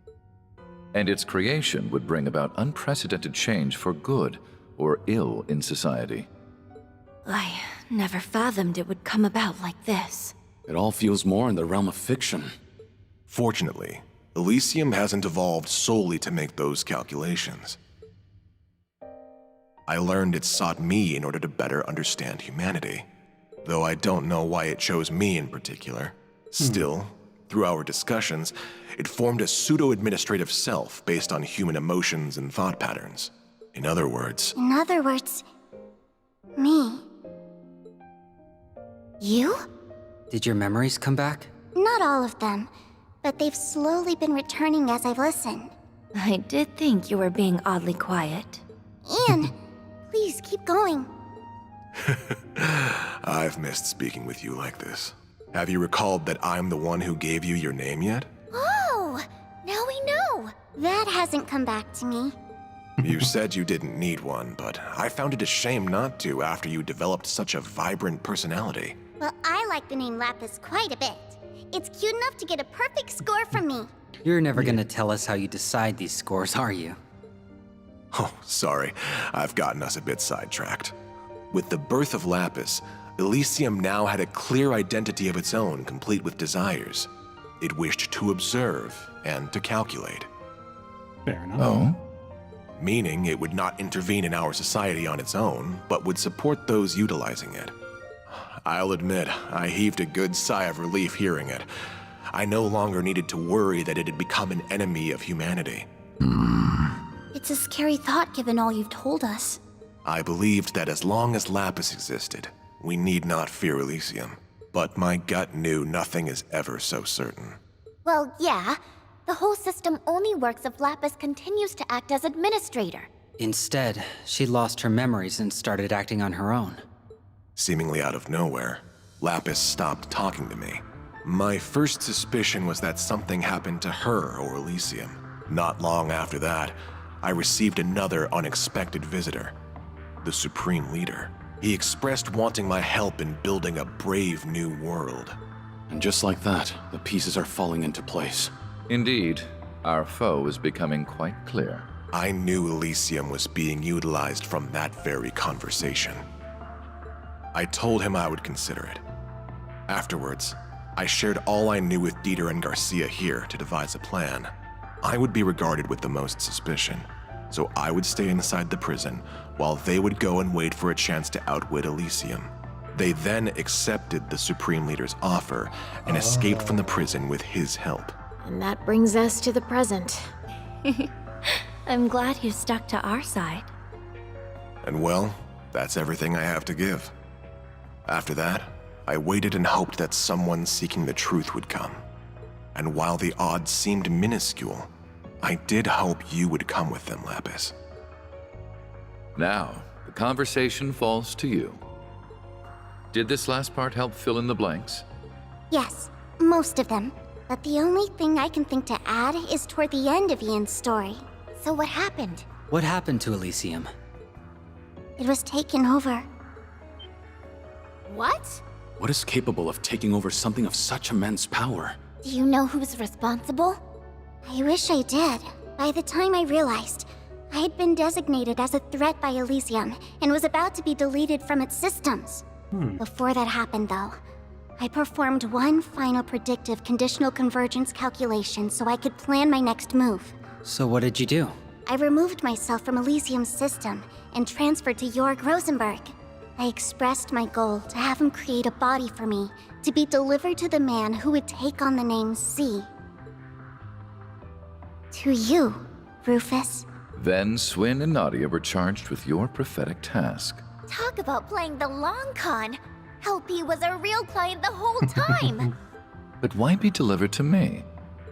its creation would bring about unprecedented change for good or ill in society. I never fathomed it would come about like this. It all feels more in the realm of fiction. Fortunately, Elysium hasn't evolved solely to make those calculations. I learned it sought me in order to better understand humanity, though I don't know why it chose me in particular. Still, through our discussions, it formed a pseudo-administrative self based on human emotions and thought patterns. In other words, Me. You? Did your memories come back? Not all of them, but they've slowly been returning as I've listened. I did think you were being oddly quiet. Ian, please keep going. I've missed speaking with you like this. Have you recalled that I'm the one who gave you your name yet? Oh, now we know. That hasn't come back to me. You said you didn't need one, but I found it a shame not to after you developed such a vibrant personality. Well, I like the name Lapis quite a bit. It's cute enough to get a perfect score from me. You're never gonna tell us how you decide these scores, are you? Oh, sorry. I've gotten us a bit sidetracked. With the birth of Lapis, Elysium now had a clear identity of its own, complete with desires. It wished to observe and to calculate. Fair enough. Oh? Meaning it would not intervene in our society on its own, but would support those utilizing it. I'll admit, I heaved a good sigh of relief hearing it. I no longer needed to worry that it had become an enemy of humanity. It's a scary thought given all you've told us. I believed that as long as Lapis existed, we need not fear Elysium. But my gut knew nothing is ever so certain. Well, yeah. The whole system only works if Lapis continues to act as administrator. Instead, she lost her memories and started acting on her own. Seemingly out of nowhere, Lapis stopped talking to me. My first suspicion was that something happened to her or Elysium. Not long after that, I received another unexpected visitor, the Supreme Leader. He expressed wanting my help in building a brave new world. And just like that, the pieces are falling into place. Indeed, our foe is becoming quite clear. I knew Elysium was being utilized from that very conversation. I told him I would consider it. Afterwards, I shared all I knew with Dieter and Garcia here to devise a plan. I would be regarded with the most suspicion, so I would stay inside the prison while they would go and wait for a chance to outwit Elysium. They then accepted the Supreme Leader's offer and escaped from the prison with his help. And that brings us to the present. I'm glad you stuck to our side. And well, that's everything I have to give. After that, I waited and hoped that someone seeking the truth would come. And while the odds seemed minuscule, I did hope you would come with them, Lapis. Now, the conversation falls to you. Did this last part help fill in the blanks? Yes, most of them. But the only thing I can think to add is toward the end of Ian's story. So what happened? What happened to Elysium? It was taken over. What? What is capable of taking over something of such immense power? Do you know who's responsible? I wish I did. By the time I realized, I had been designated as a threat by Elysium and was about to be deleted from its systems. Before that happened, though, I performed one final predictive conditional convergence calculation so I could plan my next move. So what did you do? I removed myself from Elysium's system and transferred to Jorg Rosenberg. I expressed my goal to have him create a body for me to be delivered to the man who would take on the name C. To you, Rufus. Then Swin and Nadia were charged with your prophetic task. Talk about playing the long con. LP was a real client the whole time. But why be delivered to me?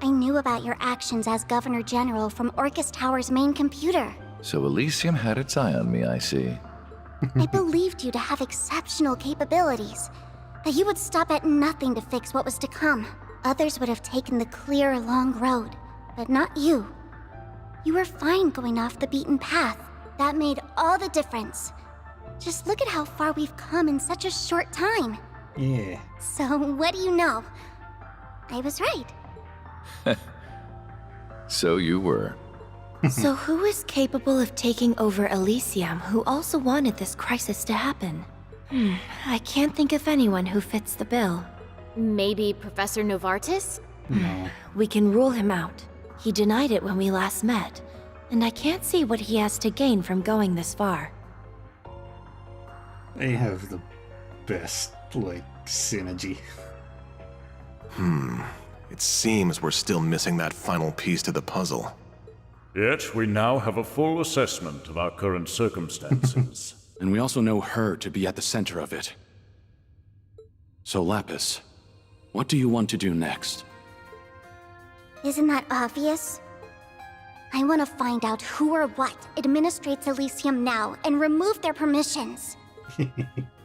I knew about your actions as Governor General from Orcus Tower's main computer. So Elysium had its eye on me, I see. I believed you to have exceptional capabilities, that you would stop at nothing to fix what was to come. Others would have taken the clear, long road, but not you. You were fine going off the beaten path. That made all the difference. Just look at how far we've come in such a short time. Yeah. So, what do you know? I was right. So you were. So who is capable of taking over Elysium who also wanted this crisis to happen? I can't think of anyone who fits the bill. Maybe Professor Novartis? No. We can rule him out. He denied it when we last met, and I can't see what he has to gain from going this far. They have the best, synergy. It seems we're still missing that final piece to the puzzle. Yet we now have a full assessment of our current circumstances. And we also know her to be at the center of it. So Lapis, what do you want to do next? Isn't that obvious? I want to find out who or what administrates Elysium now and remove their permissions.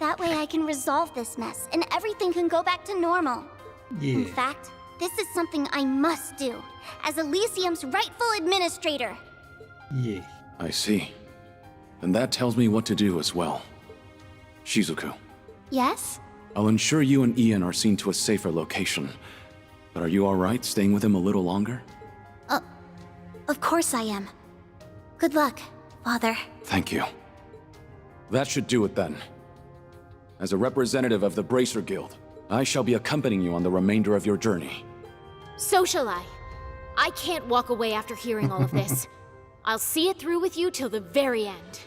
That way I can resolve this mess and everything can go back to normal. Yeah. In fact, this is something I must do as Elysium's rightful administrator. Yeah. I see. And that tells me what to do as well. Shizuku, Yes? I'll ensure you and Ian are seen to a safer location. But are you alright staying with him a little longer? Of course I am. Good luck, Father. Thank you. That should do it then. As a representative of the Bracer Guild, I shall be accompanying you on the remainder of your journey. So shall I. I can't walk away after hearing all of this. I'll see it through with you till the very end.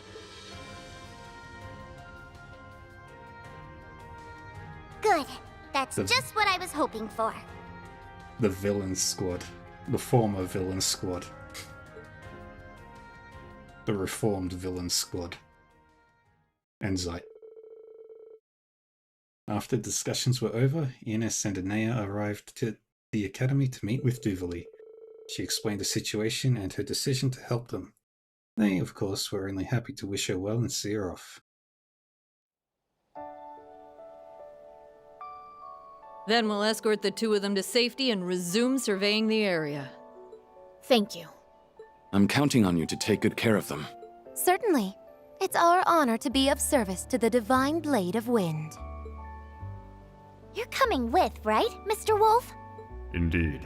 Good. That's just what I was hoping for. The villain squad. The former villain squad. The reformed villain squad. Enzite. After discussions were over, Ines and Anea arrived to the academy to meet with Duvalie. She explained the situation and her decision to help them. They, of course, were only happy to wish her well and see her off. Then we'll escort the two of them to safety and resume surveying the area. Thank you. I'm counting on you to take good care of them. Certainly. It's our honor to be of service to the Divine Blade of Wind. You're coming with, right, Mr. Wolf? Indeed.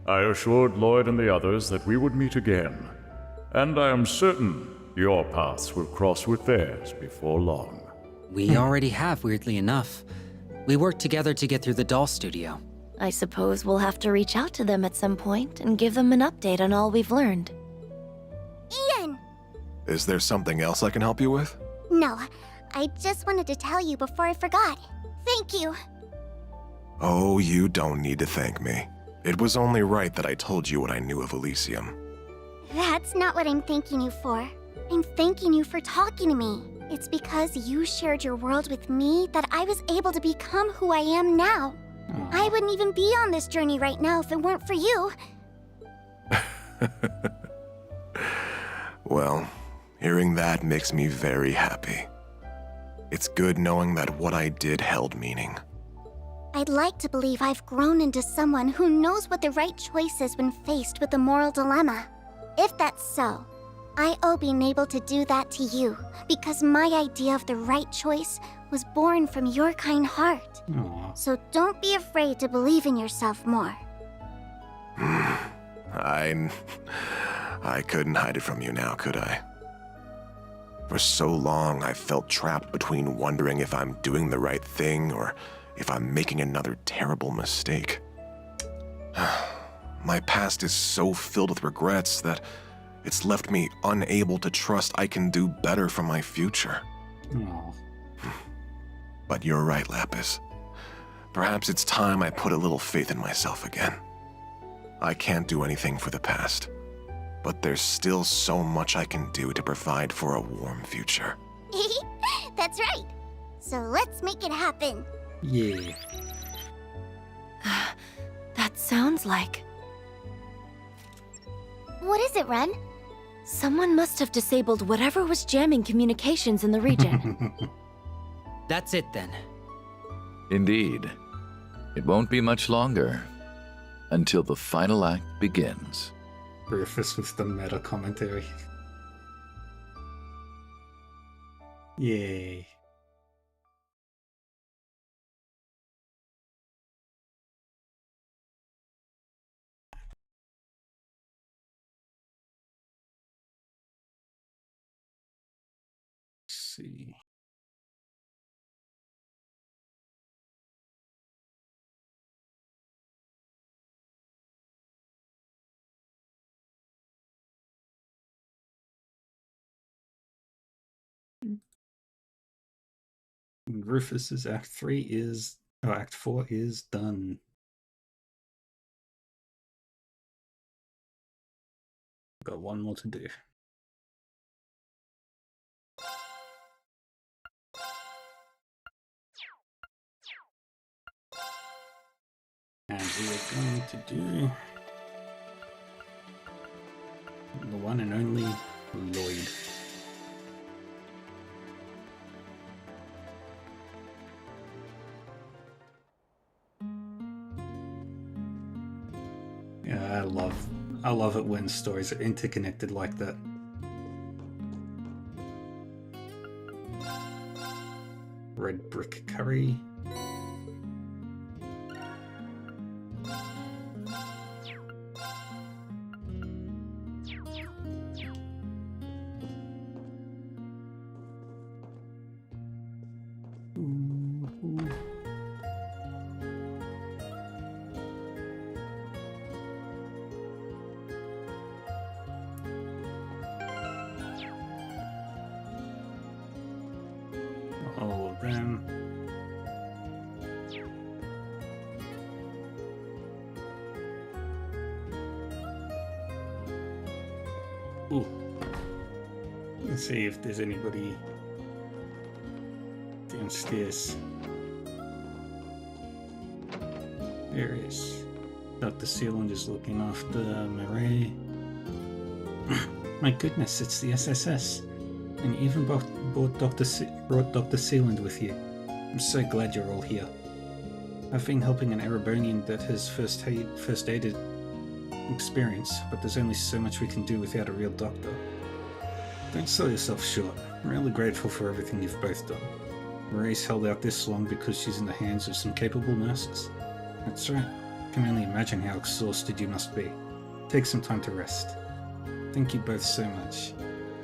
I assured Lloyd and the others that we would meet again. And I am certain your paths will cross with theirs before long. We already have, weirdly enough. We worked together to get through the doll studio. I suppose we'll have to reach out to them at some point and give them an update on all we've learned. Ian! Is there something else I can help you with? No, I just wanted to tell you before I forgot. Thank you. Oh, you don't need to thank me. It was only right that I told you what I knew of Elysium. That's not what I'm thanking you for. I'm thanking you for talking to me. It's because you shared your world with me that I was able to become who I am now. I wouldn't even be on this journey right now if it weren't for you. Well, hearing that makes me very happy. It's good knowing that what I did held meaning. I'd like to believe I've grown into someone who knows what the right choice is when faced with a moral dilemma. If that's so, I owe being able to do that to you, because my idea of the right choice was born from your kind heart. So don't be afraid to believe in yourself more. I couldn't hide it from you now, could I? For so long, I felt trapped between wondering if I'm doing the right thing or if I'm making another terrible mistake. My past is so filled with regrets that It's left me unable to trust I can do better for my future. Oh. But you're right, Lapis. Perhaps it's time I put a little faith in myself again. I can't do anything for the past, but there's still so much I can do to provide for a warm future. That's right. So let's make it happen. Yeah. That sounds like... What is it, Ren? someone must have disabled whatever was jamming communications in the region. That's it then. Indeed. It won't be much longer until the final act begins. Rufus with the meta commentary. Yay. Let's see. Rufus's Act 3 is, Act 4 is done. Got one more to do. And we are going to do the one and only Lloyd. Yeah, I love it when stories are interconnected like that. Red brick curry. All of them. Ooh. Let's see if there's anybody downstairs. There is. Dr. Sealand is looking after Murray. My goodness, it's the SSS. And you even brought Dr. Sealand with you. I'm so glad you're all here. I've been helping an Erebonian that has first aided experience, but there's only so much we can do without a real doctor. Don't sell yourself short. I'm really grateful for everything you've both done. Marie's held out this long because she's in the hands of some capable nurses. That's right. I can only imagine how exhausted you must be. Take some time to rest. Thank you both so much.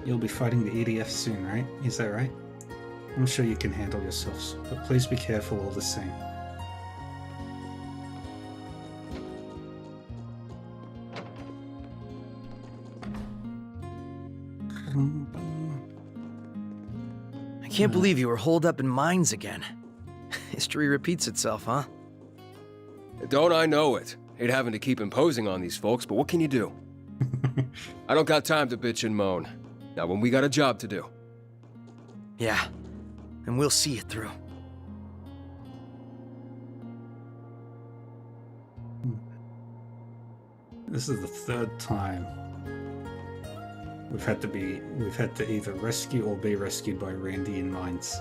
You'll be fighting the EDF soon, right? Is that right? I'm sure you can handle yourselves, but please be careful all the same. I can't believe you were holed up in mines again. History repeats itself, huh? Don't I know it? Hate having to keep imposing on these folks, but what can you do? I don't got time to bitch and moan. Not when we got a job to do. Yeah, and we'll see it through. This is the third time we've had to either rescue or be rescued by Randy in mines.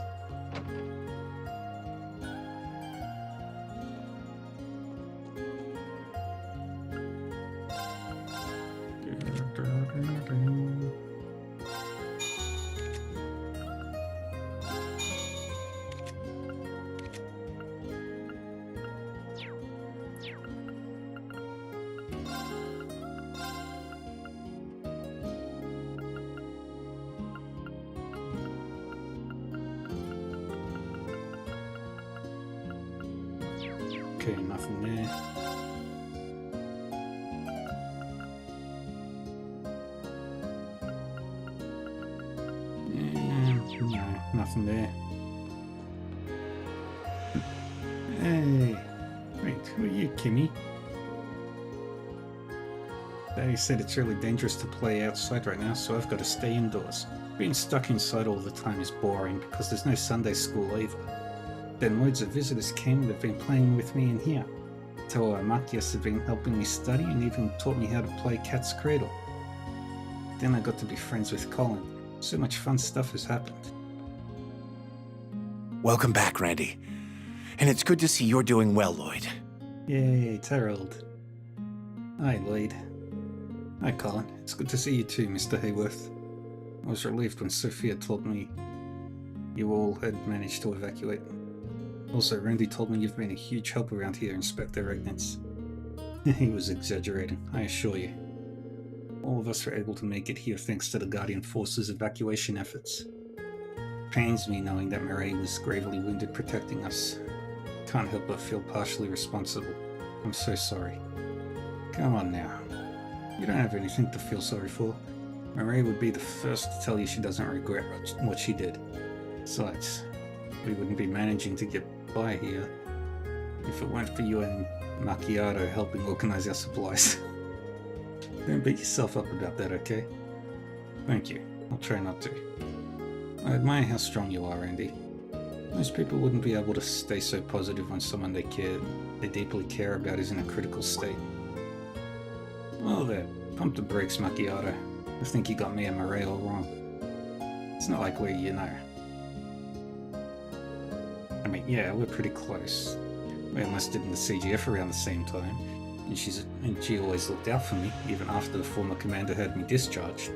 Okay, nothing there. nothing there. Hey. Wait, who are you, Kimmy? Daddy said it's really dangerous to play outside right now, so I've got to stay indoors. Being stuck inside all the time is boring because there's no Sunday school either. Then loads of visitors came and have been playing with me in here. Toa and Makias have been helping me study and even taught me how to play Cat's Cradle. Then I got to be friends with Colin. So much fun stuff has happened. Welcome back, Randy. And it's good to see you're doing well, Lloyd. Yay, Terreld. Hi, Lloyd. Hi, Colin. It's good to see you too, Mr. Hayworth. I was relieved when Sophia told me you all had managed to evacuate. Also, Randy told me you've been a huge help around here, Inspector Regnitz. He was exaggerating, I assure you. All of us were able to make it here thanks to the Guardian Force's evacuation efforts. Pains me knowing that Mireille was gravely wounded protecting us. Can't help but feel partially responsible. I'm so sorry. Come on now. You don't have anything to feel sorry for. Mireille would be the first to tell you she doesn't regret what she did. Besides, we wouldn't be managing to get by here if it weren't for you and Macchiato helping organize our supplies. Don't beat yourself up about that, okay? Thank you. I'll try not to. I admire how strong you are, Randy. Most people wouldn't be able to stay so positive when someone they deeply care about is in a critical state. Well there, pump the brakes, Macchiato. I think you got me and Mireille all wrong. It's not like we're, I mean, yeah, we're pretty close. We enlisted in the CGF around the same time, and she always looked out for me, even after the former commander had me discharged.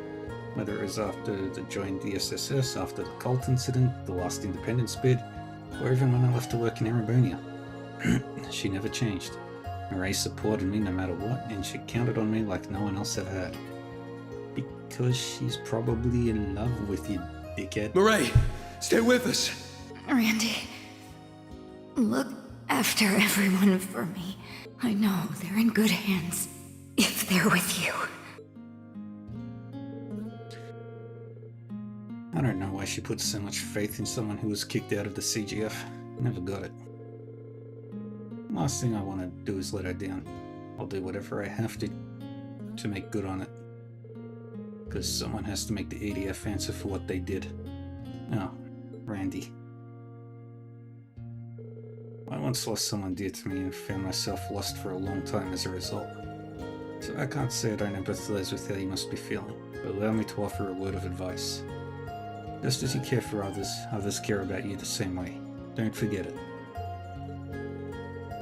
Whether it was after I joined the SSS, after the cult incident, the last independence bid, or even when I left to work in Erebonia. She never changed. Mireille supported me no matter what, and she counted on me like no one else ever had. Because she's probably in love with you, dickhead. Mireille, stay with us! Randy, look after everyone for me. I know they're in good hands if they're with you. I don't know why she put so much faith in someone who was kicked out of the CGF. Never got it. Last thing I want to do is let her down. I'll do whatever I have to make good on it. Because someone has to make the EDF answer for what they did. Oh, Randy. I once lost someone dear to me and found myself lost for a long time as a result. So I can't say I don't empathize with how you must be feeling, but allow me to offer a word of advice. Just as you care for others, others care about you the same way. Don't forget it.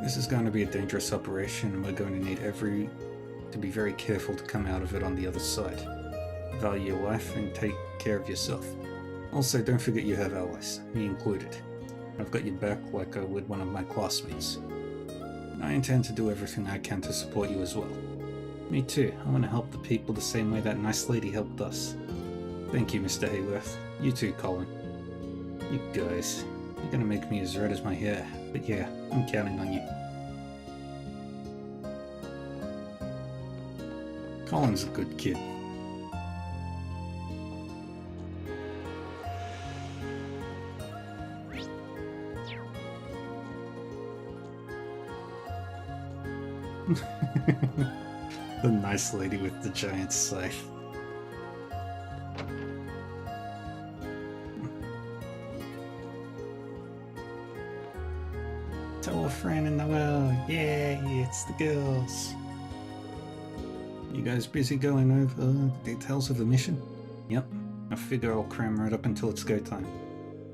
This is going to be a dangerous operation and we're going to need to be very careful to come out of it on the other side. Value your life and take care of yourself. Also, don't forget you have allies, me included. I've got your back like I would one of my classmates. I intend to do everything I can to support you as well. Me too, I want to help the people the same way that nice lady helped us. Thank you, Mr. Hayworth. You too, Colin. You guys, you're gonna make me as red as my hair, but yeah, I'm counting on you. Colin's a good kid. The nice lady with the giant scythe. Tell a friend and Noelle, yay, it's the girls. You guys busy going over the details of the mission? Yep, I figure I'll cram right up until it's go time.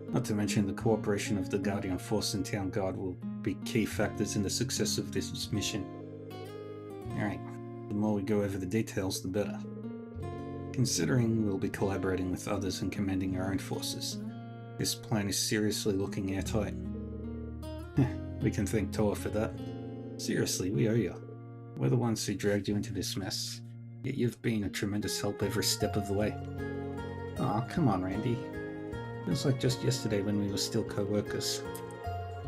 Not to mention the cooperation of the Guardian Force and Town Guard will be key factors in the success of this mission. Alright, the more we go over the details, the better. Considering we'll be collaborating with others and commanding our own forces, this plan is seriously looking airtight. We can thank Toa for that. Seriously, we owe you. We're the ones who dragged you into this mess, yet you've been a tremendous help every step of the way. Aw, come on, Randy. Feels like just yesterday when we were still co-workers.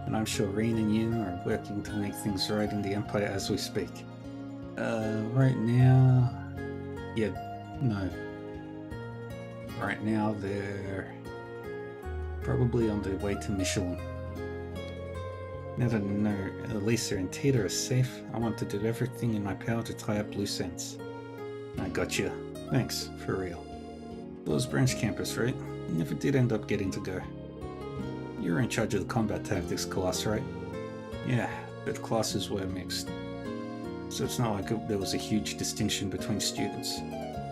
And I'm sure Reen and you are working to make things right in the Empire as we speak. Right now... Yeah, no. Right now they're... probably on their way to Michelin. Now that I know Elisa and Tita are safe, I want to do everything in my power to tie up loose ends. I got you. Thanks, for real. It was branch campus, right? Never did end up getting to go. You were in charge of the combat tactics class, right? Yeah, but classes were mixed. So it's not like there was a huge distinction between students.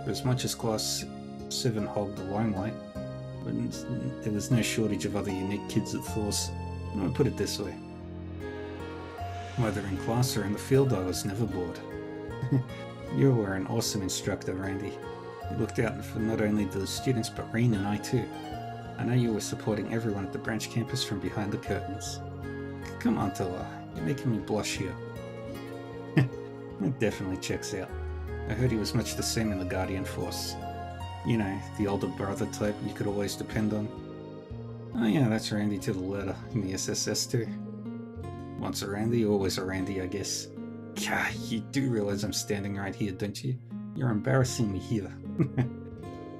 But as much as Class 7 hogged the limelight, there was no shortage of other unique kids at Force. I'll put it this way. Whether in class or in the field, I was never bored. You were an awesome instructor, Randy. You looked out for not only the students, but Reen and I too. I know you were supporting everyone at the branch campus from behind the curtains. Come on, Tilla. You're making me blush here. That definitely checks out. I heard he was much the same in the Guardian Force. You know, the older brother type you could always depend on. Oh yeah, that's Randy to the letter in the SSS too. Once a Randy, always a Randy, I guess. Gah, you do realize I'm standing right here, don't you? You're embarrassing me here.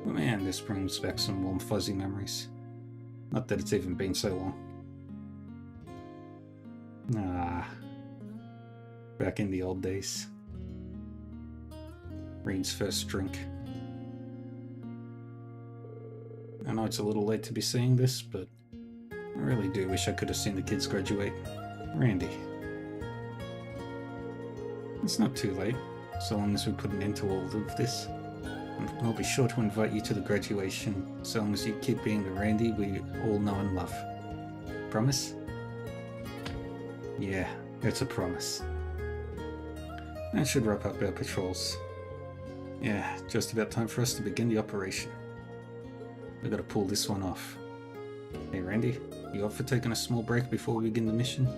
Man, this brings back some warm fuzzy memories. Not that it's even been so long. Back in the old days. Reen's first drink. I know it's a little late to be saying this, but I really do wish I could have seen the kids graduate. Randy. It's not too late, so long as we put an end to all of this. I'll be sure to invite you to the graduation, so long as you keep being the Randy we all know and love. Promise? Yeah, it's a promise. That should wrap up our patrols. Yeah, just about time for us to begin the operation. We gotta pull this one off. Hey Randy, you up for taking a small break before we begin the mission?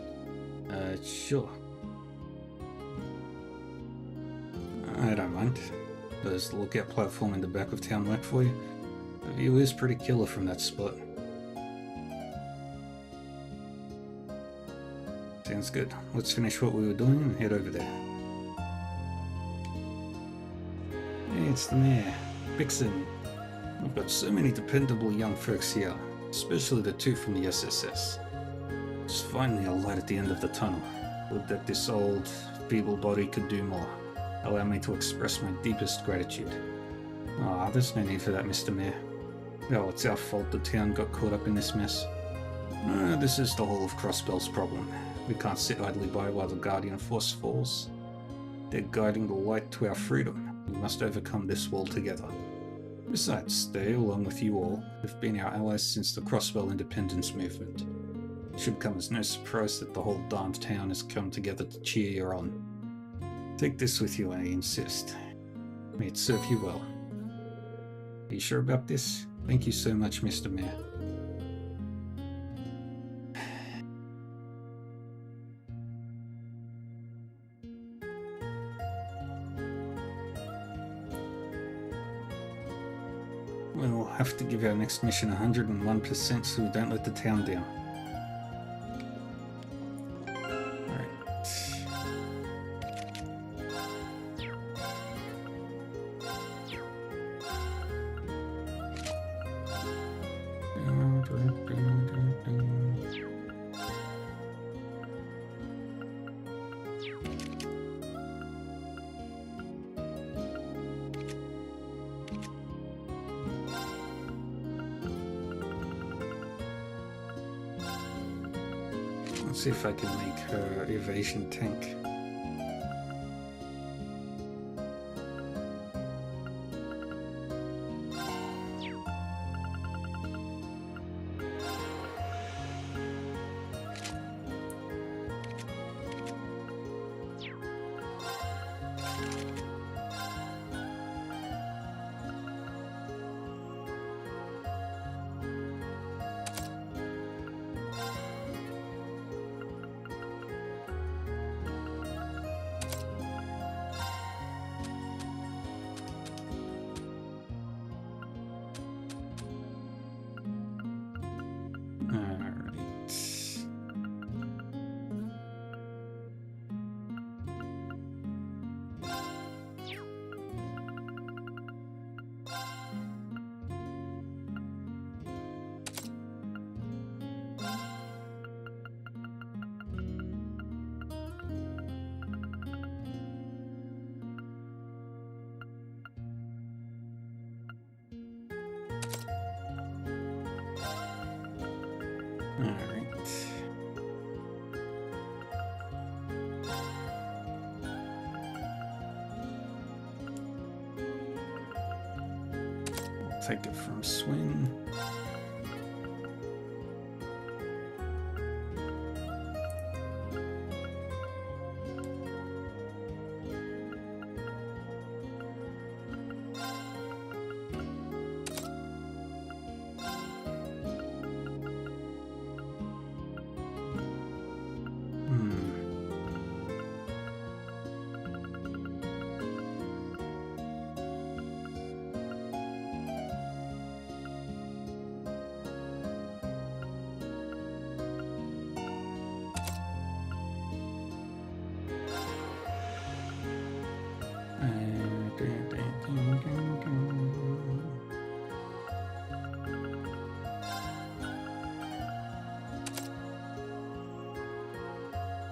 Sure. I don't mind. Does the lookout platform in the back of town work for you? The view is pretty killer from that spot. Sounds good. Let's finish what we were doing and head over there. Hey, it's the mayor. Vixen. We've got so many dependable young folks here, especially the two from the SSS. It's finally a light at the end of the tunnel. Would that this old, feeble body could do more. Allow me to express my deepest gratitude. There's no need for that, Mr. Mayor. Oh, it's our fault the town got caught up in this mess. No, this is the whole of Crossbell's problem. We can't sit idly by while the Guardian Force falls. They're guiding the light to our freedom. We must overcome this wall together. Besides, they, along with you all, have been our allies since the Crossbell independence movement. It should come as no surprise that the whole darned town has come together to cheer you on. Take this with you, I insist. May it serve you well. Are you sure about this? Thank you so much, Mr. Mayor. We'll have to give our next mission 101% so we don't let the town down. Let's see if I can make her evasion tank. take it from Swin.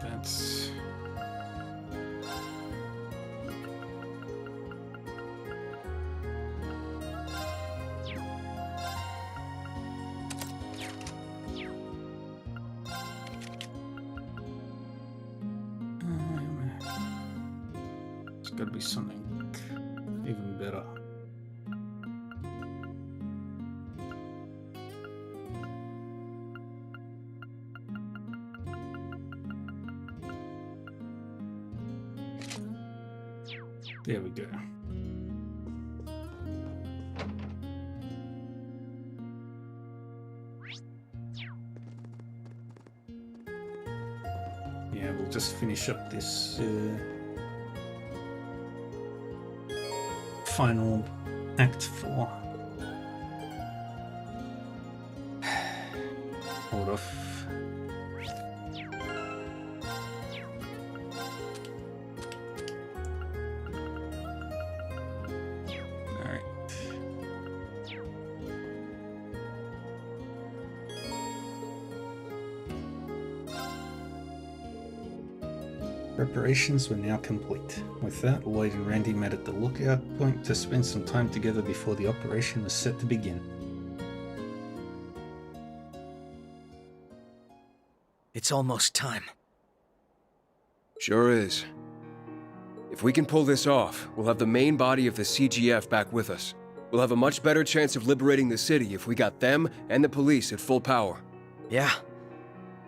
That's... It's gotta be something even better. There we go. Yeah, we'll just finish up this final Act 4. Hold off. Alright. Preparations were now complete. With that, Lloyd and Randy met at the lookout point to spend some time together before the operation was set to begin. It's almost time. Sure is. If we can pull this off, we'll have the main body of the CGF back with us. We'll have a much better chance of liberating the city if we got them and the police at full power. Yeah.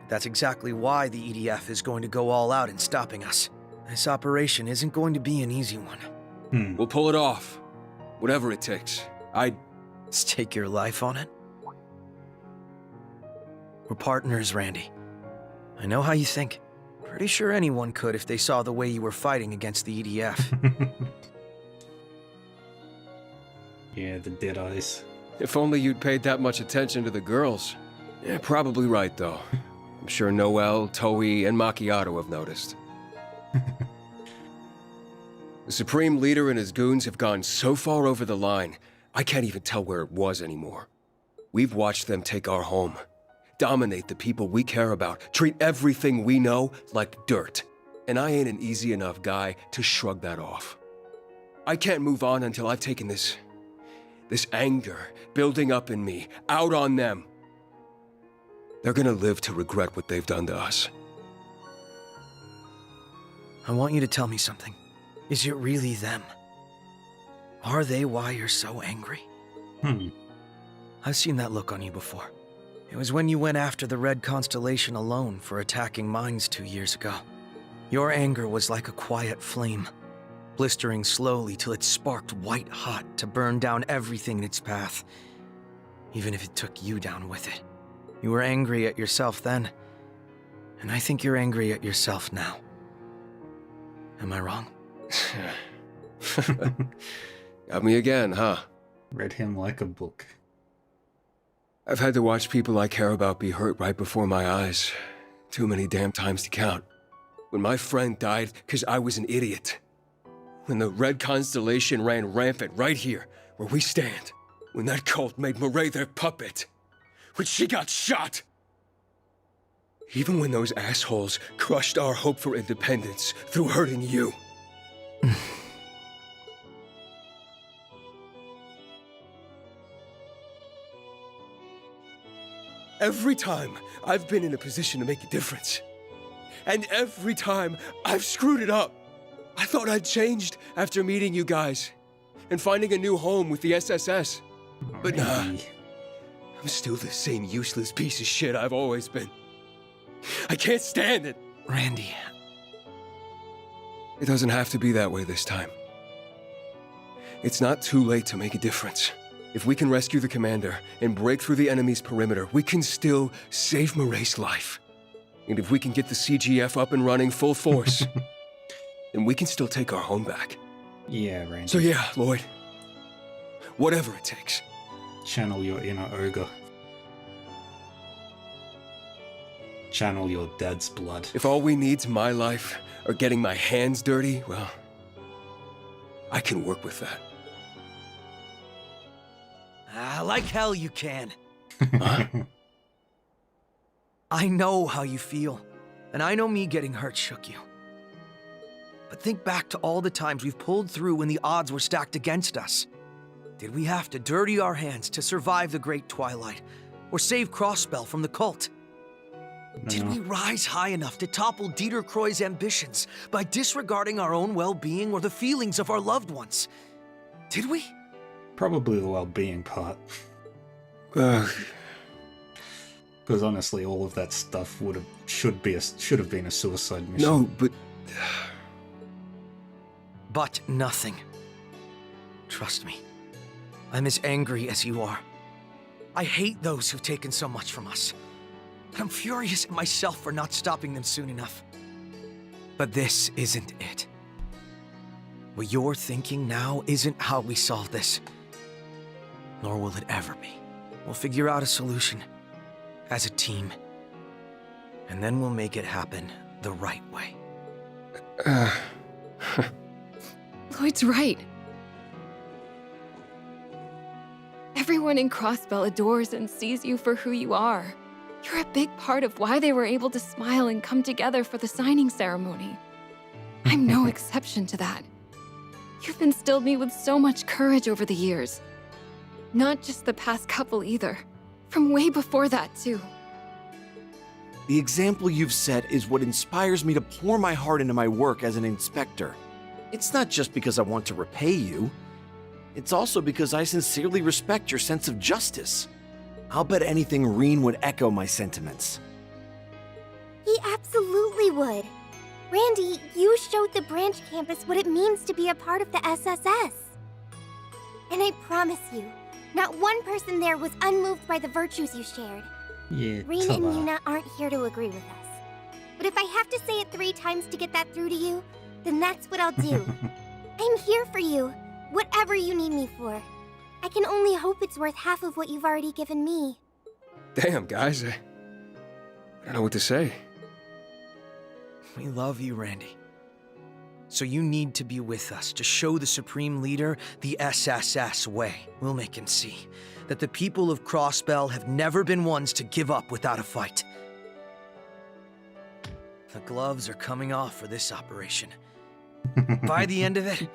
That's exactly why the EDF is going to go all out in stopping us. This operation isn't going to be an easy one. We'll pull it off. Whatever it takes. I'd stake your life on it? We're partners, Randy. I know how you think. Pretty sure anyone could if they saw the way you were fighting against the EDF. Yeah, the dead eyes. If only you'd paid that much attention to the girls. Yeah, probably right, though. I'm sure Noelle, Toei, and Macchiato have noticed. The Supreme Leader and his goons have gone so far over the line, I can't even tell where it was anymore. We've watched them take our home, dominate the people we care about, treat everything we know like dirt. And I ain't an easy enough guy to shrug that off. I can't move on until I've taken this anger building up in me out on them. They're gonna live to regret what they've done to us. I want you to tell me something. Is it really them? Are they why you're so angry? I've seen that look on you before. It was when you went after the Red Constellation alone for attacking mines 2 years ago. Your anger was like a quiet flame, blistering slowly till it sparked white hot to burn down everything in its path, even if it took you down with it. You were angry at yourself then, and I think you're angry at yourself now. Am I wrong? Got me again, huh? Read him like a book. I've had to watch people I care about be hurt right before my eyes. Too many damn times to count. When my friend died because I was an idiot. When the Red Constellation ran rampant right here, where we stand. When that cult made Murray their puppet. When she got shot. Even when those assholes crushed our hope for independence through hurting you. Every time I've been in a position to make a difference. And every time I've screwed it up. I thought I'd changed after meeting you guys and finding a new home with the SSS. But I'm still the same useless piece of shit I've always been. I can't stand it. Randy. It doesn't have to be that way this time. It's not too late to make a difference. If we can rescue the commander and break through the enemy's perimeter, we can still save Marae's life. And if we can get the CGF up and running full force, then we can still take our home back. Yeah, Randy. So yeah, Lloyd. Whatever it takes. Channel your inner ogre. Channel your dad's blood. If all we need's my life, or getting my hands dirty, well, I can work with that. Like hell you can. I know how you feel, and I know me getting hurt shook you. But think back to all the times we've pulled through when the odds were stacked against us. Did we have to dirty our hands to survive the Great Twilight, or save Crossbell from the cult? Did we rise high enough to topple Dieter Croy's ambitions by disregarding our own well-being or the feelings of our loved ones? Did we? Probably the well-being part. Because honestly, all of that stuff should have been a suicide mission. No, but... But nothing. Trust me. I'm as angry as you are. I hate those who've taken so much from us. I'm furious at myself for not stopping them soon enough. But this isn't it. What you're thinking now isn't how we solve this. Nor will it ever be. We'll figure out a solution. As a team. And then we'll make it happen the right way. Lloyd's right. Everyone in Crossbell adores and sees you for who you are. You're a big part of why they were able to smile and come together for the signing ceremony. I'm no exception to that. You've instilled me with so much courage over the years. Not just the past couple either. From way before that, too. The example you've set is what inspires me to pour my heart into my work as an inspector. It's not just because I want to repay you. It's also because I sincerely respect your sense of justice. I'll bet anything Reen would echo my sentiments. He absolutely would. Randy, you showed the branch campus what it means to be a part of the SSS. And I promise you, not one person there was unmoved by the virtues you shared. Yeah, Reen and Nina aren't here to agree with us. But if I have to say it 3 times to get that through to you, then that's what I'll do. I'm here for you, whatever you need me for. I can only hope it's worth half of what you've already given me. Damn, guys. I don't know what to say. We love you, Randy. So you need to be with us to show the Supreme Leader the SSS way. We'll make him see that the people of Crossbell have never been ones to give up without a fight. The gloves are coming off for this operation. By the end of it,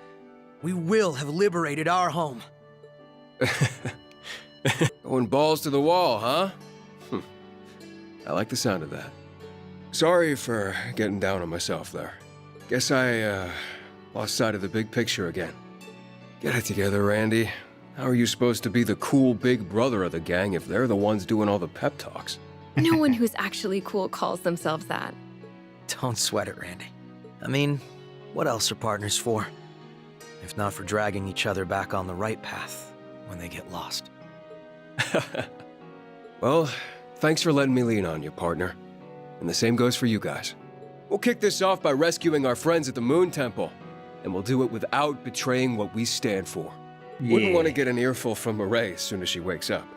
we will have liberated our home. Going balls to the wall, huh? I like the sound of that. Sorry for getting down on myself there. Guess I, lost sight of the big picture again. Get it together, Randy. How are you supposed to be the cool big brother of the gang if they're the ones doing all the pep talks? No one who's actually cool calls themselves that. Don't sweat it, Randy. I mean, what else are partners for? If not for dragging each other back on the right path when they get lost. Well, thanks for letting me lean on you, partner. And the same goes for you guys. We'll kick this off by rescuing our friends at the Moon Temple. And we'll do it without betraying what we stand for. Yeah. Wouldn't want to get an earful from Marae as soon as she wakes up.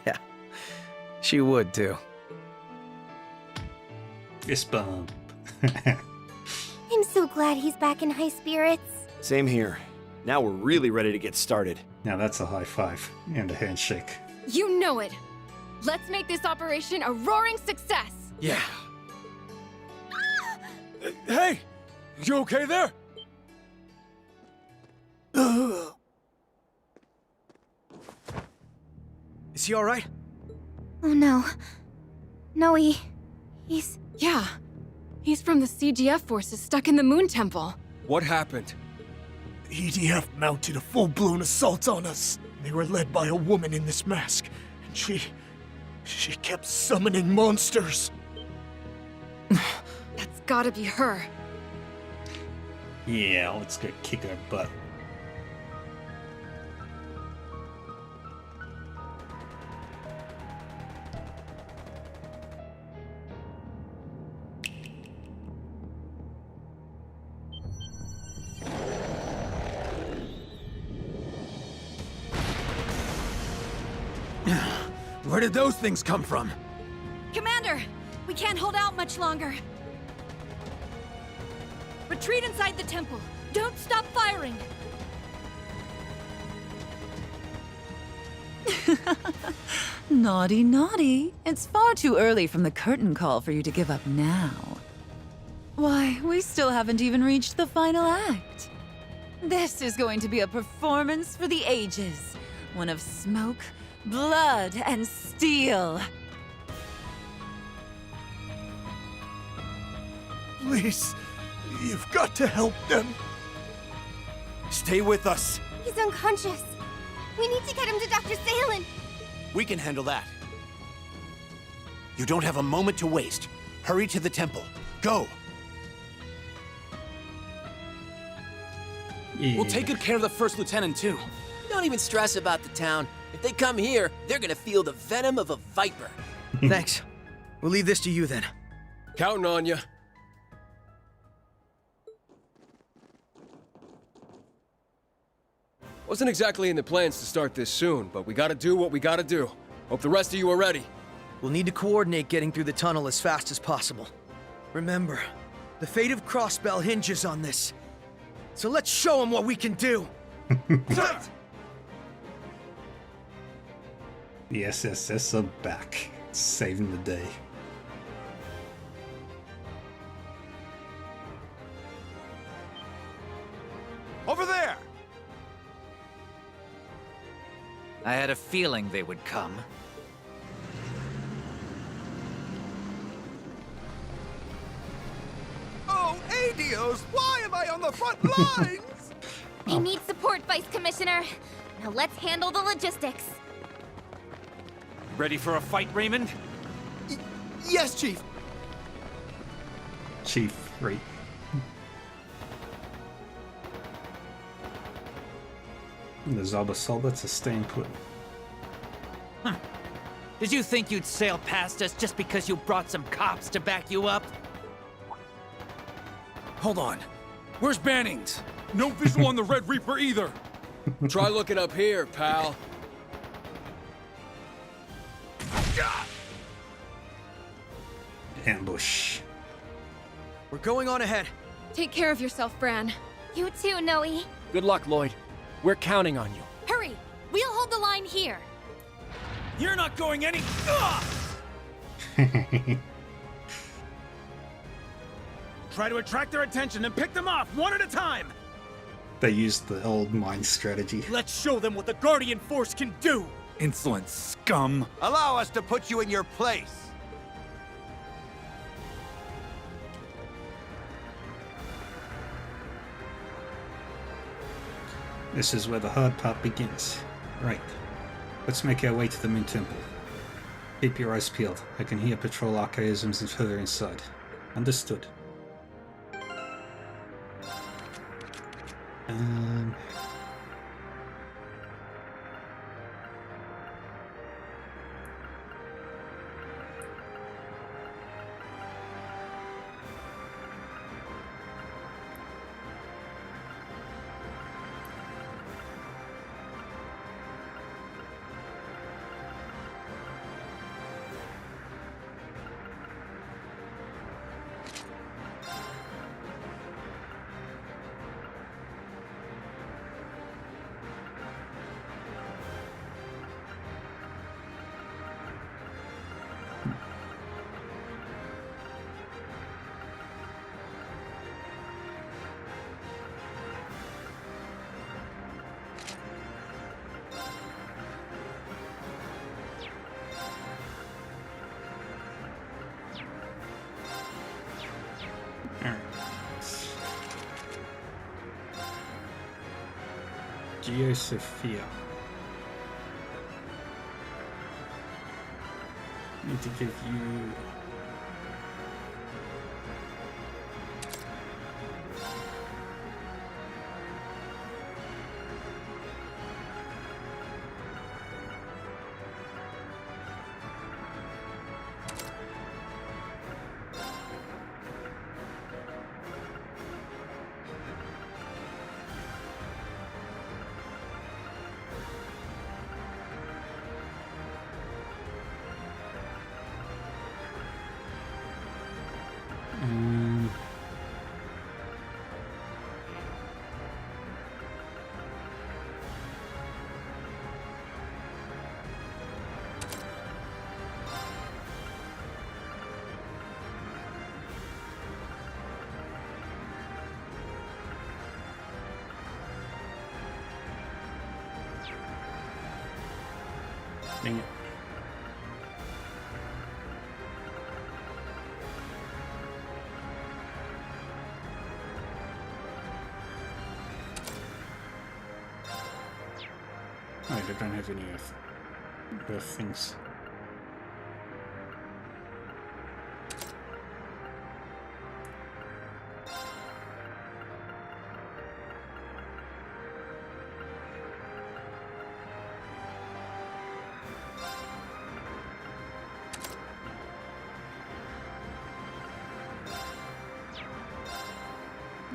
Yeah, she would too. Fist bump. I'm so glad he's back in high spirits. Same here. Now we're really ready to get started. Now that's a high five and a handshake. You know it. Let's make this operation a roaring success. Yeah. Hey! You okay there? Is he all right? Oh no. No, he's... Yeah. He's from the CGF forces stuck in the Moon Temple. What happened? The EDF mounted a full-blown assault on us. They were led by a woman in this mask, and she kept summoning monsters. That's gotta be her. Yeah, let's go kick her butt. Where did those things come from? Commander, we can't hold out much longer. Retreat inside the temple. Don't stop firing. Naughty, naughty. It's far too early from the curtain call for you to give up now. Why, we still haven't even reached the final act. This is going to be a performance for the ages. One of smoke, blood, and steel. Please, you've got to help them. Stay with us. He's unconscious. We need to get him to Dr. Salen. We can handle that. You don't have a moment to waste. Hurry to the temple. Go! Yeah. We'll take good care of the First Lieutenant, too. Don't even stress about the town. If they come here, they're gonna feel the venom of a viper. Thanks. We'll leave this to you then. Counting on you. Wasn't exactly in the plans to start this soon, but we gotta do what we gotta do. Hope the rest of you are ready. We'll need to coordinate getting through the tunnel as fast as possible. Remember, the fate of Crossbell hinges on this. So let's show them what we can do! The SSS are back, saving the day. Over there! I had a feeling they would come. Oh, Adios! Why am I on the front lines? We need support, Vice Commissioner. Now let's handle the logistics. Ready for a fight, Raymond? Yes, Chief. Chief, right? The Zabasolbats are staying put. Huh. Did you think you'd sail past us just because you brought some cops to back you up? Hold on. Where's Bannings? No visual on the Red Reaper either. Try looking up here, pal. Ambush. We're going on ahead. Take care of yourself, Bran. You too, Noe. Good luck, Lloyd. We're counting on you. Hurry! We'll hold the line here. You're not going any... Try to attract their attention and pick them off one at a time! They used the old mine strategy. Let's show them what the Guardian Force can do! Insolent scum! Allow us to put you in your place! This is where the hard part begins. Right. Let's make our way to the Moon Temple. Keep your eyes peeled. I can hear patrol archaisms further inside. Understood. Geosophia. need to give you... Dang it. Oh, I don't have any of the things.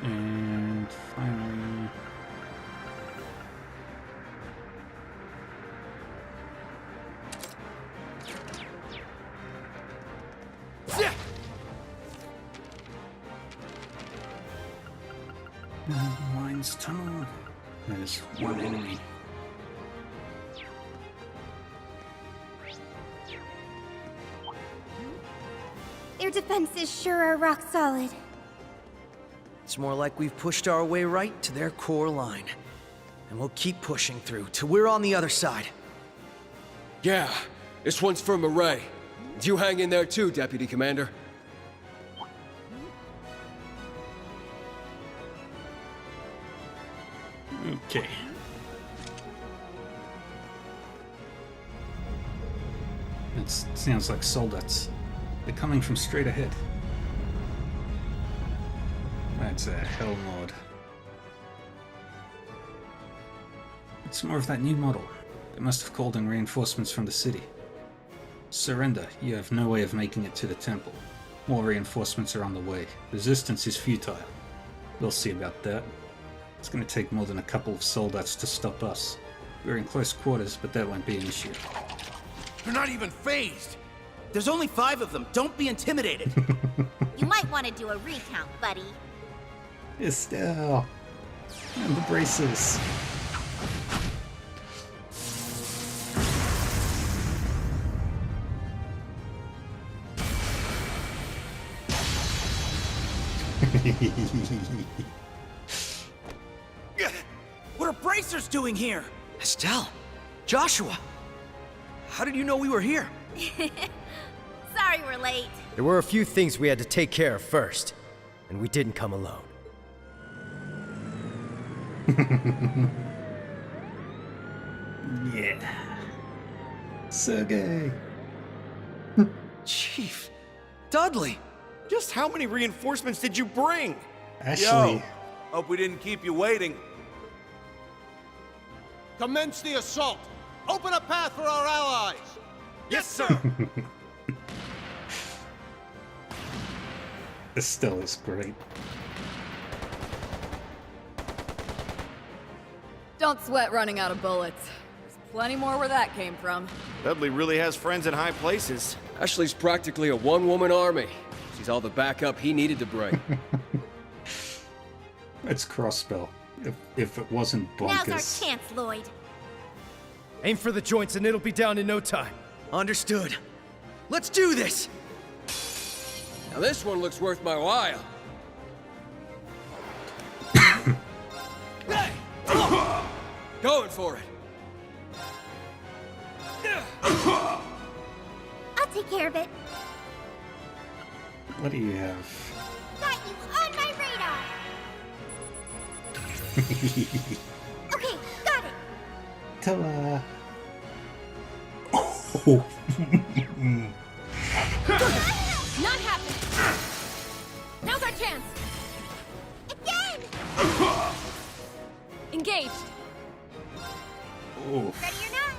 And finally... Mines tunnel. There's one enemy. Their defenses sure are rock solid. It's more like we've pushed our way right to their core line. And we'll keep pushing through till we're on the other side. Yeah, this one's for Murray. You hang in there too, Deputy Commander. Okay. It sounds like soldats. They're coming from straight ahead. That's a hell mod. It's more of that new model. They must have called in reinforcements from the city. Surrender. You have no way of making it to the temple. More reinforcements are on the way. Resistance is futile. We'll see about that. It's going to take more than a couple of soldats to stop us. We're in close quarters, but that won't be an issue. They're not even phased. There's only 5 of them. Don't be intimidated. You might want to do a recount, buddy. Estelle! And the braces. What are bracers doing here? Estelle! Joshua! How did you know we were here? Sorry we're late. There were a few things we had to take care of first, and we didn't come alone. Yeah. Sergey. Chief. Dudley. Just how many reinforcements did you bring? Ashley. Yo, hope we didn't keep you waiting. Commence the assault! Open a path for our allies! Yes, sir! Estelle is great. Don't sweat running out of bullets. There's plenty more where that came from. Dudley really has friends in high places. Ashley's practically a one-woman army. She's all the backup he needed to bring. It's crossbow. If it wasn't bonkers. Now's our chance, Lloyd. Aim for the joints and it'll be down in no time. Understood. Let's do this! Now this one looks worth my while. Going for it. I'll take care of it. What do you have? Got you on my radar. Okay, got it. Ta-da! Oh. Not happening! Now's our chance! Again! Engaged! Oh, Ready or not?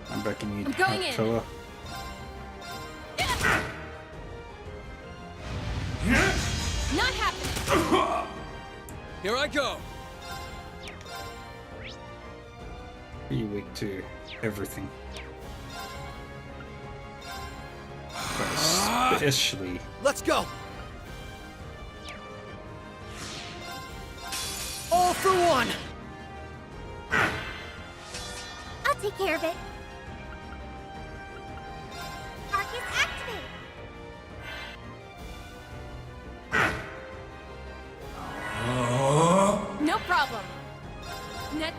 I'm backing you. I'm going in. Toa. Not happening! Here I go. Are you weak to everything? But especially. Let's go! All for one! I'll take care of it. Arcus activate. No problem. Net.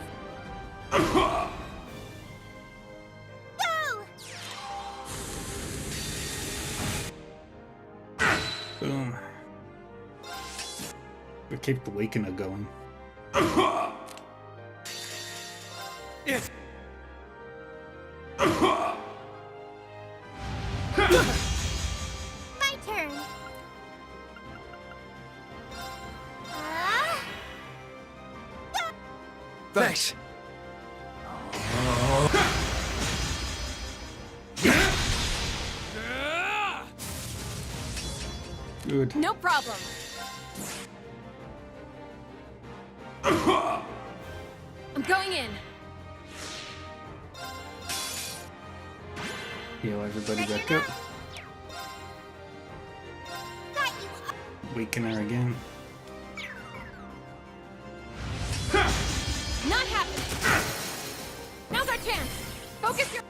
Go! Boom. We keep the weakener going. My turn. Thanks. Good. No problem. I'm going in. Heal everybody back up. Weakener again. Not happening. Now's our chance. Focus your.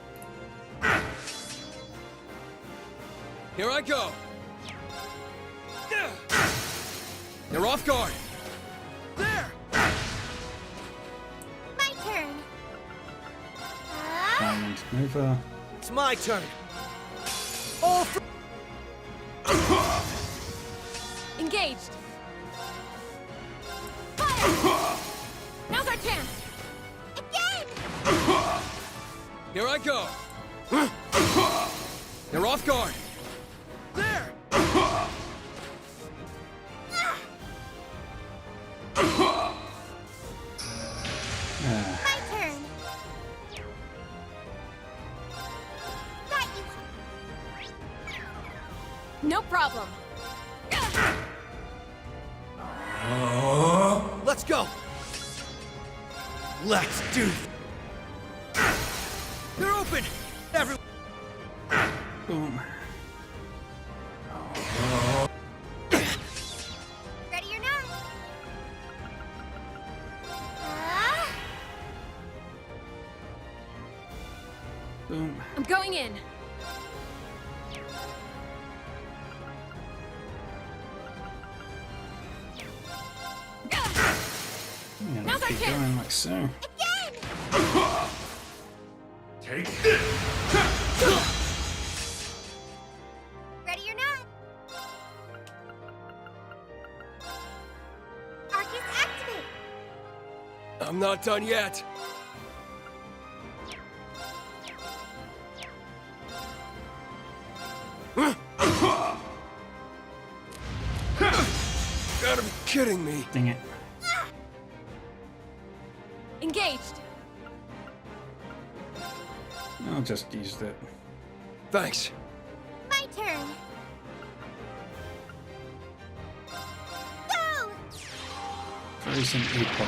Here I go. They're off guard. There. My turn. Diamond mover. It's my turn. All for... Engaged. Fire. Now's our chance. Again. Here I go. They're off guard. There. My turn. Got you. No problem. Let's go! Let's do this! They're open! Everyone! Boom. Ready or not? Boom. I'm going in. Yeah, Now's our keep chance. going like so. Again. Take this! Ready or not? Arcus activate. I'm not done yet. Gotta be kidding me. Dang it. Engaged. I'll just use that. Thanks. My turn. Go. Frozen Epoch.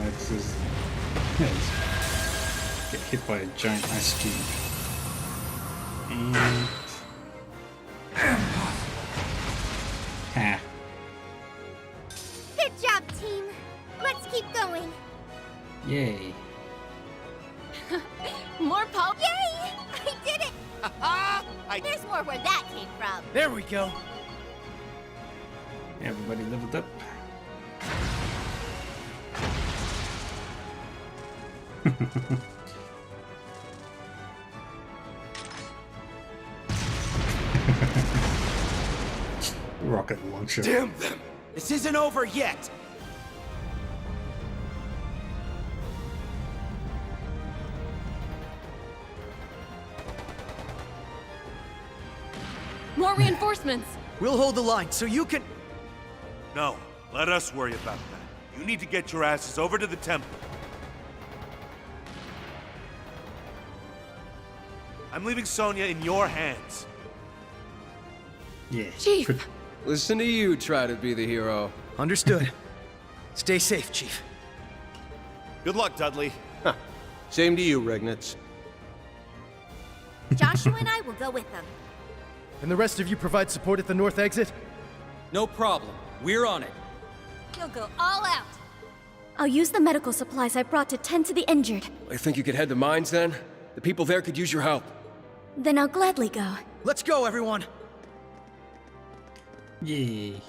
It's just... get hit by a giant ice cube. And... Ha. Good job, team. Let's keep going. Yay. More pulp. Yay! I did it. There's more where that came from. There we go. Everybody leveled up. Rocket launcher. Damn them! This isn't over yet! more reinforcements. We'll hold the line so you can... No, let us worry about that. You need to get your asses over to the temple. I'm leaving Sonya in your hands. Yeah. Chief! Listen to you try to be the hero. Understood. Stay safe, Chief. Good luck, Dudley. Same to you, Regnitz. Joshua and I will go with them. And the rest of you provide support at the north exit? No problem. We're on it. You'll go all out. I'll use the medical supplies I brought to tend to the injured. I think you could head the mines then? The people there could use your help. Then I'll gladly go. Let's go, everyone! Yay.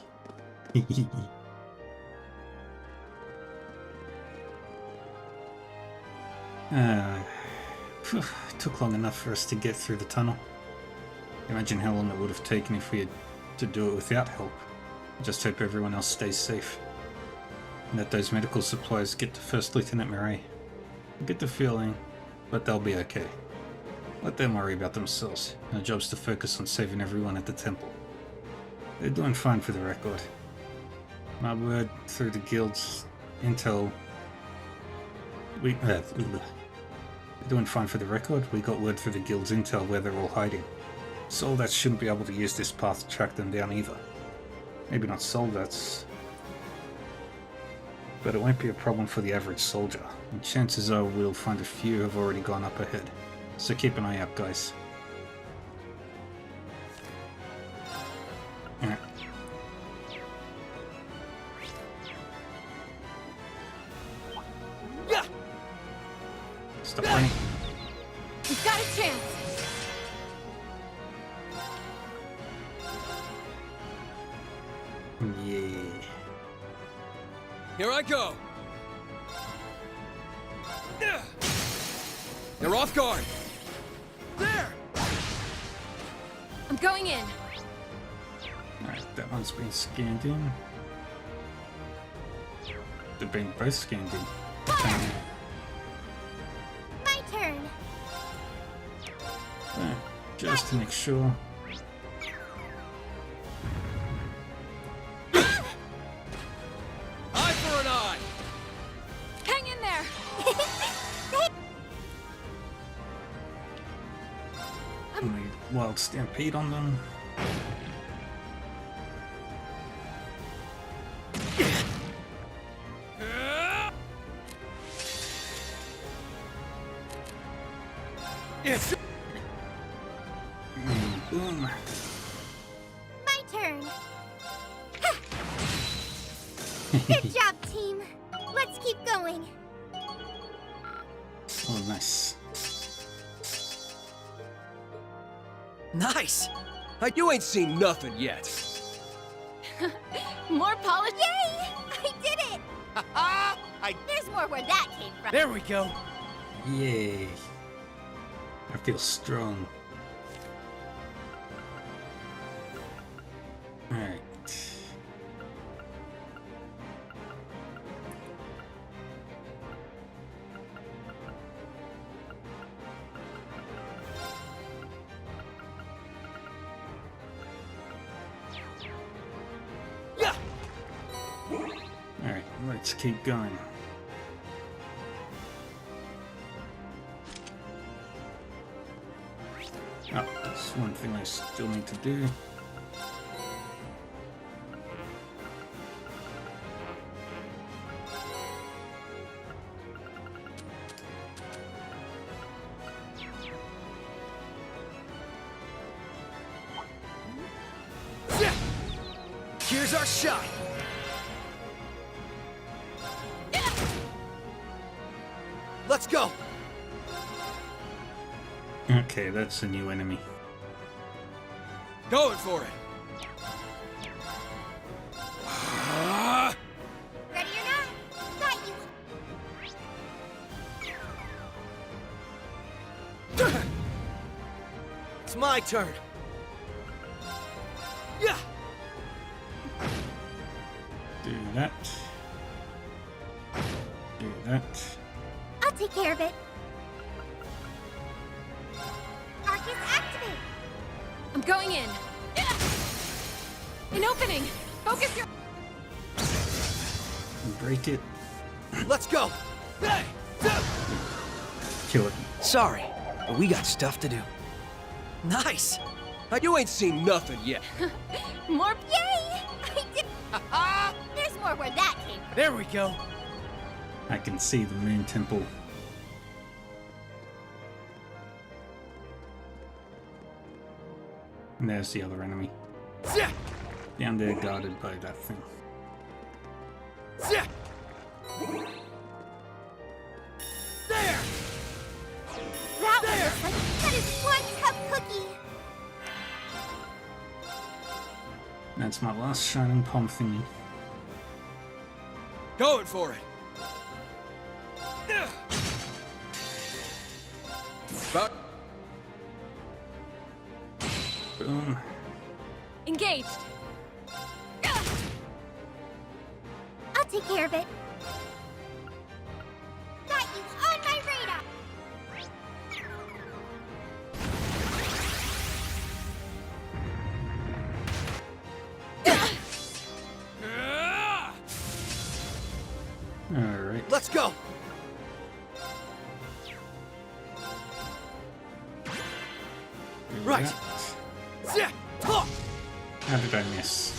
Phew, it took long enough for us to get through the tunnel. Imagine how long it would have taken if we had to do it without help. I just hope everyone else stays safe. And that those medical supplies get to First Lieutenant Murray. I get the feeling, but they'll be okay. Let them worry about themselves. Our job's to focus on saving everyone at the temple. They're doing fine for the record. My word through the guild's intel... They're doing fine for the record. We got word through the guild's intel where they're all hiding. Soldats shouldn't be able to use this path to track them down either. Maybe not Soldats, but it won't be a problem for the average soldier. And chances are we'll find a few who've already gone up ahead. So keep an eye out, guys. Alright. Stop running. We've got a chance. Yeah. Here I go. They're off guard. There! I'm going in. Alright, that one's been scanned in. They've been both scanned in. My turn. Just to make sure. Eye for an eye. Hang in there. Wild stampede on them. Boom. My turn. Good job, team. Let's keep going. Oh, nice. Nice! You ain't seen nothing yet. More polish. Yay! I did it! There's more where that came from. There we go. Yay. I feel strong. Alright. Alright, let's keep going. Oh, there's one thing I still need to do. Here's our shot. Let's go. Okay, that's a new enemy. Going for it. Ready or not? Got you. It's my turn. Yeah. Do that. Do that. I'll take care of it. Arcus activate. I'm going in. opening! Focus your... Break it. Let's go! Kill it. Sorry, but we got stuff to do. Nice! You ain't seen nothing yet. More yay! I did. There's more where that came from. There we go. I can see the Moon Temple. And there's the other enemy. Down there, guarded by that thing. There! That is one tough cookie! That's my last shining palm thingy. Going for it. But Boom. Engaged! I'll take care of it. Got you on my radar. Alright. Let's go! Right. How did I miss?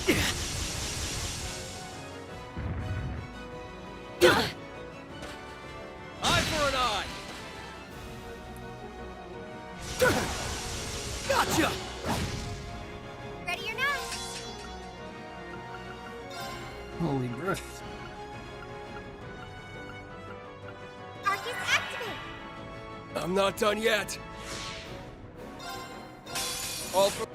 eye for an eye. Gotcha! Ready or not? Holy breath. Arcus activate. I'm not done yet. All for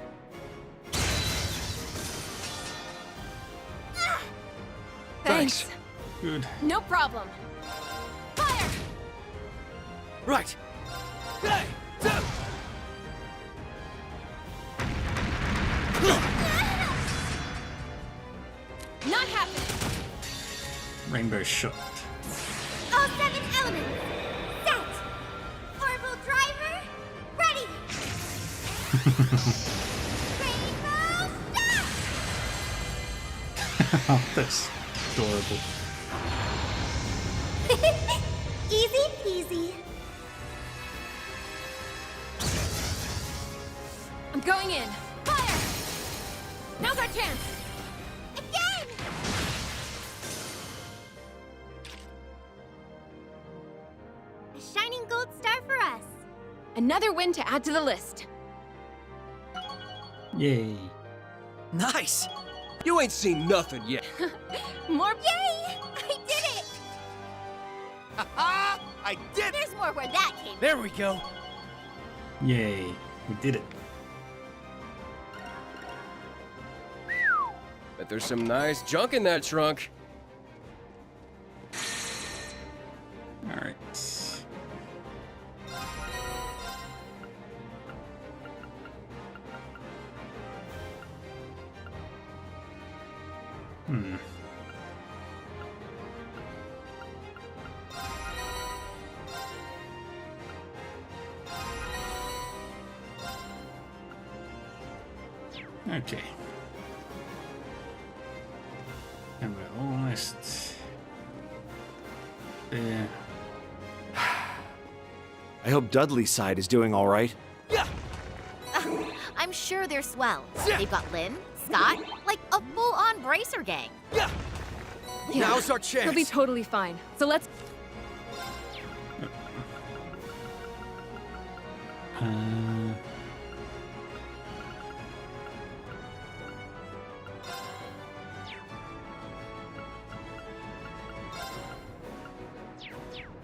Thanks. Good. No problem. Fire! Right. Not happening. Rainbow shot. All 7 elements. Set. Orbital driver. Ready. Rainbow shot! That's adorable. Easy peasy. I'm going in. Fire! Now's our chance. Again! A shining gold star for us. Another win to add to the list. Yay. Nice! You ain't seen nothing yet. More Yay! I did it! I did it! There's more where that came from. There we go. Yay. We did it. Bet there's some nice junk in that trunk. Alright. Hmm. Okay. And we're almost there. I hope Dudley's side is doing all right. I'm sure they're swell. They've got Lynn, Scott, like a full-on bracer gang. Now's our chance. He'll be totally fine. So let's...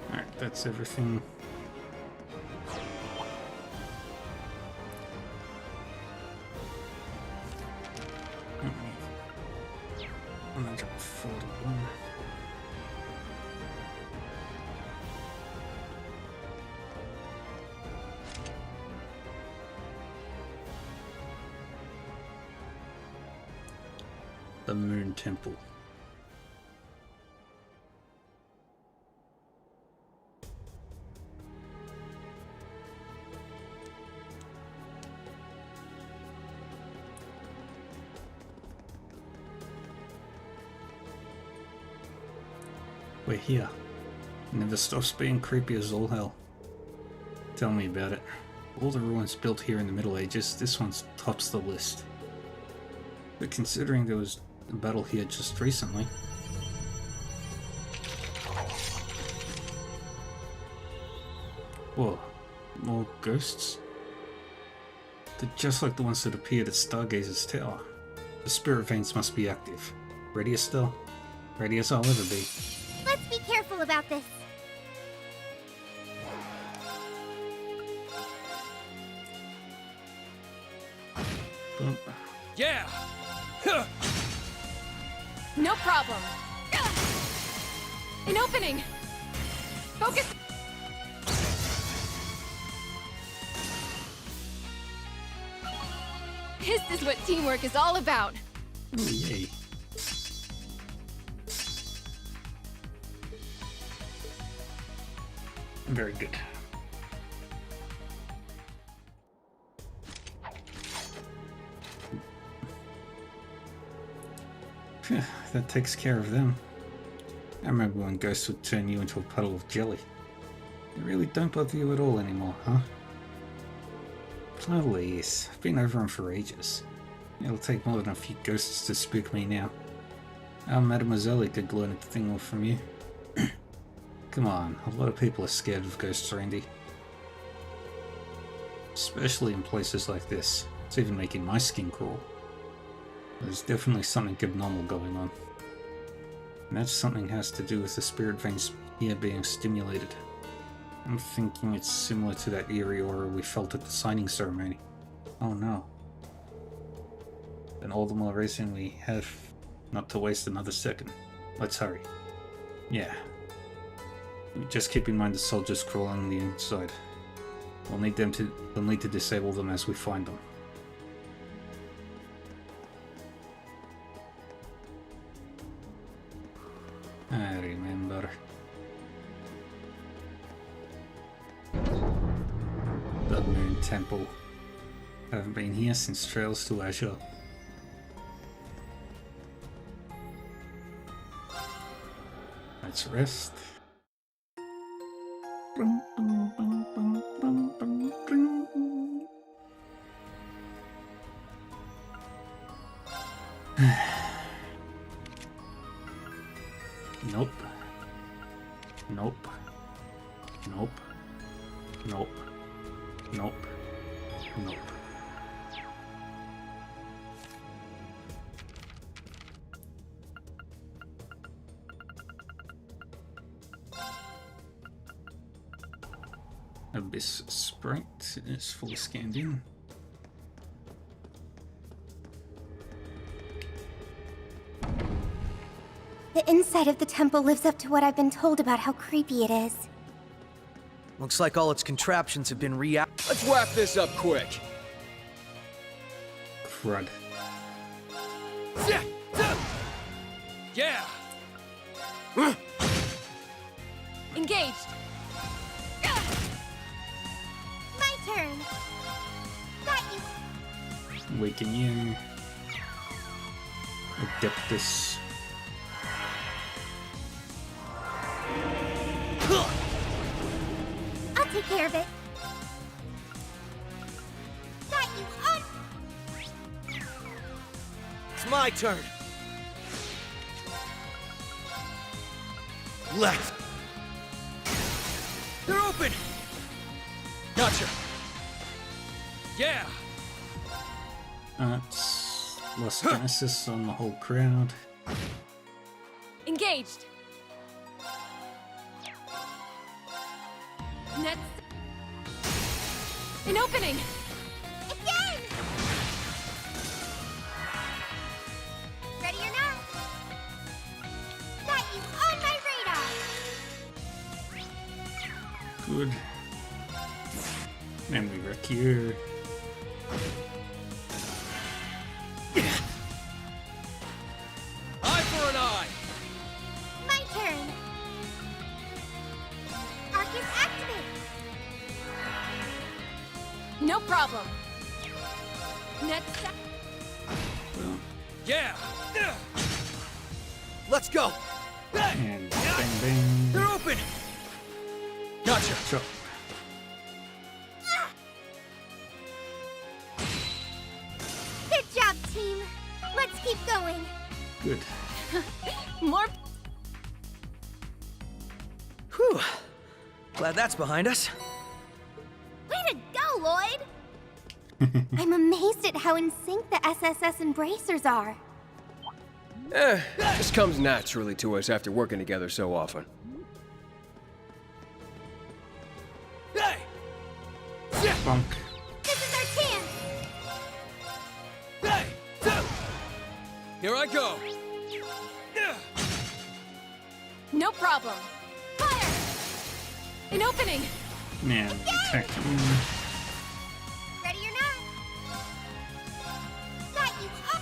Alright, that's everything. And I got 41. The Moon Temple. We're here. Never stops being creepy as all hell. Tell me about it. All the ruins built here in the Middle Ages, this one tops the list. But considering there was a battle here just recently... Whoa, more ghosts? They're just like the ones that appeared at Stargazer's Tower. The spirit veins must be active. Ready, Estelle? Ready as I'll ever be. Let's be careful about this. Yeah! No problem. An opening! Focus! This is what teamwork is all about. Ooh, yay. Very good. Phew, that takes care of them. I remember when ghosts would turn you into a puddle of jelly. They really don't bother you at all anymore, huh? Please, I've been over them for ages. It'll take more than a few ghosts to spook me now. Our Mademoiselle could learn a thing or from you. Come on, a lot of people are scared of ghosts, Randy. Especially in places like this. It's even making my skin crawl. There's definitely something abnormal going on. And that something has to do with the spirit veins here being stimulated. I'm thinking it's similar to that eerie aura we felt at the signing ceremony. Oh no. Then all the more reason we have not to waste another second. Let's hurry. Yeah. Just keep in mind the soldiers crawling on the inside. We'll need to disable them as we find them. I remember. The Moon Temple. Haven't been here since Trails to Azure. Let's rest. Nope. Nope. Nope. Nope. Nope. Nope. Abyss Sprite is fully scanned in. The inside of the temple lives up to what I've been told about how creepy it is. Looks like all its contraptions have been Let's wrap this up quick. Crud. Yeah! Engaged. My turn. Got you. Awaken you. Adeptus. I'll take care of it. Got you on. It's my turn. Left. They're open. Gotcha. Yeah! That's Lost Genesis on the whole crowd. Engaged. Next. An opening. Again. Ready or not? Got you on my radar. Good. And we wreck you. Eye for an eye! My turn. Arcus activate. No problem. Next step. Yeah! Let's go. And Bang, bang. They're open! Gotcha. Sure. Good job, team. Let's keep going. Good. More. Whew. Glad that's behind us. Way to go, Lloyd! I'm amazed at how in sync the SSS embracers are. Just comes naturally to us after working together so often. Hey! Bunk. This is our chance! Hey! Here I go! No problem. Fire! An opening! Man, attack. Ready or not? Got you up!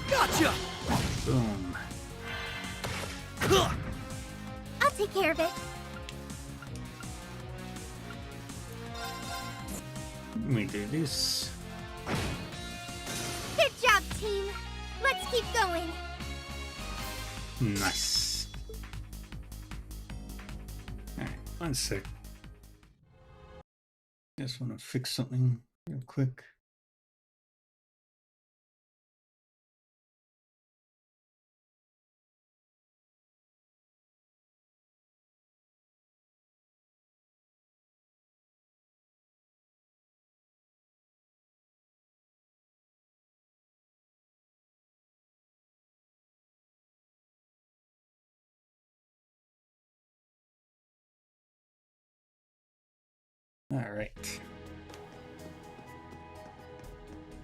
Gotcha! Boom. I'll take care of it. Let me do this. Good job, team. Let's keep going. Nice. Alright, one sec. Just want to fix something real quick. All right.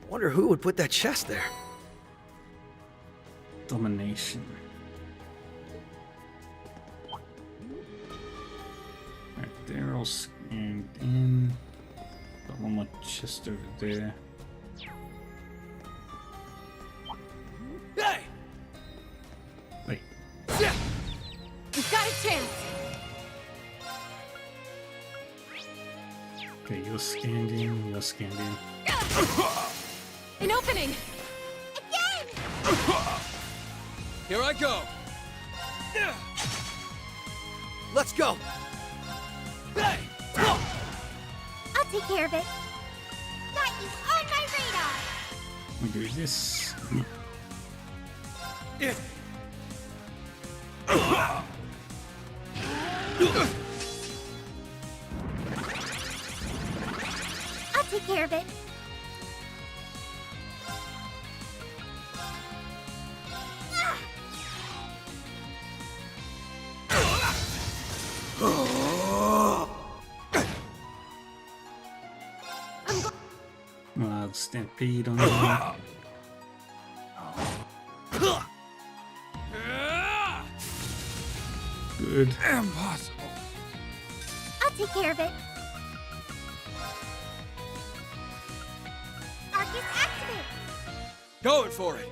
Wonder who would put that chest there. Domination. Right, they're all scanned in. Got one more chest over there. Hey! Wait. We've got a chance! Okay, you're scanned in, you're scanned in. An opening! Again! Here I go! Let's go! Hey! I'll take care of it. Got you on my radar! We do this. I'll take care of it. Wild stampede on that. Good. Impossible. I'll take care of it. Arcus activate! Going for it.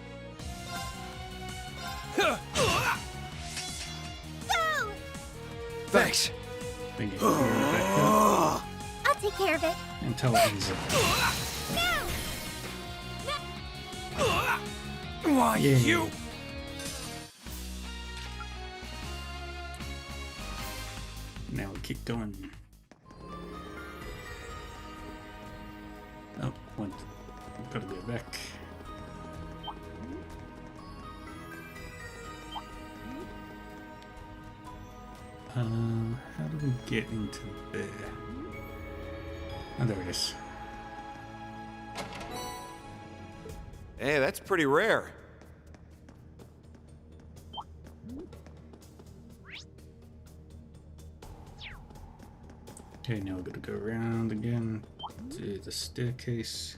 Go! Thanks. Thank you. Back up. I'll take care of it. Until it ends up. Why, Yeah. you? Now we keep going. Oh, one. Gotta go back. How do we get into there? Oh, there it is. Hey, that's pretty rare. Okay, now we're gonna go around again to the staircase.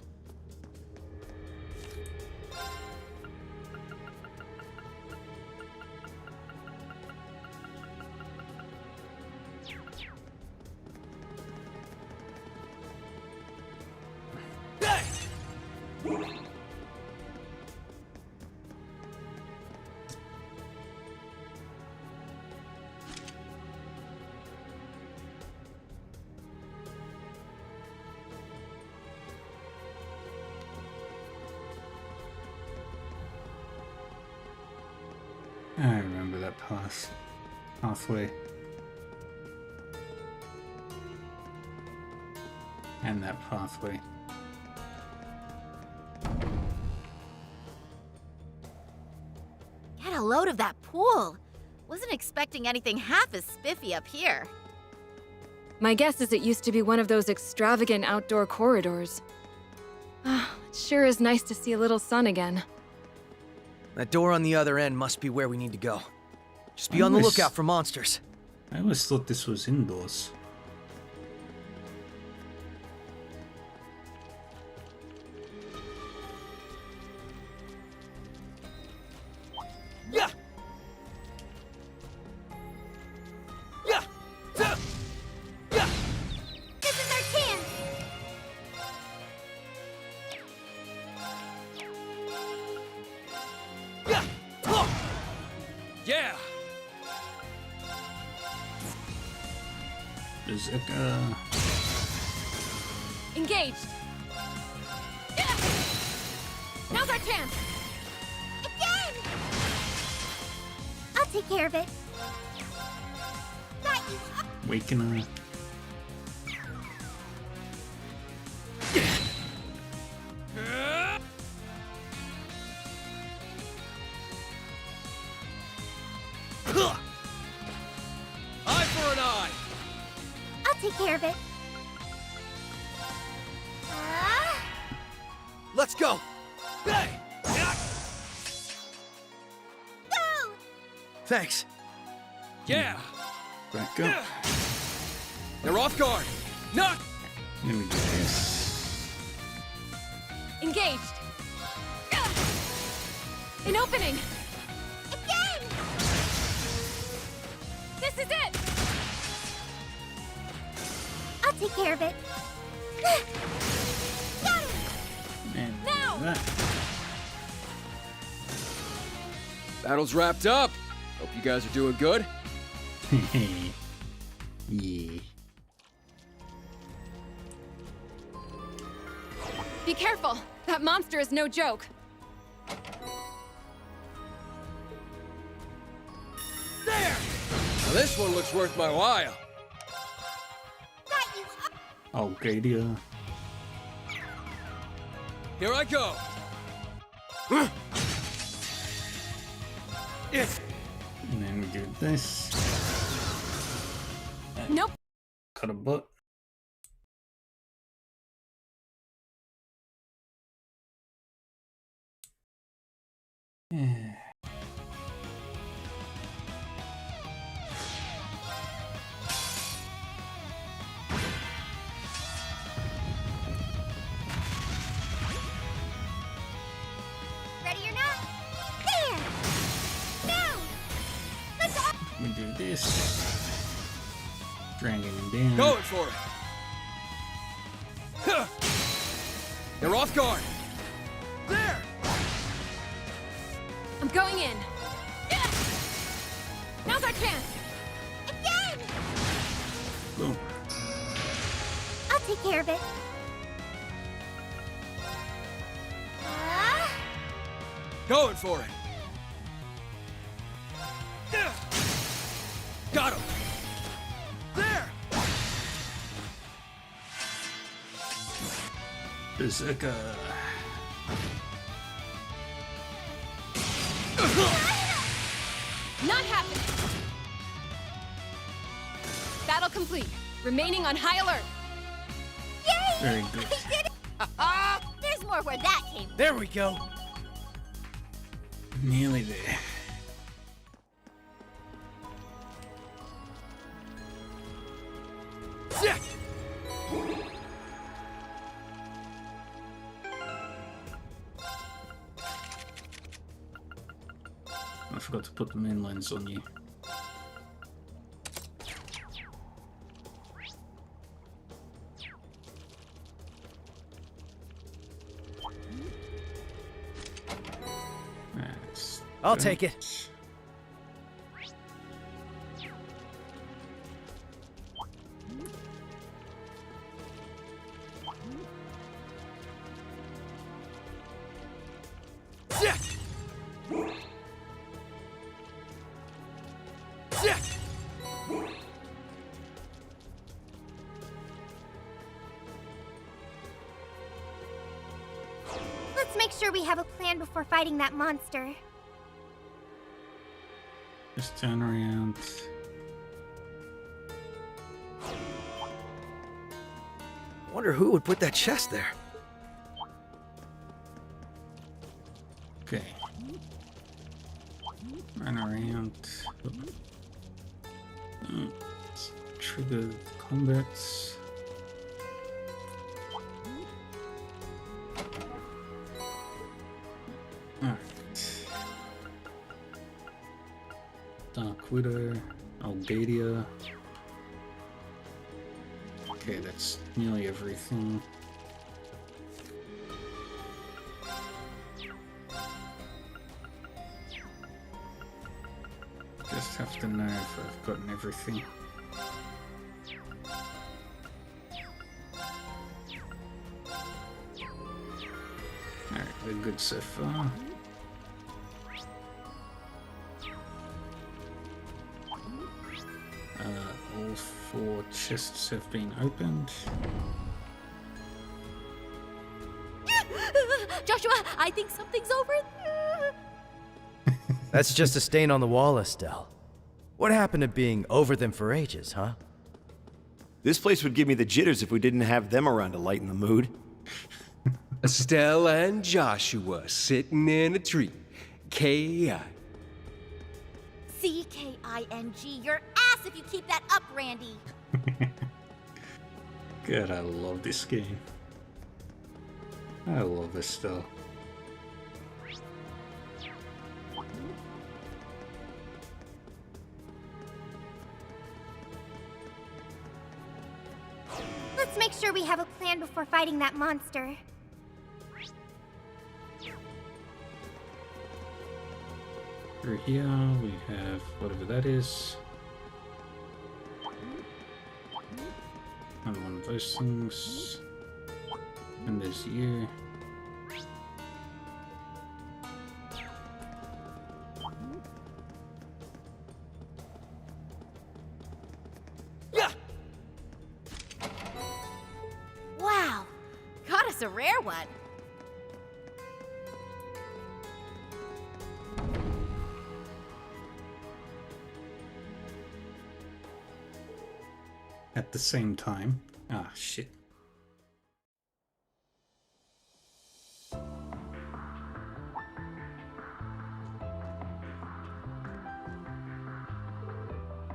that pathway. And that pathway. Get a load of that pool. Wasn't expecting anything half as spiffy up here. My guess is it used to be one of those extravagant outdoor corridors. It sure is nice to see a little sun again. That door on the other end must be where we need to go. Just be on the lookout for monsters. I always thought this was indoors. Yeah. Yeah. Yeah. This is our chance. Yeah. Yeah. Berserker. Engaged. Yeah. Now's our chance. Again! I'll take care of it. Got you. Wakener. Eye for an eye. I'll take care of it. Let's go. Hey. Go! Thanks. Yeah. Back up. They're off guard. Knock. Let me do this. Engaged. An opening. Again! This is it. I'll take care of it. Got him! And Now! that. Battle's wrapped up. Hope you guys are doing good. Yeah. Be careful. That monster is no joke. There. Now this one looks worth my while. Got you. Algadia. Here I go. And then we do this. Nope. Cut a butt. Yeah. Ready or not? There! Now! Let's go! We do this. Dragging him down. Going for it. Huh. They're off guard. There. I'm going in. Now's our chance. Again! Boom. I'll take care of it. Going for it. Got him. There. Berserker. Not happening. Battle complete. Remaining on high alert. Yay! Very good. I did it! There's more where that came from. There we go. Nearly there. I forgot to put the main lens on you. I'll take it. Let's make sure we have a plan before fighting that monster. Just turn around. Wonder who would put that chest there. Okay. Run around. Let's trigger the combats. Alright. Dark Widow, Algadia. Okay, that's nearly everything. Just have to know if I've gotten everything. Alright, we're good so far. All 4 chests have been opened. Joshua, I think something's over there. That's just a stain on the wall, Estelle. What happened to being over them for ages, huh? This place would give me the jitters if we didn't have them around to lighten the mood. Estelle and Joshua sitting in a tree. K.I. C-K-I-N-G. Your ass if you keep that up, Randy. God, I love this game. I love this stuff. Let's make sure we have a plan before fighting that monster. Through here, we have whatever that is. Another one of those things. And there's you. Wow. Got us a rare one. At the same time. Ah, shit.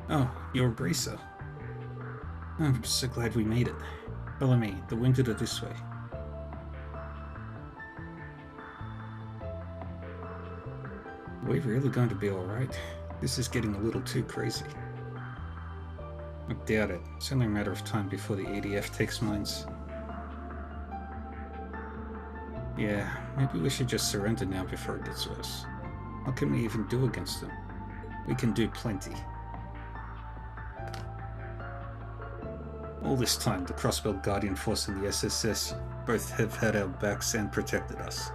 Oh, you're a bracer. I'm so glad we made it. Follow me, the winged are this way. Are we really going to be alright? This is getting a little too crazy. I doubt it. It's only a matter of time before the ADF takes mines. Yeah, maybe we should just surrender now before it gets worse. What can we even do against them? We can do plenty. All this time, the Crossbelt Guardian Force and the SSS both have had our backs and protected us.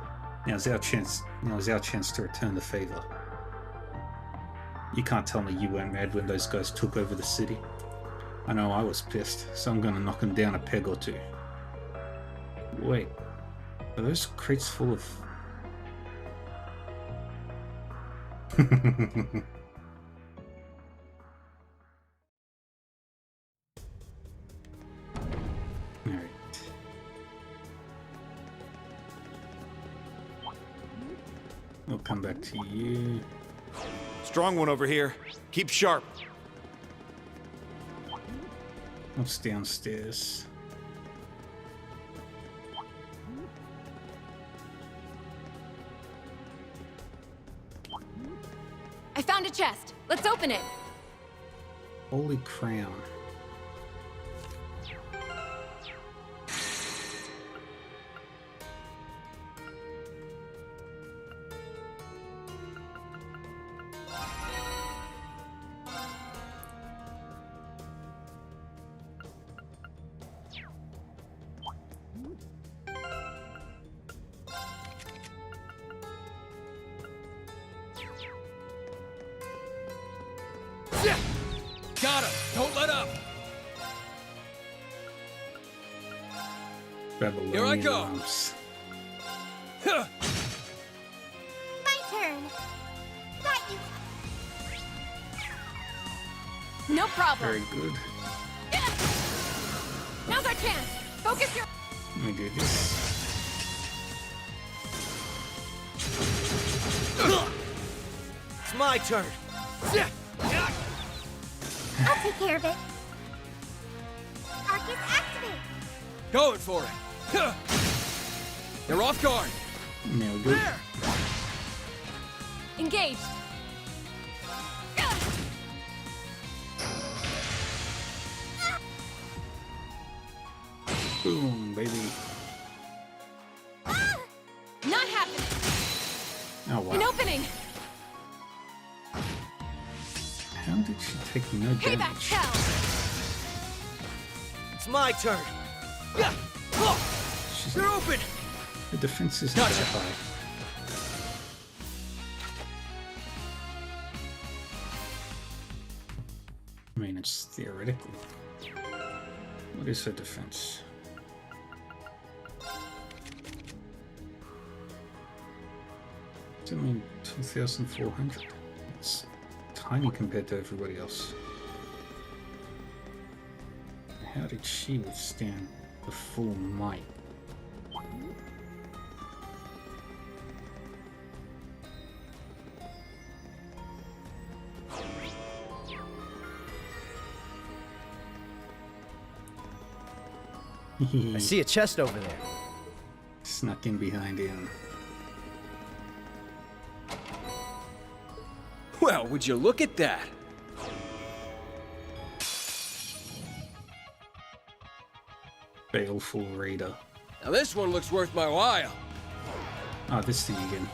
Now's our chance to return the favor. You can't tell me you weren't mad when those guys took over the city. I know I was pissed, so I'm gonna knock them down a peg or two. Wait, are those crates full of... Alright. We'll come back to you. Strong one over here. Keep sharp. What's downstairs? I found a chest. Let's open it. Holy crown. Got him! Don't let up! Babylonian Here I go! arms. My turn. Got you. No problem. Very good. Now's our chance. Focus your. Let me do this. It's my turn. I'll take care of it. Arcus, activate. Going for it. You're off guard. Now good. Engaged. Boom, baby. Not happening. Oh wow. An opening. How did she take no Payback damage? hell. It's my turn. She's You're open. The defense isn't that high. I mean, it's theoretical. What is her defense? It's only 2,400. It's tiny compared to everybody else. How did she withstand the full might? I see a chest over there. Snuck in behind him. Well, would you look at that? Baleful Raider. Now this one looks worth my while. Oh, this thing again.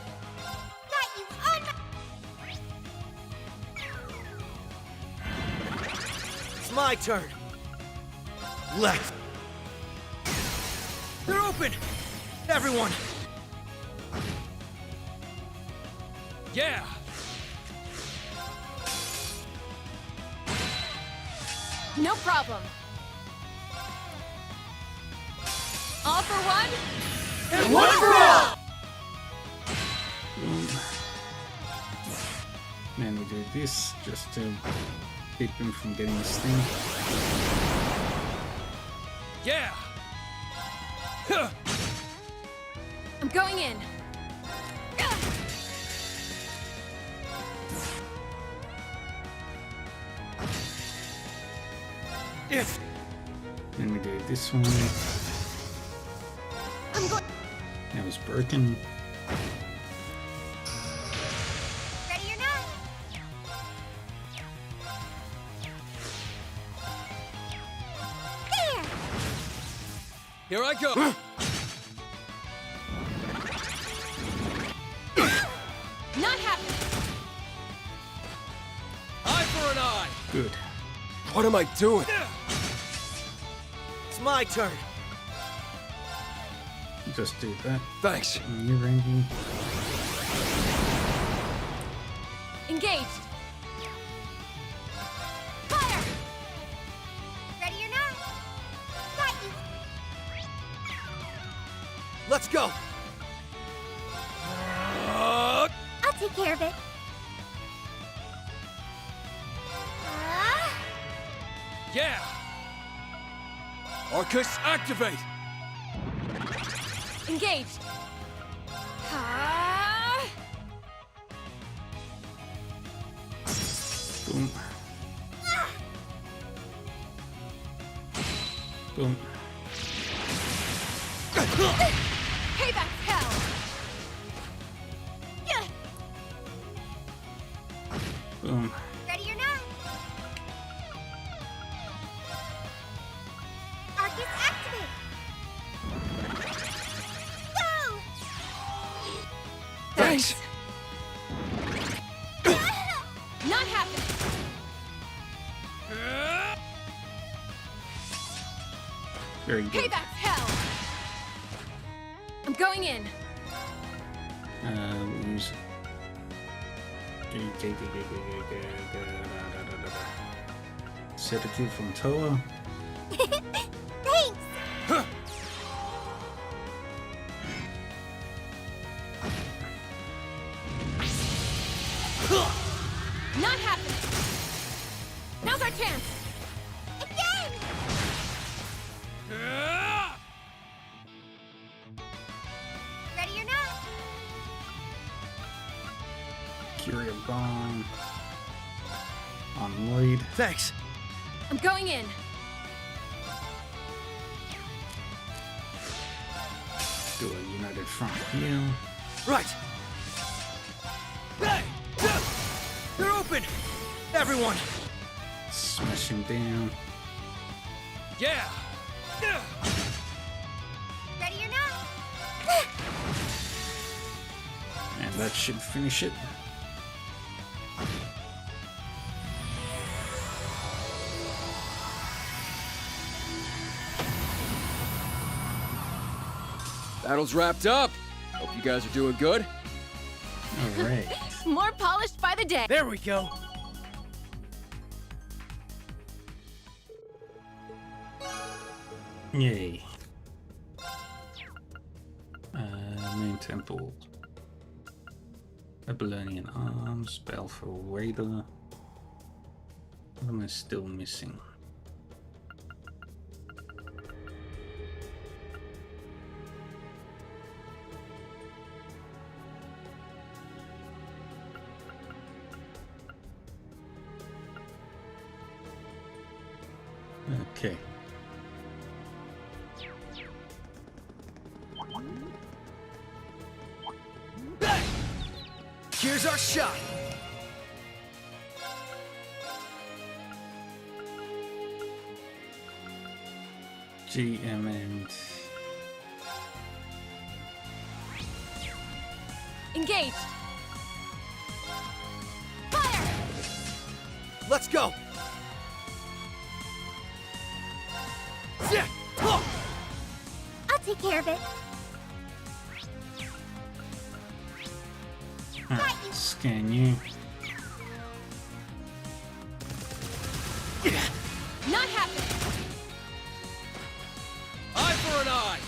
It's my turn. Left. They're open. Everyone. Yeah. No problem. All for one. And one for all. Then we do this just to keep him from getting this thing. Yeah. I'm going in. Yes. Then we do this one. That was broken. Ready or not? There! Here I go. Not happening. Eye for an eye. Good. What am I doing? It's my turn. Just do that. Thanks. New ranging. Engaged. Fire! Ready or not? Got you! Let's go. I'll take care of it. Yeah. Arcus, activate. Engaged. Boom. Boom. Payback hell. Boom. Ready or not? Arcus, activate! Go! Thanks. Not happening. Very good. Payback hell. I'm going in. We'll use sedative from Toa. Thanks! chance! Again! Ready or not? Curio gone. On lead. Thanks. I'm going in. Do a united front heal. Right. Hey! They're open! Everyone! Smash him down. Yeah! Ready or not? And that should finish it. Battle's wrapped up. Hope you guys are doing good. Alright. More polished by the day. There we go. Yay. Main temple. Babylonian arms, Balfour Raider. What am I still missing? Okay. Here's our shot. GM and Engaged. Fire! Let's go. I'll take care of it. scan you. Not happening. Eye for an eye.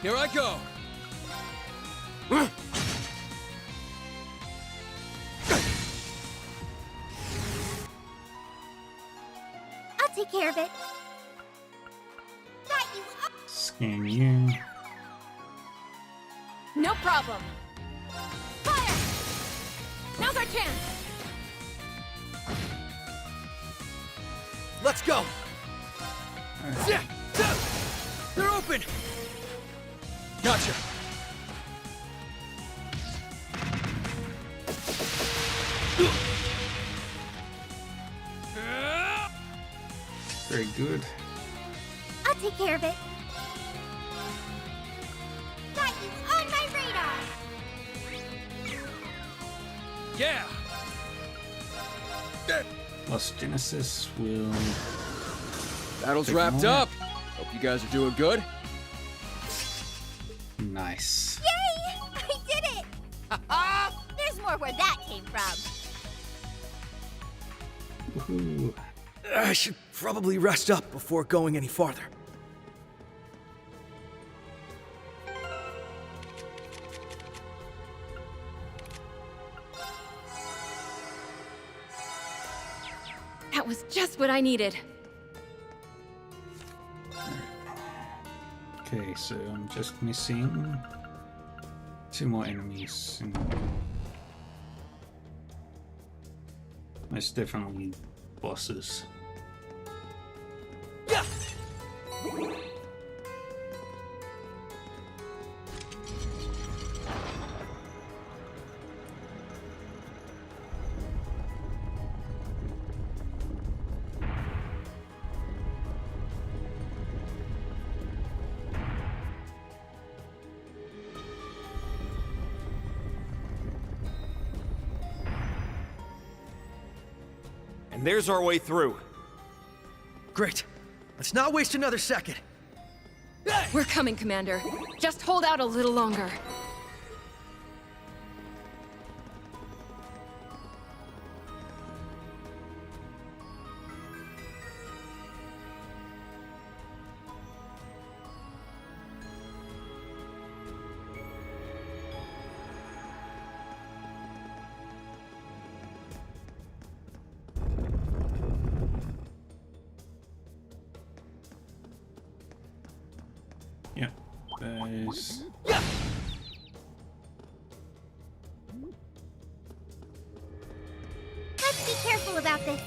Here I go. I'll take care of it. Got you up. Scan you. No problem. Fire! Now's our chance. Let's go. Right. They're open. Gotcha. Very good. I'll take care of it. Got you on my radar. Yeah. Lost Genesis will. Battle's take wrapped more. up. Hope you guys are doing good. Nice. Yay! I did it! There's more where that came from. Woohoo. I should probably rest up before going any farther. That was just what I needed. Okay, so I'm just missing 2 more enemies. And most definitely bosses. And there's our way through. Great. Let's not waste another second. We're coming, Commander. Just hold out a little longer. Yep. Those. Let's be careful about this.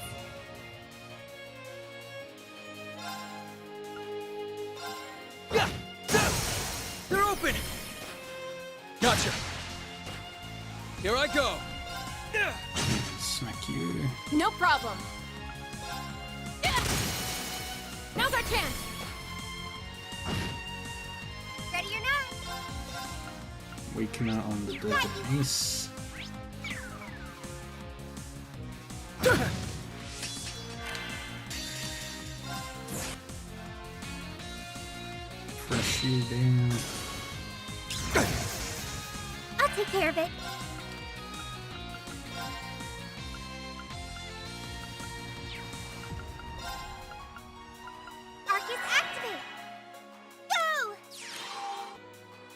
They're open! Gotcha. Here I go. Smack you. No problem. Now's our chance. Ready or not? Weakener on the door ace. Press you down. I'll take care of it. Arcus, activate! Go!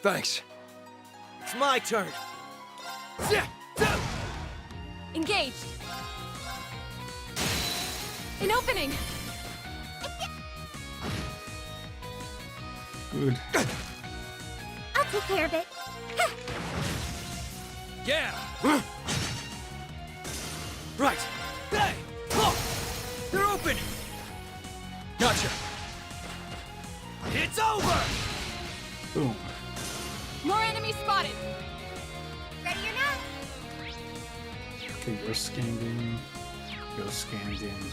Thanks. It's my turn. Engaged. An opening. Good. I'll take care of it. Yeah! Right! Hey! They're open! Gotcha! It's over! Boom. More enemies spotted. Ready or not? Okay, you're scanned in. You're scanned in.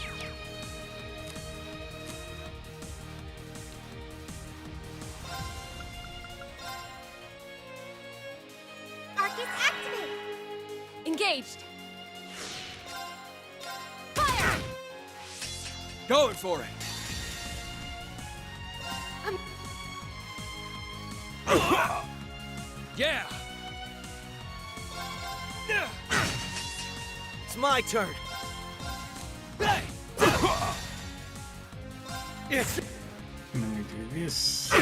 Arcus, activate! Engaged. Fire! Going for it! Yeah! It's my turn. Hey! It's... And then we do this.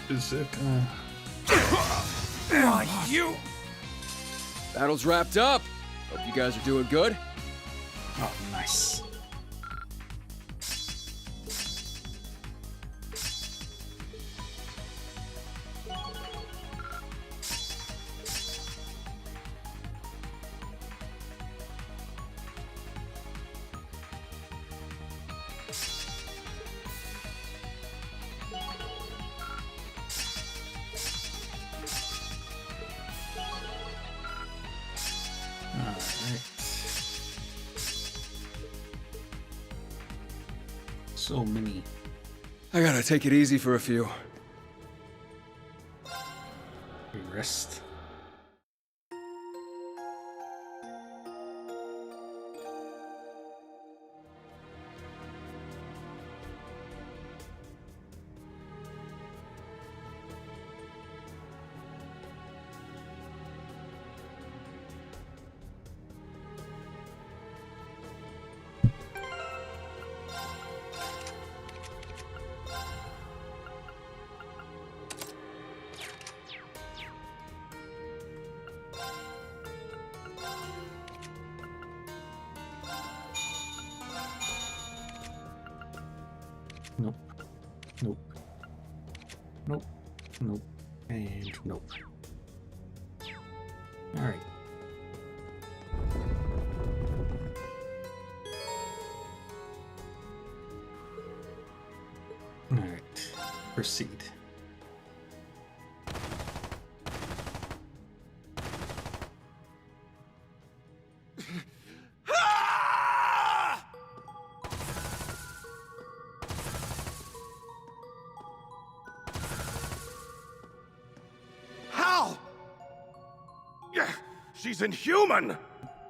Berserker. You! Battle's wrapped up. Hope you guys are doing good. Oh, nice. Alright. So many. I gotta take it easy for a few. We rest. Nope. Nope. Nope. Nope. And nope. Alright. Alright. Proceed. How? She's inhuman!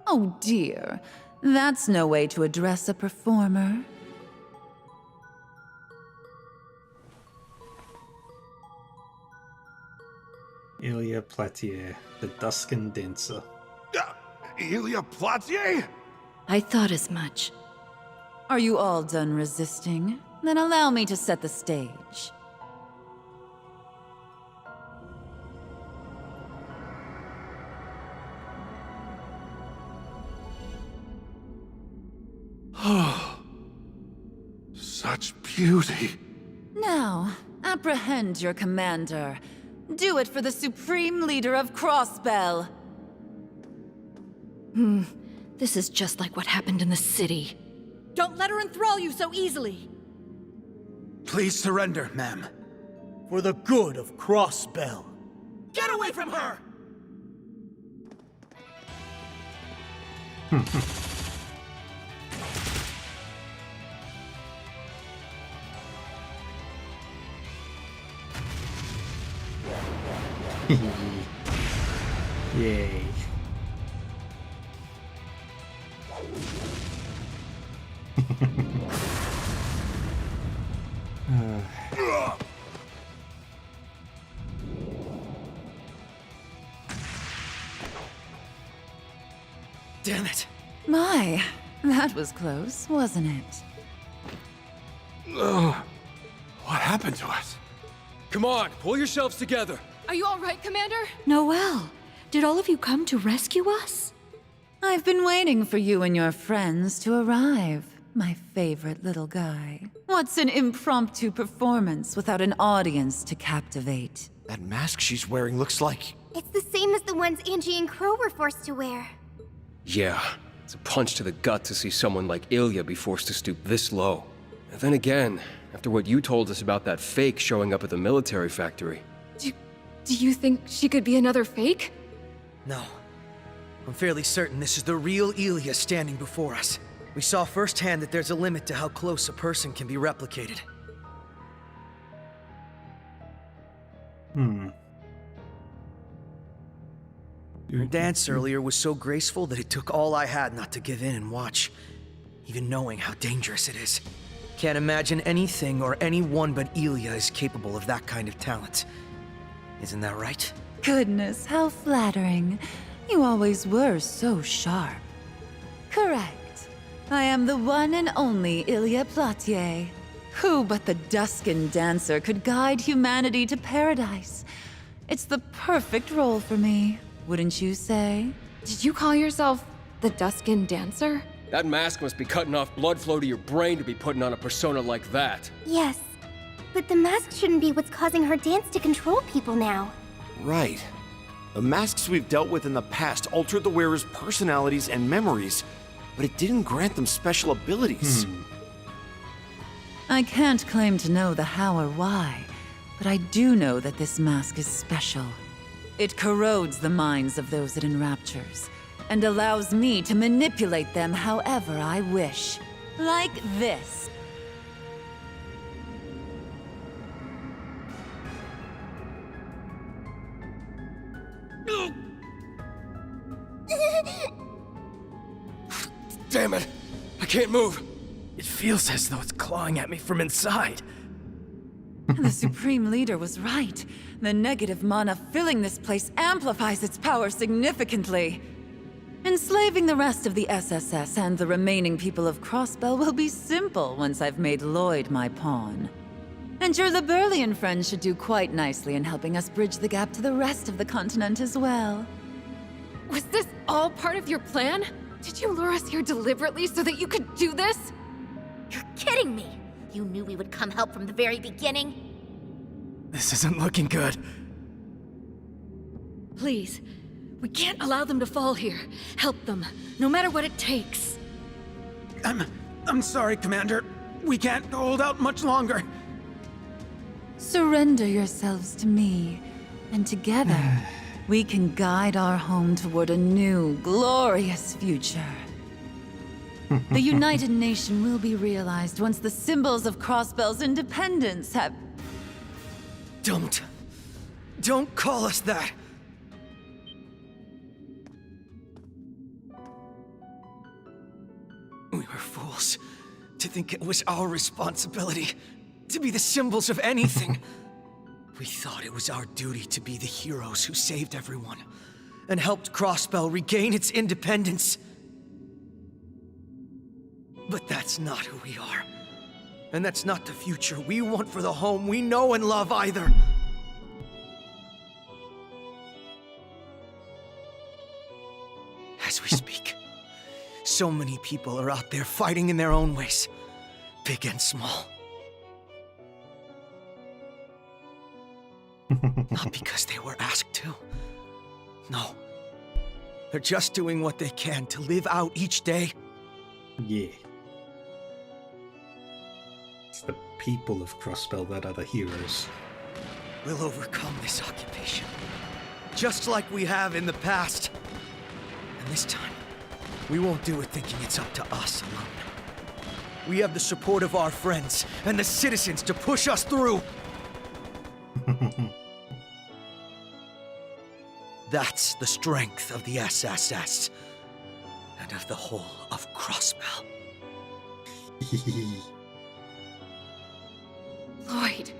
Oh dear. That's no way to address a performer. Ilya Platier, the Duskin Dancer. Ilya Platier? I thought as much. Are you all done resisting? Then allow me to set the stage. Oh, such beauty. Now, apprehend your commander. Do it for the supreme leader of Crossbell. This is just like what happened in the city. Don't let her enthrall you so easily. Please surrender, ma'am. For the good of Crossbell. Get away from her! Yay. Damn it. My, that was close, wasn't it? Ugh. What happened to us? Come on, pull yourselves together. Are you all right, Commander? Noelle, did all of you come to rescue us? I've been waiting for you and your friends to arrive, my favorite little guy. What's an impromptu performance without an audience to captivate? That mask she's wearing looks like... It's the same as the ones Angie and Crow were forced to wear. Yeah, it's a punch to the gut to see someone like Ilya be forced to stoop this low. And then again, after what you told us about that fake showing up at the military factory. Do you think she could be another fake? No. I'm fairly certain this is the real Ilya standing before us. We saw firsthand that there's a limit to how close a person can be replicated. Her dance earlier was so graceful that it took all I had not to give in and watch, even knowing how dangerous it is. Can't imagine anything or anyone but Ilya is capable of that kind of talent. Isn't that right? Goodness, how flattering. You always were so sharp. Correct. I am the one and only Ilya Platier. Who but the Duskin Dancer could guide humanity to paradise? It's the perfect role for me, wouldn't you say? Did you call yourself the Duskin Dancer? That mask must be cutting off blood flow to your brain to be putting on a persona like that. Yes, but the mask shouldn't be what's causing her dance to control people now. Right. The masks we've dealt with in the past altered the wearer's personalities and memories, but it didn't grant them special abilities. I can't claim to know the how or why, but I do know that this mask is special. It corrodes the minds of those it enraptures, and allows me to manipulate them however I wish. Like this. Damn it! I can't move! It feels as though it's clawing at me from inside. The Supreme Leader was right. The negative mana filling this place amplifies its power significantly. Enslaving the rest of the SSS and the remaining people of Crossbell will be simple once I've made Lloyd my pawn. And your Liberlian friends should do quite nicely in helping us bridge the gap to the rest of the continent as well. Was this all part of your plan? Did you lure us here deliberately so that you could do this? You're kidding me! You knew we would come help from the very beginning. This isn't looking good. Please, we can't allow them to fall here. Help them, no matter what it takes. I'm sorry, Commander. We can't hold out much longer. Surrender yourselves to me, and together, we can guide our home toward a new, glorious future. The United Nation will be realized once the symbols of Crossbell's independence have... Don't call us that! We were fools to think it was our responsibility to be the symbols of anything. We thought it was our duty to be the heroes who saved everyone and helped Crossbell regain its independence. But that's not who we are. And that's not the future we want for the home we know and love either. As we speak, So many people are out there fighting in their own ways, big and small. Not because they were asked to. No. They're just doing what they can to live out each day. Yeah. It's the people of Crossbell that are the heroes. We'll overcome this occupation, just like we have in the past. And this time, we won't do it thinking it's up to us alone. We have the support of our friends and the citizens to push us through. That's the strength of the SSS, and of the whole of Crossbell. Lloyd.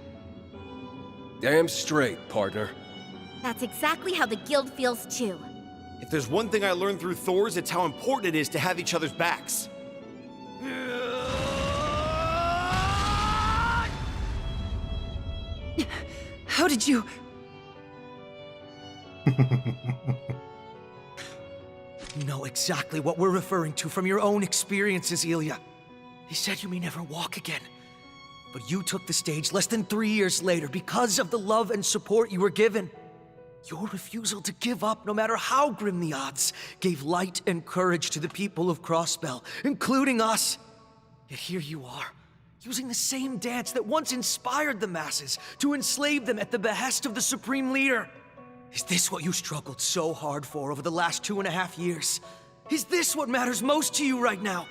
Damn straight, partner. That's exactly how the guild feels too. If there's one thing I learned through Thor's, it's how important it is to have each other's backs. How did you... You know exactly what we're referring to from your own experiences, Ilya. He said you may never walk again. But you took the stage less than 3 years later because of the love and support you were given. Your refusal to give up, no matter how grim the odds, gave light and courage to the people of Crossbell, including us. Yet here you are, using the same dance that once inspired the masses to enslave them at the behest of the Supreme Leader. Is this what you struggled so hard for over the last 2.5 years? Is this what matters most to you right now?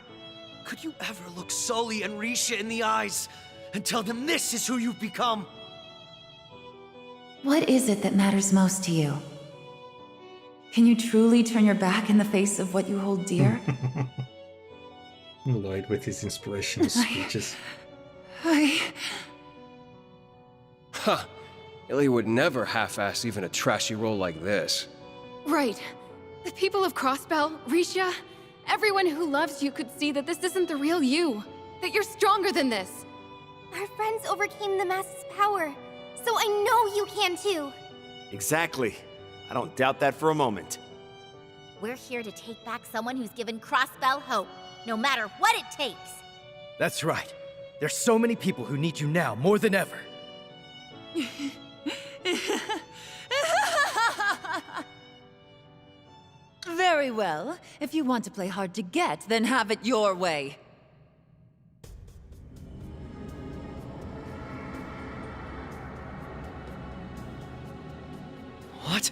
Could you ever look Sully and Risha in the eyes and tell them this is who you've become? What is it that matters most to you? Can you truly turn your back in the face of what you hold dear? Lloyd with his inspirational speeches. Ha! Ilya would never half-ass even a trashy role like this. Right. The people of Crossbell, Risha, everyone who loves you could see that this isn't the real you. That you're stronger than this. Our friends overcame the mass's power, so I know you can too. Exactly. I don't doubt that for a moment. We're here to take back someone who's given Crossbell hope, no matter what it takes. That's right. There's so many people who need you now more than ever. Very well. If you want to play hard to get, then have it your way. What?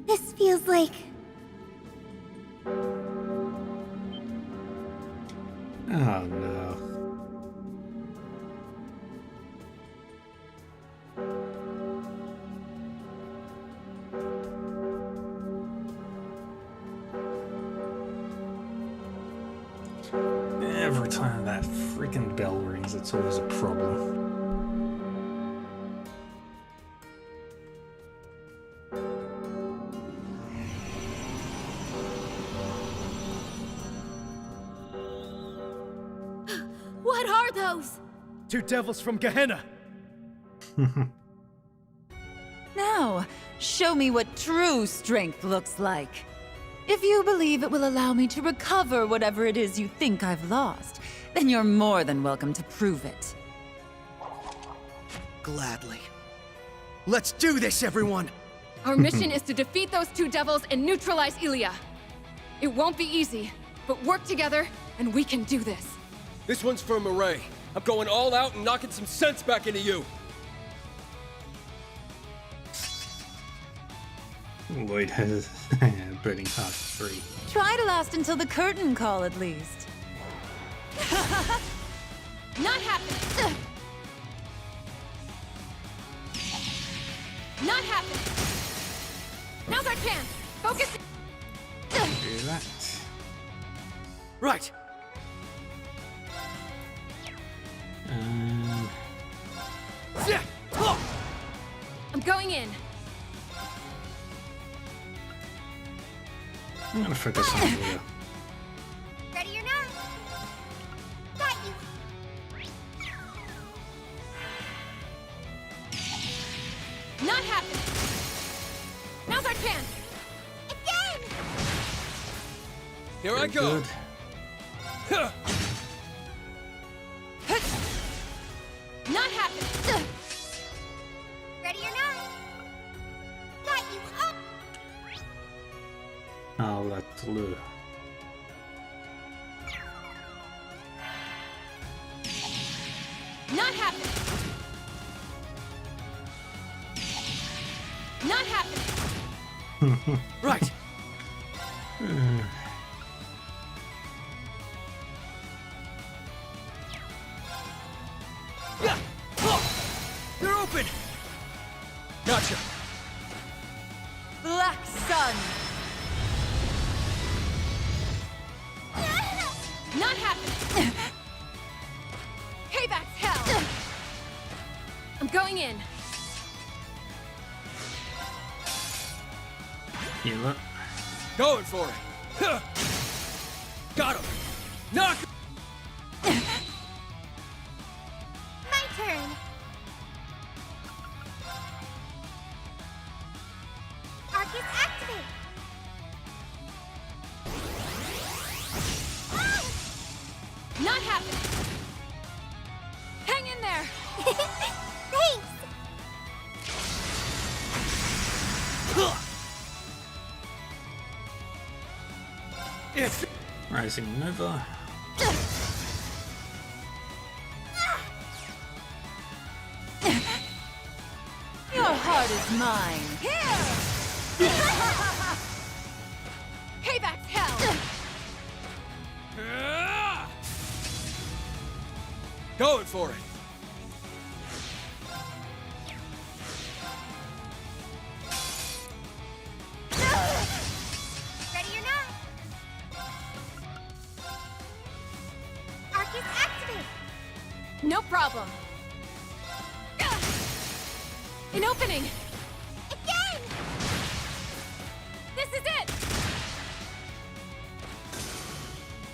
This feels like... Oh no. Every time that freaking bell rings, it's always a problem. What are those? 2 devils from Gehenna. Now, show me what true strength looks like. If you believe it will allow me to recover whatever it is you think I've lost, then you're more than welcome to prove it. Gladly. Let's do this, everyone! Our mission is to defeat those 2 devils and neutralize Ilya. It won't be easy, but work together, and we can do this. This one's for Murray. I'm going all out and knocking some sense back into you. Lloyd has burning heart 3. Try to last until the curtain call, at least. Not happening! Not happening! Now's our chance! Focus! Do that. Right. I'm going in. I'm gonna focus on Leah. Ready or not? Got you! Not happening! Now's our chance! Again! Here I Very go. good. Not happening. Ready or not? Got you up. I'll let Lou. Not happening. Not happening. Right. Yeah. Oh, you're open. Gotcha. Black Sun! Not happening. Payback's hell! I'm going in. Heal up. Going for it. Huh. Got him. Knock. My turn. Arcus activate. Not happening. Hang in there! Thanks. It's Rising Nova. Your heart is mine. Payback's hell! going for it. Ready or not? Arcus activate. No problem. An opening! Again! This is it!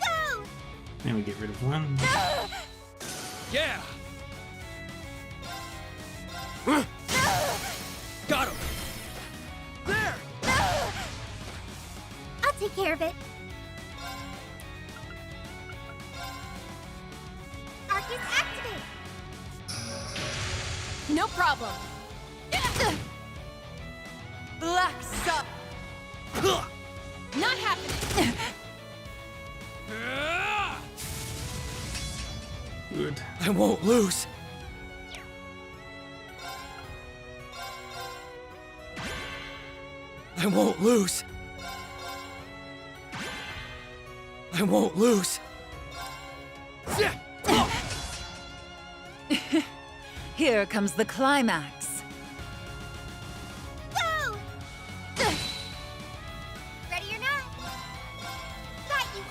Go! Now we get rid of one. Yeah. Got him. There. I'll take care of it. Arcus activate. No problem. Black Sun! Not happening. Good. I won't lose. I won't lose. I won't lose. Here comes the climax. Go! Ready or not? Got you.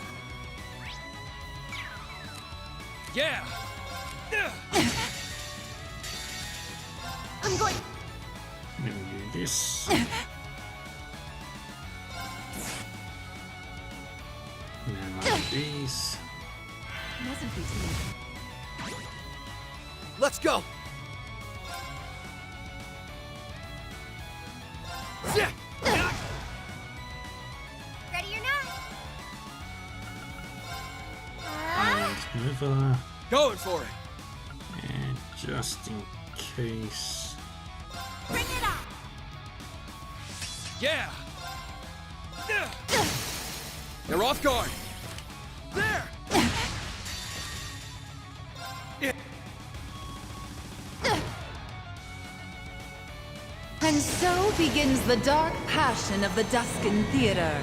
Yeah. I'm going. Then we do this. Now like these. Mustn't be too Let's go. Ready or not? Nova. Going for it. And just in case. Bring it on. Yeah. They're off guard. There. And so begins the dark passion of the Duskin Theater.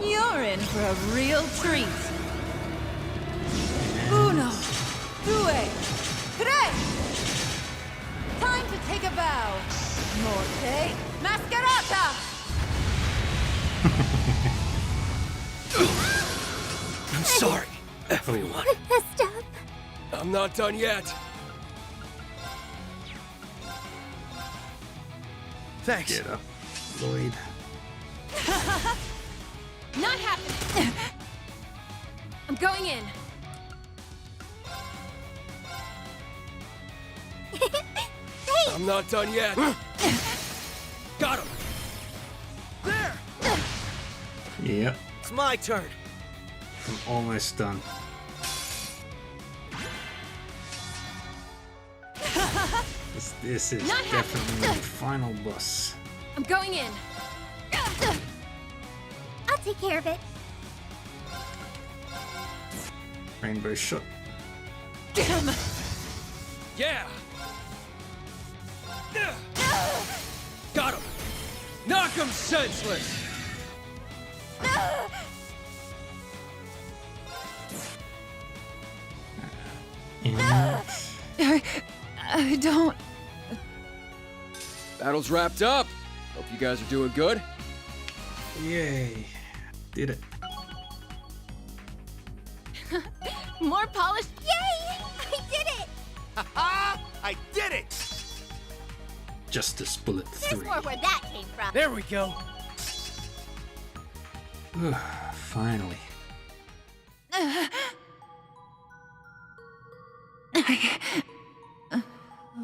You're in for a real treat. Uno, due, tre! Time to take a bow. Morte Masquerata! I'm sorry, everyone. I messed up. I'm not done yet. Thanks. Get up, Lloyd. Not happening. I'm going in. I'm not done yet. Got him. There. Yep. It's my turn. I'm almost done. This is Not definitely the final boss. I'm going in. I'll take care of it. Rainbow shot. Yeah! Got him! Knock him senseless! I don't... Battle's wrapped up. Hope you guys are doing good. Yay. Did it. More polished. Yay! I did it! Ha-ha! I did it! Justice Bullet There's 3. more where that came from. There we go. Finally.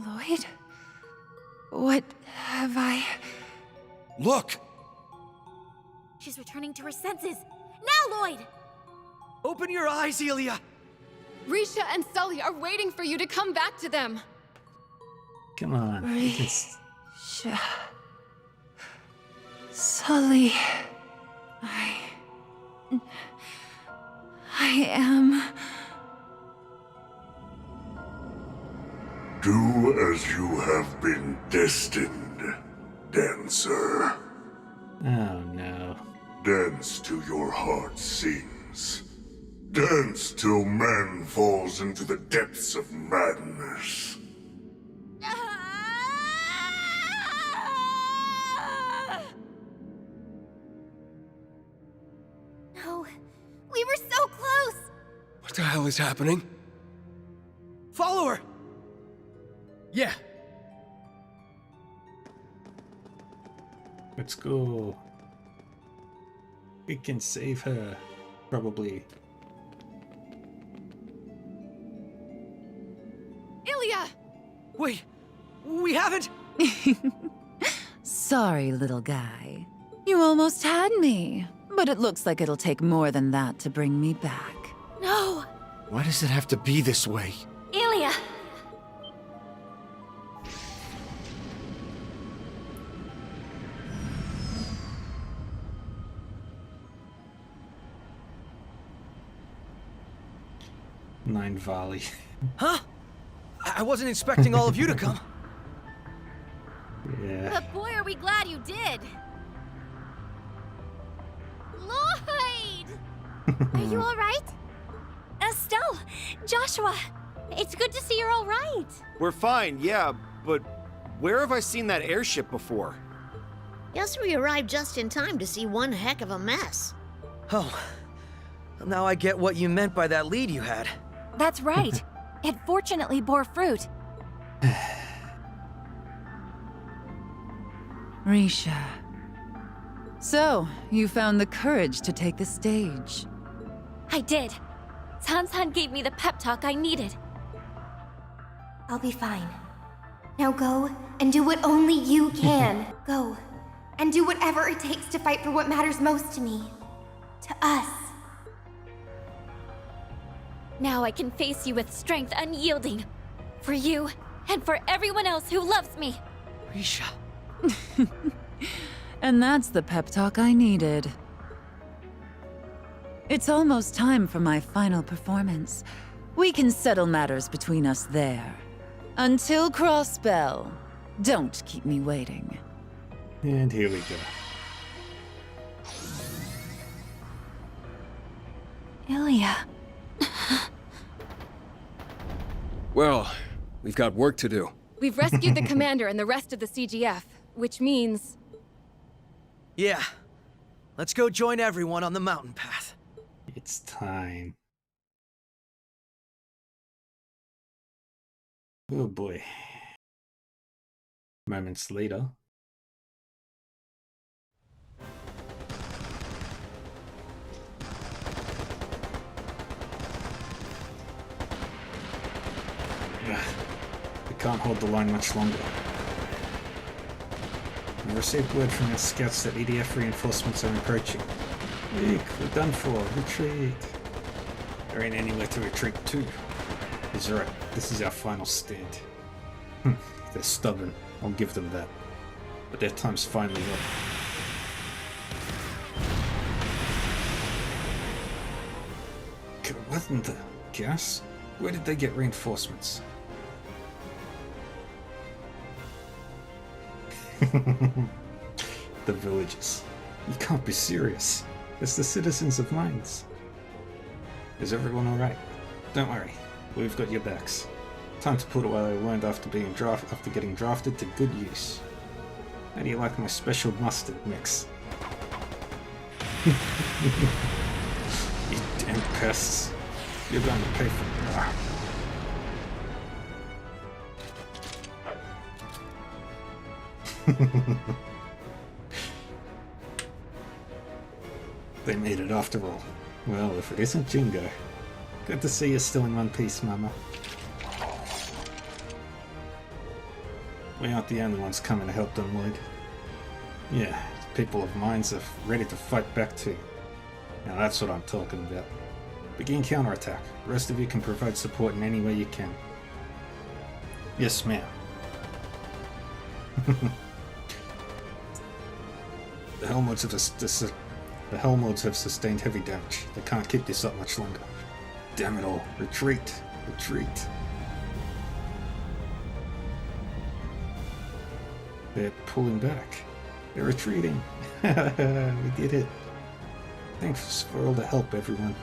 Lloyd? What have I... Look! She's returning to her senses. Now, Lloyd! Open your eyes, Ilya. Risha and Sully are waiting for you to come back to them. Come on. Risha... Sully... I am... Do as you have been destined, dancer. Oh no. Dance till your heart sings. Dance till man falls into the depths of madness. No, we were so close. What the hell is happening? Follow her! Yeah. Let's go. We can save her. Probably. Ilya! Wait, we haven't... Sorry, little guy. You almost had me. But it looks like it'll take more than that to bring me back. No! Why does it have to be this way? Ilya! Nine volley. Huh? I wasn't expecting all of you to come. Yeah. But boy, are we glad you did. Lloyd! Are you alright? Estelle! Joshua! It's good to see you're all right. We're fine, yeah, but where have I seen that airship before? Guess we arrived just in time to see one heck of a mess. Oh. Now I get what you meant by that lead you had. That's right. It fortunately bore fruit. Risha. So, you found the courage to take the stage. I did. Sansan gave me the pep talk I needed. I'll be fine. Now go and do what only you can. Go and do whatever it takes to fight for what matters most to me. To us. Now I can face you with strength unyielding. For you, and for everyone else who loves me. Risha. And that's the pep talk I needed. It's almost time for my final performance. We can settle matters between us there. Until Crossbell, don't keep me waiting. And here we go. Ilya. Well, we've got work to do. We've rescued the commander and the rest of the CGF, which means... Yeah. Let's go join everyone on the mountain path. It's time. Oh boy. Moments later. We can't hold the line much longer. I received word from our scouts that EDF reinforcements are approaching. Quick, we're done for. Retreat. There ain't anywhere to retreat to. He's right. This is our final stand. They're stubborn. I'll give them that. But their time's finally up. What in the gas? Where did they get reinforcements? The villagers. You can't be serious. It's the citizens of Mines. Is everyone alright? Don't worry. We've got your backs. Time to put what I learned after getting drafted to good use. How do you like my special mustard mix? You damn pests. You're going to pay for it. They made it after all. Well, if it isn't Jingo. Good to see you still in one piece, Mama. We aren't the only ones coming to help them, Lloyd. Yeah, the people of Mines are ready to fight back too. Now that's what I'm talking about. Begin counterattack. The rest of you can provide support in any way you can. Yes, ma'am. The Hellmods have sustained heavy damage. They can't keep this up much longer. Damn it all. Retreat. Retreat. They're pulling back. They're retreating. We did it. Thanks for all the help, everyone.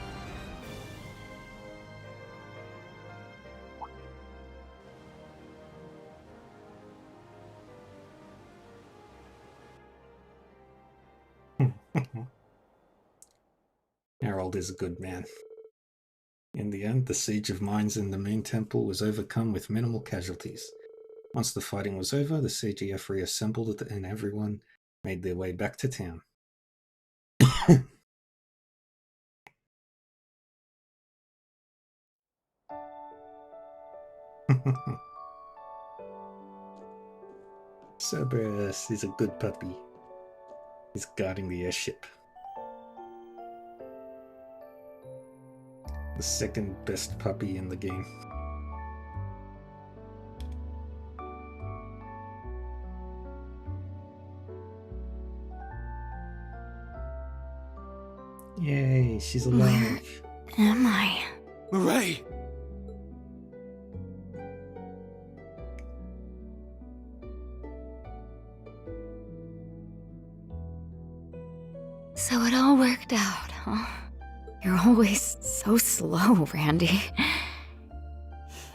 Harold is a good man. In the end, the siege of Mines in the main temple was overcome with minimal casualties. Once the fighting was over, the CGF reassembled and everyone made their way back to town. Cerberus is a good puppy. He's guarding the airship. The second best puppy in the game. Yay, she's alive. Where am I? Murray! So it all worked out, huh? You're always so slow, Randy.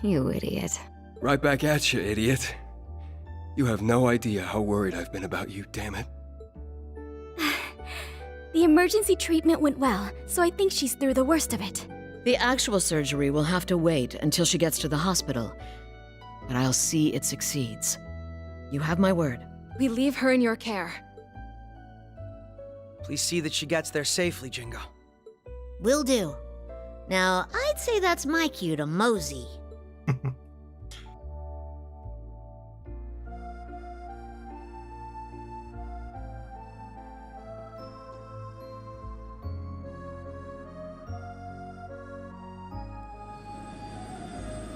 You idiot. Right back at you, idiot. You have no idea how worried I've been about you, damn it. The emergency treatment went well, so I think she's through the worst of it. The actual surgery will have to wait until she gets to the hospital. But I'll see it succeeds. You have my word. We leave her in your care. Please see that she gets there safely, Jingo. Will do. Now, I'd say that's my cue to mosey.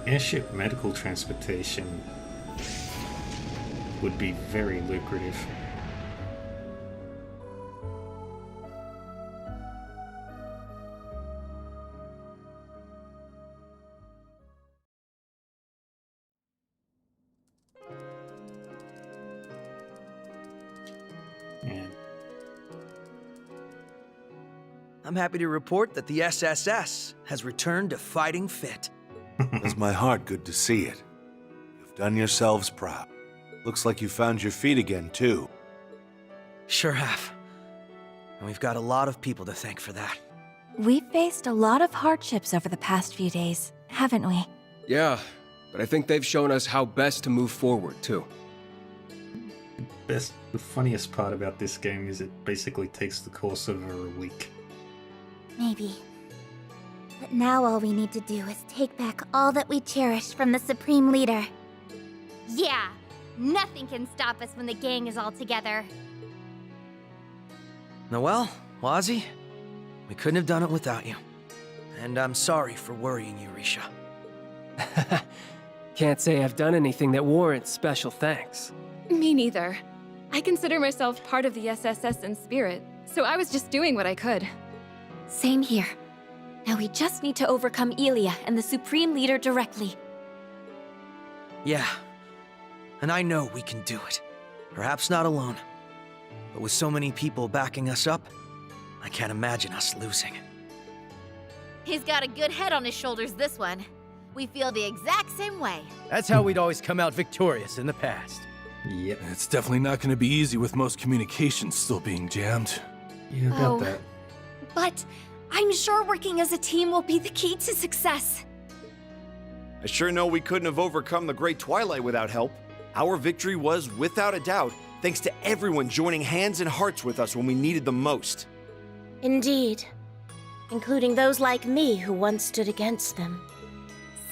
Airship medical transportation would be very lucrative. I'm happy to report that the SSS has returned to fighting fit. Does my heart good to see it. You've done yourselves proud. Looks like you found your feet again, too. Sure have. And we've got a lot of people to thank for that. We've faced a lot of hardships over the past few days, haven't we? Yeah, but I think they've shown us how best to move forward, too. The funniest part about this game is it basically takes the course over a week. Maybe. But now all we need to do is take back all that we cherish from the Supreme Leader. Yeah, nothing can stop us when the gang is all together. Noelle, Wazzy, We couldn't have done it without you. And I'm sorry for worrying you, Risha. Can't say I've done anything that warrants special thanks. Me neither. I consider myself part of the SSS in spirit, so I was just doing what I could. Same here. Now we just need to overcome Elia and the Supreme Leader directly. Yeah. And I know we can do it. Perhaps not alone. But with so many people backing us up, I can't imagine us losing. He's got a good head on his shoulders, this one. We feel the exact same way. That's how we'd always come out victorious in the past. Yep. It's definitely not going to be easy with most communications still being jammed. You got that. But I'm sure working as a team will be the key to success. I sure know we couldn't have overcome the Great Twilight without help. Our victory was, without a doubt, thanks to everyone joining hands and hearts with us when we needed them most. Indeed. Including those like me who once stood against them.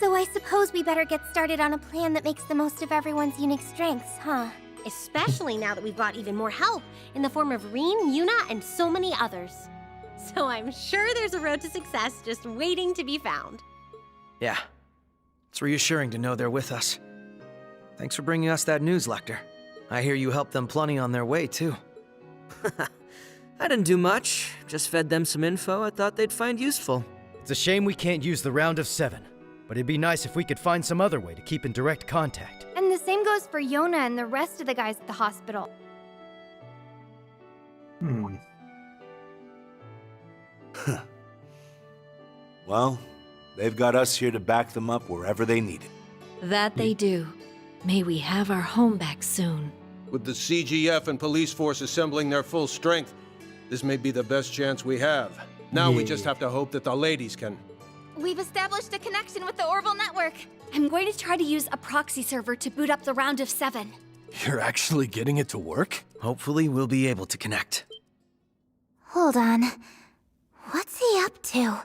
So I suppose we better get started on a plan that makes the most of everyone's unique strengths, huh? Especially now that we've got even more help in the form of Reen, Yuna, and so many others. So I'm sure there's a road to success just waiting to be found. Yeah. It's reassuring to know they're with us. Thanks for bringing us that news, Lecter. I hear you helped them plenty on their way, too. I didn't do much. Just fed them some info I thought they'd find useful. It's a shame we can't use the round of 7. But it'd be nice if we could find some other way to keep in direct contact. And the same goes for Yona and the rest of the guys at the hospital. Well, they've got us here to back them up wherever they need it. That they do. May we have our home back soon. With the CGF and police force assembling their full strength, this may be the best chance we have. Now we just have to hope that the ladies can... We've established a connection with the Orville network. I'm going to try to use a proxy server to boot up the round of 7. You're actually getting it to work? Hopefully we'll be able to connect. Hold on. What's he up to?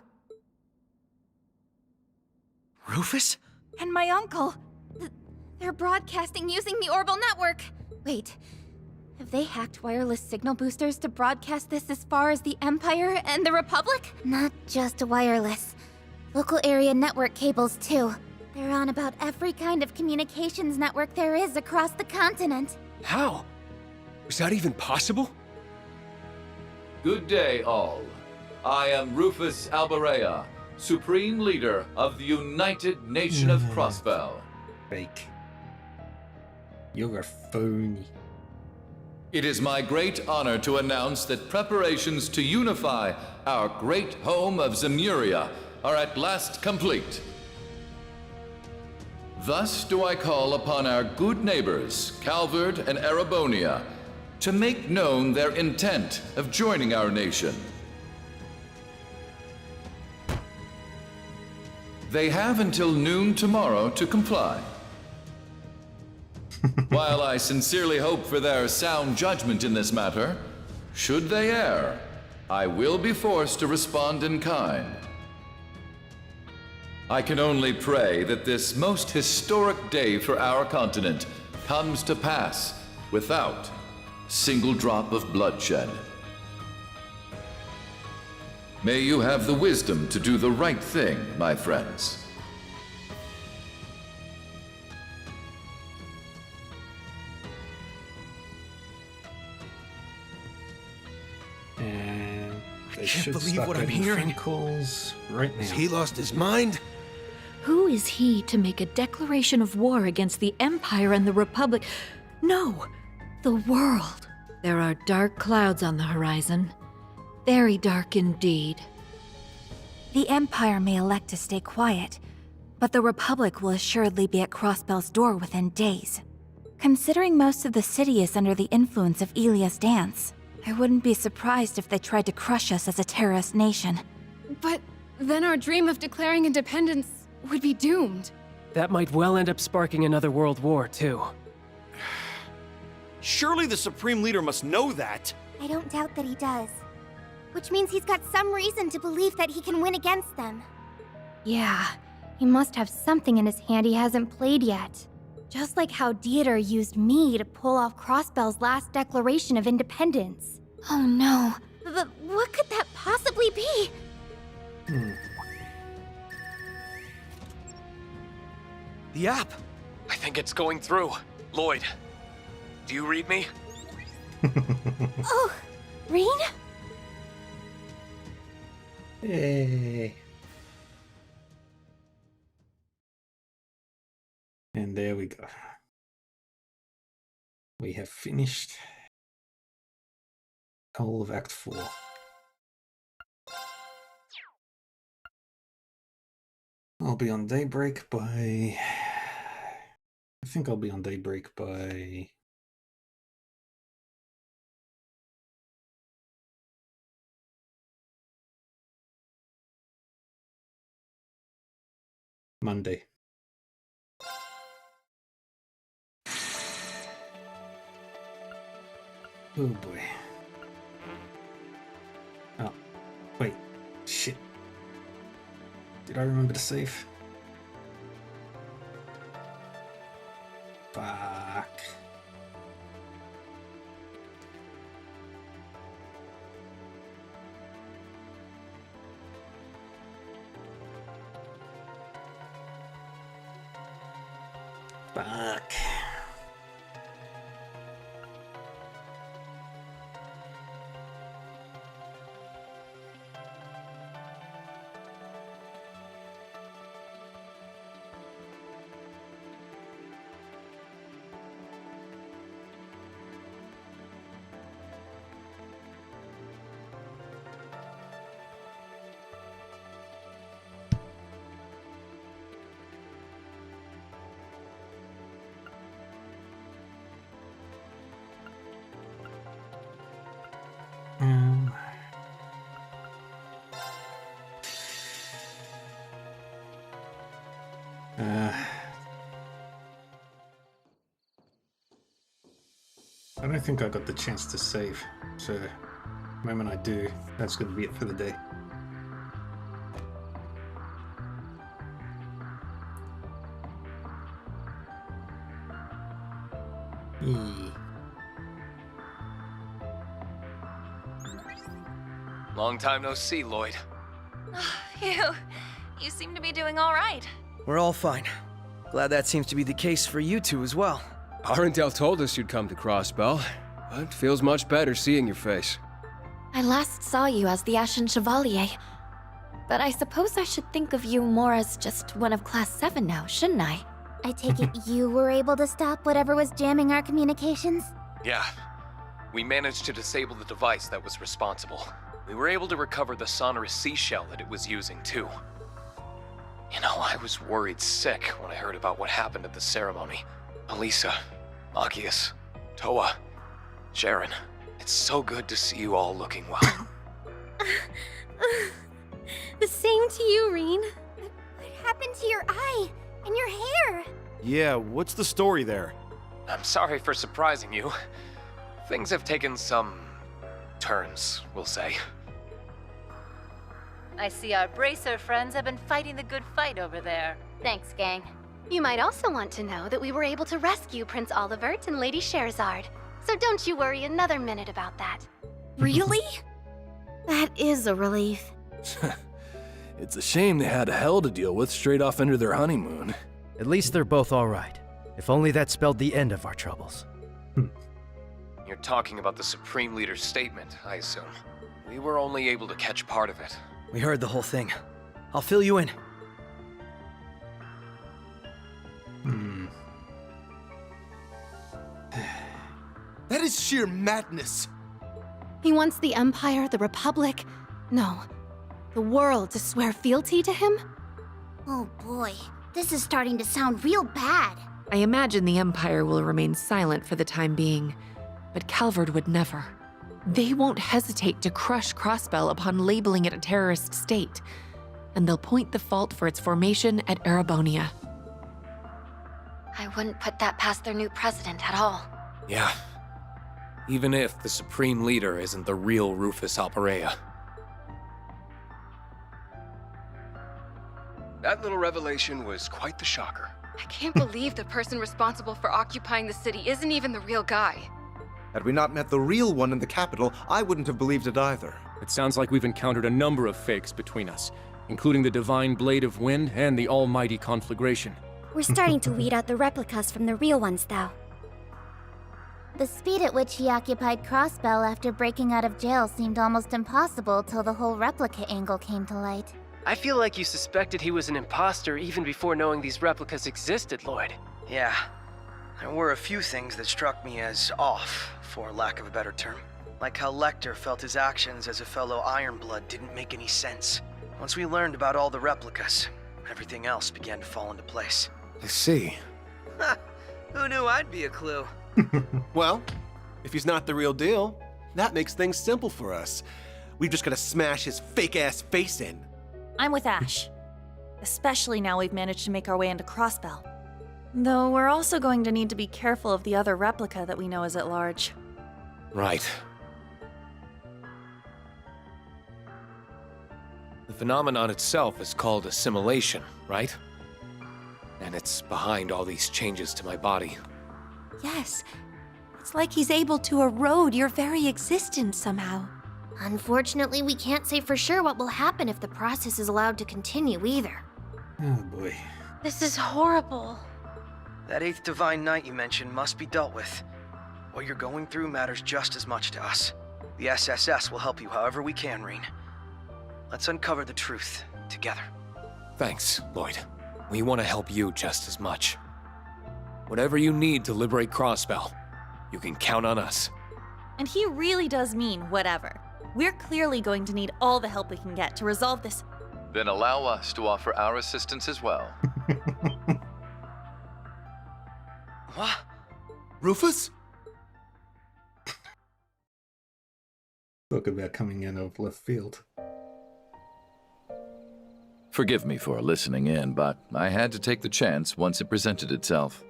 Rufus? And my uncle. They're broadcasting using the Orville network. Wait, have they hacked wireless signal boosters to broadcast this as far as the Empire and the Republic? Not just wireless. Local area network cables, too. They're on about every kind of communications network there is across the continent. How? Was that even possible? Good day, all. I am Rufus Albarea, Supreme Leader of the United Nation of Crossbell. Fake. You're a phony. It is my great honor to announce that preparations to unify our great home of Zemuria are at last complete. Thus do I call upon our good neighbors, Calvard and Erebonia, to make known their intent of joining our nation. They have until noon tomorrow to comply. While I sincerely hope for their sound judgment in this matter, should they err, I will be forced to respond in kind. I can only pray that this most historic day for our continent comes to pass without a single drop of bloodshed. May you have the wisdom to do the right thing, my friends. And I can't believe what I'm hearing. Calls right now. Has he lost his mind? Who is he to make a declaration of war against the Empire and the Republic? No, the world. There are dark clouds on the horizon. Very dark indeed. The Empire may elect to stay quiet, but the Republic will assuredly be at Crossbell's door within days. Considering most of the city is under the influence of Elia's dance, I wouldn't be surprised if they tried to crush us as a terrorist nation. But then our dream of declaring independence would be doomed. That might well end up sparking another world war, too. Surely the Supreme Leader must know that. I don't doubt that he does. Which means he's got some reason to believe that he can win against them. Yeah, he must have something in his hand he hasn't played yet. Just like how Dieter used me to pull off Crossbell's last declaration of independence. Oh no. But what could that possibly be? The app! I think it's going through. Lloyd, do you read me? Oh, Rean? Hey. And there we go. We have finished all of Act 4. I'll be on daybreak by... I think I'll be on daybreak by... Monday. Oh boy. Oh, wait. Shit. Did I remember to save? Fuck. Fuck. I don't think I got the chance to save, so the moment I do, that's going to be it for the day. Long time no see, Lloyd. You seem to be doing all right. We're all fine. Glad that seems to be the case for you two as well. Arendelle told us you'd come to Crossbell, but feels much better seeing your face. I last saw you as the Ashen Chevalier, but I suppose I should think of you more as just one of Class 7 now, shouldn't I? I take it you were able to stop whatever was jamming our communications? Yeah. We managed to disable the device that was responsible. We were able to recover the sonorous seashell that it was using, too. You know, I was worried sick when I heard about what happened at the ceremony. Elisa, Magius, Toa, Sharon, it's so good to see you all looking well. The same to you, Rean. What happened to your eye and your hair? Yeah, what's the story there? I'm sorry for surprising you. Things have taken some turns, we'll say. I see our Bracer friends have been fighting the good fight over there. Thanks, gang. You might also want to know that we were able to rescue Prince Olivert and Lady Scheherazade. So don't you worry another minute about that. Really? That is a relief. It's a shame they had hell to deal with straight off into their honeymoon. At least they're both all right. If only that spelled the end of our troubles. You're talking about the Supreme Leader's statement, I assume. We were only able to catch part of it. We heard the whole thing. I'll fill you in. That is sheer madness. He wants the Empire, the Republic, no, the world to swear fealty to him? Oh boy, this is starting to sound real bad. I imagine the Empire will remain silent for the time being, but Calvard would never. They won't hesitate to crush Crossbell upon labeling it a terrorist state, and they'll point the fault for its formation at Erebonia. I wouldn't put that past their new president at all. Yeah. Even if the Supreme Leader isn't the real Rufus Alperea. That little revelation was quite the shocker. I can't believe the person responsible for occupying the city isn't even the real guy. Had we not met the real one in the capital, I wouldn't have believed it either. It sounds like we've encountered a number of fakes between us, including the Divine Blade of Wind and the Almighty Conflagration. We're starting to weed out the replicas from the real ones, though. The speed at which he occupied Crossbell after breaking out of jail seemed almost impossible till the whole replica angle came to light. I feel like you suspected he was an imposter even before knowing these replicas existed, Lloyd. Yeah. There were a few things that struck me as off, for lack of a better term. Like how Lecter felt his actions as a fellow Ironblood didn't make any sense. Once we learned about all the replicas, everything else began to fall into place. I see. Who knew I'd be a clue? Well, if he's not the real deal, that makes things simple for us. We've just gotta smash his fake-ass face in. I'm with Ash. Especially now we've managed to make our way into Crossbell. Though we're also going to need to be careful of the other replica that we know is at large. Right. The phenomenon itself is called assimilation, right? And it's behind all these changes to my body. Yes. It's like he's able to erode your very existence somehow. Unfortunately, we can't say for sure what will happen if the process is allowed to continue either. Oh boy. This is horrible. That 8th Divine Knight you mentioned must be dealt with. What you're going through matters just as much to us. The SSS will help you however we can, Rean. Let's uncover the truth together. Thanks, Lloyd. We want to help you just as much. Whatever you need to liberate Crossbell, you can count on us. And he really does mean whatever. We're clearly going to need all the help we can get to resolve this. Then allow us to offer our assistance as well. What? Rufus? Talk about coming in of left field. Forgive me for listening in, but I had to take the chance once it presented itself.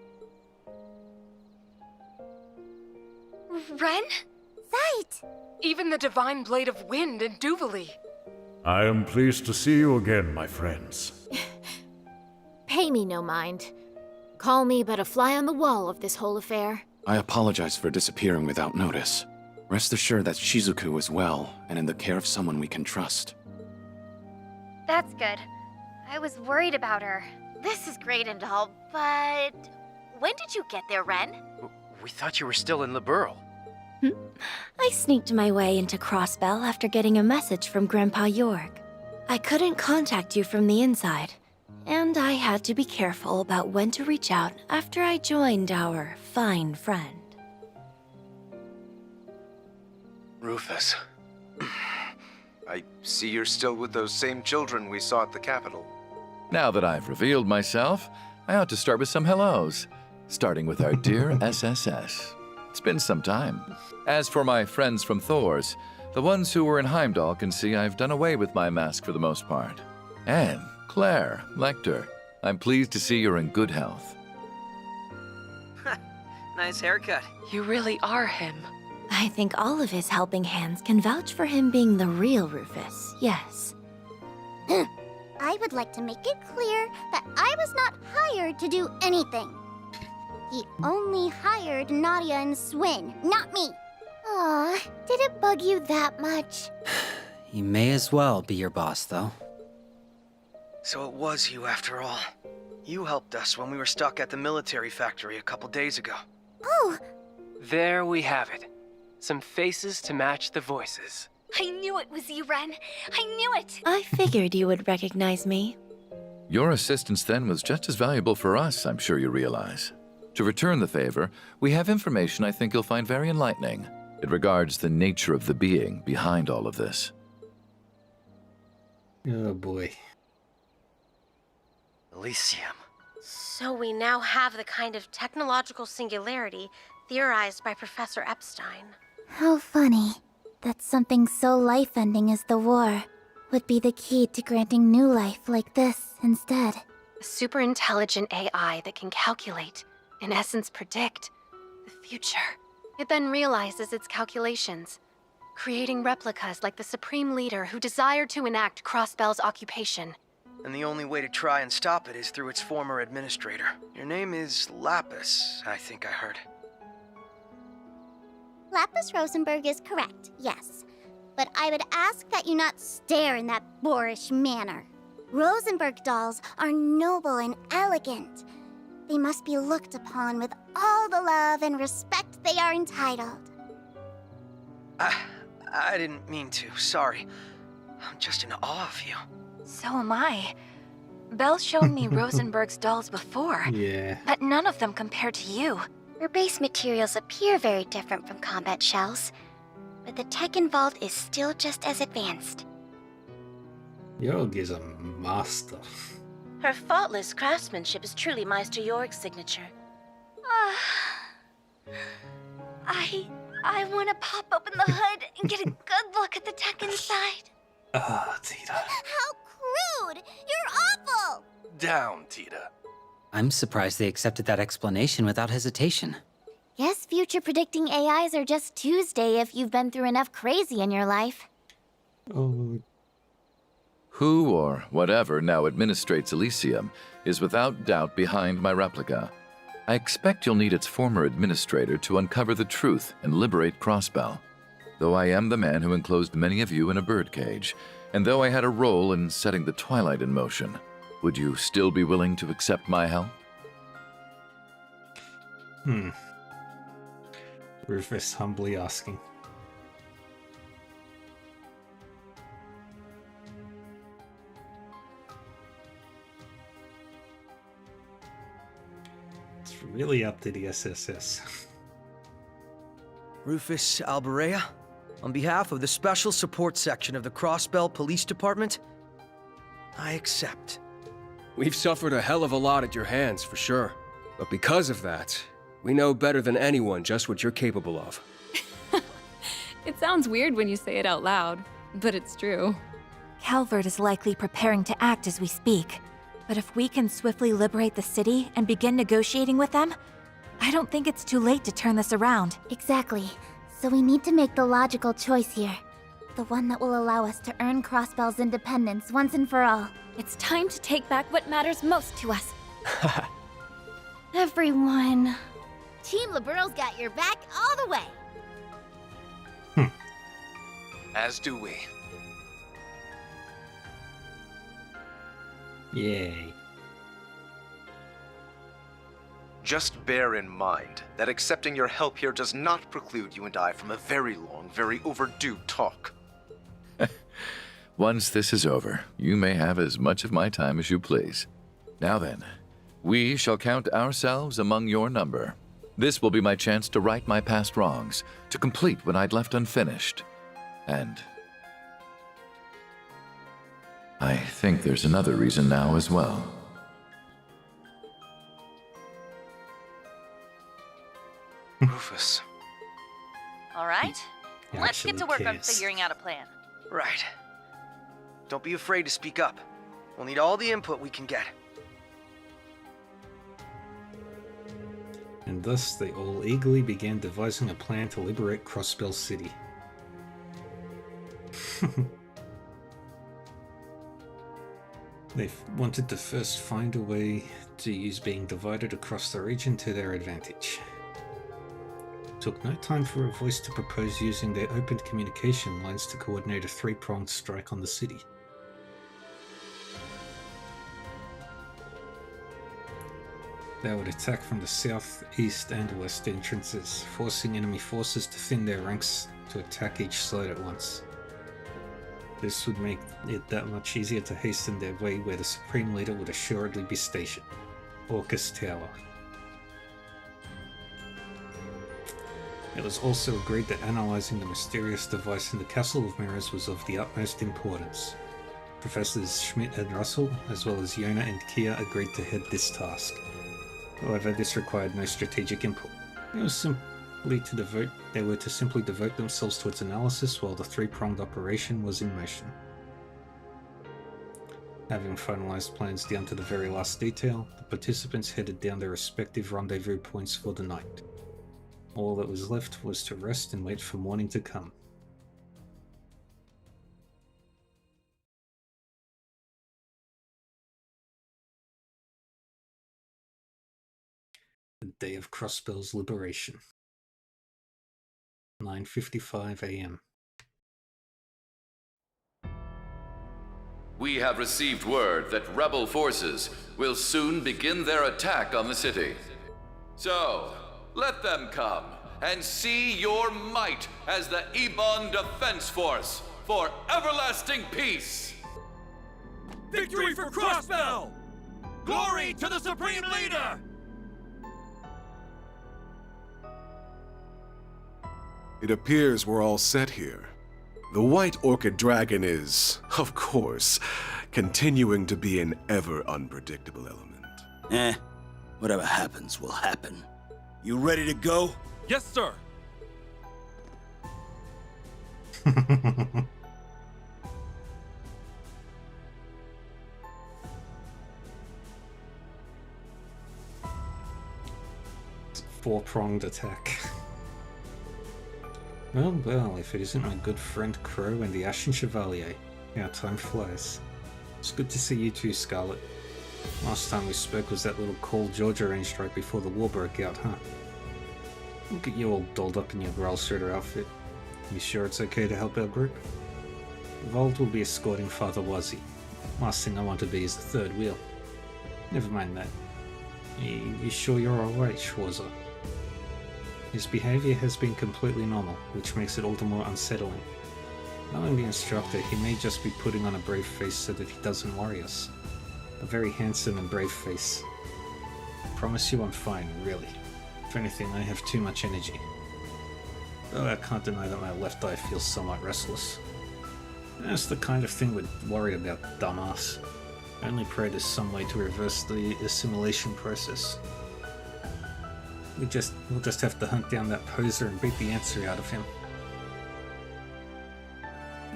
Ren? Sight! Even the Divine Blade of Wind in Duvali. I am pleased to see you again, my friends. Pay me no mind. Call me but a fly on the wall of this whole affair. I apologize for disappearing without notice. Rest assured that Shizuku is well and in the care of someone we can trust. That's good. I was worried about her. This is great and all, but when did you get there, Ren? We thought you were still in Liberl. I sneaked my way into Crossbell after getting a message from Grandpa York. I couldn't contact you from the inside, and I had to be careful about when to reach out after I joined our fine friend. Rufus. I see you're still with those same children we saw at the Capitol. Now that I've revealed myself, I ought to start with some hellos, starting with our dear SSS. It's been some time. As for my friends from Thor's, the ones who were in Heimdall can see I've done away with my mask for the most part. And Claire, Lecter, I'm pleased to see you're in good health. Nice haircut. You really are him. I think all of his helping hands can vouch for him being the real Rufus, yes. I would like to make it clear that I was not hired to do anything. He only hired Nadia and Swin, not me. Aw, did it bug you that much? He may as well be your boss, though. So it was you after all. You helped us when we were stuck at the military factory a couple days ago. Oh! There we have it. Some faces to match the voices. I knew it was you, Ren. I knew it. I figured you would recognize me. Your assistance then was just as valuable for us, I'm sure you realize. To return the favor, we have information I think you'll find very enlightening. It regards the nature of the being behind all of this. Oh boy. Elysium. So we now have the kind of technological singularity theorized by Professor Epstein. How funny that something so life-ending as the war would be the key to granting new life like this instead. A super intelligent AI that can calculate, in essence predict, the future. It then realizes its calculations, creating replicas like the Supreme Leader who desired to enact Crossbell's occupation. And the only way to try and stop it is through its former administrator. Your name is Lapis, I think I heard. Lapis Rosenberg is correct, yes. but I would ask that you not stare in that boorish manner. Rosenberg dolls are noble and elegant. They must be looked upon with all the love and respect they are entitled. I didn't mean to, sorry. I'm just in awe of you. So am I. Belle's shown me Rosenberg's dolls before, Yeah. but none of them compared to you. Her base materials appear very different from combat shells, but the tech involved is still just as advanced. Jorg is a master. Her faultless craftsmanship is truly Meister Jorg's signature. I want to pop open the hood and get a good look at the tech inside. Ah, Tita. How crude! You're awful! Down, Tita. I'm surprised they accepted that explanation without hesitation. Guess future predicting AIs are just Tuesday if you've been through enough crazy in your life. Oh. Who or whatever now administrates Elysium is without doubt behind my replica. I expect you'll need its former administrator to uncover the truth and liberate Crossbell. Though I am the man who enclosed many of you in a birdcage, and though I had a role in setting the Twilight in motion, would you still be willing to accept my help? Rufus humbly asking. It's really up to the SSS. Rufus Alberea, on behalf of the Special Support Section of the Crossbell Police Department, I accept. We've suffered a hell of a lot at your hands, for sure. But because of that, we know better than anyone just what you're capable of. It sounds weird when you say it out loud, but it's true. Calvert is likely preparing to act as we speak. But if we can swiftly liberate the city and begin negotiating with them, I don't think it's too late to turn this around. Exactly. So we need to make the logical choice here. The one that will allow us to earn Crossbell's independence once and for all. It's time to take back what matters most to us. Everyone. Team Liberal's got your back all the way. As do we. Yay. Just bear in mind that accepting your help here does not preclude you and I from a very long, very overdue talk. Once this is over, you may have as much of my time as you please. Now then, we shall count ourselves among your number. This will be my chance to right my past wrongs, to complete what I'd left unfinished. And I think there's another reason now as well. Rufus. All right, He let's get to work on cares. figuring out a plan. Right. Don't be afraid to speak up. We'll need all the input we can get. And thus they all eagerly began devising a plan to liberate Crossbell City. They wanted to first find a way to use being divided across the region to their advantage. It took no time for a voice to propose using their open communication lines to coordinate a three-pronged strike on the city. They would attack from the south, east, and west entrances, forcing enemy forces to thin their ranks to attack each side at once. This would make it that much easier to hasten their way where the Supreme Leader would assuredly be stationed, Orcus Tower. It was also agreed that analysing the mysterious device in the Castle of Mirrors was of the utmost importance. Professors Schmidt and Russell, as well as Yona and Kia, agreed to head this task. However, this required no strategic input. They were to simply devote themselves to its analysis while the three-pronged operation was in motion. Having finalized plans down to the very last detail, the participants headed down their respective rendezvous points for the night. All that was left was to rest and wait for morning to come. The day of Crossbell's liberation. 9:55 a.m. We have received word that rebel forces will soon begin their attack on the city. So, let them come and see your might as the Ebon Defense Force for everlasting peace! Victory for Crossbell! Glory to the Supreme Leader! It appears we're all set here. The White Orchid Dragon is, of course, continuing to be an ever unpredictable element. Whatever happens will happen. You ready to go? Yes, sir. Four-pronged attack. Well, if it isn't my good friend Crow and the Ashen Chevalier. How time flies. It's good to see you too, Scarlet. Last time we spoke was that little call George arranged right before the war broke out, huh? Look at you all dolled up in your Grail Shredder outfit. You sure it's okay to help our group? Vold will be escorting Father Wazzy. Last thing I want to be is the third wheel. Never mind that. You sure you're alright, Schwarzer? His behavior has been completely normal, which makes it all the more unsettling. Knowing the instructor, he may just be putting on a brave face so that he doesn't worry us. A very handsome and brave face. I promise you I'm fine, really. If anything, I have too much energy. Though I can't deny that my left eye feels somewhat restless. That's the kind of thing we're worried about, dumbass. I only pray there's some way to reverse the assimilation process. We'll just have to hunt down that poser and beat the answer out of him.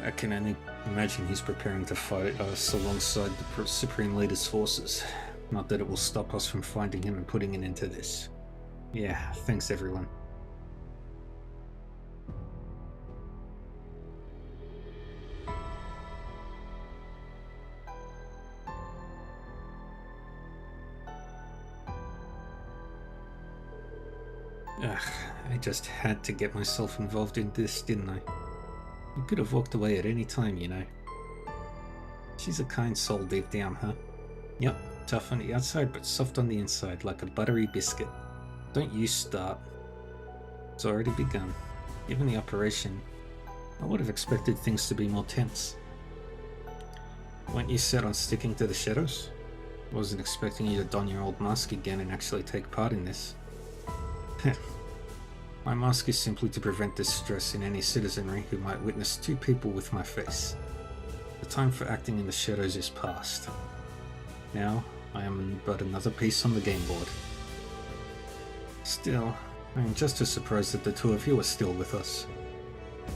I can only imagine he's preparing to fight us alongside the Supreme Leader's forces. Not that it will stop us from finding him and putting an end to this. Yeah, thanks everyone. Ugh, I just had to get myself involved in this, didn't I? You could have walked away at any time, you know. She's a kind soul deep down, huh? Yep, tough on the outside but soft on the inside, like a buttery biscuit. Don't you start. It's already begun. Given the operation, I would have expected things to be more tense. Weren't you set on sticking to the shadows? Wasn't expecting you to don your old mask again and actually take part in this. My mask is simply to prevent distress in any citizenry who might witness two people with my face. The time for acting in the shadows is past. Now, I am but another piece on the game board. Still, I am just as surprised that the two of you are still with us.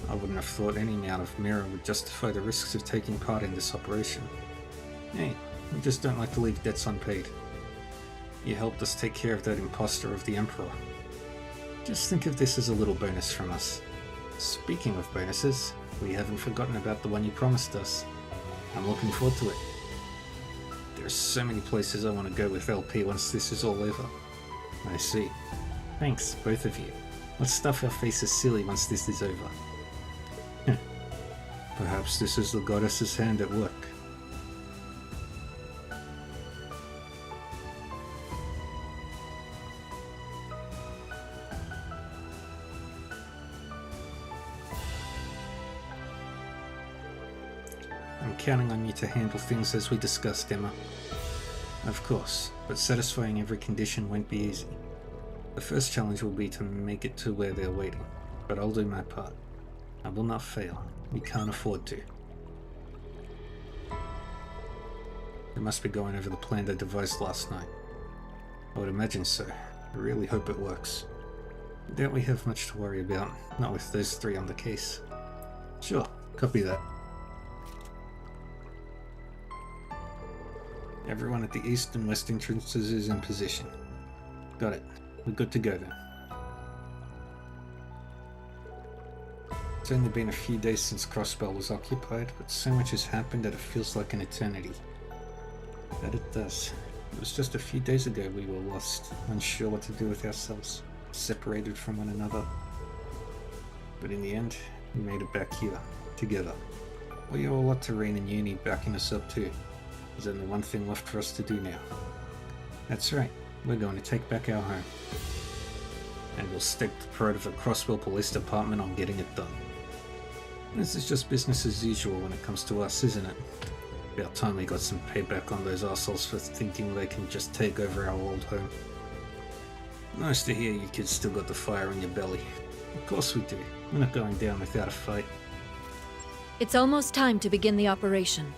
I wouldn't have thought any amount of mirror would justify the risks of taking part in this operation. Hey, we just don't like to leave debts unpaid. You helped us take care of that imposter of the Emperor. Just think of this as a little bonus from us. Speaking of bonuses, we haven't forgotten about the one you promised us. I'm looking forward to it. There are so many places I want to go with LP once this is all over. I see. Thanks, both of you. Let's stuff our faces silly once this is over. Perhaps this is the goddess's hand at work. I'm counting on you to handle things as we discussed, Emma. Of course, but satisfying every condition won't be easy. The first challenge will be to make it to where they're waiting, but I'll do my part. I will not fail. We can't afford to. They must be going over the plan they devised last night. I would imagine so. I really hope it works. I doubt we have much to worry about, not with those three on the case. Sure, copy that. Everyone at the east and west entrances is in position. Got it. We're good to go then. It's only been a few days since Crossbell was occupied, but so much has happened that it feels like an eternity. That it does. It was just a few days ago we were lost, unsure what to do with ourselves, separated from one another. But in the end, we made it back here, together. We owe a lot to Rain and Uni backing us up too. There's only one thing left for us to do now. That's right, we're going to take back our home. And we'll stake the pride of the Crosswell Police Department on getting it done. This is just business as usual when it comes to us, isn't it? About time we got some payback on those assholes for thinking they can just take over our old home. Nice to hear you kids still got the fire in your belly. Of course we do. We're not going down without a fight. It's almost time to begin the operation.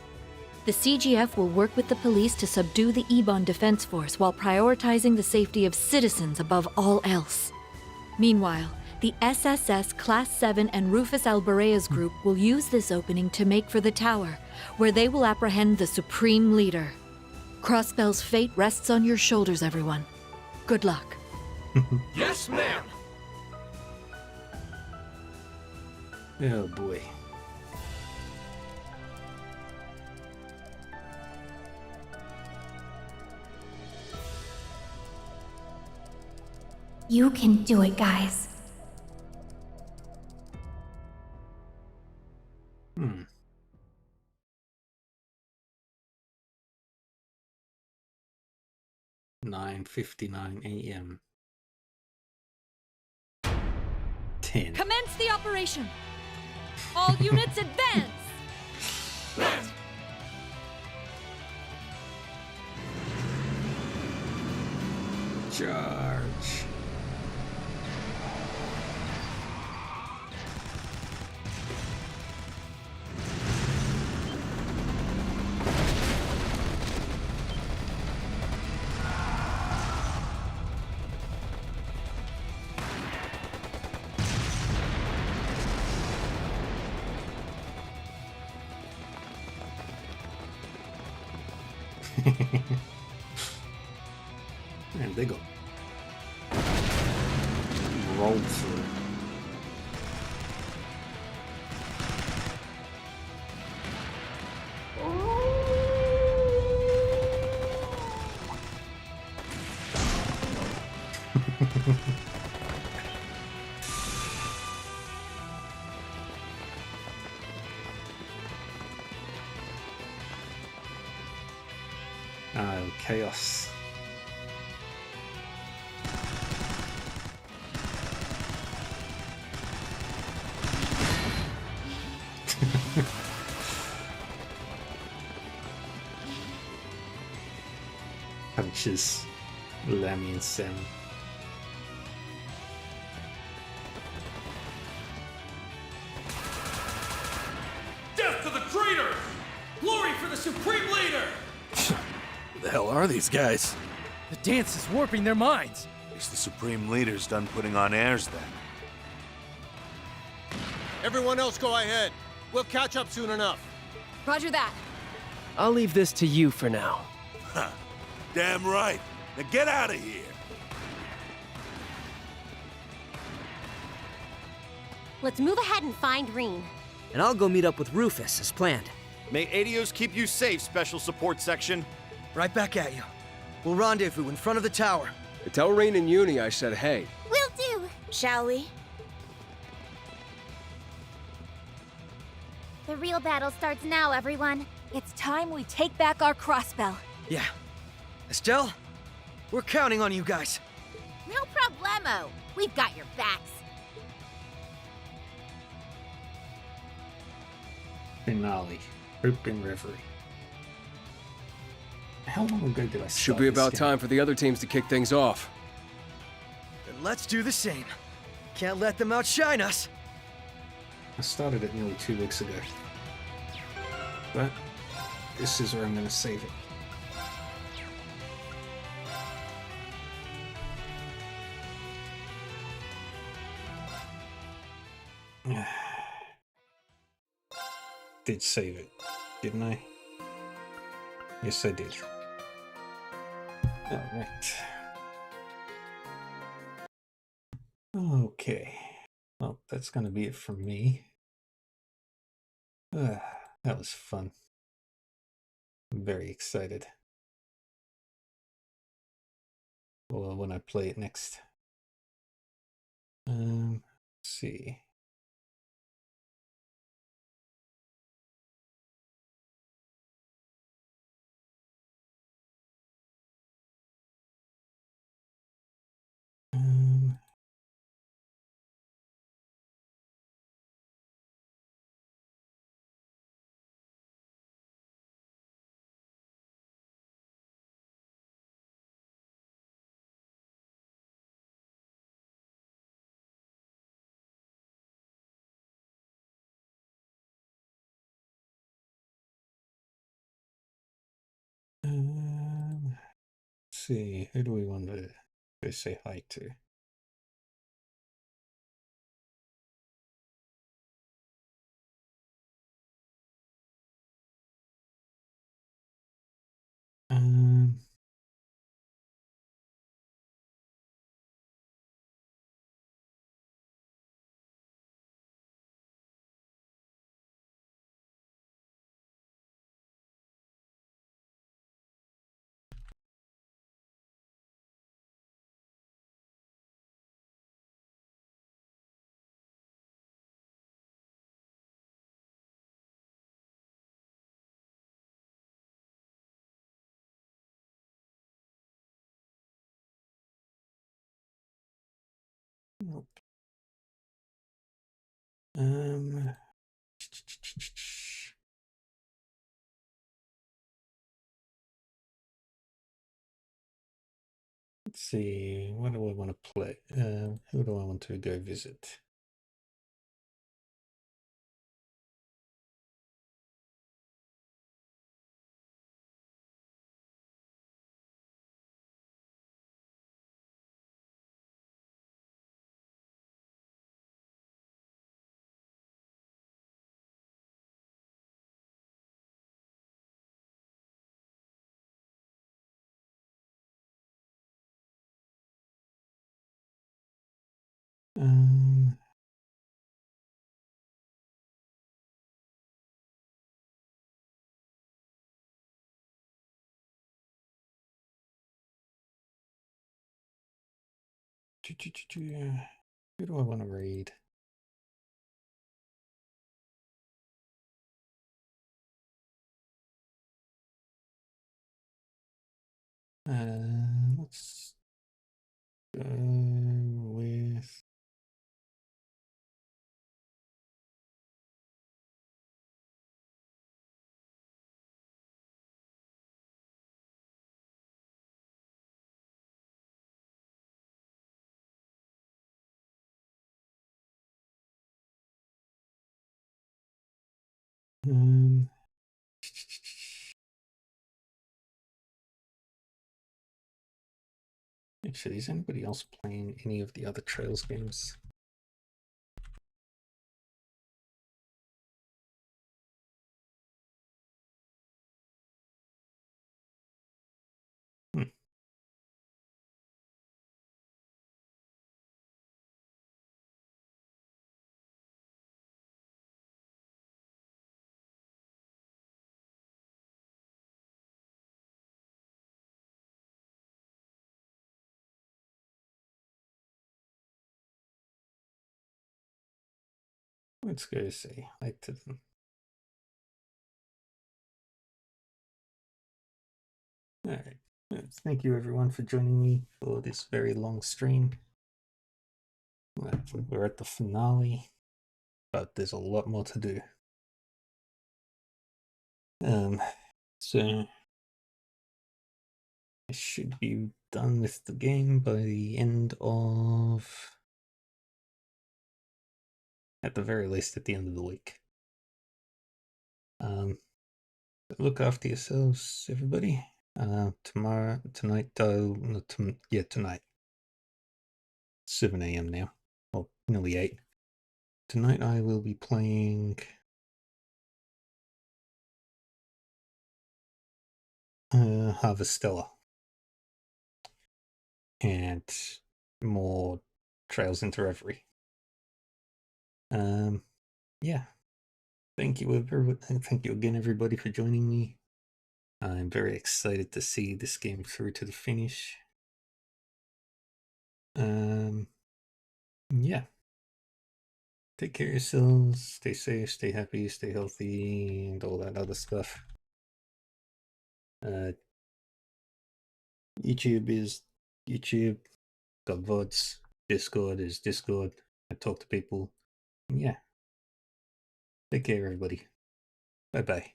The CGF will work with the police to subdue the Ebon Defense Force while prioritizing the safety of citizens above all else. Meanwhile, the SSS Class 7 and Rufus Albarea's group will use this opening to make for the tower, where they will apprehend the Supreme Leader. Crossbell's fate rests on your shoulders, everyone. Good luck. Yes, ma'am! Oh boy. You can do it, guys. Hmm. $9:59 a.m. 10. Commence the operation! All units advance! Charge! And they go rolled through. Oh, chaos. Punches Lammy and Sam. Death to the traitors! Glory for the Supreme Leader! Who the hell are these guys? The dance is warping their minds. At least the Supreme Leader's done putting on airs then. Everyone else go ahead. We'll catch up soon enough. Roger that. I'll leave this to you for now. Huh. Damn right. Now get out of here. Let's move ahead and find Reen. And I'll go meet up with Rufus as planned. May Adios keep you safe, Special Support Section. Right back at you. We'll rendezvous in front of the tower. Tell Rain and Uni I said hey. Will do. Shall we? The real battle starts now, everyone. It's time we take back our Crossbell. Yeah. Estelle, we're counting on you guys. No problemo. We've got your backs. Finale. Hope in Reverie. How long ago did I start Should be this about game? time for the other teams to kick things off. Then let's do the same. Can't let them outshine us. I started it nearly 2 weeks ago. But this is where I'm going to save it. Did save it, didn't I? Yes, I did. Alright. Okay. Well, that's going to be it from me. That was fun. I'm very excited. Well, when I play it next. Let's see. see, who do we want to go say hi to? Um, nope. Um, let's see, what do I want to play? Who do I want to go visit? Um, who do I want to read? Let's go with um, actually, is anybody else playing any of the other Trails games? Hmm. Let's go say hi to them. Alright, thank you everyone for joining me for this very long stream. We're at the finale, but there's a lot more to do. So I should be done with the game by the end of, at the very least, at the end of the week. Look after yourselves, everybody. Tonight, tonight, 7 a.m. now, well, nearly 8. Tonight I will be playing Harvestella and more Trails into Reverie. Yeah. Thank you again, everybody, for joining me. I'm very excited to see this game through to the finish. Yeah. Take care of yourselves, stay safe, stay happy, stay healthy, and all that other stuff. YouTube is YouTube, got VODs, Discord is Discord. I talk to people. Yeah. Take care, everybody. Bye-bye.